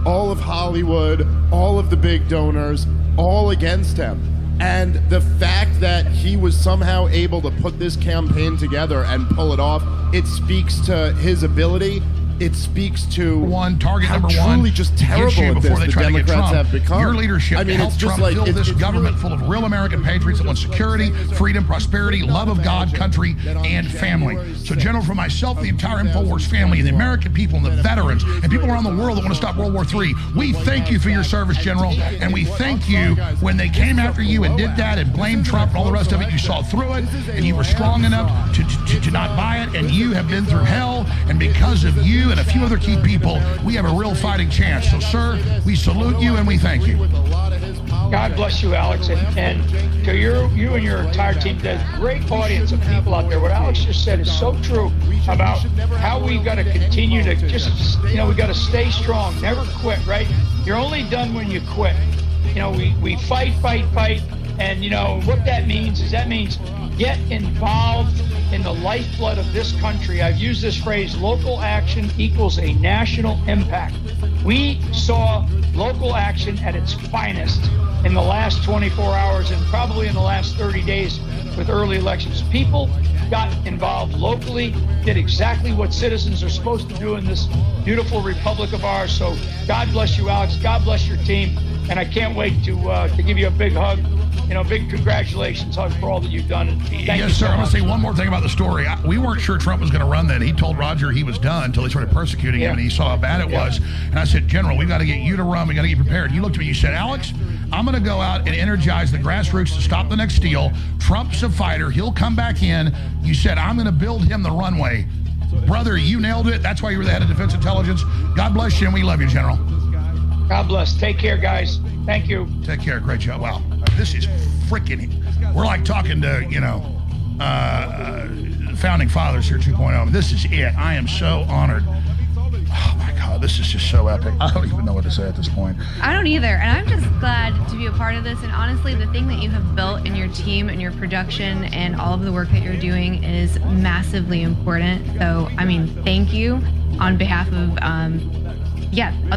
all of Hollywood, all of the big donors, all against him. And the fact that he was somehow able to put this campaign together and pull it off, it speaks to his ability. It speaks to target how number truly one just terrible issue at before this they the try to get Democrats Trump. have become. Your leadership I mean, helped it's just Trump like build this it's government full of real American patriots that want security, freedom, prosperity, love of God, country, and family. So, General, for myself, the entire InfoWars family, and the American people, and the veterans, and people around the world that want to stop World War III, we thank you for your service, General, and we thank you when they came after you and did that and blamed Trump and all the rest of it. You saw through it, and you were strong enough to not buy it, and you have been through hell, and because of you and a few other key people, we have a real fighting chance. So, sir, we salute you and we thank you. God bless you, Alex, and to you and your entire team. There's a great audience of people out there. What Alex just said is so true about how we've got to continue to just, we got to stay strong, never quit, right? You're only done when you quit. We fight, and what that means is get involved in the lifeblood of this country. I've used this phrase, local action equals a national impact. We saw local action at its finest in the last 24 hours and probably in the last 30 days with early elections. People got involved locally, did exactly what citizens are supposed to do in this beautiful republic of ours. So God bless you, Alex. God bless your team. And I can't wait to give you a big hug. Big congratulations hug for all that you've done. Thank you, sir. I'm going to say one more thing about the story. We weren't sure Trump was going to run then. He told Roger he was done until they started persecuting him, and he saw how bad it was. And I said, General, we've got to get you to run. We got to get prepared. You looked at me. You said, Alex, I'm going to go out and energize the grassroots to stop the next steal. Trump's a fighter. He'll come back in. You said, I'm going to build him the runway. Brother, you nailed it. That's why you were the head of Defense Intelligence. God bless you, and we love you, General. God bless. Take care, guys. Thank you. Take care. Great job. Wow. This is freaking, we're like talking to, founding fathers here 2.0. This is it. I am so honored. Oh my God, this is just so epic. I don't even know what to say at this point. I don't either. And I'm just glad to be a part of this. And honestly, the thing that you have built in your team and your production and all of the work that you're doing is massively important. So, thank you on behalf of,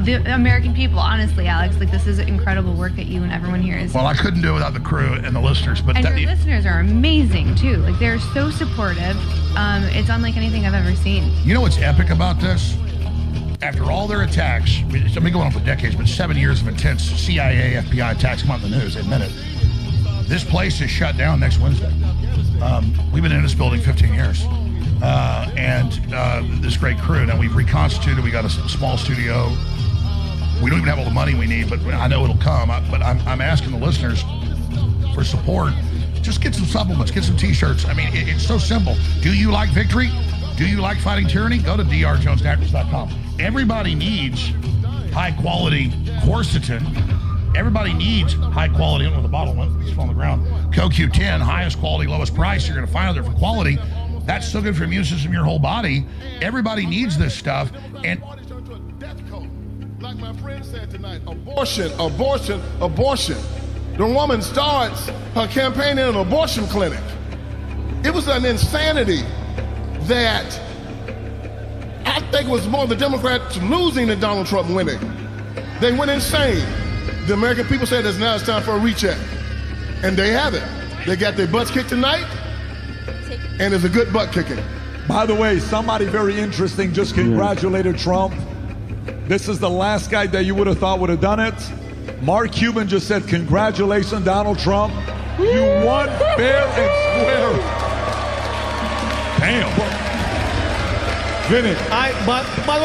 the American people, honestly, Alex. This is incredible work that you and everyone here is. Well, I couldn't do it without the crew and the listeners. But your listeners are amazing, too. They're so supportive. It's unlike anything I've ever seen. You know what's epic about this? After all their attacks, it's been going on for decades, but 7 years of intense CIA, FBI attacks come out in the news, admit it. This place is shut down next Wednesday. We've been in this building 15 years. And this great crew. Now we've reconstituted. We got a small studio. We don't even have all the money we need, but I know it'll come. But I'm asking the listeners for support. Just get some supplements, get some T-shirts. It's so simple. Do you like victory? Do you like fighting tyranny? Go to drjonestactics.com. Everybody needs high-quality quercetin. Everybody needs high-quality. With the bottle went, it's on the ground. CoQ10, highest quality, lowest price. You're going to find out there for quality. That's so good for your immune system, your whole body. Everybody needs this stuff. And like my friend said tonight, abortion. The woman starts her campaign in an abortion clinic. It was an insanity that I think it was more the Democrats losing than Donald Trump winning. They went insane. The American people said now it's time for a recheck. And they have it. They got their butts kicked tonight. And it's a good butt kicking. By the way, somebody very interesting just congratulated Trump. This is the last guy that you would have thought would have done it. Mark Cuban just said, congratulations, Donald Trump. You won fair and square. Damn. Vinny. By the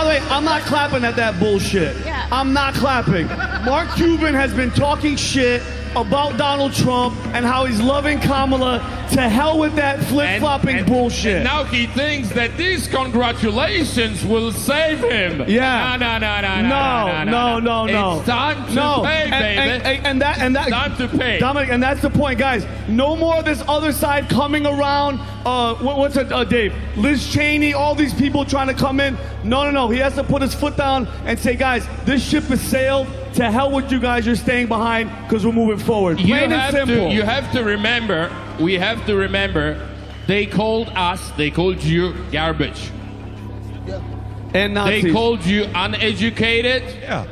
way, I'm not clapping at that bullshit. Yeah. I'm not clapping. Mark Cuban has been talking shit about Donald Trump and how he's loving Kamala. To hell with that flip-flopping bullshit. And now he thinks that these congratulations will save him. Yeah. No. No. It's time to pay, baby. And that time to pay. Dominic, and that's the point, guys. No more of this other side coming around. What's it, Dave? Liz Cheney, all these people trying to come in. No. He has to put his foot down and say, guys, this ship has sailed. To hell with you guys, you're staying behind because we're moving forward. Plain and simple. You have to remember, they called you garbage. And Nazis. They called you uneducated. Yeah.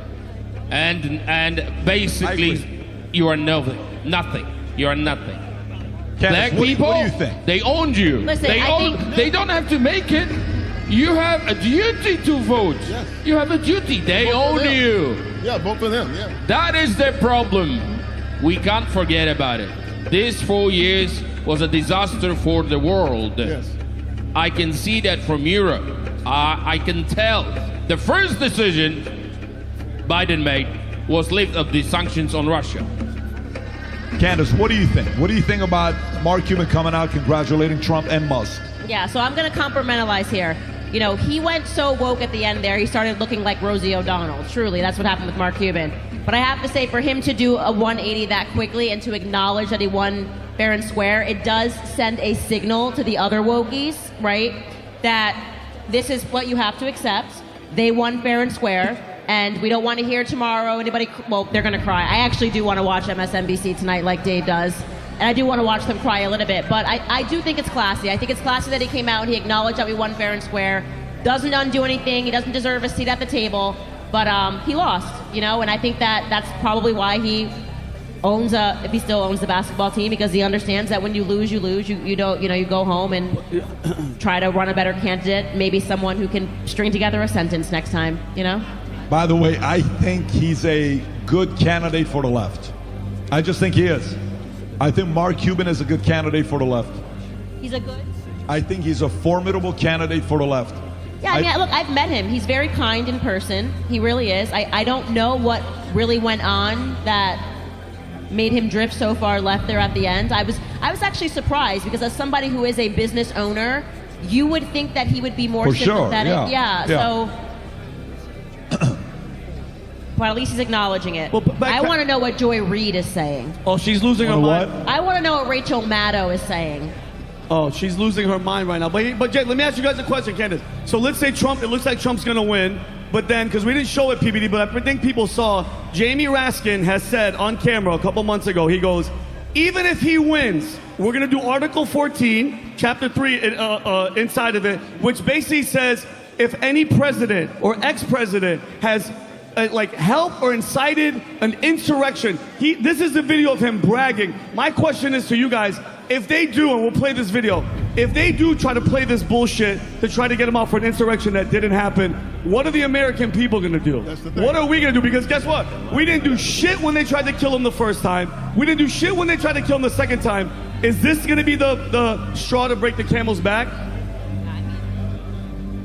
And basically, you are nothing. You are nothing. Black people, what do you think? they owned you. Listen, They don't have to make it. You have a duty to vote. Yes. You have a duty. They own you. Yeah, vote for them. Yeah. That is the problem. We can't forget about it. This 4 years was a disaster for the world. Yes. I can see that from Europe. I can tell. The first decision Biden made was lift up the sanctions on Russia. Candace, what do you think? What do you think about Mark Cuban coming out congratulating Trump and Musk? Yeah, so I'm going to compartmentalize here. You know, he went so woke at the end there, he started looking like Rosie O'Donnell. Truly, that's what happened with Mark Cuban. But I have to say, for him to do a 180 that quickly and to acknowledge that he won fair and square, it does send a signal to the other wokies, right? That this is what you have to accept. They won fair and square. And we don't want to hear tomorrow anybody, well, they're going to cry. I actually do want to watch MSNBC tonight like Dave does. And I do want to watch them cry a little bit. But I do think it's classy. I think it's classy that he came out and he acknowledged that we won fair and square. Doesn't undo anything. He doesn't deserve a seat at the table. But he lost, you know, and I think that's probably why he owns if he still owns the basketball team, because he understands that when you lose, you lose. You don't, you know, you go home and try to run a better candidate, maybe someone who can string together a sentence next time, you know? By the way, I think he's a good candidate for the left. I just think he is. I think Mark Cuban is a good candidate for the left. He's a good? I think he's a formidable candidate for the left. Yeah, I mean, look, I've met him. He's very kind in person. He really is. I don't know what really went on that made him drift so far left there at the end. I was actually surprised, because as somebody who is a business owner, you would think that he would be more For sure, sympathetic. yeah. So... But at least he's acknowledging it. Well, I want to know what Joy Reid is saying. Oh, she's losing her mind. I want to know what Rachel Maddow is saying. Oh, she's losing her mind right now. But Jay, let me ask you guys a question, Candace. So let's say Trump, it looks like Trump's going to win. But then, because we didn't show it, PBD, but I think people saw, Jamie Raskin has said on camera a couple months ago, he goes, even if he wins, we're going to do Article 14, Chapter 3 inside of it, which basically says if any president or ex-president has helped or incited an insurrection. This is the video of him bragging. My question is to you guys, if they do, and we'll play this video, if they do try to play this bullshit to try to get him out for an insurrection that didn't happen, what are the American people going to do? What are we going to do? Because guess what? We didn't do shit when they tried to kill him the first time. We didn't do shit when they tried to kill him the second time. Is this going to be the straw to break the camel's back?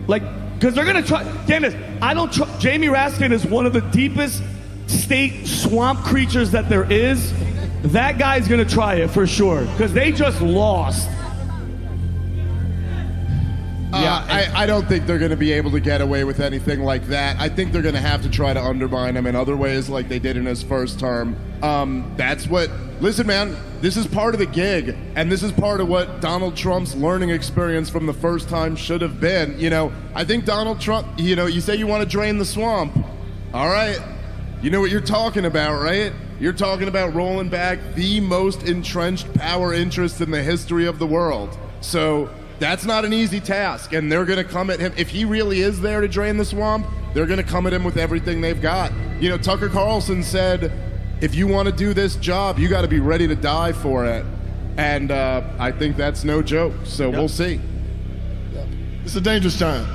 Because they're going to try. Candace, Jamie Raskin is one of the deepest state swamp creatures that there is. That guy's going to try it for sure, because they just lost. I don't think they're going to be able to get away with anything like that. I think they're going to have to try to undermine him in other ways, like they did in his first term. Listen, man, this is part of the gig, and this is part of what Donald Trump's learning experience from the first time should have been. You know, I think Donald Trump, you say you want to drain the swamp. All right. You know what you're talking about, right? You're talking about rolling back the most entrenched power interest in the history of the world. So that's not an easy task, and they're going to come at him. If he really is there to drain the swamp, they're going to come at him with everything they've got. You know, Tucker Carlson said, if you want to do this job, you got to be ready to die for it. And I think that's no joke, so we'll see. It's a dangerous time.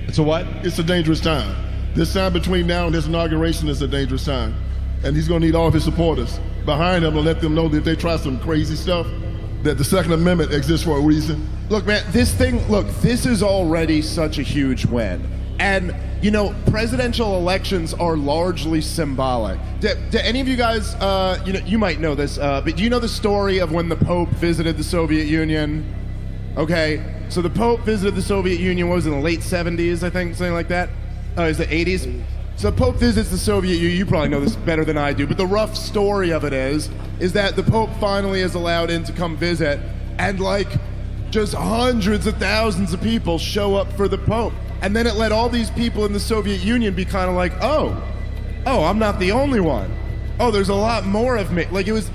It's a what? It's a dangerous time. This time between now and his inauguration is a dangerous time. And he's going to need all of his supporters behind him to let them know that if they try some crazy stuff, that the Second Amendment exists for a reason. Look, man, this is already such a huge win. And, you know, presidential elections are largely symbolic. Do any of you guys, you might know this, but do you know the story of when the Pope visited the Soviet Union? Okay, so the Pope visited the Soviet Union, what was it, in the late 70s, I think, something like that? Is it 80s? So the Pope visits the Soviet Union. You probably know this better than I do, but the rough story of it is that the Pope finally is allowed in to come visit, and just hundreds of thousands of people show up for the Pope. And then it let all these people in the Soviet Union be kind of like, oh, I'm not the only one. Oh, there's a lot more of me. It was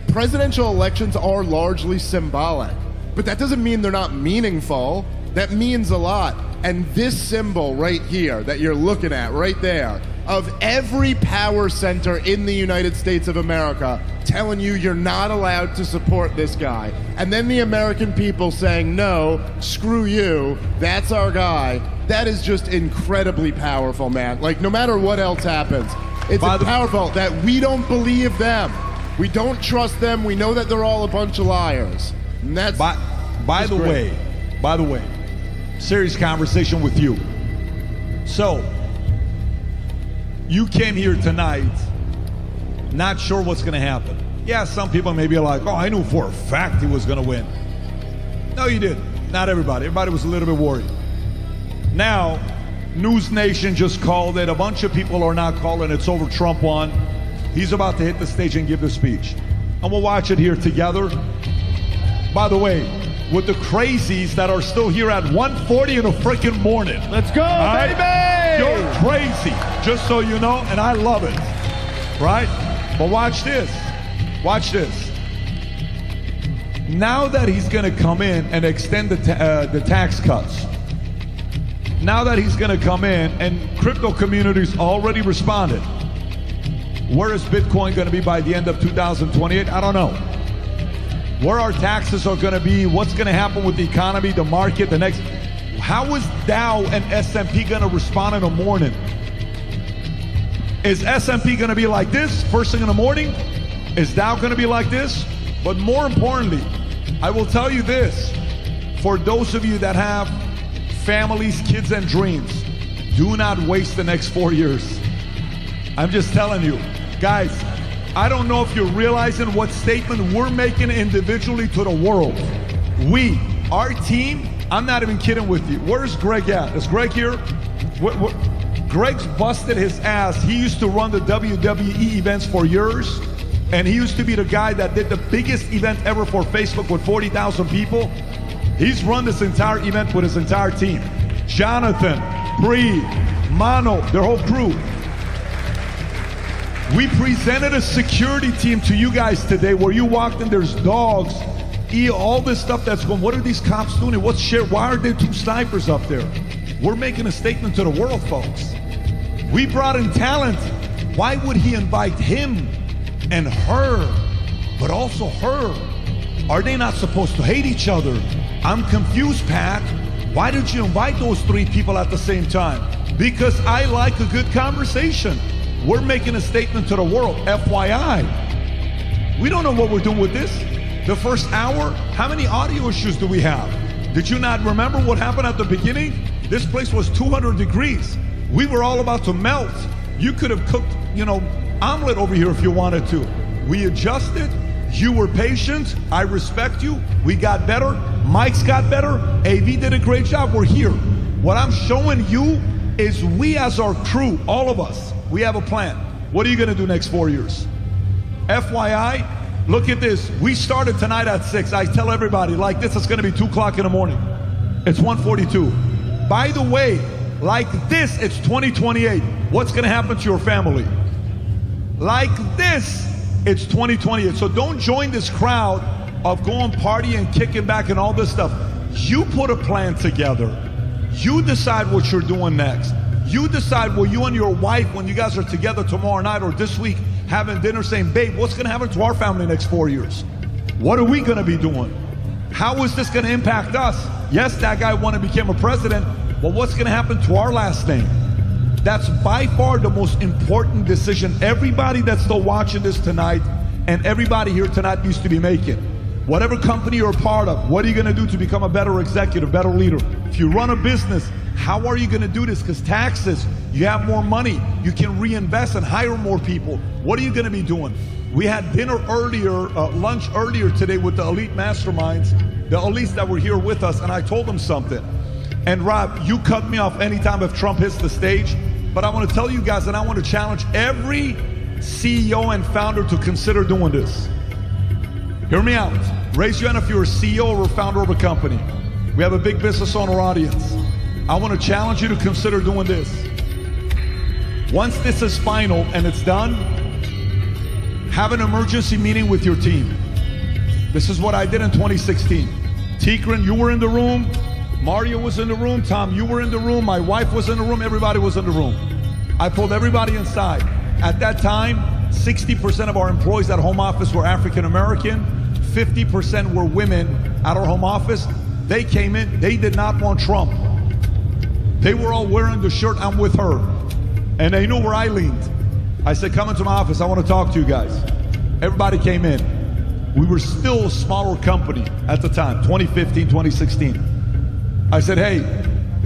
presidential elections are largely symbolic, but that doesn't mean they're not meaningful. That means a lot. And this symbol right here that you're looking at right there, of every power center in the United States of America telling you you're not allowed to support this guy. And then the American people saying, no, screw you, that's our guy. That is just incredibly powerful, man. Like, no matter what else happens, it's powerful that we don't believe them. We don't trust them. We know that they're all a bunch of liars. And that's by the way, serious conversation with you. So, you came here tonight not sure what's going to happen. Yeah, some people may be like, oh, I knew for a fact he was going to win. No, you didn't. Not everybody. Everybody was a little bit worried. Now, News Nation just called it. A bunch of people are not calling. It's over. Trump won. He's about to hit the stage and give the speech. And we'll watch it here together. By the way, with the crazies that are still here at 1:40 in the freaking morning. Let's go, right? baby! You're crazy, just so you know, and I love it, right? But watch this. Watch this. Now that he's going to come in and extend the tax cuts, now that he's going to come in, and crypto community's already responded. Where is Bitcoin going to be by the end of 2028? I don't know. Where our taxes are going to be, what's going to happen with the economy, the market, the next. How is Dow and S&P going to respond in the morning? Is S&P going to be like this first thing in the morning? Is Dow going to be like this? But more importantly, I will tell you this. For those of you that have families, kids, and dreams, do not waste the next 4 years. I'm just telling you. Guys, I don't know if you're realizing what statement we're making individually to the world. We, our team, I'm not even kidding with you. Where's Greg at? Is Greg here? Greg's busted his ass. He used to run the WWE events for years, and he used to be the guy that did the biggest event ever for Facebook with 40,000 people. He's run this entire event with his entire team. Jonathan, Bree, Mano, their whole crew. We presented a security team to you guys today where you walked in, there's dogs, all this stuff that's going, what are these cops doing? What's shit? Why are there 2 snipers up there? We're making a statement to the world, folks. We brought in talent. Why would he invite him and her, but also her? Are they not supposed to hate each other? I'm confused, Pat. Why did you invite those 3 people at the same time? Because I like a good conversation. We're making a statement to the world, FYI. We don't know what we're doing with this. The first hour, how many audio issues do we have? Did you not remember what happened at the beginning? This place was 200 degrees. We were all about to melt. You could have cooked, omelet over here if you wanted to. We adjusted. You were patient. I respect you. We got better. Mike's got better. AV did a great job. We're here. What I'm showing you is we as our crew, all of us, we have a plan. What are you going to do next 4 years? FYI, look at this. We started tonight at 6. I tell everybody like this, it's going to be 2 o'clock in the morning. It's 1:42. By the way, like this, it's 2028. What's going to happen to your family? Like this, it's 2028. So don't join this crowd of going party and kicking back and all this stuff. You put a plan together. You decide what you're doing next. You decide what you and your wife, when you guys are together tomorrow night or this week, having dinner saying, babe, what's going to happen to our family next 4 years? What are we going to be doing? How is this going to impact us? Yes, that guy wanted to become a president, but what's going to happen to our last name? That's by far the most important decision everybody that's still watching this tonight and everybody here tonight needs to be making. Whatever company you're a part of, what are you going to do to become a better executive, better leader? If you run a business, how are you going to do this? Because taxes, you have more money, you can reinvest and hire more people. What are you going to be doing? We had dinner earlier, lunch earlier today with the elite masterminds, the elites that were here with us, and I told them something. And Rob, you cut me off anytime if Trump hits the stage, but I want to tell you guys, and I want to challenge every CEO and founder to consider doing this. Hear me out. Raise your hand if you're a CEO or a founder of a company. We have a big business owner audience. I want to challenge you to consider doing this. Once this is final and it's done, have an emergency meeting with your team. This is what I did in 2016. Tigran, you were in the room. Mario was in the room. Tom, you were in the room. My wife was in the room. Everybody was in the room. I pulled everybody inside. At that time, 60% of our employees at home office were African American. 50% were women at our home office. They came in. They did not want Trump. They were all wearing the shirt, I'm with her. And they knew where I leaned. I said, come into my office. I want to talk to you guys. Everybody came in. We were still a smaller company at the time, 2015, 2016. I said, hey,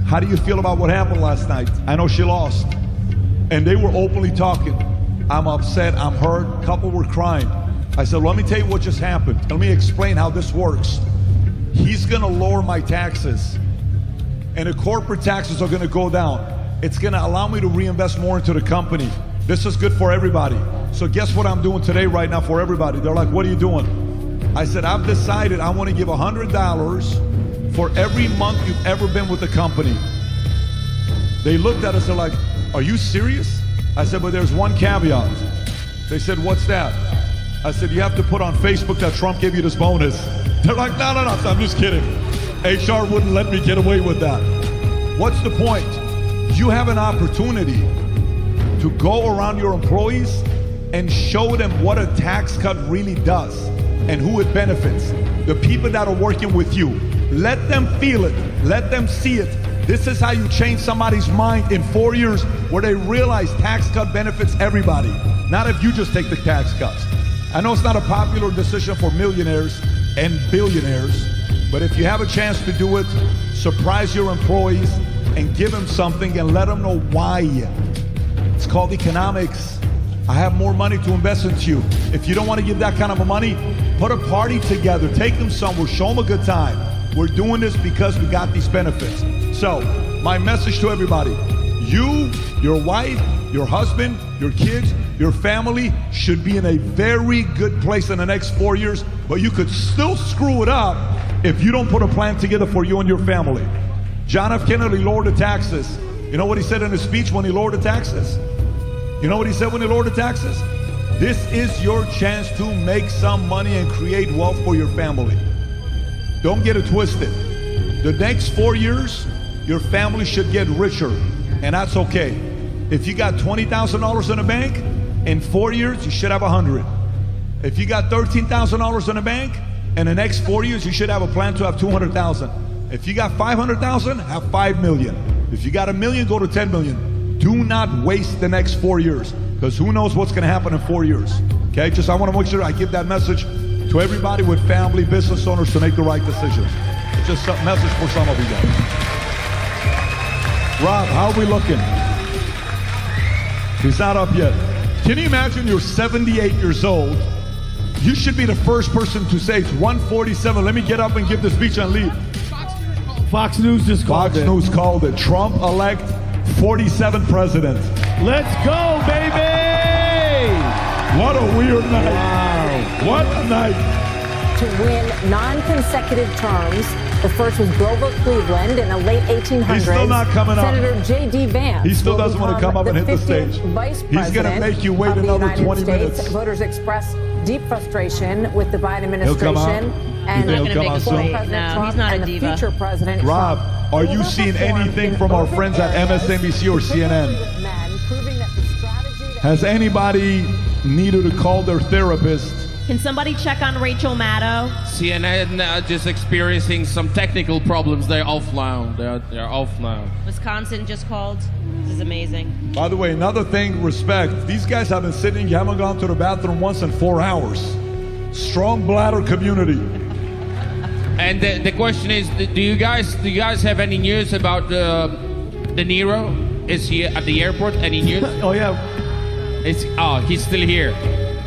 how do you feel about what happened last night? I know she lost. And they were openly talking. I'm upset, I'm hurt. A couple were crying. I said, let me tell you what just happened. Let me explain how this works. He's gonna lower my taxes. And the corporate taxes are gonna go down. It's gonna allow me to reinvest more into the company. This is good for everybody. So guess what I'm doing today right now for everybody? They're like, what are you doing? I said, I've decided I wanna give $100 for every month you've ever been with the company. They looked at us, they're like, are you serious? I said, but there's one caveat. They said, what's that? I said, you have to put on Facebook that Trump gave you this bonus. They're like, no. I'm just kidding. HR wouldn't let me get away with that. What's the point? You have an opportunity to go around your employees and show them what a tax cut really does and who it benefits. The people that are working with you, let them feel it, let them see it. This is how you change somebody's mind in 4 years where they realize tax cut benefits everybody, not if you just take the tax cuts. I know it's not a popular decision for millionaires and billionaires, but if you have a chance to do it, surprise your employees and give them something and let them know why. It's called economics. I have more money to invest into you. If you don't want to give that kind of money, put a party together, take them somewhere, show them a good time. We're doing this because we got these benefits. So, my message to everybody, you, your wife, your husband, your kids, your family should be in a very good place in the next 4 years, but you could still screw it up if you don't put a plan together for you and your family. John F. Kennedy lowered the taxes. You know what he said in his speech when he lowered the taxes? You know what he said when he lowered the taxes? This is your chance to make some money and create wealth for your family. Don't get it twisted. The next 4 years, your family should get richer, and that's okay. If you got $20,000 in the bank, in 4 years, you should have 100. If you got $13,000 in the bank, in the next 4 years, you should have a plan to have 200,000. If you got 500,000, have 5 million. If you got $1 million, go to 10 million. Do not waste the next 4 years, because who knows what's gonna happen in 4 years. Okay, just I wanna make sure I give that message to everybody with family, business owners to make the right decisions. It's just a message for some of you guys. Rob, how are we looking? He's not up yet. Can you imagine you're 78 years old? You should be the first person to say it's 1:47. Let me get up and give the speech and leave. Fox News just called it. Fox News called it. Trump elect 47th president. Let's go, baby! What a weird night. Wow. What a night. To win non-consecutive terms. The first was Grover Cleveland in the late 1800s. He's still not coming up. Senator J.D. Vance. He still doesn't want to come up and hit the stage. He's going to make you wait another 20 minutes. Voters expressed deep frustration with the Biden administration and former President Trump and the future President Rob, Trump. are you seeing anything from our friends at MSNBC or CNN? Has anybody needed to call their therapist? Can somebody check on Rachel Maddow? CNN just experiencing some technical problems. They're off now. They're off now. Wisconsin just called. This is amazing. By the way, another thing, respect. These guys have been sitting, you haven't gone to the bathroom once in 4 hours. Strong bladder community. And the question is, do you guys have any news about De Niro? Is he at the airport? Any news? Oh yeah. He's still here.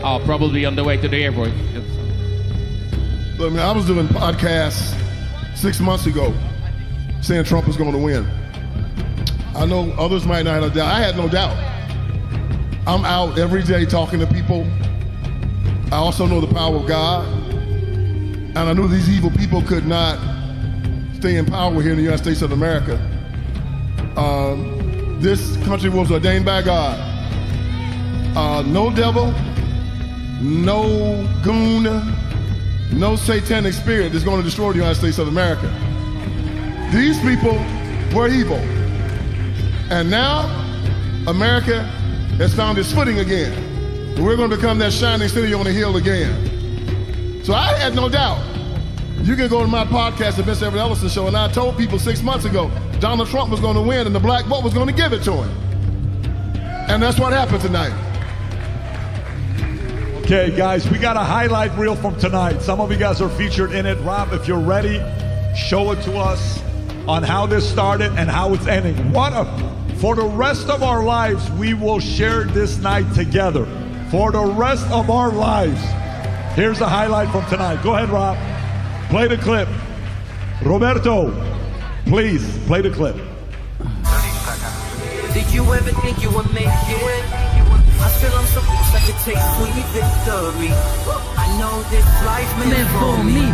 Oh, probably on the way to the airport. Look, man, I was doing podcasts 6 months ago saying Trump was going to win. I know others might not have doubt. I had no doubt. I'm out every day talking to people. I also know the power of God. And I knew these evil people could not stay in power here in the United States of America. This country was ordained by God. No devil, no goon, no satanic spirit is going to destroy the United States of America. These people were evil. And now, America has found its footing again. And we're going to become that shining city on the hill again. So I had no doubt. You can go to my podcast, The Vince Everett Ellison Show, and I told people 6 months ago Donald Trump was going to win and the black vote was going to give it to him. And that's what happened tonight. Okay, guys, we got a highlight reel from tonight. Some of you guys are featured in it. Rob, if you're ready, show it to us on how this started and how it's ending. For the rest of our lives, we will share this night together. For the rest of our lives. Here's the highlight from tonight. Go ahead, Rob. Play the clip. Roberto, please play the clip. Did you ever think you would make it? I feel I'm so close I could take sweet victory. I know this life meant for me.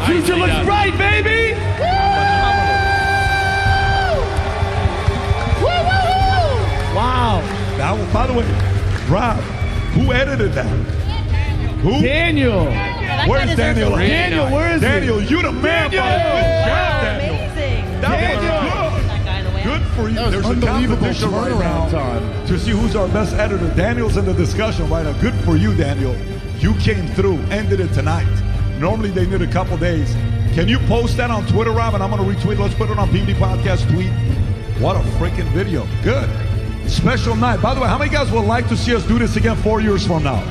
Future looks bright, baby! Wow. Now, by the way, Rob, who edited that? Who? Daniel. Where's Daniel? Daniel, where is Daniel, he? you the man. Daniel. Daniel. Good for you. There's a unbelievable competition right turnaround now time. to see who's our best editor. Daniel's in the discussion right now. Good for you, Daniel. You came through, ended it tonight. Normally they need a couple days. Can you post that on Twitter, Rob? And I'm going to retweet. Let's put it on PBD Podcast tweet. What a freaking video. Good. Special night. By the way, how many guys would like to see us do this again 4 years from now?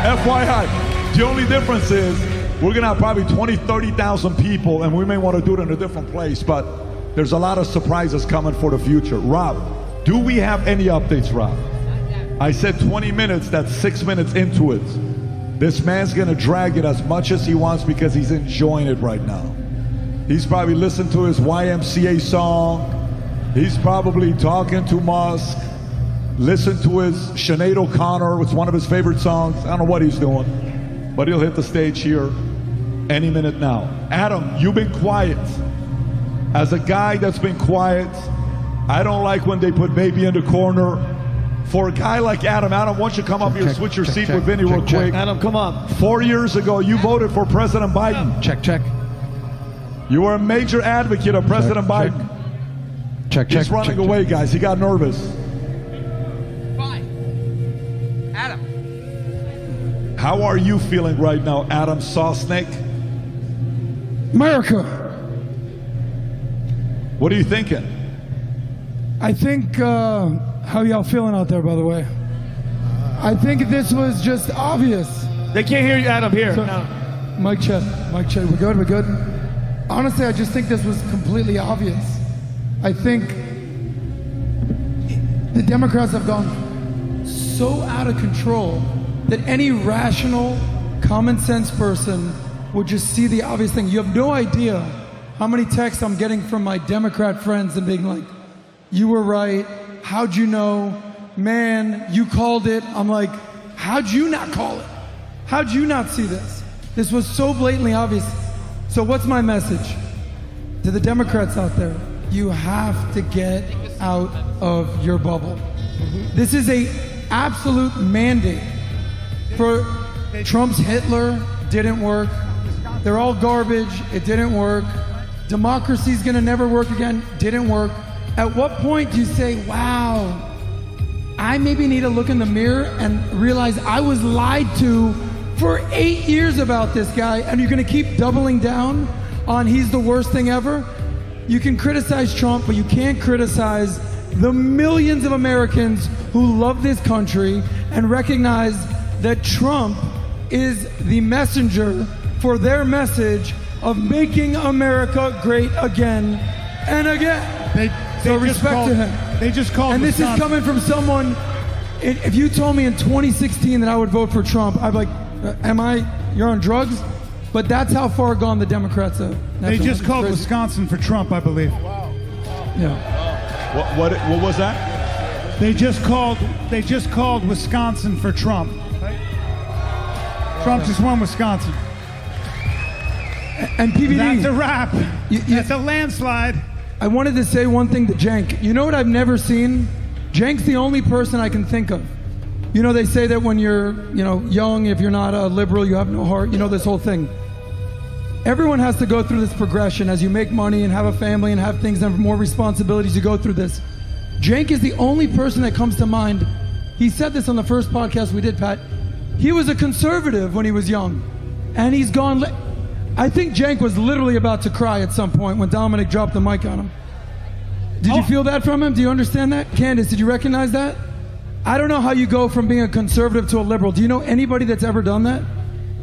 FYI. The only difference is we're going to have probably 20, 30,000 people, and we may want to do it in a different place, but there's a lot of surprises coming for the future. Rob, do we have any updates, Rob? I said 20 minutes. That's 6 minutes into it. This man's going to drag it as much as he wants because he's enjoying it right now. He's probably listened to his YMCA song. He's probably talking to Musk. Listen to his Sinead O'Connor. It's one of his favorite songs. I don't know what he's doing, but he'll hit the stage here any minute now. Adam, you've been quiet. As a guy that's been quiet, I don't like when they put baby in the corner. For a guy like Adam, why don't you come up here, switch your seat with Vinny real quick. Adam, come up. 4 years ago, you voted for President Biden. Check. You were a major advocate of President Biden. Check. He's running away, guys. He got nervous. Fine. Adam. How are you feeling right now, Adam Sosnick? America. What are you thinking? I think, how y'all feeling out there, by the way? I think this was just obvious. They can't hear you, Adam, here. So, Mic check. We're good? Honestly, I just think this was completely obvious. I think the Democrats have gone so out of control that any rational, common sense person would just see the obvious thing. You have no idea how many texts I'm getting from my Democrat friends and being like, you were right. How'd you know? Man, you called it. I'm like, how'd you not call it? How'd you not see this? This was so blatantly obvious. So what's my message? to the Democrats out there, you have to get out of your bubble. This is a absolute mandate. For Trump's Hitler didn't work. They're all garbage. It didn't work. Democracy's gonna never work again. Didn't work. At what point do you say, wow, I maybe need to look in the mirror and realize I was lied to for 8 years about this guy, and you're gonna keep doubling down on he's the worst thing ever? You can criticize Trump, but you can't criticize the millions of Americans who love this country and recognize that Trump is the messenger for their message of making America great again and again. So respect to him. They just called And this is Wisconsin. coming from someone, if you told me in 2016 that I would vote for Trump, I'd be like, you're on drugs? But that's how far gone the Democrats are. They just called Wisconsin for Trump, I believe. Yeah. What was that? They just called Wisconsin for Trump. Trump just won Wisconsin. And PBD. That's a wrap. That's a landslide. I wanted to say one thing to Cenk. You know what I've never seen? Cenk's the only person I can think of. You know, they say that when you're, young, if you're not a liberal, you have no heart. You know, this whole thing. Everyone has to go through this progression as you make money and have a family and have things and have more responsibilities. You go through this. Cenk is the only person that comes to mind. He said this on the first podcast we did, Pat. He was a conservative when he was young, and he's gone. I think Cenk was literally about to cry at some point when Dominic dropped the mic on him. Did you feel that from him? Do you understand that? Candace, did you recognize that? I don't know how you go from being a conservative to a liberal. Do you know anybody that's ever done that?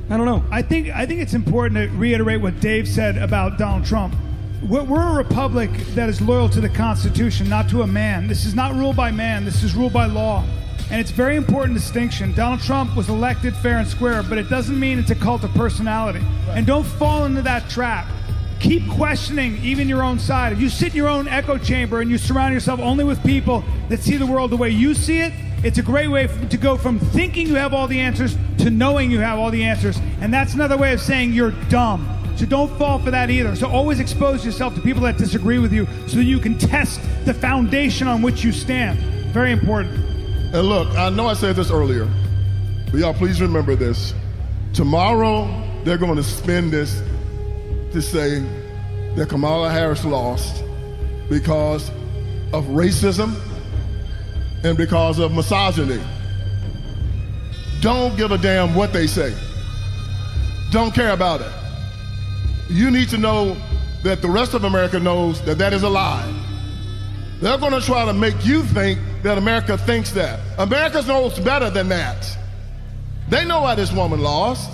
I don't know. I think it's important to reiterate what Dave said about Donald Trump. We're a republic that is loyal to the Constitution, not to a man. This is not ruled by man. This is ruled by law. And it's a very important distinction. Donald Trump was elected fair and square, but it doesn't mean it's a cult of personality. And don't fall into that trap. Keep questioning even your own side. If you sit in your own echo chamber and you surround yourself only with people that see the world the way you see it, it's a great way to go from thinking you have all the answers to knowing you have all the answers. And that's another way of saying you're dumb. So don't fall for that either. So always expose yourself to people that disagree with you so that you can test the foundation on which you stand. Very important. And look, I know I said this earlier, but y'all please remember this. Tomorrow, they're going to spin this to say that Kamala Harris lost because of racism and because of misogyny. Don't give a damn what they say. Don't care about it. You need to know that the rest of America knows that that is a lie. They're going to try to make you think that America thinks that. America knows better than that. They know why this woman lost.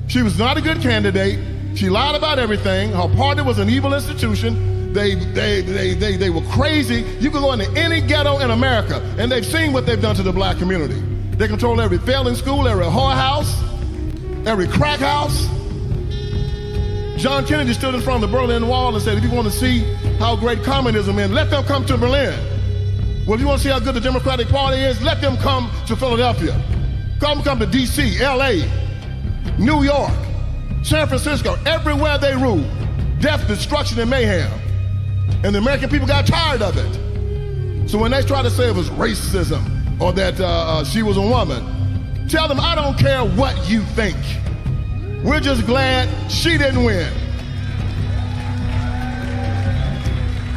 She was not a good candidate. She lied about everything. Her party was an evil institution. They were crazy. You can go into any ghetto in America, and they've seen what they've done to the black community. They control every failing school, every whorehouse, every crack house. John Kennedy stood in front of the Berlin Wall and said, if you want to see how great communism is, let them come to Berlin. Well, if you want to see how good the Democratic Party is, let them come to Philadelphia. Come to D.C., L.A., New York, San Francisco, everywhere they rule. Death, destruction, and mayhem. And the American people got tired of it. So when they try to say it was racism or that she was a woman, tell them, I don't care what you think. We're just glad she didn't win.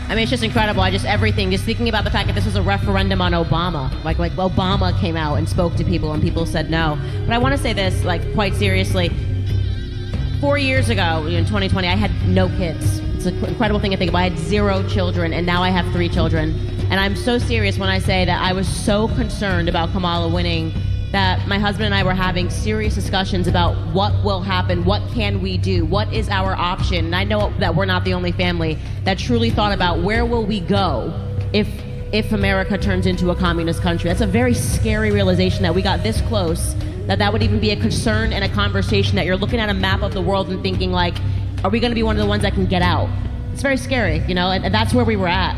I mean, it's just incredible. Everything, just thinking about the fact that this was a referendum on Obama. Like Obama came out and spoke to people and people said no. But I want to say this, quite seriously. 4 years ago, in 2020, I had no kids. It's an incredible thing to think about. I had 0 children, and now I have 3 children. And I'm so serious when I say that I was so concerned about Kamala winning that my husband and I were having serious discussions about what will happen, what can we do, what is our option. And I know that we're not the only family that truly thought about where will we go if America turns into a communist country. That's a very scary realization that we got this close, that would even be a concern and a conversation, that you're looking at a map of the world and thinking are we gonna be one of the ones that can get out? It's very scary, and that's where we were at.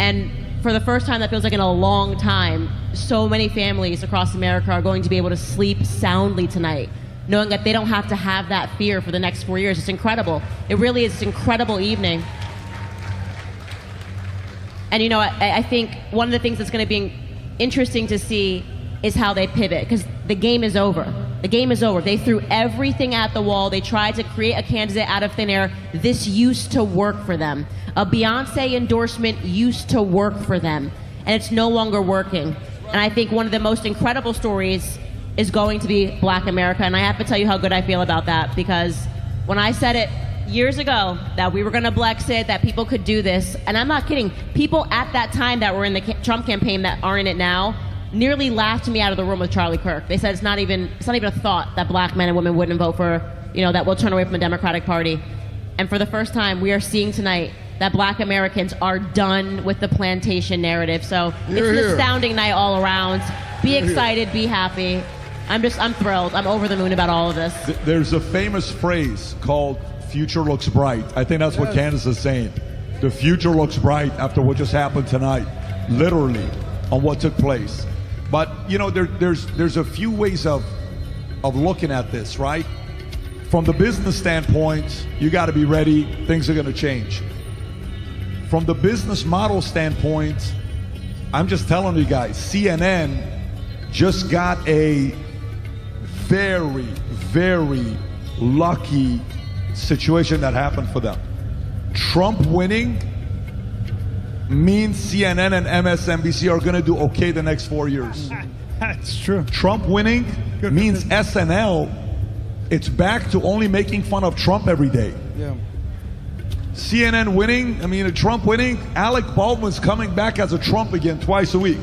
And for the first time, that feels like in a long time, so many families across America are going to be able to sleep soundly tonight, knowing that they don't have to have that fear for the next 4 years. It's incredible. It really is an incredible evening. And, you know, I think one of the things that's going to be interesting to see is how they pivot, because the game is over. The game is over. They threw everything at the wall. They tried to create a candidate out of thin air. This used to work for them. A Beyonce endorsement used to work for them, and it's no longer working. And I think one of the most incredible stories is going to be Black America, and I have to tell you how good I feel about that, because when I said it years ago that we were going to Blexit, that people could do this, and I'm not kidding, people at that time that were in the Trump campaign that are in it now nearly laughed me out of the room with Charlie Kirk. They said it's not even a thought that black men and women wouldn't vote for, you know, that we'll turn away from the Democratic Party. And for the first time, we are seeing tonight that black Americans are done with the plantation narrative. So it's an astounding night all around. Be excited, be happy. I'm thrilled. I'm over the moon about all of this. There's a famous phrase called "future looks bright." I think that's what Candace is saying. The future looks bright after what just happened tonight, literally, on what took place. But you know, there's a few ways of looking at this, right? From the business standpoint, you got to be ready. Things are going to change. From the business model standpoint, I'm just telling you guys, CNN just got a very, very lucky situation that happened for them. Trump winning means CNN and MSNBC are going to do okay the next 4 years. That's true. Trump winning means SNL, it's back to only making fun of Trump every day. Yeah. CNN winning, Trump winning, Alec Baldwin's coming back as a Trump again twice a week.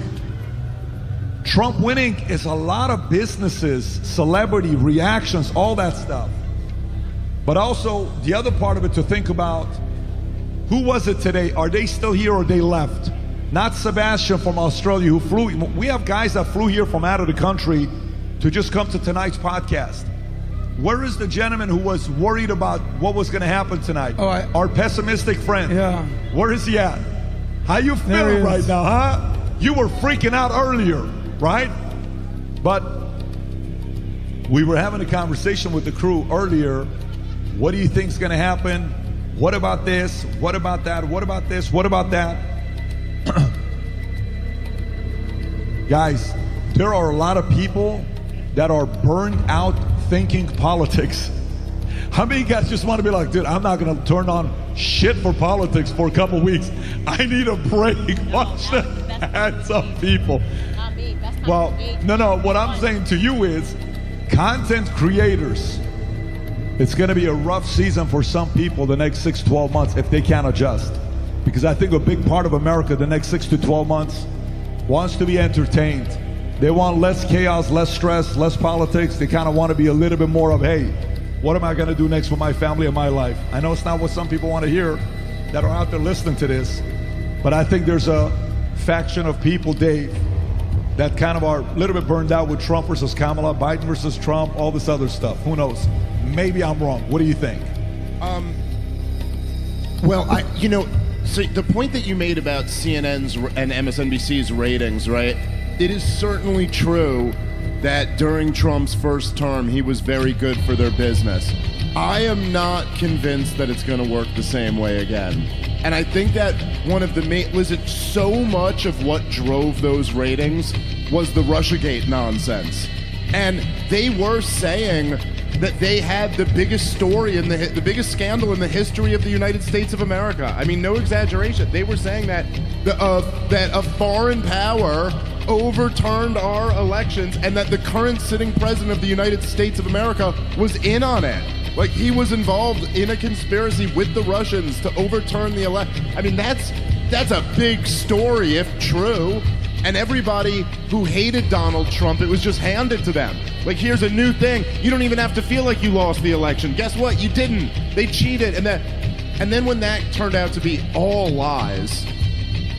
Trump winning is a lot of businesses, celebrity reactions, all that stuff. But also the other part of it to think about, who was it today? Are they still here or they left? Not Sebastian from Australia who flew. We have guys that flew here from out of the country to just come to tonight's podcast. Where is the gentleman who was worried about what was going to happen tonight? Our pessimistic friend. Yeah. Where is he at? How you feeling right now, huh? You were freaking out earlier, right? But we were having a conversation with the crew earlier. What do you think is going to happen? What about this? What about that? What about this? What about that? Guys, there are a lot of people that are burned out thinking politics. How many guys just want to be like, dude, I'm not going to turn on shit for politics for a couple weeks. I need a break. Watch the hands up, people. Well, no, what I'm saying to you is content creators, it's going to be a rough season for some people the next 6-12 months if they can't adjust. Because I think a big part of America the next 6 to 12 months wants to be entertained. They want less chaos, less stress, less politics. They kind of want to be a little bit more of, hey, what am I going to do next with my family and my life? I know it's not what some people want to hear that are out there listening to this, but I think there's a faction of people, Dave, that kind of are a little bit burned out with Trump versus Kamala, Biden versus Trump, all this other stuff. Who knows? Maybe I'm wrong. What do you think? Well, so the point that you made about CNN's and MSNBC's ratings, right? It is certainly true that during Trump's first term, he was very good for their business. I am not convinced that it's going to work the same way again. And I think that one of the so much of what drove those ratings was the Russiagate nonsense. And they were saying that they had the biggest story in the biggest scandal in the history of the United States of America. I mean, no exaggeration. They were saying that that a foreign power overturned our elections and that the current sitting president of the United States of America was in on it. Like, he was involved in a conspiracy with the Russians to overturn the election. I mean, that's a big story if true. And everybody who hated Donald Trump, it was just handed to them. Like, here's a new thing. You don't even have to feel like you lost the election. Guess what? You didn't. They cheated. And then when that turned out to be all lies,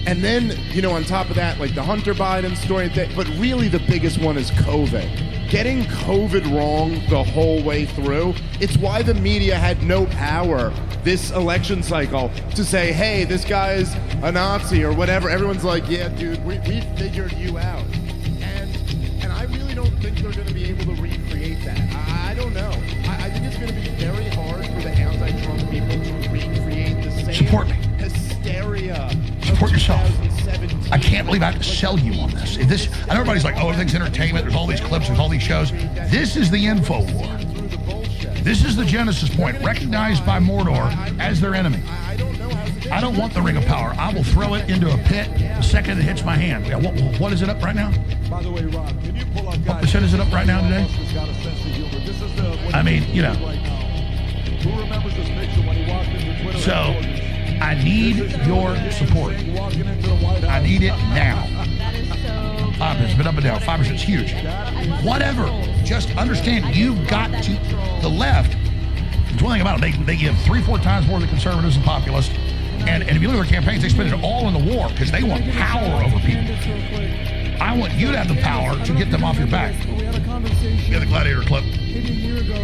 and then, on top of that, like the Hunter Biden story, but really the biggest one is COVID. Getting COVID wrong the whole way through, it's why the media had no power this election cycle to say, hey, this guy's a Nazi or whatever. Everyone's like, yeah, dude, we figured you out. And I really don't think they're going to be able to recreate that. I don't know. I think it's going to be very hard for the anti-Trump people to recreate the same hysteria. Support yourself. I can't believe I have to sell you on this. I know everybody's like, oh, everything's entertainment. There's all these clips. There's all these shows. This is the info war. This is the genesis point, recognized by Mordor as their enemy. I don't want the Ring of Power. I will throw it into a pit the second it hits my hand. What is it up right now? By the way, Rob, can you pull up What percent is it up right now today? I mean, you know. Who remembers this picture when he walked into Twitter? So, I need your support. I need it now. 5%, been up and down. 5% is huge. Whatever. Just understand you've got to. The left, the one thing about it, they give 3-4 times more than conservatives and populists. And if you look at their campaigns, they spend it all in the war because they want power over people. I want you to have the power to get them off your back. You have the Gladiator clip. Maybe a year ago,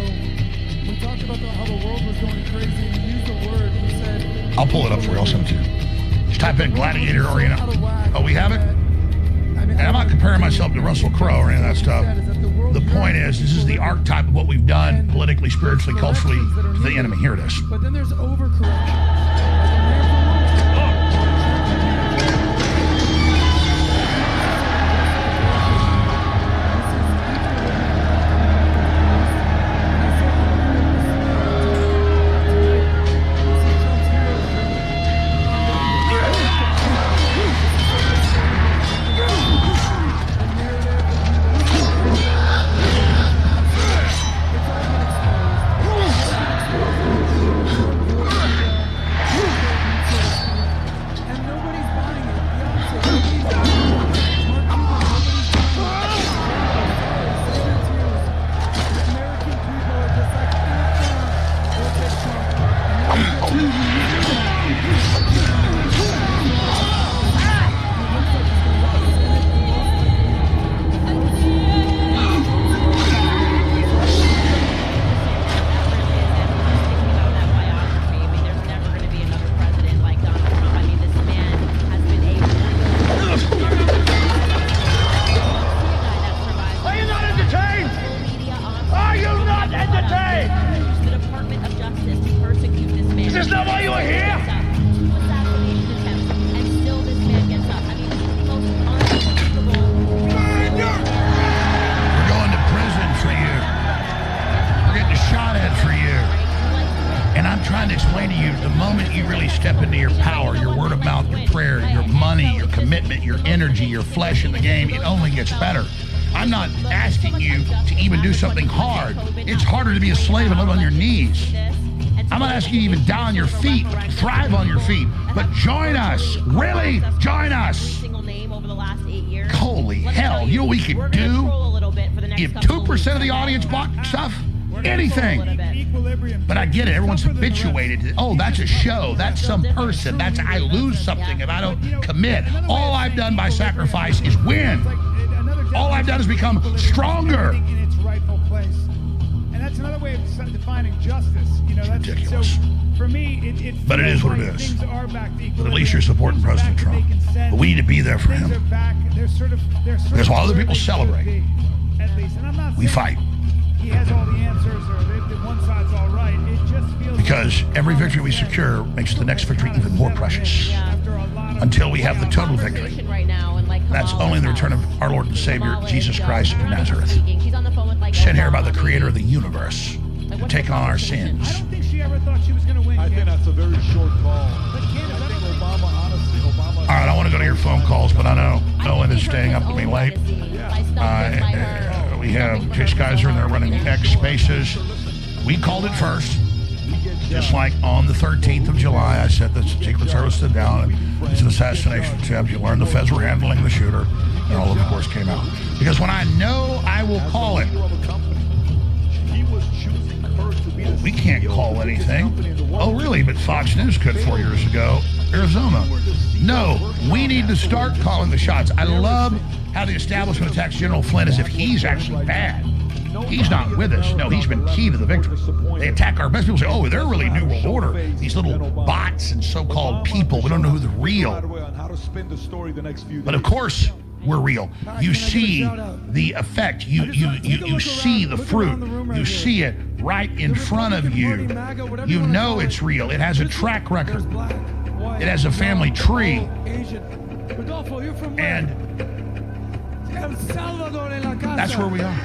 we talked about how the world was going crazy, and he used a word, and he said... I'll pull it up for you. I'll send it to you. Just type in Gladiator or, oh, we have it? And I'm not comparing myself to Russell Crowe or any of that stuff. The point is, this is the archetype of what we've done politically, spiritually, culturally to the enemy. Here it is. But then there's overcorrection. Your flesh in the game, it only gets better. I'm not asking you to even do something hard. It's harder to be a slave and live on your knees. I'm not asking you to even die on your feet, thrive on your feet, but join us. Really, join us. Holy hell, you know what we could do if 2% of the audience bought stuff? Anything. But I get it. Everyone's habituated to, oh, that's a show. That's some person. That's I lose something if I don't commit. All I've done by sacrifice is win. All I've done is become stronger. In its rightful place. And that's another way of defining justice. You know, that's ridiculous. So for me, but it is what it is. But at least you're supporting President Trump. But we need to be there for him. Because while other people celebrate, we fight. He has all the answers, or one side's all right. It just feels because every victory we secure makes the next victory even more precious. Until we have the total victory. That's only the return of our Lord and Savior, Jesus Christ of Nazareth. Sent here by the Creator of the universe to take on our sins. I don't think she ever thought she was going to win. I think that's a very short call. All right, I want to go to your phone calls, but I know Owen is staying up with me late. We have Jay Geyser, and they're running X Spaces. We called it first. Just like on the 13th of July, I said the Secret Service stood down and it's an assassination attempt. You learned the feds were handling the shooter, and all of course came out. Because when I know I will call it, we can't call anything. Oh, really? But Fox News could 4 years ago. Arizona. No, we need to start calling the shots. I love how the establishment attacks General Flynn as if he's actually bad. He's not with us. No, he's been key to the victory. They attack our best. People say, oh, they're really New World Order. These little bots and so-called people. We don't know who the real. But of course, we're real. You see the effect. You see the fruit. You see it right in front of you. You know it's real. It has a track record. It has a family tree. And that's where we are.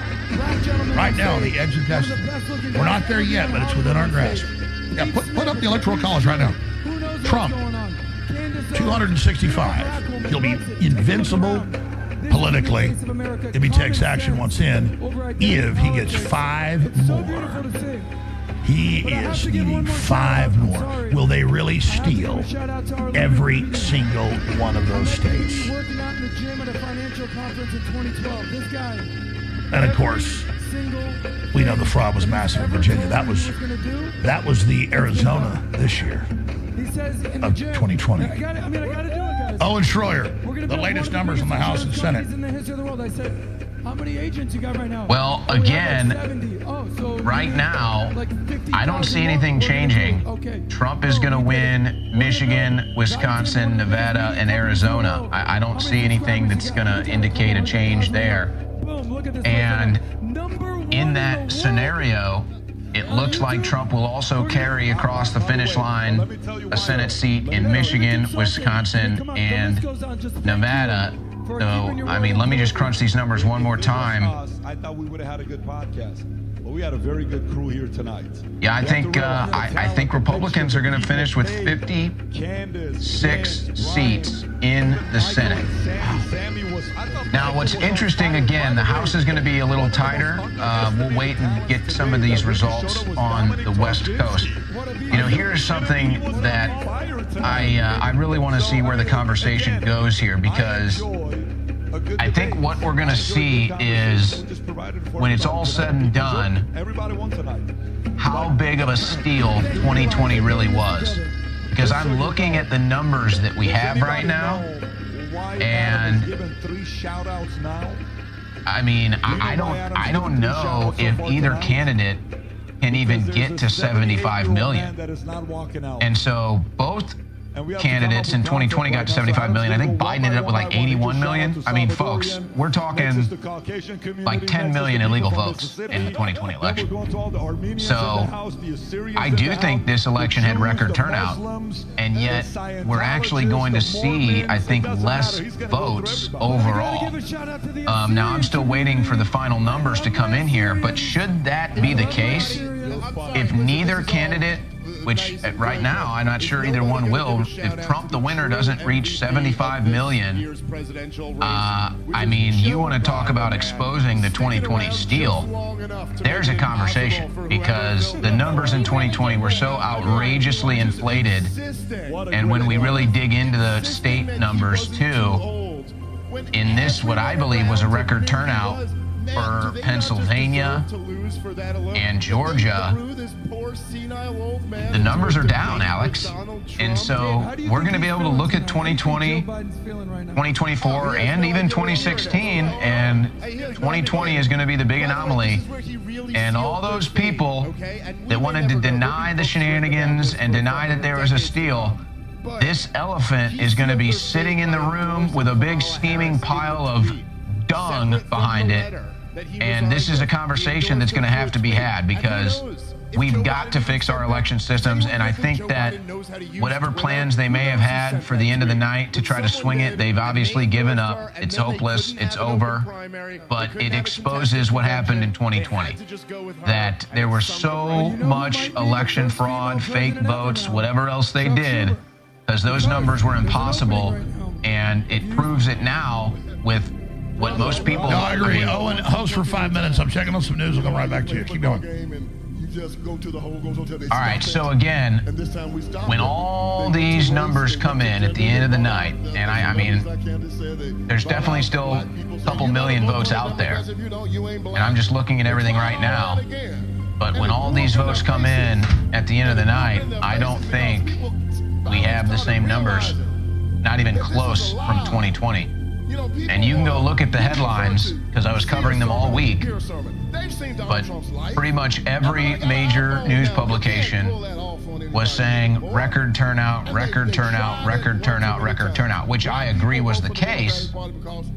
Right now on the edge of destiny. We're not there yet, but it's within our grasp. Yeah, put up the Electoral College right now. Trump, 265. He'll be invincible politically if he takes action once in, if he gets 5 more. He is needing 5 more. Will they really steal every single one of those states? And of course, we know the fraud was massive in Virginia. That was the Arizona this year of 2020. Owen Schroyer, the latest numbers from the House and Senate. How many agents you got right now? Well, again, right now, I don't see anything changing. Trump is going to win Michigan, Wisconsin, Nevada, and Arizona. I don't see anything that's going to indicate a change there. And in that scenario, it looks like Trump will also carry across the finish line a Senate seat in Michigan, Wisconsin, and Nevada. So, I mean, let me just crunch these numbers one more time. I thought we would have had a good podcast, but we had a very good crew here tonight. Yeah, I think Republicans are going to finish with 56 seats in the Senate. Now, what's interesting, again, the House is going to be a little tighter. We'll wait and get some of these results on the West Coast. You know, here's something that I really want to see where the conversation goes here, because I think what we're going to see is, when it's all said and done, how big of a steal 2020 really was. Because I'm looking at the numbers that we have right now, and I mean, I don't know if either candidate can even get to 75 million. And so both candidates in 2020 got to 75 million. I think Biden ended up with like 81 million. I mean, folks, we're talking like 10 million illegal votes in the 2020 election. So I do think this election had record turnout, and yet we're actually going to see, I think, less votes overall. Now, I'm still waiting for the final numbers to come in here, but should that be the case, if neither candidate, which right now I'm not sure either one will, if Trump, the winner, doesn't reach 75 million, I mean, you want to talk about exposing the 2020 steal, there's a conversation, because the numbers in 2020 were so outrageously inflated, and when we really dig into the state numbers too, in this, what I believe was a record turnout for Pennsylvania and Georgia, the numbers are down, Alex. And so we're going to be able to look at 2020, 2024, and even 2016, and 2020 is going to be the big anomaly. And all those people that wanted to deny the shenanigans and deny that there was a steal, this elephant is going to be sitting in the room with a big steaming pile of dung behind it. And this is a conversation that's going to have to be had, because we've got to fix our election systems. And I think that whatever plans they may have had for the end of the night to try to swing it, they've obviously given up. It's hopeless. It's over. But it exposes what happened in 2020, that there was so much election fraud, fake votes, whatever else they did, because those numbers were impossible. And it proves it now with what most people... No, I agree. Owen, host for 5 minutes. I'm checking on some news. I'll come right back to you. Keep going. All right, so again, when all these numbers come in at the end of the night, and I mean, there's definitely still a couple million votes out there, and I'm just looking at everything right now, but when all these votes come in at the end of the night, I don't think we have the same numbers, not even close, from 2020. And you can go look at the headlines, because I was covering them all week, but pretty much every major news publication was saying record turnout, record turnout, record turnout, record turnout, which I agree was the case,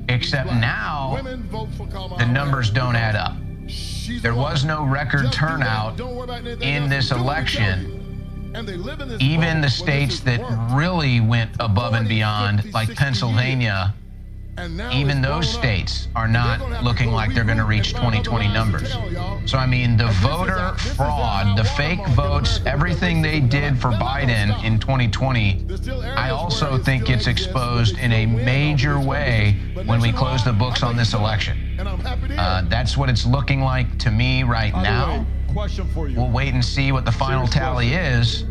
except now the numbers don't add up. There was no record turnout in this election. Even the states that really went above and beyond, like Pennsylvania, even those states are not looking like they're going to reach 2020 numbers. So, I mean, the voter fraud, the fake votes, everything they did for Biden in 2020, I also think gets exposed in a major way when we close the books on this election. That's what it's looking like to me right now. We'll wait and see what the final tally is.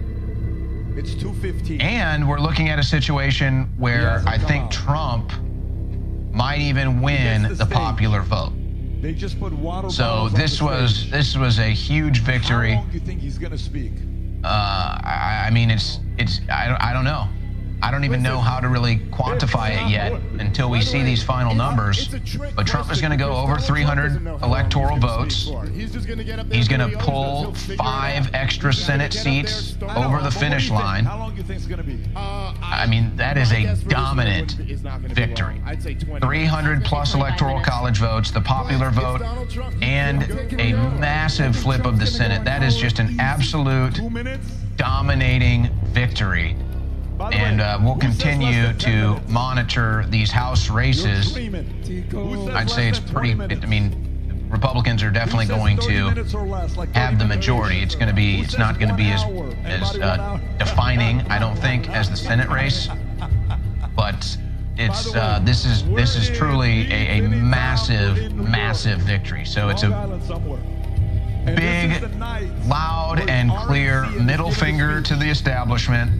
It's 2:15. And we're looking at a situation where I think Trump might even win the popular vote. They just put water. So this was a huge victory. How long do you think he's going to speak? I mean, I don't know. I don't even know how to really quantify it yet until we see these final numbers. But Trump is going to go over 300 electoral votes. He's going to pull 5 extra Senate seats over the finish line. How long do you think it's going to be? I mean, that is a dominant victory. 300 plus electoral college votes, the popular vote, and a massive flip of the Senate. That is just an absolute dominating victory. And we'll continue to monitor these House races. I'd say it's pretty, I mean, Republicans are definitely going to have the majority. It's not going to be as defining, I don't think, as the Senate race. But it's this is truly a massive, massive victory. So it's a big, loud, and clear middle finger to the establishment.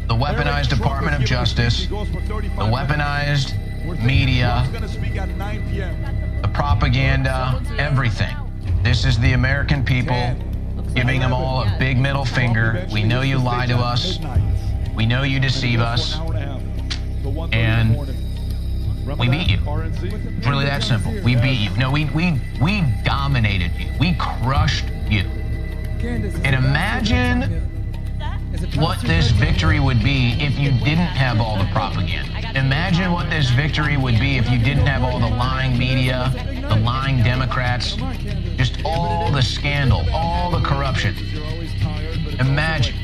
The weaponized Department of Justice, the weaponized media, the propaganda, everything. This is the American people giving them all a big middle finger. We know you lie to us. We know you deceive us. And we beat you. It's really that simple. We beat you. No, we dominated you. We crushed you. And imagine what this victory would be if you didn't have all the propaganda. Imagine what this victory would be if you didn't have all the lying media, the lying Democrats, just all the scandal, all the corruption. Imagine.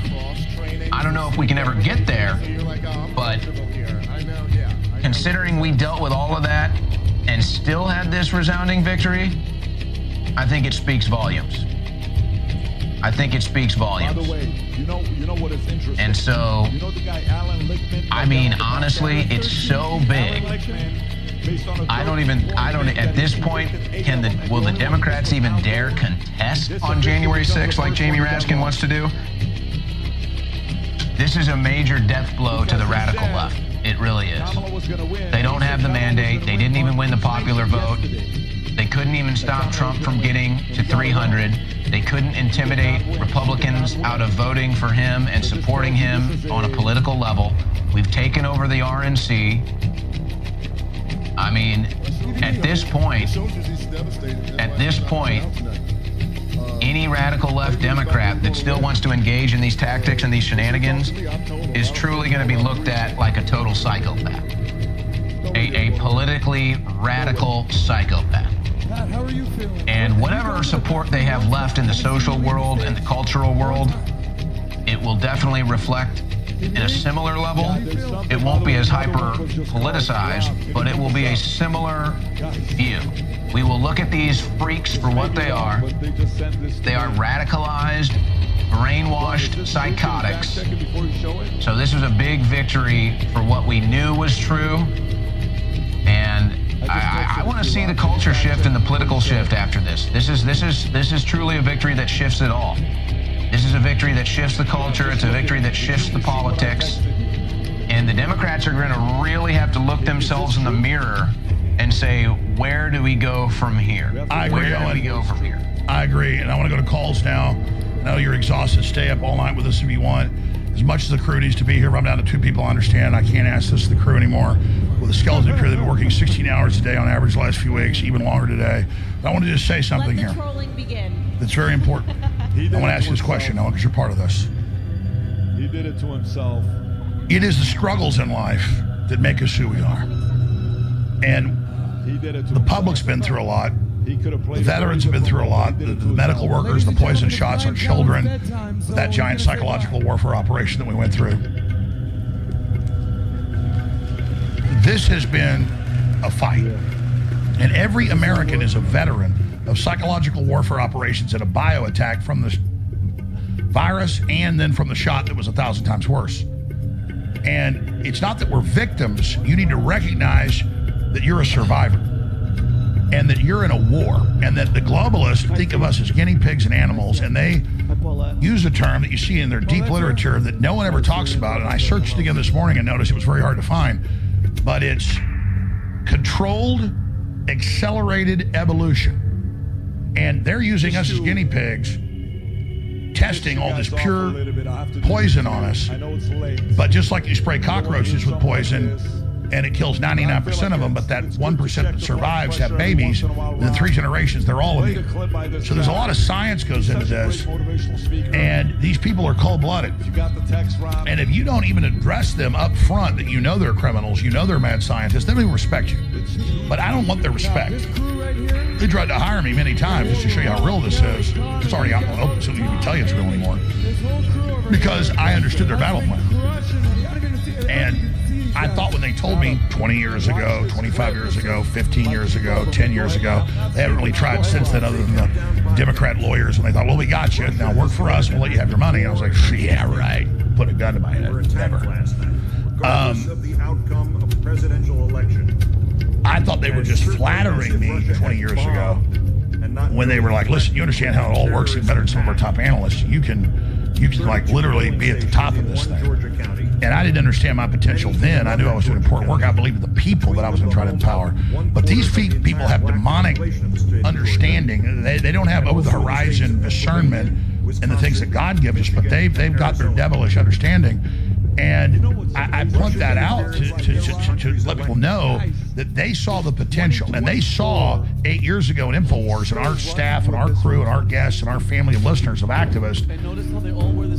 I don't know if we can ever get there, but considering we dealt with all of that and still had this resounding victory, I think it speaks volumes. I think it speaks volumes. By the way, you know what is interesting? And so, you know the guy Alan Lichtman? I mean, honestly, it's so big. I don't, at this point, will the Democrats even dare contest on January 6th like Jamie Raskin wants to do? This is a major death blow to the radical left. It really is. They don't have the mandate. They didn't even win the popular vote. They couldn't even stop Trump from getting to 300. They couldn't intimidate Republicans out of voting for him and supporting him on a political level. We've taken over the RNC. I mean, at this point, any radical left Democrat that still wants to engage in these tactics and these shenanigans is truly going to be looked at like a total psychopath. A politically radical psychopath. How are you feeling? And whatever support they have left in the social world and the cultural world, it will definitely reflect in a similar level. It won't be as hyper-politicized, but it will be a similar view. We will look at these freaks for what they are. They are radicalized, brainwashed psychotics. So this was a big victory for what we knew was true. And I want to see the culture shift and the political shift after this. This is truly a victory that shifts it all. This is a victory that shifts the culture. It's a victory that shifts the politics. And the Democrats are going to really have to look themselves in the mirror and say, where do we go from here? I agree, Where do we go from here? I agree, and I want to go to calls now. I know you're exhausted. Stay up all night with us if you want. As much as the crew needs to be here, I'm down to 2 people. I understand. I can't ask this of the crew anymore. With the skeleton crew, they've been working 16 hours a day on average the last few weeks, even longer today. But I want to just say something here. Let the trolling begin. That's very important. I want to ask you this question, Noah, because you're part of this. He did it to himself. It is the struggles in life that make us who we are. And the public's been through a lot. The veterans have been through a lot. The medical workers, the poison shots, our children, that giant psychological warfare operation that we went through. This has been a fight. And every American is a veteran of psychological warfare operations and a bio attack from the virus and then from the shot that was 1,000 times worse. And it's not that we're victims. You need to recognize that you're a survivor and that you're in a war and that the globalists think of us as guinea pigs and animals, and they use a term that you see in their deep literature that no one ever talks about. And I searched again this morning and noticed it was very hard to find, but it's controlled accelerated evolution. And they're using us as guinea pigs, testing all this pure poison on us. But just like you spray cockroaches with poison and it kills 99% of them, but that 1% that survives have babies, and in 3 generations they're all immune. So there's a lot of science goes into this, and these people are cold-blooded. And if you don't even address them up front that you know they're criminals, you know they're mad scientists, they don't even respect you. But I don't want their respect. They tried to hire me many times just to show you how real this is. It's already out in the open, so they don't even tell you it's real anymore. Because I understood their battle plan. And I thought when they told me 20 years ago, 25 years ago, 15 years ago, 10 years ago, they haven't really tried since then other than the Democrat lawyers, and they thought, well, we got you. Now work for us. We'll let you have your money. And I was like, yeah, right. Put a gun to my head. Never. Regardless of the outcome of the presidential election. I thought they were just flattering me 20 years ago when they were like, listen, you understand how it all works better than some of our top analysts. You can like literally be at the top of this thing. And I didn't understand my potential then. I knew I was doing important work. I believed in the people that I was going to try to empower. But these people have demonic understanding. They don't have over-the-horizon discernment and the things that God gives us, but they've got their devilish understanding. And I point that out to let people know that they saw the potential. And they saw 8 years ago in InfoWars, and our staff and our crew and our guests and our family of listeners of activists,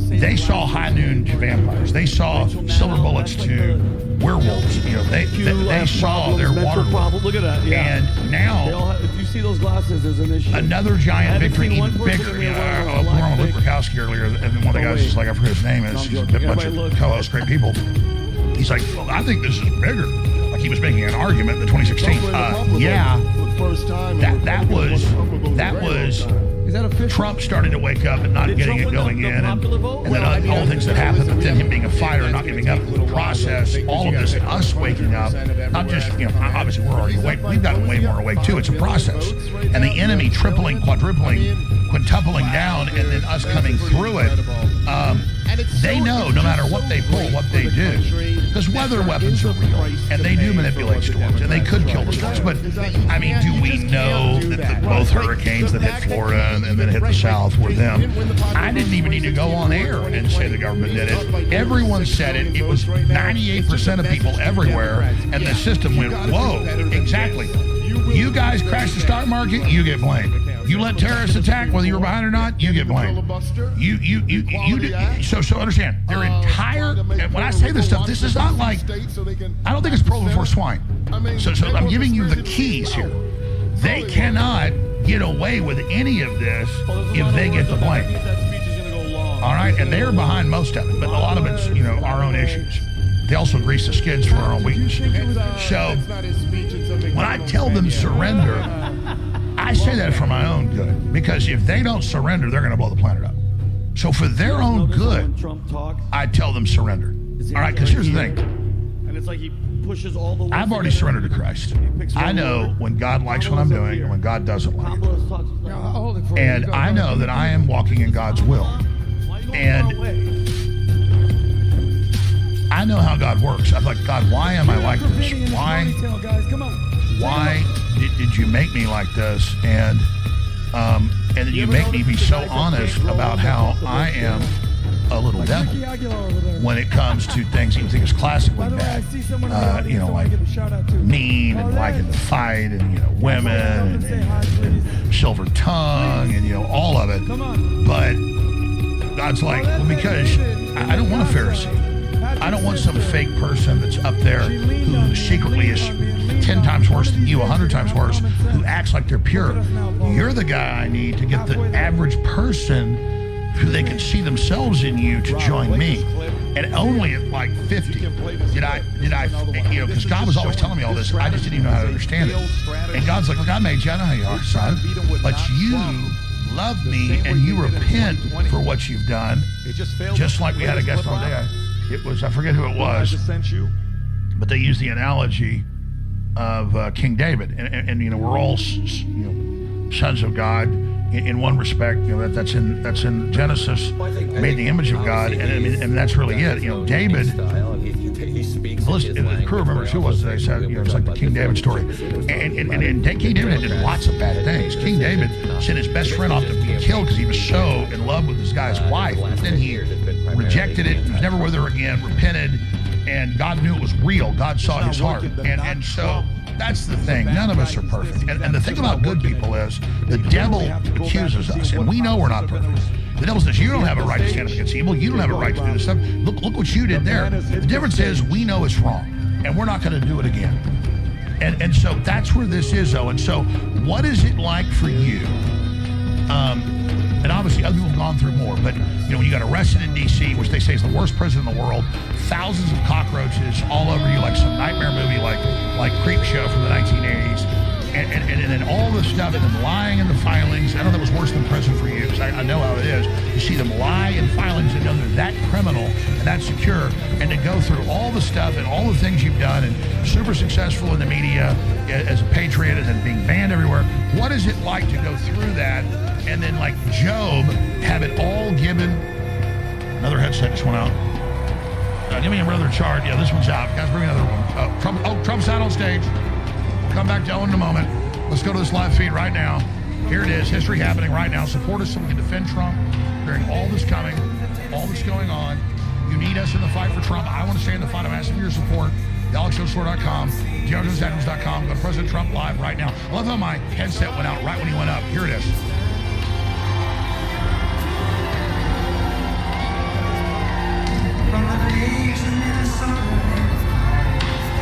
they saw high noon to vampires. They saw silver bullets to werewolves. You know, they saw their water. Look at that. Yeah. And now, if you see those glasses, there's an issue. Another giant victory, even bigger. We were on with Lukowski earlier, and one of the guys is like, I forget his name is. He's a bunch of co-hosts, great people. He's like, well, I think this is bigger. Like he was making an argument in the 2016. That was Trump starting to wake up and not getting it going in, and then all the things that happened, but then him being a fighter, not giving up the process, all of this, us waking up, not just, obviously we're already awake, we've gotten way more awake too, it's a process. And the enemy tripling, quadrupling, quintupling down, and then us coming through it, they know no matter what they pull, what they do. Because weather weapons are real, and they do manipulate storms, and they could kill the storms. But, I mean, do we know that both hurricanes that hit Florida and then hit the South were them? I didn't even need to go on air and say the government did it. Everyone said it. It was 98% of people everywhere, and the system went, whoa, exactly. You guys crashed the stock market, you get blamed. You let terrorists attack, whether you're behind or not, you get blamed. So understand, their entire, and when I say this stuff, this is not like, I don't think it's pearl before swine. So I'm giving you the keys here. They cannot get away with any of this if they get the blame. All right, and they're behind most of it, but a lot of it's, our own issues. They also grease the skids for our own weakness. So when I tell them surrender, I say that for my own good, because if they don't surrender, they're going to blow the planet up. So for their own good, I tell them surrender. All right, because here's the thing. And it's like he pushes all the. I've already surrendered to Christ. I know when God likes what I'm doing and when God doesn't like it. And I know that I am walking in God's will. And I know how God works. I'm like, God, why am I like this? Why did you make me like this? And then you make me be so honest about how I am a little devil when it comes to things that you think is classically bad. Like mean and liking to fight and, women and silver tongue and, all of it. But God's like, well, because I don't want a Pharisee. I don't want some fake person that's up there who secretly is 10 times worse than you, 100 times worse, who acts like they're pure. You're the guy I need to get the average person who they can see themselves in you to join me. And only at like 50 did I, you know, because God was always telling me all this. I just didn't even know how to understand it. And God's like, look, I made you. I know how you are, son. But you love me and you repent for what you've done. Just like we had a guest on today. It was, I forget who it was, but they used the analogy of King David. And you know, we're all, you know, sons of God. In one respect, you know, that's in Genesis, made in the image of God, and I mean, and that's really it. You know, David. The crew remembers who it was today. Said, you know, it's like the King David story, and King David did lots of bad things. King David sent his best friend off to be killed because he was so in love with this guy's wife. But then he rejected it. He was never with her again. Repented, and God knew it was real. God saw his heart, and so. That's the thing. None of us are perfect. And the thing about good people is the devil accuses us, and we know we're not perfect. The devil says, you don't have a right to stand up against evil. You don't have a right to do this stuff. Look what you did there. The difference is we know it's wrong, and we're not going to do it again. And so that's where this is, though. And so what is it like for you? And obviously other people have gone through more, but you know, when you got arrested in D.C., which they say is the worst prison in the world, thousands of cockroaches all over you like some nightmare movie like Creep Show from the 1980s, and then all this stuff, and them lying in the filings. I know that was worse than prison for you, because I know how it is. You see them lie in filings and know they're that criminal and that secure, and to go through all the stuff and all the things you've done, and super successful in the media as a patriot, and then being banned everywhere. What is it like to go through that? And then, like Job, have it all given. Another headset just went out. Give me another chart. Yeah, this one's out. Guys, bring another one. Trump's out on stage. We'll come back to Owen in a moment. Let's go to this live feed right now. Here it is. History happening right now. Support us so we can defend Trump during all this coming, all this going on. You need us in the fight for Trump. I want to stay in the fight. I'm asking for your support. TheAlexJonesStore.com, DeAndreWsAdams.com. Go to President Trump Live right now. I love how my headset went out right when he went up. Here it is. From the beach in Minnesota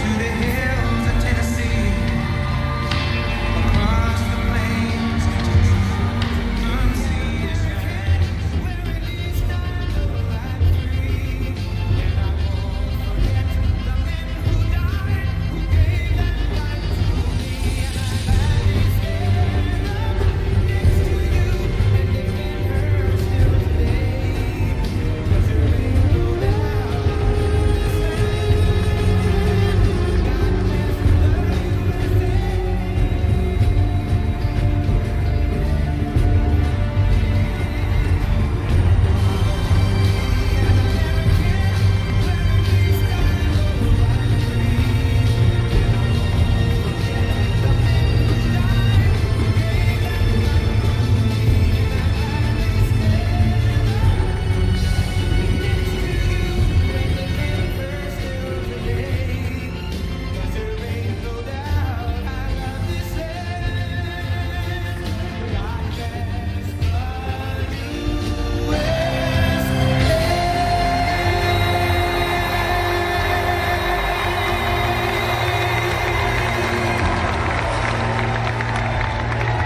to the hills of Tennessee, across the plains to unseen.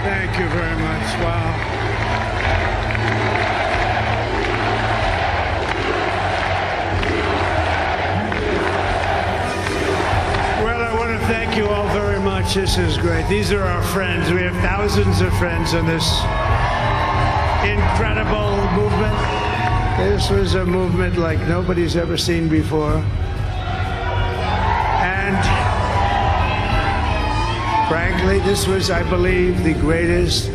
Thank you very much. Wow. Well, I want to thank you all very much. This is great. These are our friends. We have thousands of friends in this incredible movement. This was a movement like nobody's ever seen before. And frankly, this was, I believe, the greatest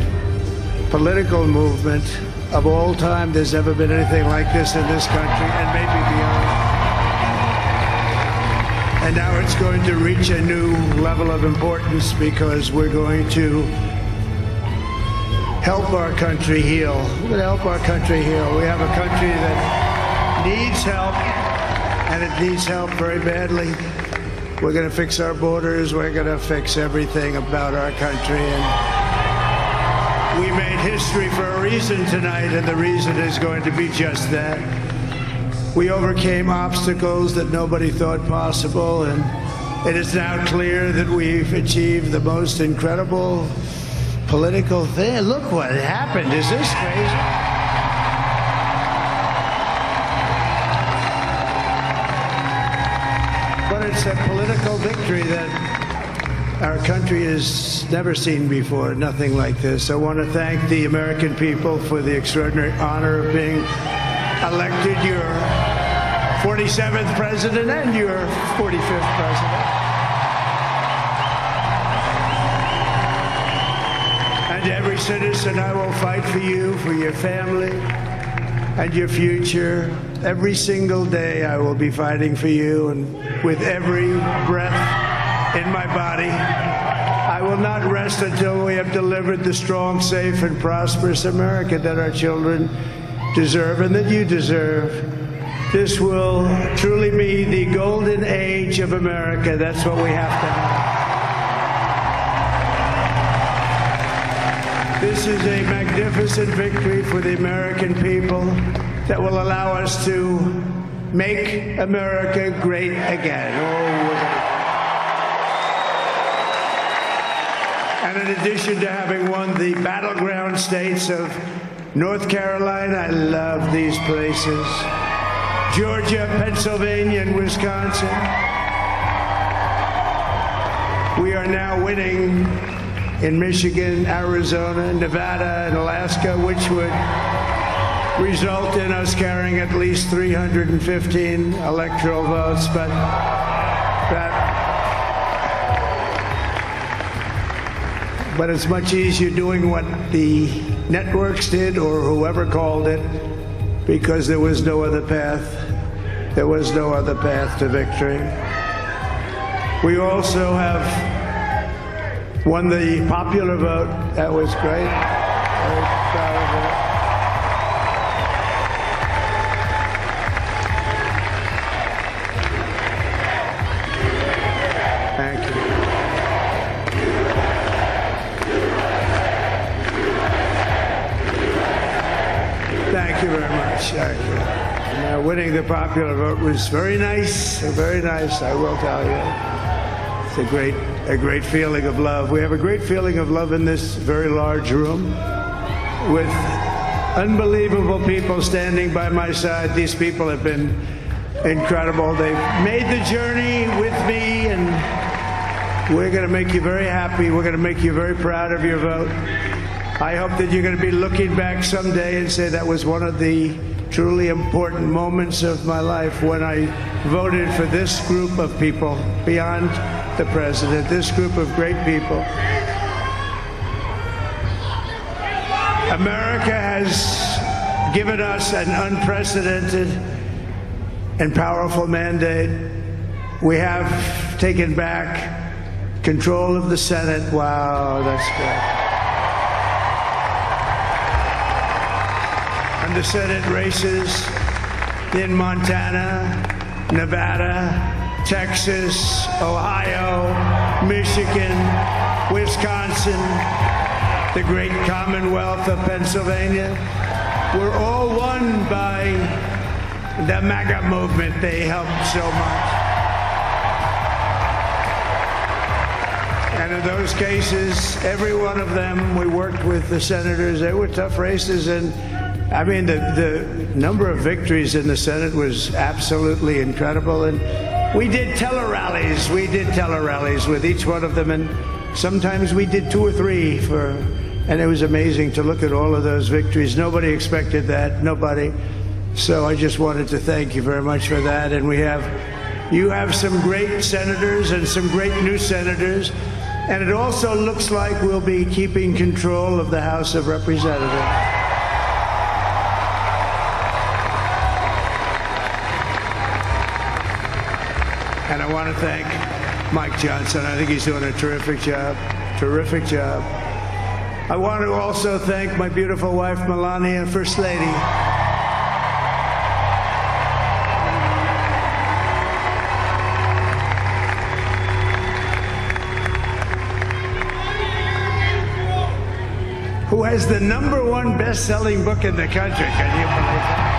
political movement of all time. There's never been anything like this in this country, and maybe beyond. And now it's going to reach a new level of importance because we're going to help our country heal. We're going to help our country heal. We have a country that needs help, and it needs help very badly. We're going to fix our borders. We're going to fix everything about our country. And We made history for a reason tonight, and the reason is going to be just that. We overcame obstacles that nobody thought possible, and it is now clear that we've achieved the most incredible political thing. Look what happened. Is this crazy? But it's a political victory that our country has never seen before, nothing like this. I want to thank the American people for the extraordinary honor of being elected your 47th president and your 45th president. And every citizen, I will fight for you, for your family, and your future. Every single day I will be fighting for you, and with every breath in my body, I will not rest until we have delivered the strong, safe, and prosperous America that our children deserve and that you deserve. This will truly be the golden age of America. That's what we have to have. This is a magnificent victory for the American people that will allow us to make America great again. And in addition to having won the battleground states of North Carolina, I love these places, Georgia, Pennsylvania, and Wisconsin, we are now winning in Michigan, Arizona, Nevada, and Alaska, which would result in us carrying at least 315 electoral votes. But it's much easier doing what the networks did or whoever called it, because there was no other path. There was no other path to victory. We also have won the popular vote. That was great. Very proud of it. Thank you. Thank you very much. Thank you. And, winning the popular vote was very nice, I will tell you. It's a great feeling of love. We have a great feeling of love in this very large room with unbelievable people standing by my side. These people have been incredible. They've made the journey with me, and we're going to make you very happy. We're going to make you very proud of your vote. I hope that you're going to be looking back someday and say that was one of the truly important moments of my life when I voted for this group of people beyond the president, this group of great people. America has given us an unprecedented and powerful mandate. We have taken back control of the Senate. Wow, that's great. And the Senate races in Montana, Nevada, Texas, Ohio, Michigan, Wisconsin, the great Commonwealth of Pennsylvania, were all won by the MAGA movement. They helped so much. And in those cases, every one of them, we worked with the senators. They were tough races, and I mean, the number of victories in the Senate was absolutely incredible. And we did tele-rallies. We did tele-rallies with each one of them. And sometimes we did 2 or 3 and it was amazing to look at all of those victories. Nobody expected that. Nobody. So I just wanted to thank you very much for that. And you have some great senators and some great new senators. And it also looks like we'll be keeping control of the House of Representatives. And I want to thank Mike Johnson. I think he's doing a terrific job. Terrific job. I want to also thank my beautiful wife, Melania, First Lady. who has the #1 best-selling book in the country. Can you believe that?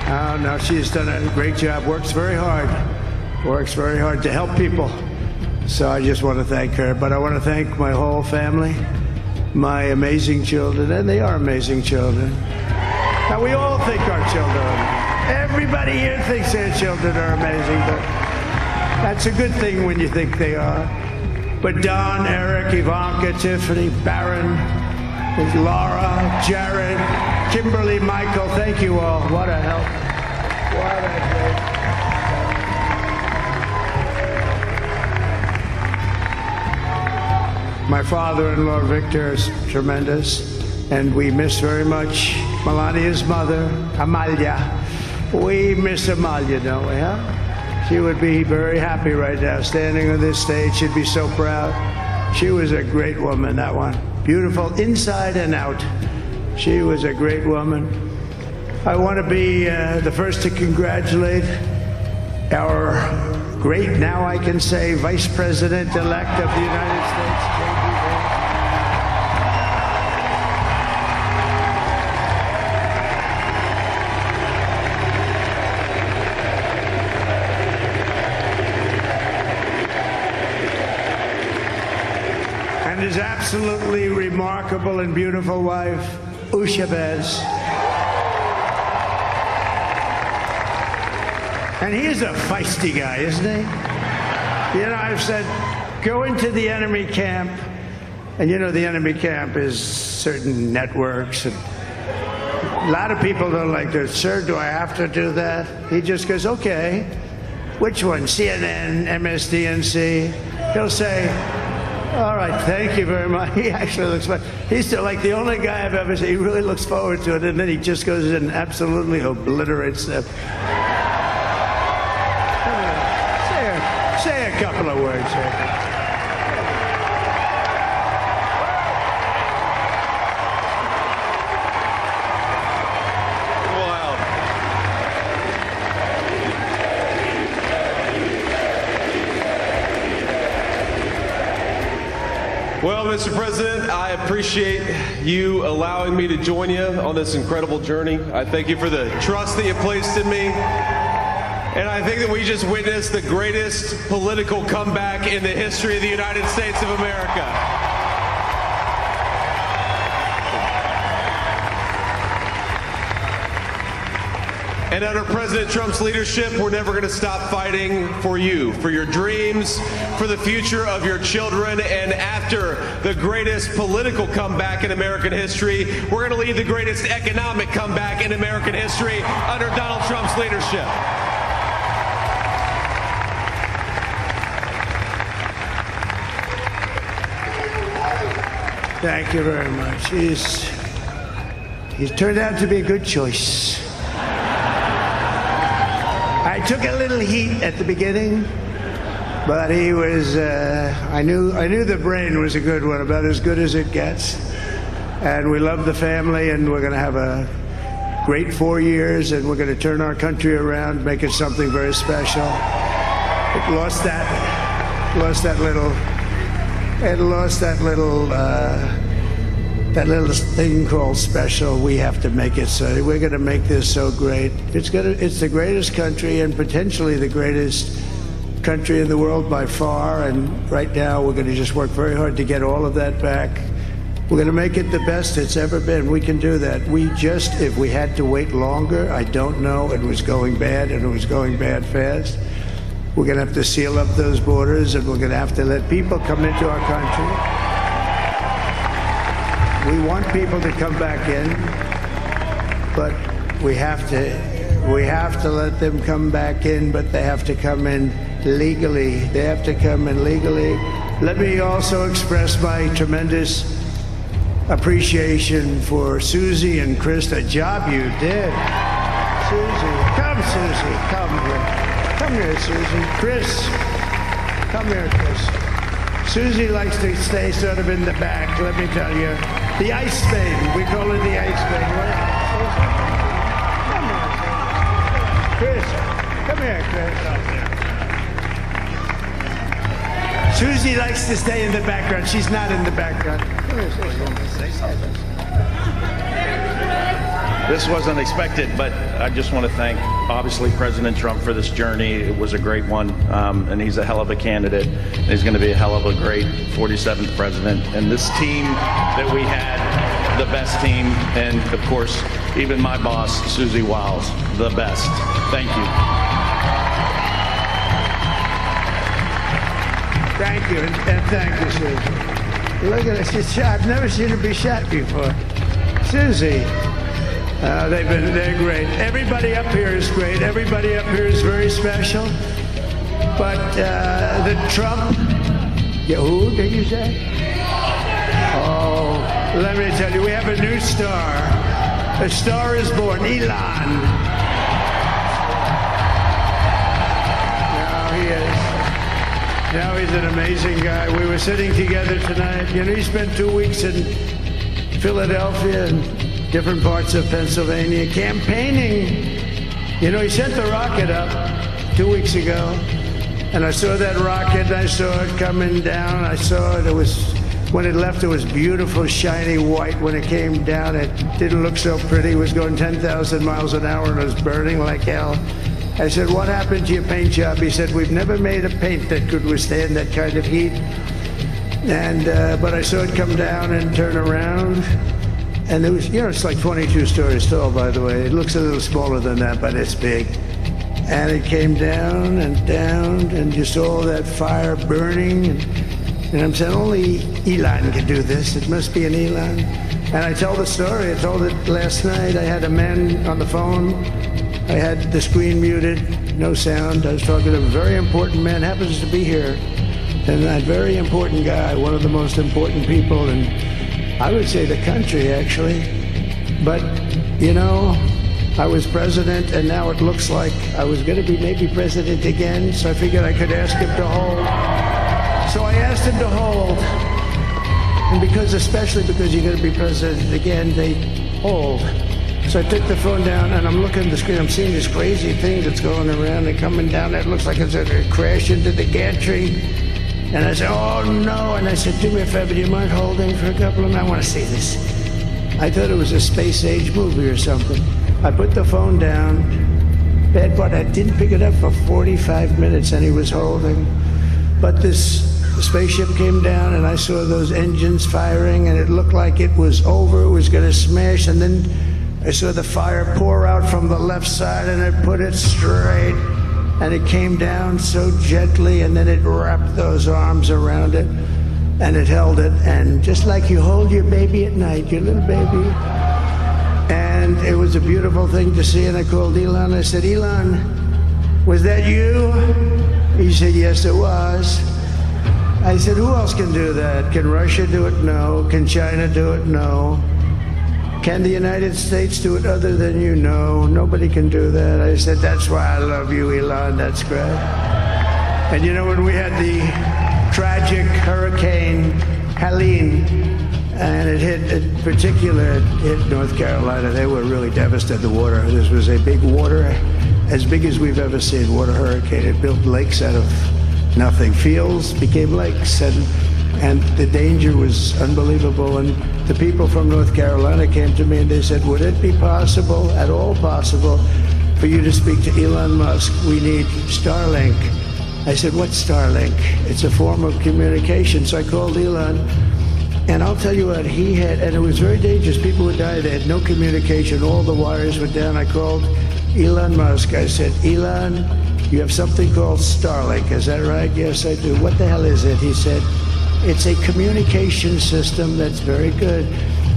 Oh, no, she's done a great job. Works very hard to help people. So I just want to thank her. But I want to thank my whole family, my amazing children, and they are amazing children. Now, we all think our children are amazing. Everybody here thinks their children are amazing, but that's a good thing when you think they are. But Don, Eric, Ivanka, Tiffany, Barron, Laura, Jared, Kimberly, Michael, thank you all. What a help. What a great. My father-in-law, Victor, is tremendous, and we miss very much Melania's mother, Amalia. We miss Amalia, don't we, huh? She would be very happy right now, standing on this stage. She'd be so proud. She was a great woman, that one. Beautiful inside and out. She was a great woman. I want to be the first to congratulate our great, now I can say, Vice President-elect of the United States, J.D. Vance. And his absolutely remarkable and beautiful wife, Usha Bez. And he's a feisty guy, isn't he? You know, I've said, go into the enemy camp, and you know the enemy camp is certain networks, and a lot of people don't like this. Sir, do I have to do that? He just goes, okay. Which one? CNN, MSDNC? He'll say, all right, thank you very much. He actually looks fun. He's still like the only guy I've ever seen. He really looks forward to it, and then he just goes in and absolutely obliterates them. Say a couple of words here. Well, Mr. President, I appreciate you allowing me to join you on this incredible journey. I thank you for the trust that you placed in me. And I think that we just witnessed the greatest political comeback in the history of the United States of America. And under President Trump's leadership, we're never going to stop fighting for you, for your dreams, for the future of your children. And after the greatest political comeback in American history, we're going to lead the greatest economic comeback in American history under Donald Trump's leadership. Thank you very much. He's turned out to be a good choice. I took a little heat at the beginning, but he was, I knew the brain was a good one, about as good as it gets. And we love the family, and we're going to have a great 4 years, and we're going to turn our country around, make it something very special. It lost that little thing called special. We have to make it so. We're going to make this so great. It's the greatest country, and potentially the greatest country in the world by far. And right now, we're going to just work very hard to get all of that back. We're going to make it the best it's ever been. We can do that. If we had to wait longer, I don't know. It was going bad, and it was going bad fast. We're going to have to seal up those borders, and we're going to have to let people come into our country. We want people to come back in, but we have to let them come back in, but they have to come in legally. They have to come in legally. Let me also express my tremendous appreciation for Susie and Chris, the job you did. Susie, come here. Come here, Susie. Chris, come here, Chris. Susie likes to stay sort of in the back, let me tell you. The ice maiden, we call her the ice maiden. here, Chris. Susie likes to stay in the background. She's not in the background. This wasn't expected, but I just want to thank, obviously, President Trump for this journey. It was a great one, and he's a hell of a candidate. He's going to be a hell of a great 47th president. And this team that we had, the best team, and, of course, even my boss, Susie Wiles, the best. Thank you. Thank you, and thank you, Susie. Look at this. I've never seen her be shot before. Susie. They're great. Everybody up here is great. Everybody up here is very special. But the Trump, who did you say? Oh, let me tell you, we have a new star. A star is born, Elon. Now he is. Now he's an amazing guy. We were sitting together tonight. You know, he spent 2 weeks in Philadelphia and different parts of Pennsylvania campaigning. You know, he sent the rocket up 2 weeks ago, and I saw that rocket, and I saw it coming down. I saw it. It was, when it left, it was beautiful, shiny white. When it came down, it didn't look so pretty. It was going 10,000 miles an hour, and it was burning like hell. I said, what happened to your paint job? He said, we've never made a paint that could withstand that kind of heat. And, but I saw it come down and turn around. And it was, you know, it's like 22 stories tall, by the way. It looks a little smaller than that, but it's big. And it came down, and you saw that fire burning. And I'm saying, only Elon can do this. It must be an Elon. And I tell the story. I told it last night. I had a man on the phone. I had the screen muted, no sound. I was talking to a very important man, happens to be here. And that very important guy, one of the most important people in, I would say, the country, actually. But, you know, I was president, and now it looks like I was going to be maybe president again, so I figured I could ask him to hold. So I asked him to hold. And especially because you're going to be president again, they hold. So I took the phone down, and I'm looking at the screen. I'm seeing this crazy thing that's going around and coming down. It looks like it's going to crash into the gantry. And I said, oh, no. And I said, do me a favor, do you mind holding for a couple of minutes? I want to see this. I thought it was a space-age movie or something. I put the phone down. Bad part, I didn't pick it up for 45 minutes, and he was holding. But this spaceship came down, and I saw those engines firing, and it looked like it was over. It was going to smash, and then I saw the fire pour out from the left side, and it put it straight. And it came down so gently, and then it wrapped those arms around it, and it held it. And just like you hold your baby at night, your little baby. And it was a beautiful thing to see. And I called Elon. I said, Elon, was that you? He said, yes, it was. I said, who else can do that? Can Russia do it? No. Can China do it? No. Can the United States do it other than you? No, nobody can do that. I said, that's why I love you, Elon. That's great. And you know, when we had the tragic Hurricane Helene, and it hit North Carolina, they were really devastated. The water, this was a big water, as big as we've ever seen, water hurricane. It built lakes out of nothing. Fields became lakes, and the danger was unbelievable. And the people from North Carolina came to me and they said, would it be possible, at all possible, for you to speak to Elon Musk? We need Starlink. I said, what's Starlink? It's a form of communication. So I called Elon, and I'll tell you what, he had, and it was very dangerous. People would die. They had no communication. All the wires were down. I called Elon Musk. I said, Elon, you have something called Starlink. Is that right? Yes, I do. What the hell is it? He said, it's a communication system that's very good.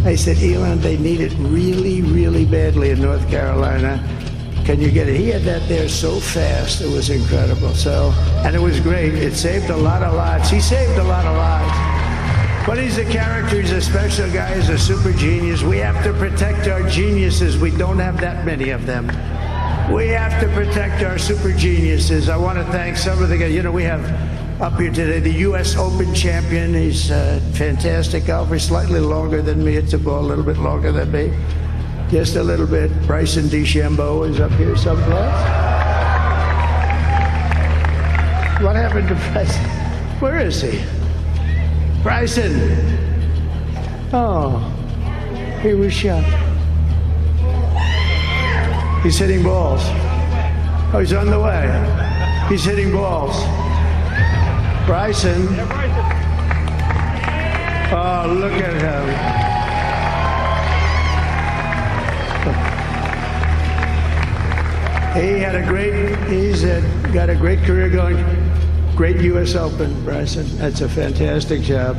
I said, Elon, they need it really, really badly in North Carolina. Can you get it? He had that there so fast. It was incredible. So, and it was great. It saved a lot of lives. He saved a lot of lives. But he's a character. He's a special guy. He's a super genius. We have to protect our geniuses. We don't have that many of them. We have to protect our super geniuses. I want to thank some of the guys. You know, we have up here today the U.S. Open champion. He's a fantastic golfer, slightly longer than me. It's a ball a little bit longer than me, just a little bit. Bryson DeChambeau is up here someplace. What happened to Bryson? Where is he? Bryson. Oh, he was shot. He's hitting balls. Oh, he's on the way. He's hitting balls. Bryson. Oh, look at him. He's got a great career going. Great U.S. Open, Bryson. That's a fantastic job.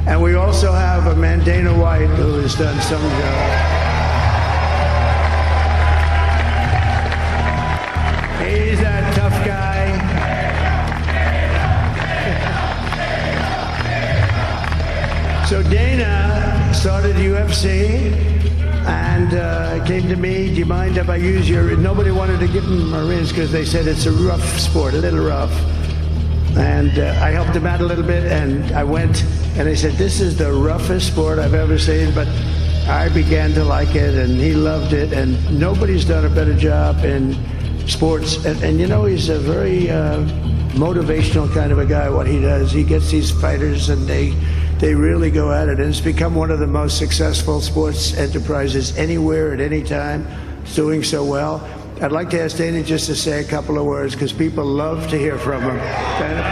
And we also have a man, Dana White, who has done some job. He's a tough guy. So Dana started UFC and came to me, do you mind if I use your... Nobody wanted to give him Marines because they said it's a rough sport, a little rough. And I helped him out a little bit, and I went, and they said, this is the roughest sport I've ever seen, but I began to like it, and he loved it, and nobody's done a better job in sports. And you know, he's a very motivational kind of a guy, what he does. He gets these fighters, and they really go at it, and it's become one of the most successful sports enterprises anywhere at any time. It's doing so well. I'd like to ask Dana just to say a couple of words because people love to hear from him. Dana,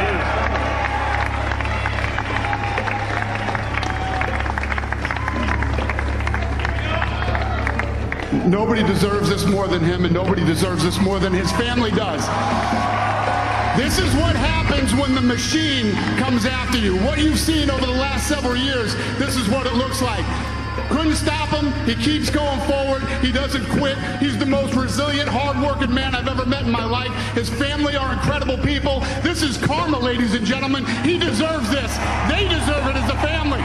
please. Nobody deserves this more than him, and nobody deserves this more than his family does. This is what happens when the machine comes after you. What you've seen over the last several years, this is what it looks like. Couldn't stop him. He keeps going forward. He doesn't quit. He's the most resilient, hard-working man I've ever met in my life. His family are incredible people. This is karma, ladies and gentlemen. He deserves this. They deserve it as a family.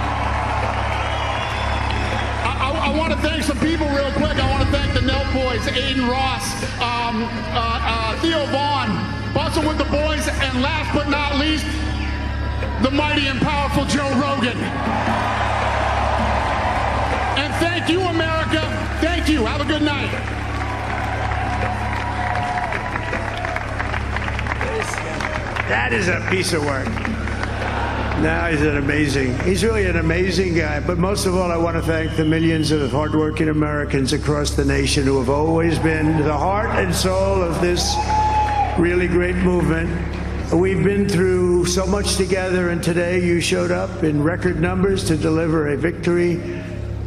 I want to thank some people real quick. I want to thank the Nelt boys, Aiden Ross, Theo Vaughn, Bustle with the boys, and last but not least, the mighty and powerful Joe Rogan. And thank you, America. Thank you. Have a good night. that is a piece of work. Now he's really an amazing guy. But most of all, I want to thank the millions of hardworking Americans across the nation who have always been the heart and soul of this really great movement. We've been through so much together, and today you showed up in record numbers to deliver a victory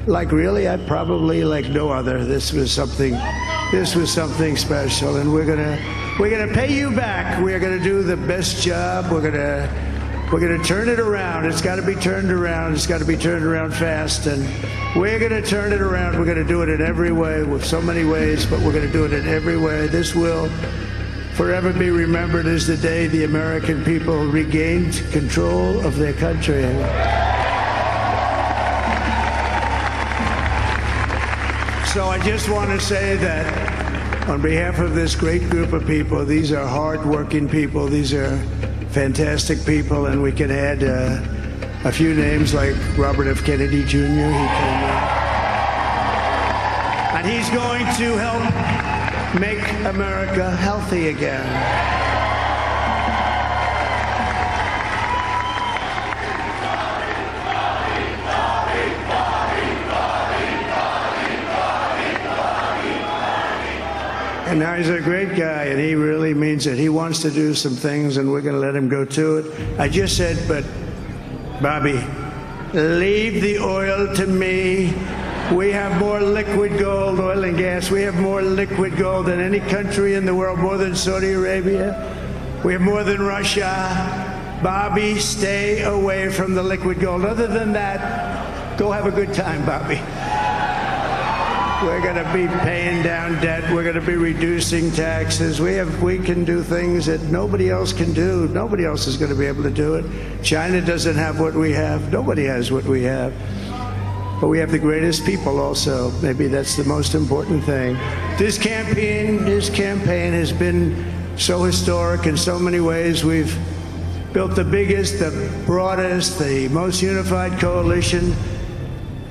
like really, probably like no other. This was something special, and we're gonna pay you back. We're gonna do the best job. We're gonna turn it around. It's got to be turned around. It's got to be turned around fast, and we're gonna turn it around. We're gonna do it in every way, with so many ways, but we're gonna do it in every way. This will forever be remembered as the day the American people regained control of their country. So I just want to say that on behalf of this great group of people, these are hard-working people, these are fantastic people, and we can add a few names like Robert F. Kennedy Jr. He came in. And he's going to help make America healthy again. And now he's a great guy, and he really means it. He wants to do some things, and we're going to let him go to it. I just said, but Bobby, leave the oil to me. We have more liquid gold, oil and gas. We have more liquid gold than any country in the world, more than Saudi Arabia. We have more than Russia. Bobby, stay away from the liquid gold. Other than that, go have a good time, Bobby. We're going to be paying down debt. We're going to be reducing taxes. We can do things that nobody else can do. Nobody else is going to be able to do it. China doesn't have what we have. Nobody has what we have. But we have the greatest people also. Maybe that's the most important thing. This campaign has been so historic in so many ways. We've built the biggest, the broadest, the most unified coalition.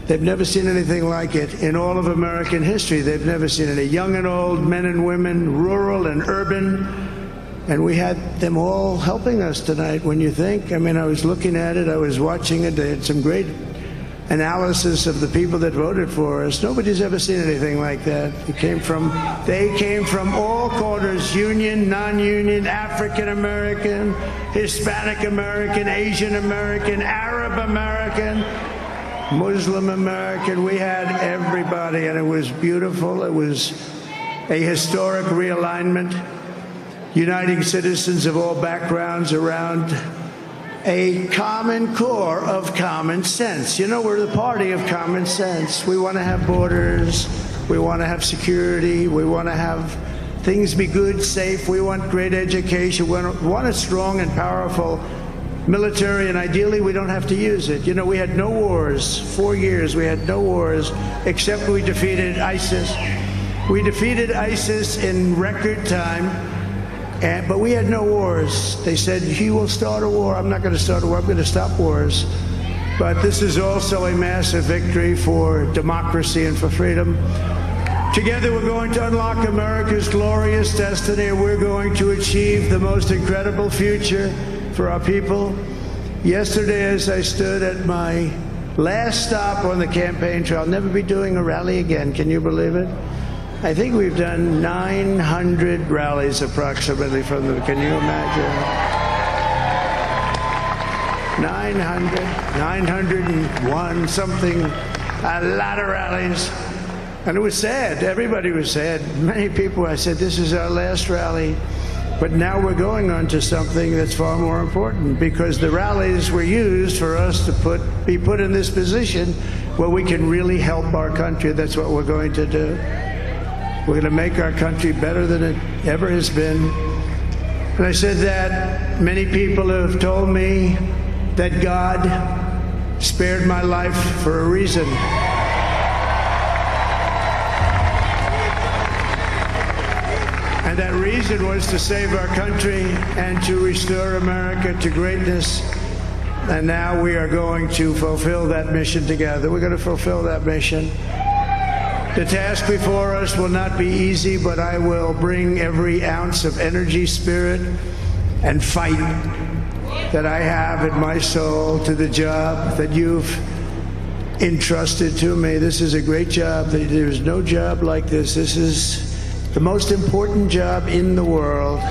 They've never seen anything like it in all of American history. They've never seen it. Young and old, men and women, rural and urban, And we had them all helping us tonight, when you think. I mean, I was looking at it, I was watching it. They had some great analysis of the people that voted for us. Nobody's ever seen anything like that. They came from all corners, union, non-union, African American, Hispanic American, Asian American, Arab American, Muslim American. We had everybody, and it was beautiful. It was a historic realignment, uniting citizens of all backgrounds around a common core of common sense. You know, we're the party of common sense. We want to have borders. We want to have security. We want to have things be good, safe. We want great education. We want a strong and powerful military, and ideally we don't have to use it. You know, we had no wars. 4 years we had no wars, except we defeated ISIS. We defeated ISIS in record time. But we had no wars. They said, he will start a war. I'm not going to start a war. I'm going to stop wars. But this is also a massive victory for democracy and for freedom. Together, we're going to unlock America's glorious destiny, and we're going to achieve the most incredible future for our people. Yesterday, as I stood at my last stop on the campaign trail, I'll never be doing a rally again. Can you believe it? I think we've done 900 rallies approximately from them. Can you imagine? 901 something, a lot of rallies. And it was sad. Everybody was sad. Many people, I said, this is our last rally. But now we're going on to something that's far more important, because the rallies were used for us to be put in this position where we can really help our country. That's what we're going to do. We're going to make our country better than it ever has been. And I said that many people have told me that God spared my life for a reason. And that reason was to save our country and to restore America to greatness. And now we are going to fulfill that mission together. We're going to fulfill that mission. The task before us will not be easy, but I will bring every ounce of energy, spirit, and fight that I have in my soul to the job that you've entrusted to me. This is a great job. There's no job like this. This is the most important job in the world.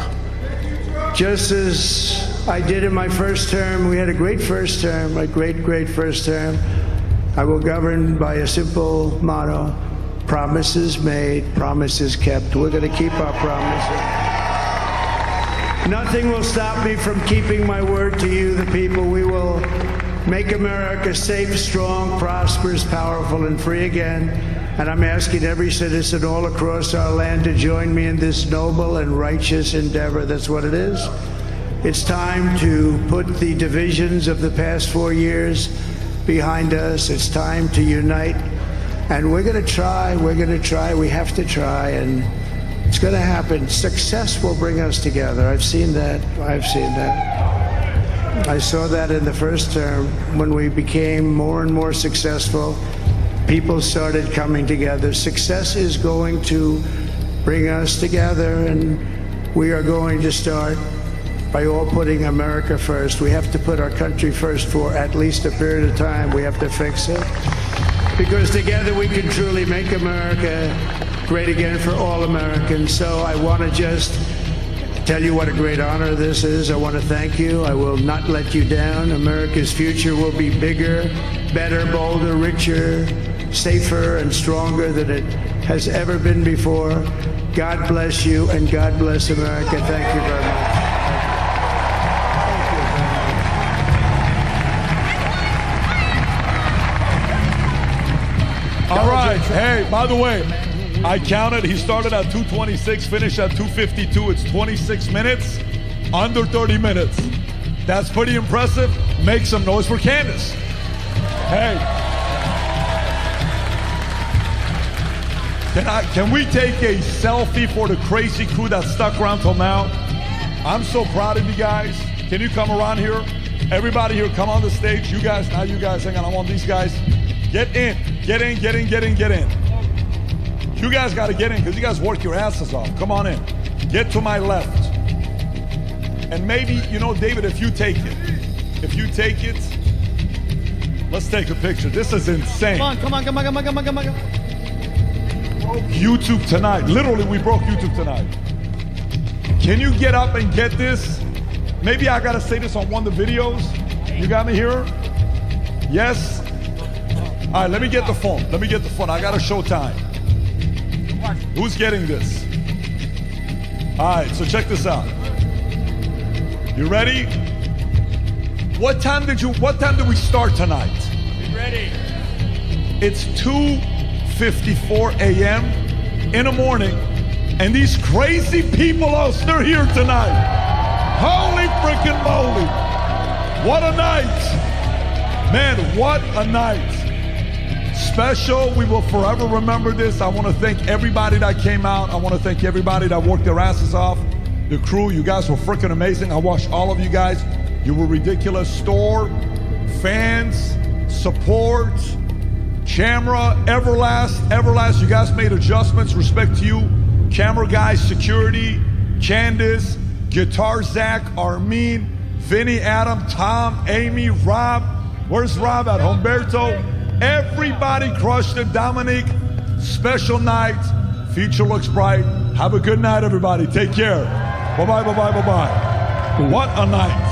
Just as I did in my first term, we had a great first term, a great first term. I will govern by a simple motto: promises made, promises kept. We're going to keep our promises. Nothing will stop me from keeping my word to you, the people. We will make America safe, strong, prosperous, powerful, and free again. And I'm asking every citizen all across our land to join me in this noble and righteous endeavor. That's what it is. It's time to put the divisions of the past 4 years behind us. It's time to unite. And we're going to try, we have to try, and it's going to happen. Success will bring us together. I've seen that. I saw that in the first term. When we became more and more successful, people started coming together. Success is going to bring us together, and we are going to start by all putting America first. We have to put our country first for at least a period of time. We have to fix it. Because together we can truly make America great again for all Americans. So I want to just tell you what a great honor this is. I want to thank you. I will not let you down. America's future will be bigger, better, bolder, richer, safer, and stronger than it has ever been before. God bless you, and God bless America. Thank you very much. All right. Hey, by the way, I counted. He started at 2:26, finished at 2:52. It's 26 minutes, under 30 minutes. That's pretty impressive. Make some noise for Candace. Hey. Can we take a selfie for the crazy crew that stuck around till now? I'm so proud of you guys. Can you come around here? Everybody here, come on the stage. You guys, now you guys, hang on. I want these guys. Get in. Get in. You guys got to get in because you guys work your asses off. Come on in. Get to my left. And maybe, you know, David, if you take it, let's take a picture. This is insane. Come on. YouTube tonight. Literally, we broke YouTube tonight. Can you get up and get this? Maybe I gotta say this on one of the videos. You got me here? Yes? All right, let me get the phone. I gotta show time. Who's getting this? All right, so check this out. You ready? What time did we start tonight? Be ready. It's 2:54 a.m. in the morning, and these crazy people are still here tonight. Holy freaking moly. What a night. Man, what a night. Special. We will forever remember this. I want to thank everybody that came out. I want to thank everybody that worked their asses off. The crew, you guys were freaking amazing. I watched all of you guys. You were ridiculous. Store, fans, support, camera, Everlast. You guys made adjustments. Respect to you. Camera guys, security, Candace, Guitar Zach, Armin, Vinny, Adam, Tom, Amy, Rob. Where's Rob at? Humberto. Everybody crushed it. Dominic, special night. Future looks bright. Have a good night, everybody. Take care. Bye-bye. What a night.